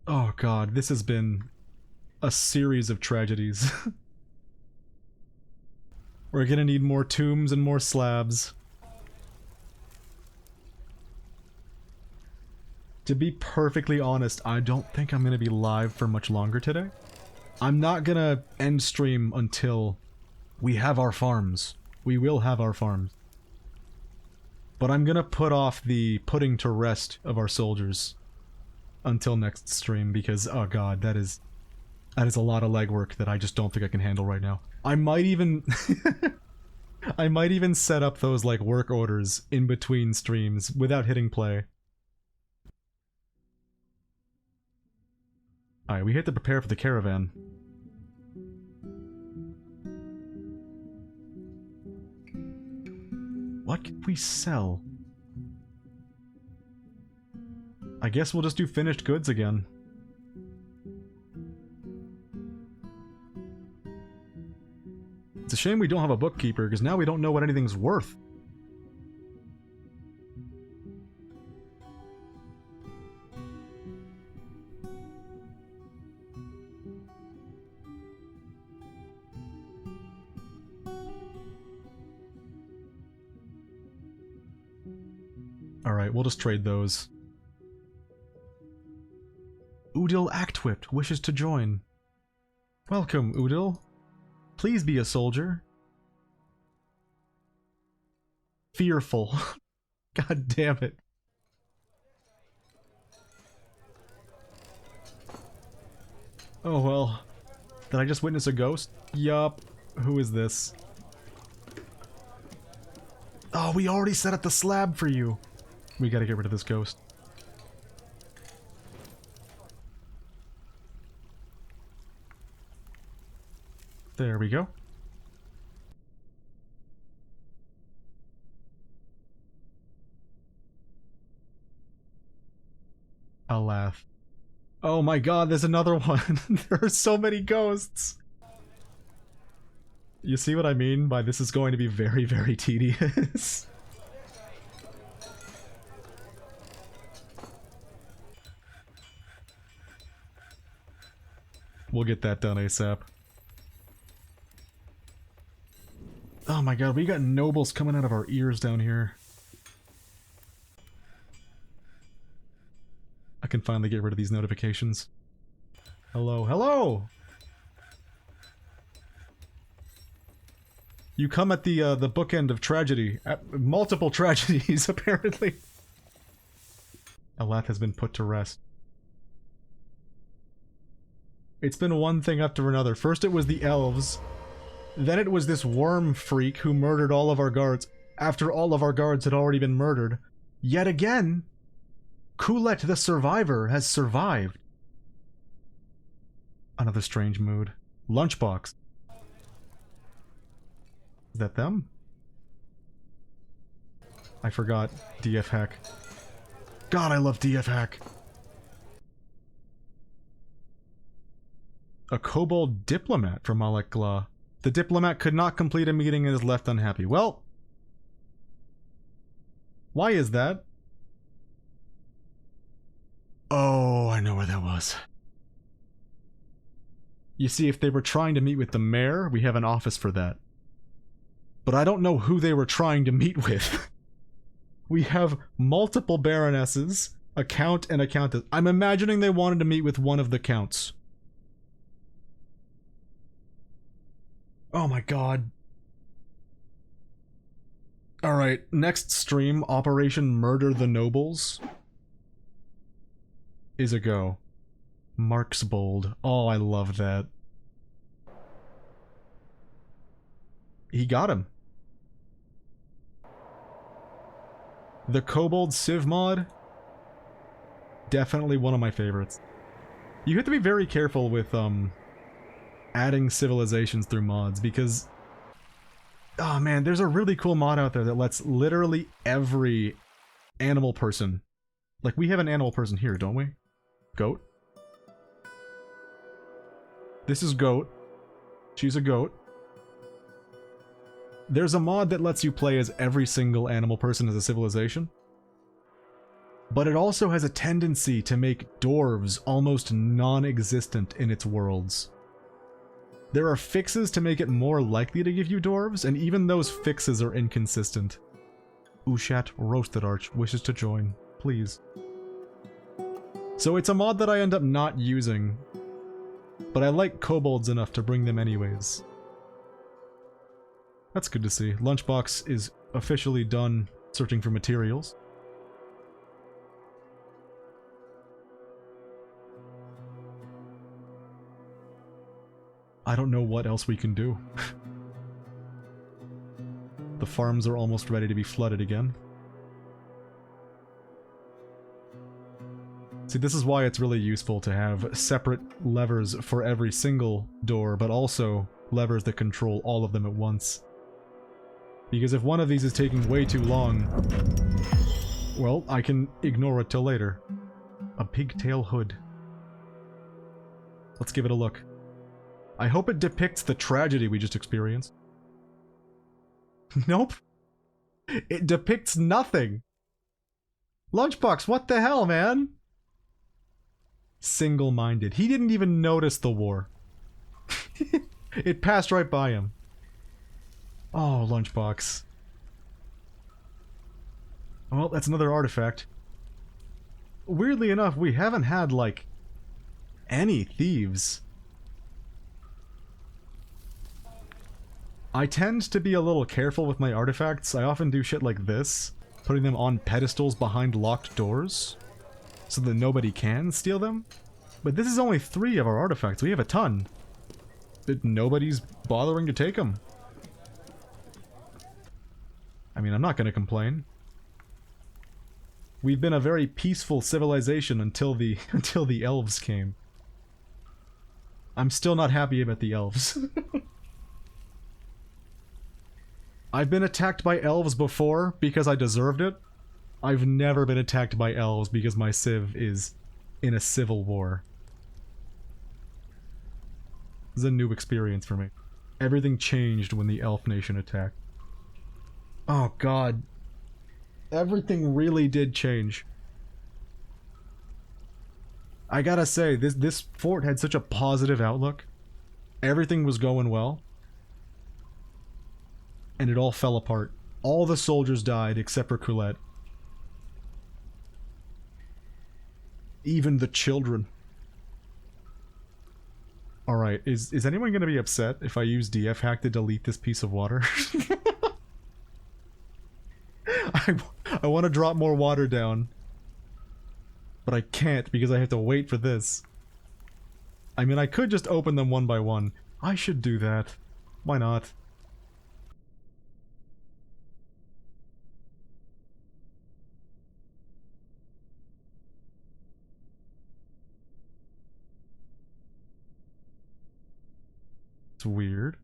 Speaker 1: Oh god, this has been a series of tragedies. We're gonna need more tombs and more slabs. To be perfectly honest, I don't think I'm gonna be live for much longer today. I'm not gonna end stream until we have our farms. We will have our farms. But I'm gonna put off the putting to rest of our soldiers until next stream because, oh god, that is a lot of legwork that I just don't think I can handle right now. I might even I might even set up those like work orders in between streams without hitting play. Alright, we have to prepare for the caravan. What can we sell? I guess we'll just do finished goods again. It's a shame we don't have a bookkeeper, because now we don't know what anything's worth. Alright, we'll just trade those. Udil Actwhip wishes to join. Welcome, Udil. Please be a soldier. Fearful. God damn it. Oh well. Did I just witness a ghost? Yup. Who is this? Oh, we already set up the slab for you. We gotta get rid of this ghost. There we go. I'll laugh. Oh my god, there's another one. There are so many ghosts. You see what I mean by this is going to be very, very tedious? We'll get that done ASAP. Oh my god, we got nobles coming out of our ears down here. I can finally get rid of these notifications. Hello, hello! You come at the bookend of tragedy. Multiple tragedies, apparently. Elath has been put to rest. It's been one thing after another. First it was the elves. Then it was this worm freak who murdered all of our guards after all of our guards had already been murdered. Yet again, Kulet the Survivor has survived. Another strange mood. Lunchbox. Is that them? I forgot. DF hack. God, I love DF hack. A kobold diplomat from Malek Gla. The diplomat could not complete a meeting and is left unhappy. Well, why is that? Oh, I know where that was. You see, if they were trying to meet with the mayor, we have an office for that. But I don't know who they were trying to meet with. We have multiple baronesses, a count and a countess. I'm imagining they wanted to meet with one of the counts. Oh my god. Alright, next stream, Operation Murder the Nobles, is a go. Mark's Bold. Oh, I love that. He got him. The Kobold Civ mod? Definitely one of my favorites. You have to be very careful with, adding civilizations through mods, because... oh man, there's a really cool mod out there that lets literally every Animal person. Like, we have an animal person here, don't we? Goat? This is goat. She's a goat. There's a mod that lets you play as every single animal person as a civilization. But it also has a tendency to make dwarves almost non-existent in its worlds. There are fixes to make it more likely to give you dwarves, and even those fixes are inconsistent. Ushat Roasted Arch wishes to join. Please. So it's a mod that I end up not using, but I like kobolds enough to bring them anyways. That's good to see. Lunchbox is officially done searching for materials. I don't know what else we can do. The farms are almost ready to be flooded again. See, this is why it's really useful to have separate levers for every single door, but also levers that control all of them at once. Because if one of these is taking way too long, well, I can ignore it till later. A pigtail hood. Let's give it a look. I hope it depicts the tragedy we just experienced. Nope. It depicts nothing. Lunchbox, what the hell, man? Single-minded. He didn't even notice the war. It passed right by him. Oh, Lunchbox. Well, that's another artifact. Weirdly enough, we haven't had, like, any thieves. I tend to be a little careful with my artifacts. I often do shit like this, putting them on pedestals behind locked doors, so that nobody can steal them. But this is only 3 of our artifacts. We have a ton. But nobody's bothering to take them. I mean, I'm not gonna complain. We've been a very peaceful civilization until the elves came. I'm still not happy about the elves. I've been attacked by elves before because I deserved it. I've never been attacked by elves because my civ is in a civil war. This is a new experience for me. Everything changed when the elf nation attacked. Oh god. Everything really did change. I gotta say, this fort had such a positive outlook. Everything was going well. And it all fell apart. All the soldiers died except for Colette. Even the children. Alright, is anyone gonna be upset if I use DF hack to delete this piece of water? I want to drop more water down. But I can't because I have to wait for this. I mean, I could just open them one by one. I should do that. Why not? It's weird.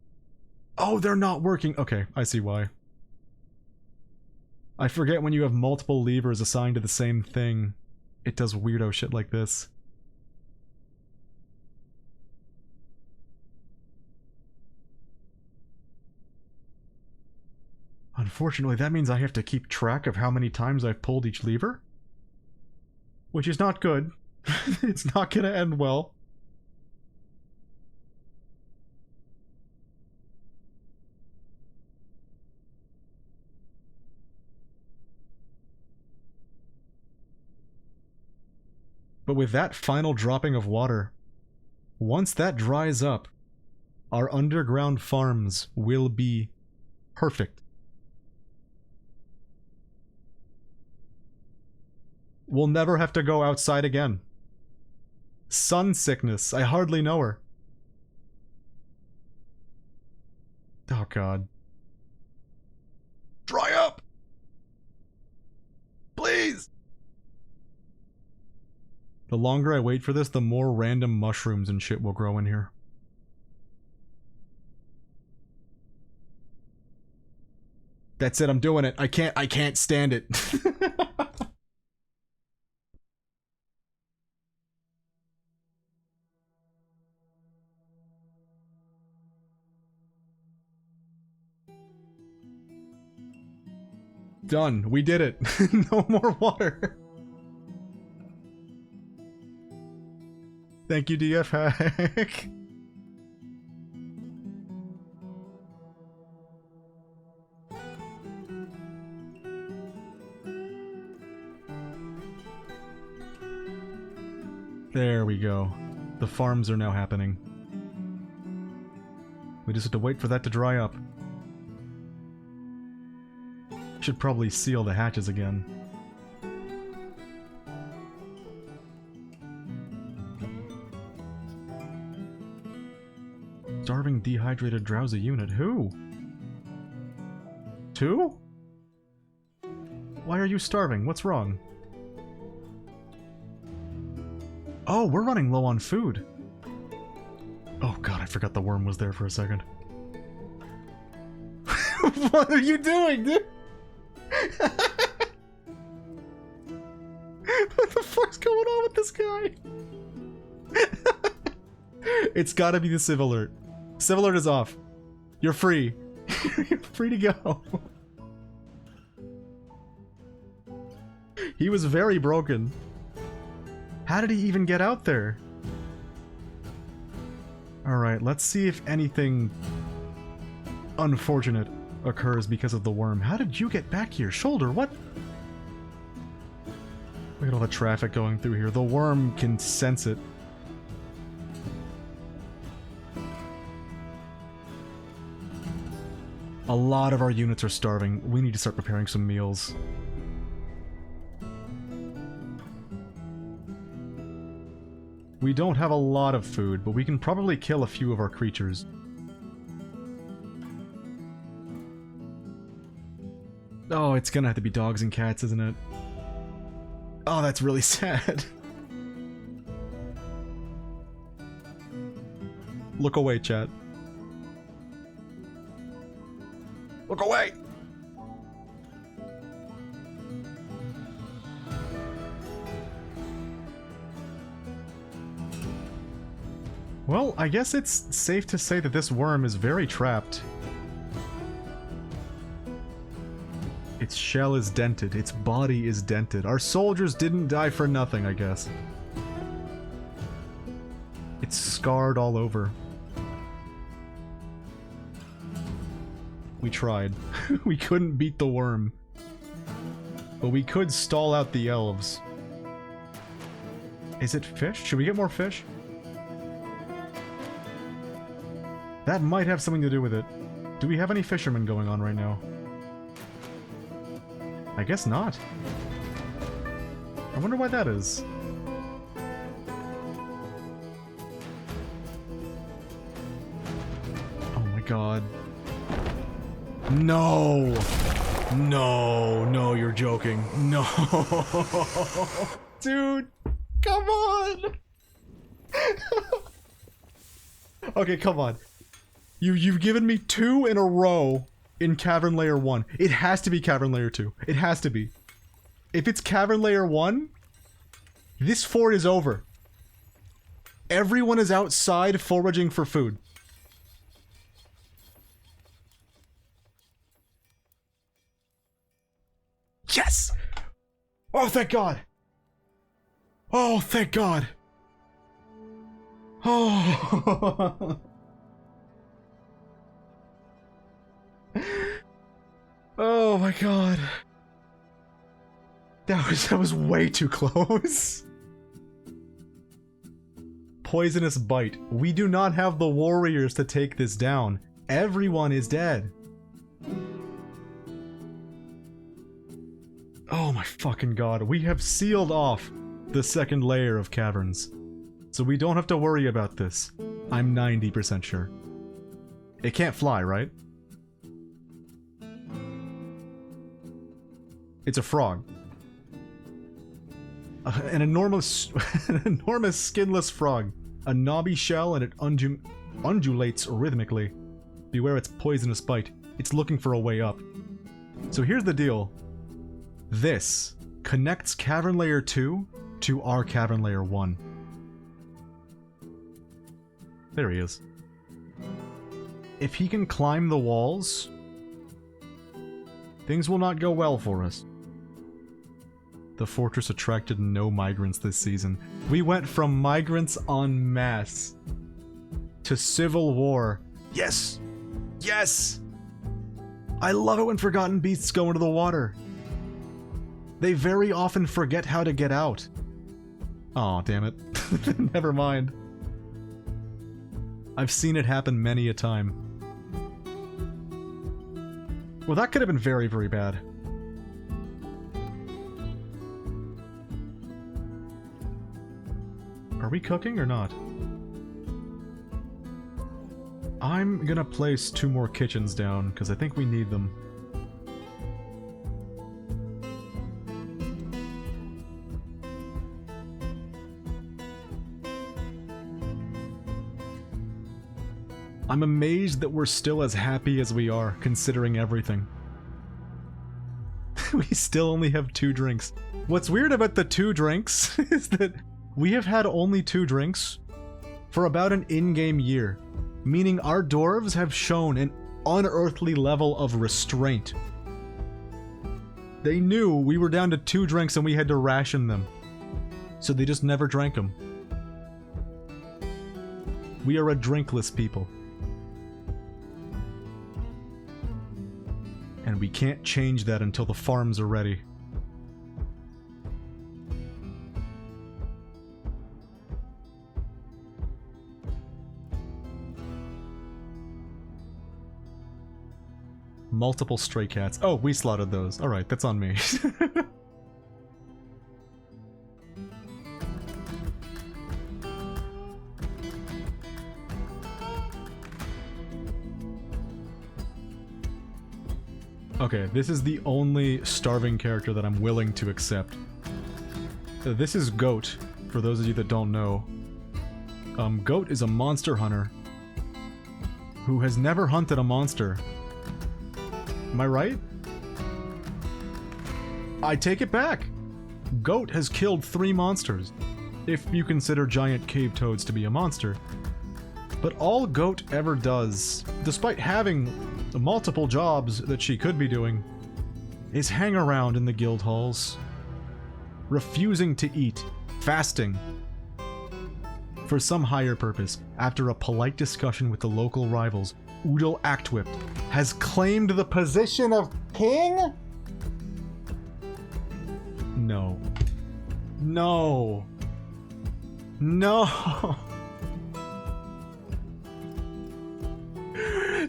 Speaker 1: Oh, they're not working. Okay, I see why. I forget when you have multiple levers assigned to the same thing, it does weirdo shit like this. Unfortunately, that means I have to keep track of how many times I've pulled each lever. Which is not good. It's not gonna end well. But with that final dropping of water, once that dries up, our underground farms will be perfect. We'll never have to go outside again. Sun sickness, I hardly know her. Oh god. Dry up! Please! The longer I wait for this, the more random mushrooms and shit will grow in here. That's it, I'm doing it. I can't stand it. Done. We did it. No more water. Thank you, DF Hack. There we go. The farms are now happening. We just have to wait for that to dry up. Should probably seal the hatches again. Starving, dehydrated, drowsy unit. Who? 2? Why are you starving? What's wrong? Oh, we're running low on food. Oh god, I forgot the worm was there for a second. What are you doing, dude? What the fuck's going on with this guy? It's gotta be the Civ Alert. Civ Alert is off. You're free. You're free to go. He was very broken. How did he even get out there? Alright, let's see if anything unfortunate occurs because of the worm. How did you get back here? Shoulder, what? Look at all the traffic going through here. The worm can sense it. A lot of our units are starving. We need to start preparing some meals. We don't have a lot of food, but we can probably kill a few of our creatures. Oh, it's gonna have to be dogs and cats, isn't it? Oh, that's really sad. Look away, chat. Look away! Well, I guess it's safe to say that this worm is very trapped. Its shell is dented, its body is dented. Our soldiers didn't die for nothing, I guess. It's scarred all over. We tried. We couldn't beat the worm. But we could stall out the elves. Is it fish? Should we get more fish? That might have something to do with it. Do we have any fishermen going on right now? I guess not. I wonder why that is. Oh my god. No! No, no, you're joking. No! Dude! Come on! Okay, come on. You've given me 2 in a row in Cavern Layer 1. It has to be Cavern Layer 2. It has to be. If it's Cavern Layer 1, this fort is over. Everyone is outside foraging for food. Yes! Oh, thank God! Oh, thank God! Oh! Oh my god. That was way too close. Poisonous bite. We do not have the warriors to take this down. Everyone is dead. Oh my fucking god. We have sealed off the second layer of caverns. So we don't have to worry about this. I'm 90% sure. It can't fly, right? It's a frog. An enormous, an enormous skinless frog. A knobby shell and it undulates rhythmically. Beware its poisonous bite. It's looking for a way up. So here's the deal. This connects Cavern Layer 2 to our Cavern Layer 1. There he is. If he can climb the walls, Things will not go well for us. The fortress attracted no migrants this season. We went from migrants en masse to civil war. Yes! Yes! I love it when forgotten beasts go into the water. They very often forget how to get out. Aw, damn it. Never mind. I've seen it happen many a time. Well, that could have been very, very bad. Are we cooking or not? I'm gonna place 2 more kitchens down, because I think we need them. I'm amazed that we're still as happy as we are, considering everything. We still only have 2 drinks. What's weird about the 2 drinks is that we have had only 2 drinks for about an in-game year, meaning our dwarves have shown an unearthly level of restraint. They knew we were down to 2 drinks and we had to ration them, so they just never drank them. We are a drinkless people. And we can't change that until the farms are ready. Multiple stray cats. Oh, we slaughtered those. Alright, that's on me. Okay, this is the only starving character that I'm willing to accept. This is Goat, for those of you that don't know. Goat is a monster hunter who has never hunted a monster. Am I right? I take it back! Goat has killed 3 monsters, if you consider giant cave toads to be a monster. But all Goat ever does, despite having multiple jobs that she could be doing, is hang around in the guild halls, refusing to eat, fasting, for some higher purpose. After a polite discussion with the local rivals, Udal Actwhip has claimed the position of king? No. No. No.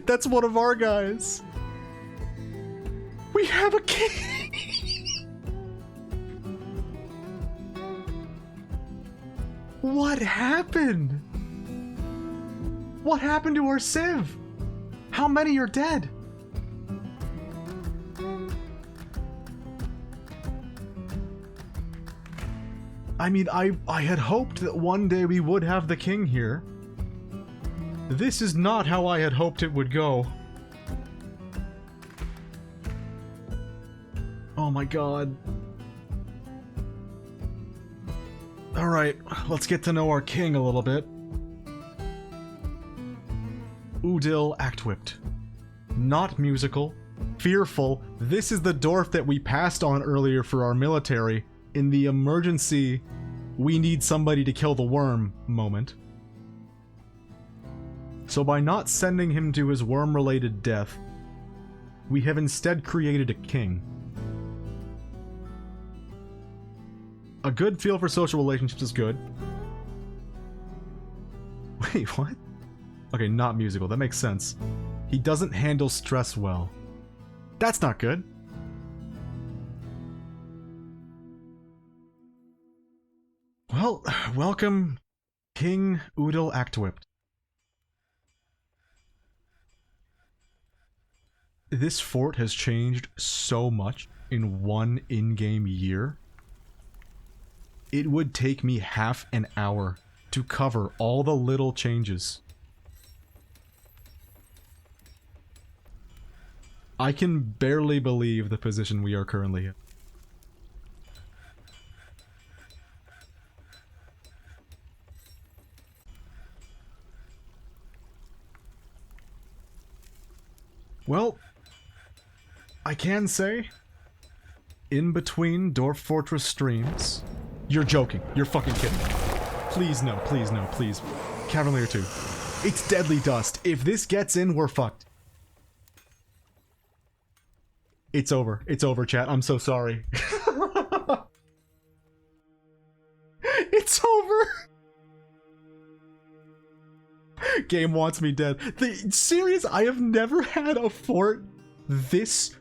Speaker 1: That's one of our guys. We have a king. What happened? What happened to our civ? How many are dead? I mean, I had hoped that one day we would have the king here. This is not how I had hoped it would go. Oh my god. Alright, let's get to know our king a little bit. Udal Actwhipped. Not musical. Fearful. This is the dwarf that we passed on earlier for our military in the emergency we need somebody to kill the worm moment. So by not sending him to his worm-related death, we have instead created a king. A good feel for social relationships is good. Wait, what? Okay, not musical. That makes sense. He doesn't handle stress well. That's not good. Well, welcome, King Udal Actwhipped. This fort has changed so much in one in-game year. It would take me half an hour to cover all the little changes. I can barely believe the position we are currently in. Well, I can say, in between Dwarf Fortress streams... You're joking. You're fucking kidding me. Please no, please no, please. Cavalier 2. It's deadly dust. If this gets in, we're fucked. It's over. It's over, chat. I'm so sorry. It's over! Game wants me dead. Serious? I have never had a fort this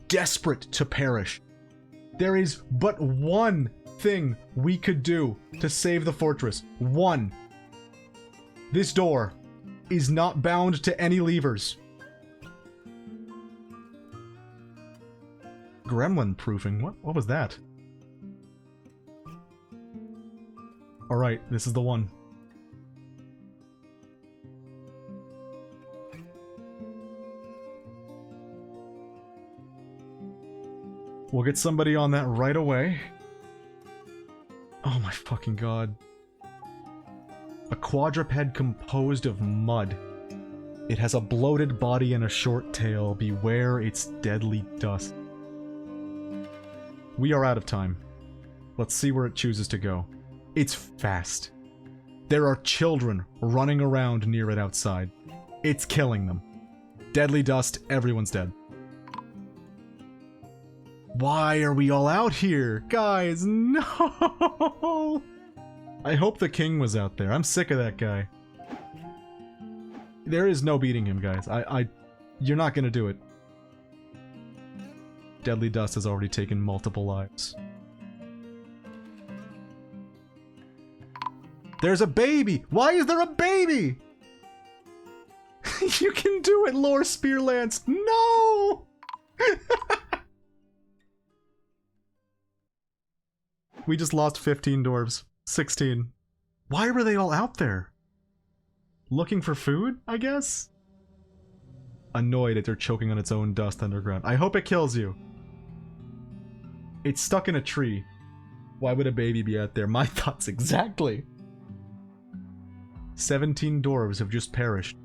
Speaker 1: desperate to perish. There is but one thing we could do to save the fortress. One. This door is not bound to any levers. Gremlin proofing? What was that? Alright, this is the one. We'll get somebody on that right away. Oh my fucking god. A quadruped composed of mud. It has a bloated body and a short tail. Beware its deadly dust. We are out of time. Let's see where it chooses to go. It's fast. There are children running around near it outside. It's killing them. Deadly dust, everyone's dead. Why are we all out here? Guys, no! I hope the king was out there. I'm sick of that guy. There is no beating him, guys. You're not gonna do it. Deadly dust has already taken multiple lives. There's a baby! Why is there a baby? You can do it, Lore Spearlance! No! We just lost 15 dwarves. 16. Why were they all out there? Looking for food, I guess? Annoyed that they're choking on its own dust underground. I hope it kills you. It's stuck in a tree. Why would a baby be out there? My thoughts exactly. 17 dwarves have just perished.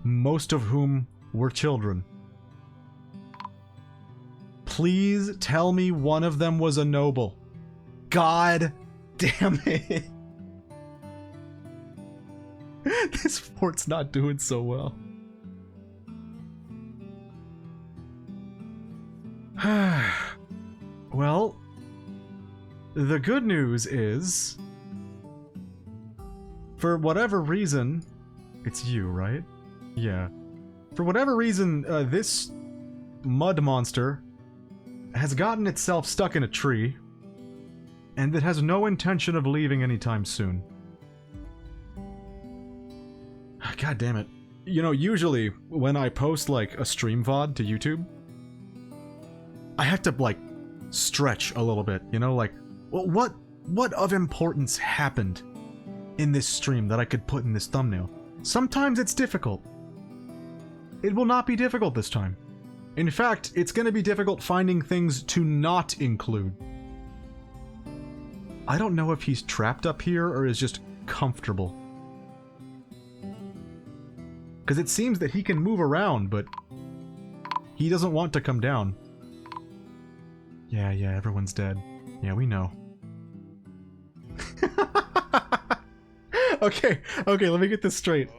Speaker 1: Most of whom were children. Please tell me one of them was a noble. God damn it. This fort's not doing so well. Well, the good news is, for whatever reason, it's you, right? Yeah. For whatever reason, this mud monster has gotten itself stuck in a tree, and it has no intention of leaving anytime soon. God damn it. You know, usually, when I post, like, a stream VOD to YouTube, I have to, like, stretch a little bit, you know? Like, well, what of importance happened in this stream that I could put in this thumbnail? Sometimes it's difficult. It will not be difficult this time. In fact, it's gonna be difficult finding things to not include. I don't know if he's trapped up here or is just comfortable. Because it seems that he can move around, but he doesn't want to come down. Yeah, everyone's dead. Yeah, we know. Okay, let me get this straight.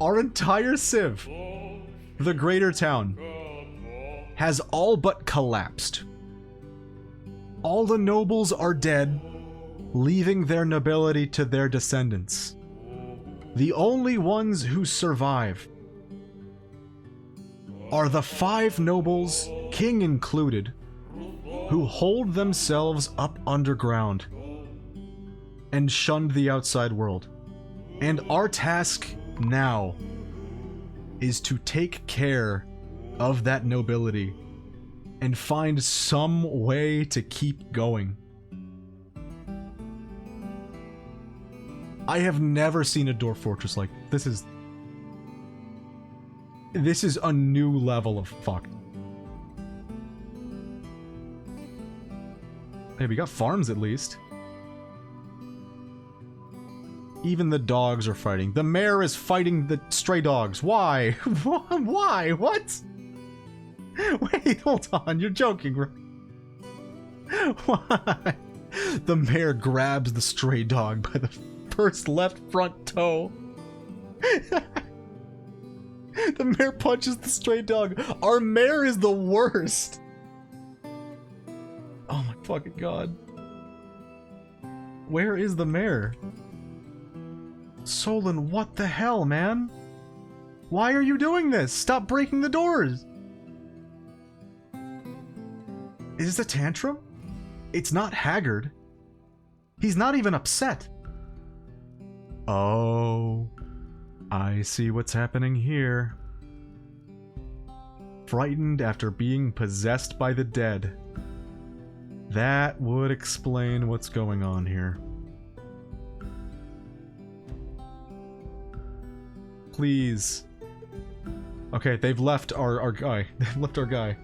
Speaker 1: Our entire civ, the greater town, has all but collapsed. All the nobles are dead, leaving their nobility to their descendants. The only ones who survive are the 5 nobles, king included, who hold themselves up underground and shunned the outside world. And our task now is to take care of that nobility and find some way to keep going. I have never seen a dwarf fortress like this. This is a new level of fuck. Hey, we got farms at least. Even the dogs are fighting. The mayor is fighting the stray dogs. Why? Why? What? Wait, hold on. You're joking, right? Why? The mayor grabs the stray dog by the first left front toe. The mayor punches the stray dog. Our mayor is the worst. Oh my fucking god. Where is the mayor? Solon, what the hell, man? Why are you doing this? Stop breaking the doors! Is this a tantrum? It's not Haggard. He's not even upset. Oh, I see what's happening here. Frightened after being possessed by the dead. That would explain what's going on here. Please. Okay, they've left our guy. They've left our guy.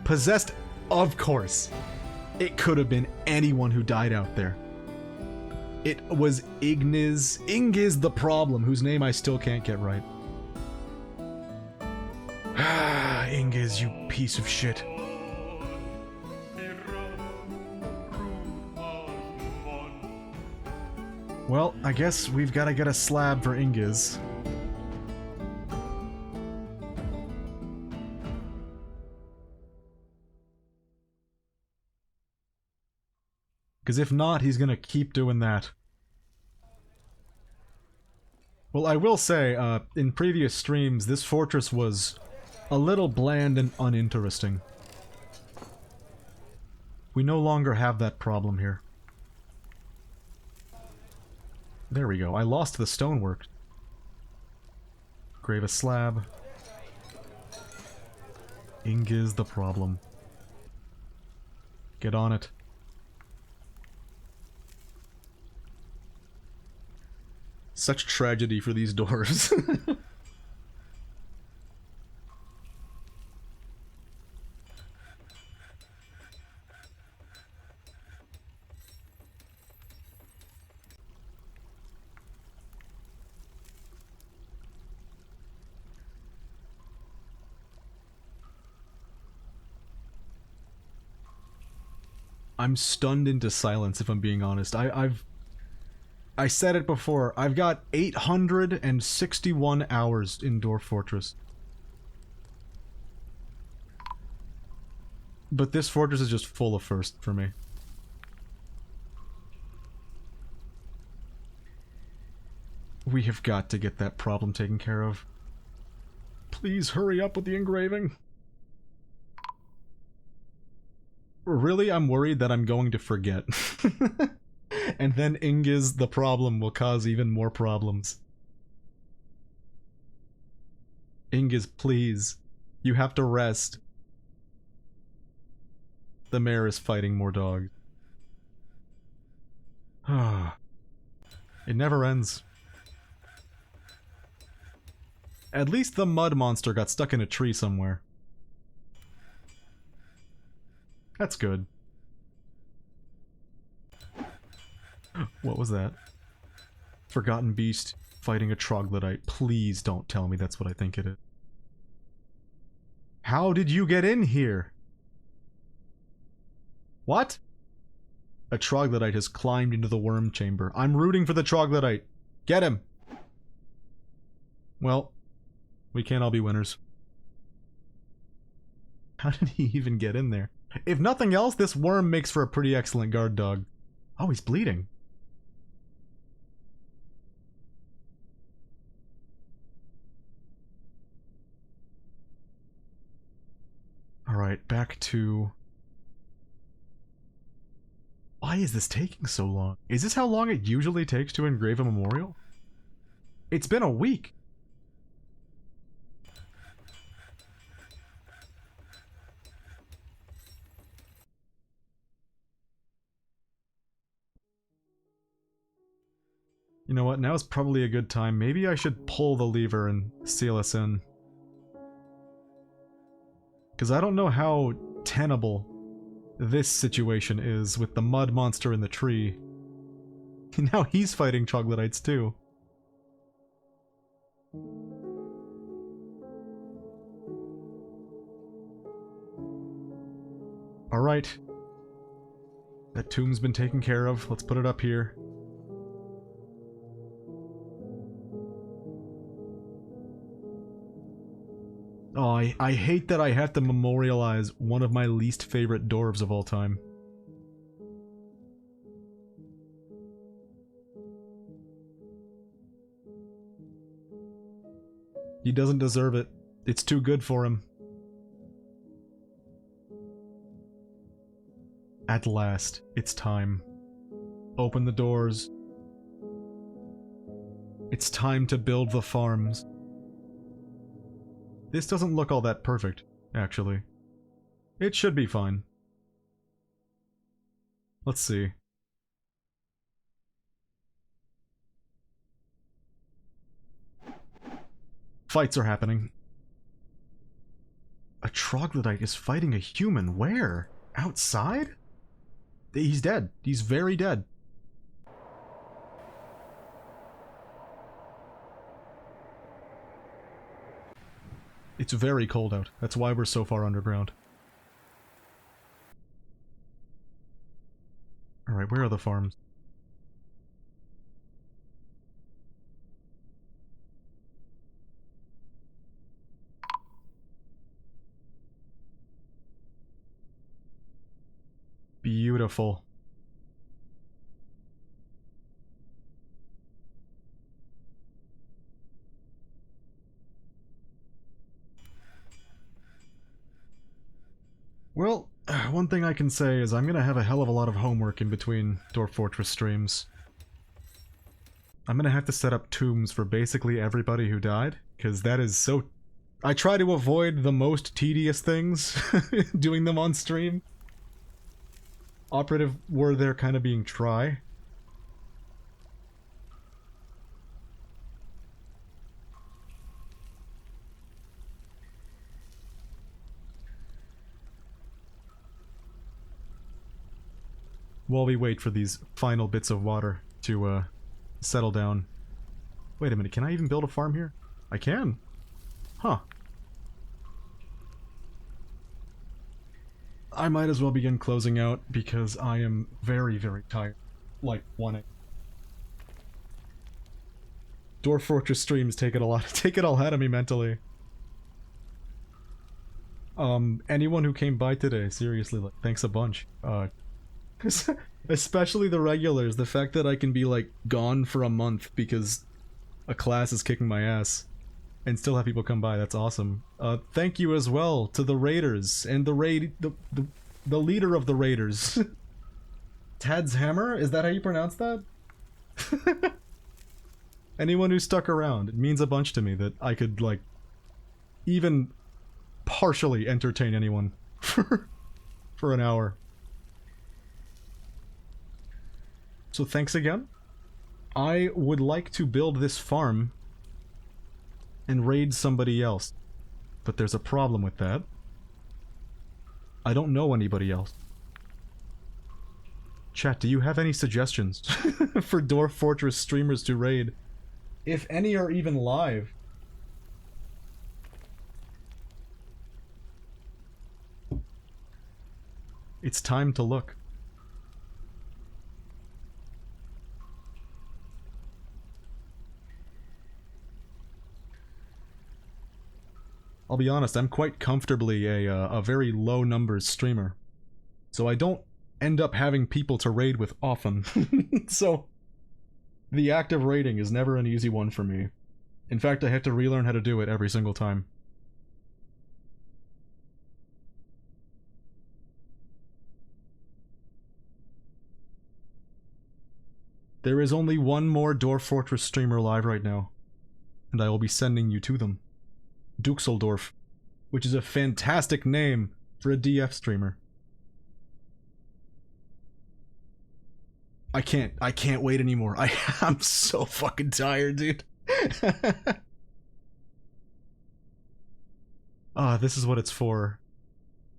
Speaker 1: Possessed? Of course. It could have been anyone who died out there. It was Igniz. Ingiz the problem, whose name I still can't get right. Ah, Ingiz, you piece of shit. Well, I guess we've got to get a slab for Ingiz. Because if not, he's gonna keep doing that. Well, I will say, in previous streams, this fortress was a little bland and uninteresting. We no longer have that problem here. There we go. I lost the stonework. Grave a slab. Ingiz the problem. Get on it. Such tragedy for these dwarves. I'm stunned into silence, if I'm being honest. I said it before, I've got 861 hours in Dwarf Fortress. But this fortress is just full of first for me. We have got to get that problem taken care of. Please hurry up with the engraving. Really, I'm worried that I'm going to forget. And then Ingiz the problem will cause even more problems. Ingiz, please. You have to rest. The mayor is fighting more dogs. It never ends. At least the mud monster got stuck in a tree somewhere. That's good. What was that? Forgotten beast fighting a troglodyte. Please don't tell me that's what I think it is. How did you get in here? What? A troglodyte has climbed into the worm chamber. I'm rooting for the troglodyte. Get him! Well, we can't all be winners. How did he even get in there? If nothing else, this worm makes for a pretty excellent guard dog. Oh, he's bleeding. Alright, back to... Why is this taking so long? Is this how long it usually takes to engrave a memorial? It's been a week! You know what, now is probably a good time. Maybe I should pull the lever and seal us in. Because I don't know how tenable this situation is with the mud monster in the tree. Now he's fighting troglodytes too. Alright. That tomb's been taken care of. Let's put it up here. Oh, I hate that I have to memorialize one of my least favorite dwarves of all time. He doesn't deserve it. It's too good for him. At last, it's time. Open the doors. It's time to build the farms. This doesn't look all that perfect, actually. It should be fine. Let's see. Fights are happening. A troglodyte is fighting a human. Where? Outside? He's dead. He's very dead. It's very cold out. That's why we're so far underground. Alright, where are the farms? Beautiful. Well, one thing I can say is I'm gonna have a hell of a lot of homework in between Dwarf Fortress streams. I'm gonna have to set up tombs for basically everybody who died, because that is so... I try to avoid the most tedious things, doing them on stream. Operative word there kind of being try. While we wait for these final bits of water to, settle down. Wait a minute, can I even build a farm here? I can! Huh. I might as well begin closing out, because I am very, very tired. Like, wanting. Dwarf Fortress streams take it a lot, take it all out of me mentally. Anyone who came by today, seriously, like, thanks a bunch. Especially the regulars, the fact that I can be, like, gone for a month because a class is kicking my ass, and still have people come by, that's awesome. Thank you as well to the raiders, and the leader of the raiders. Tad's Hammer? Is that how you pronounce that? Anyone who stuck around, it means a bunch to me that I could, like, even partially entertain anyone for an hour. So thanks again. I would like to build this farm and raid somebody else. But there's a problem with that. I don't know anybody else. Chat, do you have any suggestions for Dwarf Fortress streamers to raid? If any are even live. It's time to look. I'll be honest, I'm quite comfortably a very low numbers streamer. So I don't end up having people to raid with often. So the act of raiding is never an easy one for me. In fact, I have to relearn how to do it every single time. There is only one more Dwarf Fortress streamer live right now, and I will be sending you to them. Duxeldorf, which is a fantastic name for a DF streamer. I can't wait anymore. I'm so fucking tired, dude. Ah, this is what it's for.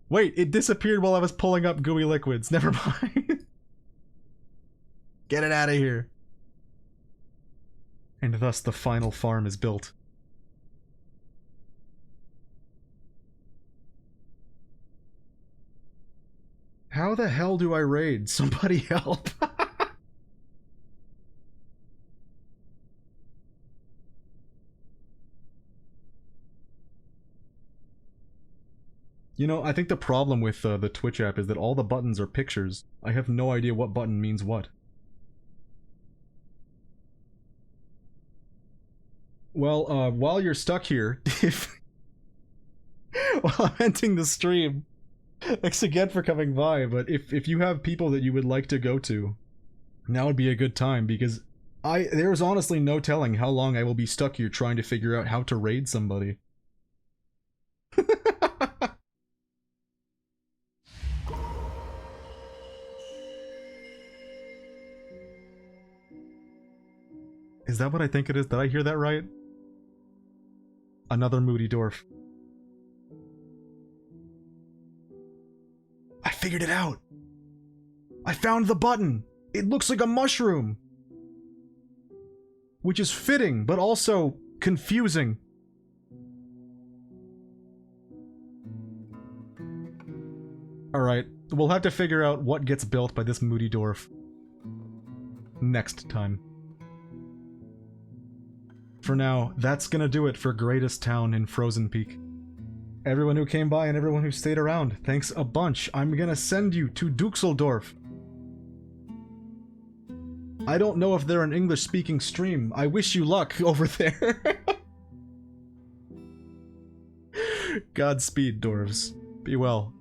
Speaker 1: Wait, it disappeared while I was pulling up gooey liquids. Never mind. Get it out of here. And thus the final farm is built. How the hell do I raid? Somebody help! You know, I think the problem with the Twitch app is that all the buttons are pictures. I have no idea what button means what. Well, while you're stuck here, if... while I'm ending the stream, thanks again for coming by, but if you have people that you would like to go to, now would be a good time, because there's honestly no telling how long I will be stuck here trying to figure out how to raid somebody. Is that what I think it is? Did I hear that right? Another moody dwarf. I figured it out! I found the button! It looks like a mushroom! Which is fitting, but also confusing. Alright, we'll have to figure out what gets built by this moody dwarf next time. For now, that's gonna do it for Greatest Town in Frozen Peak. Everyone who came by and everyone who stayed around, thanks a bunch. I'm gonna send you to Dusseldorf. I don't know if they're an English-speaking stream. I wish you luck over there. Godspeed, dwarves. Be well.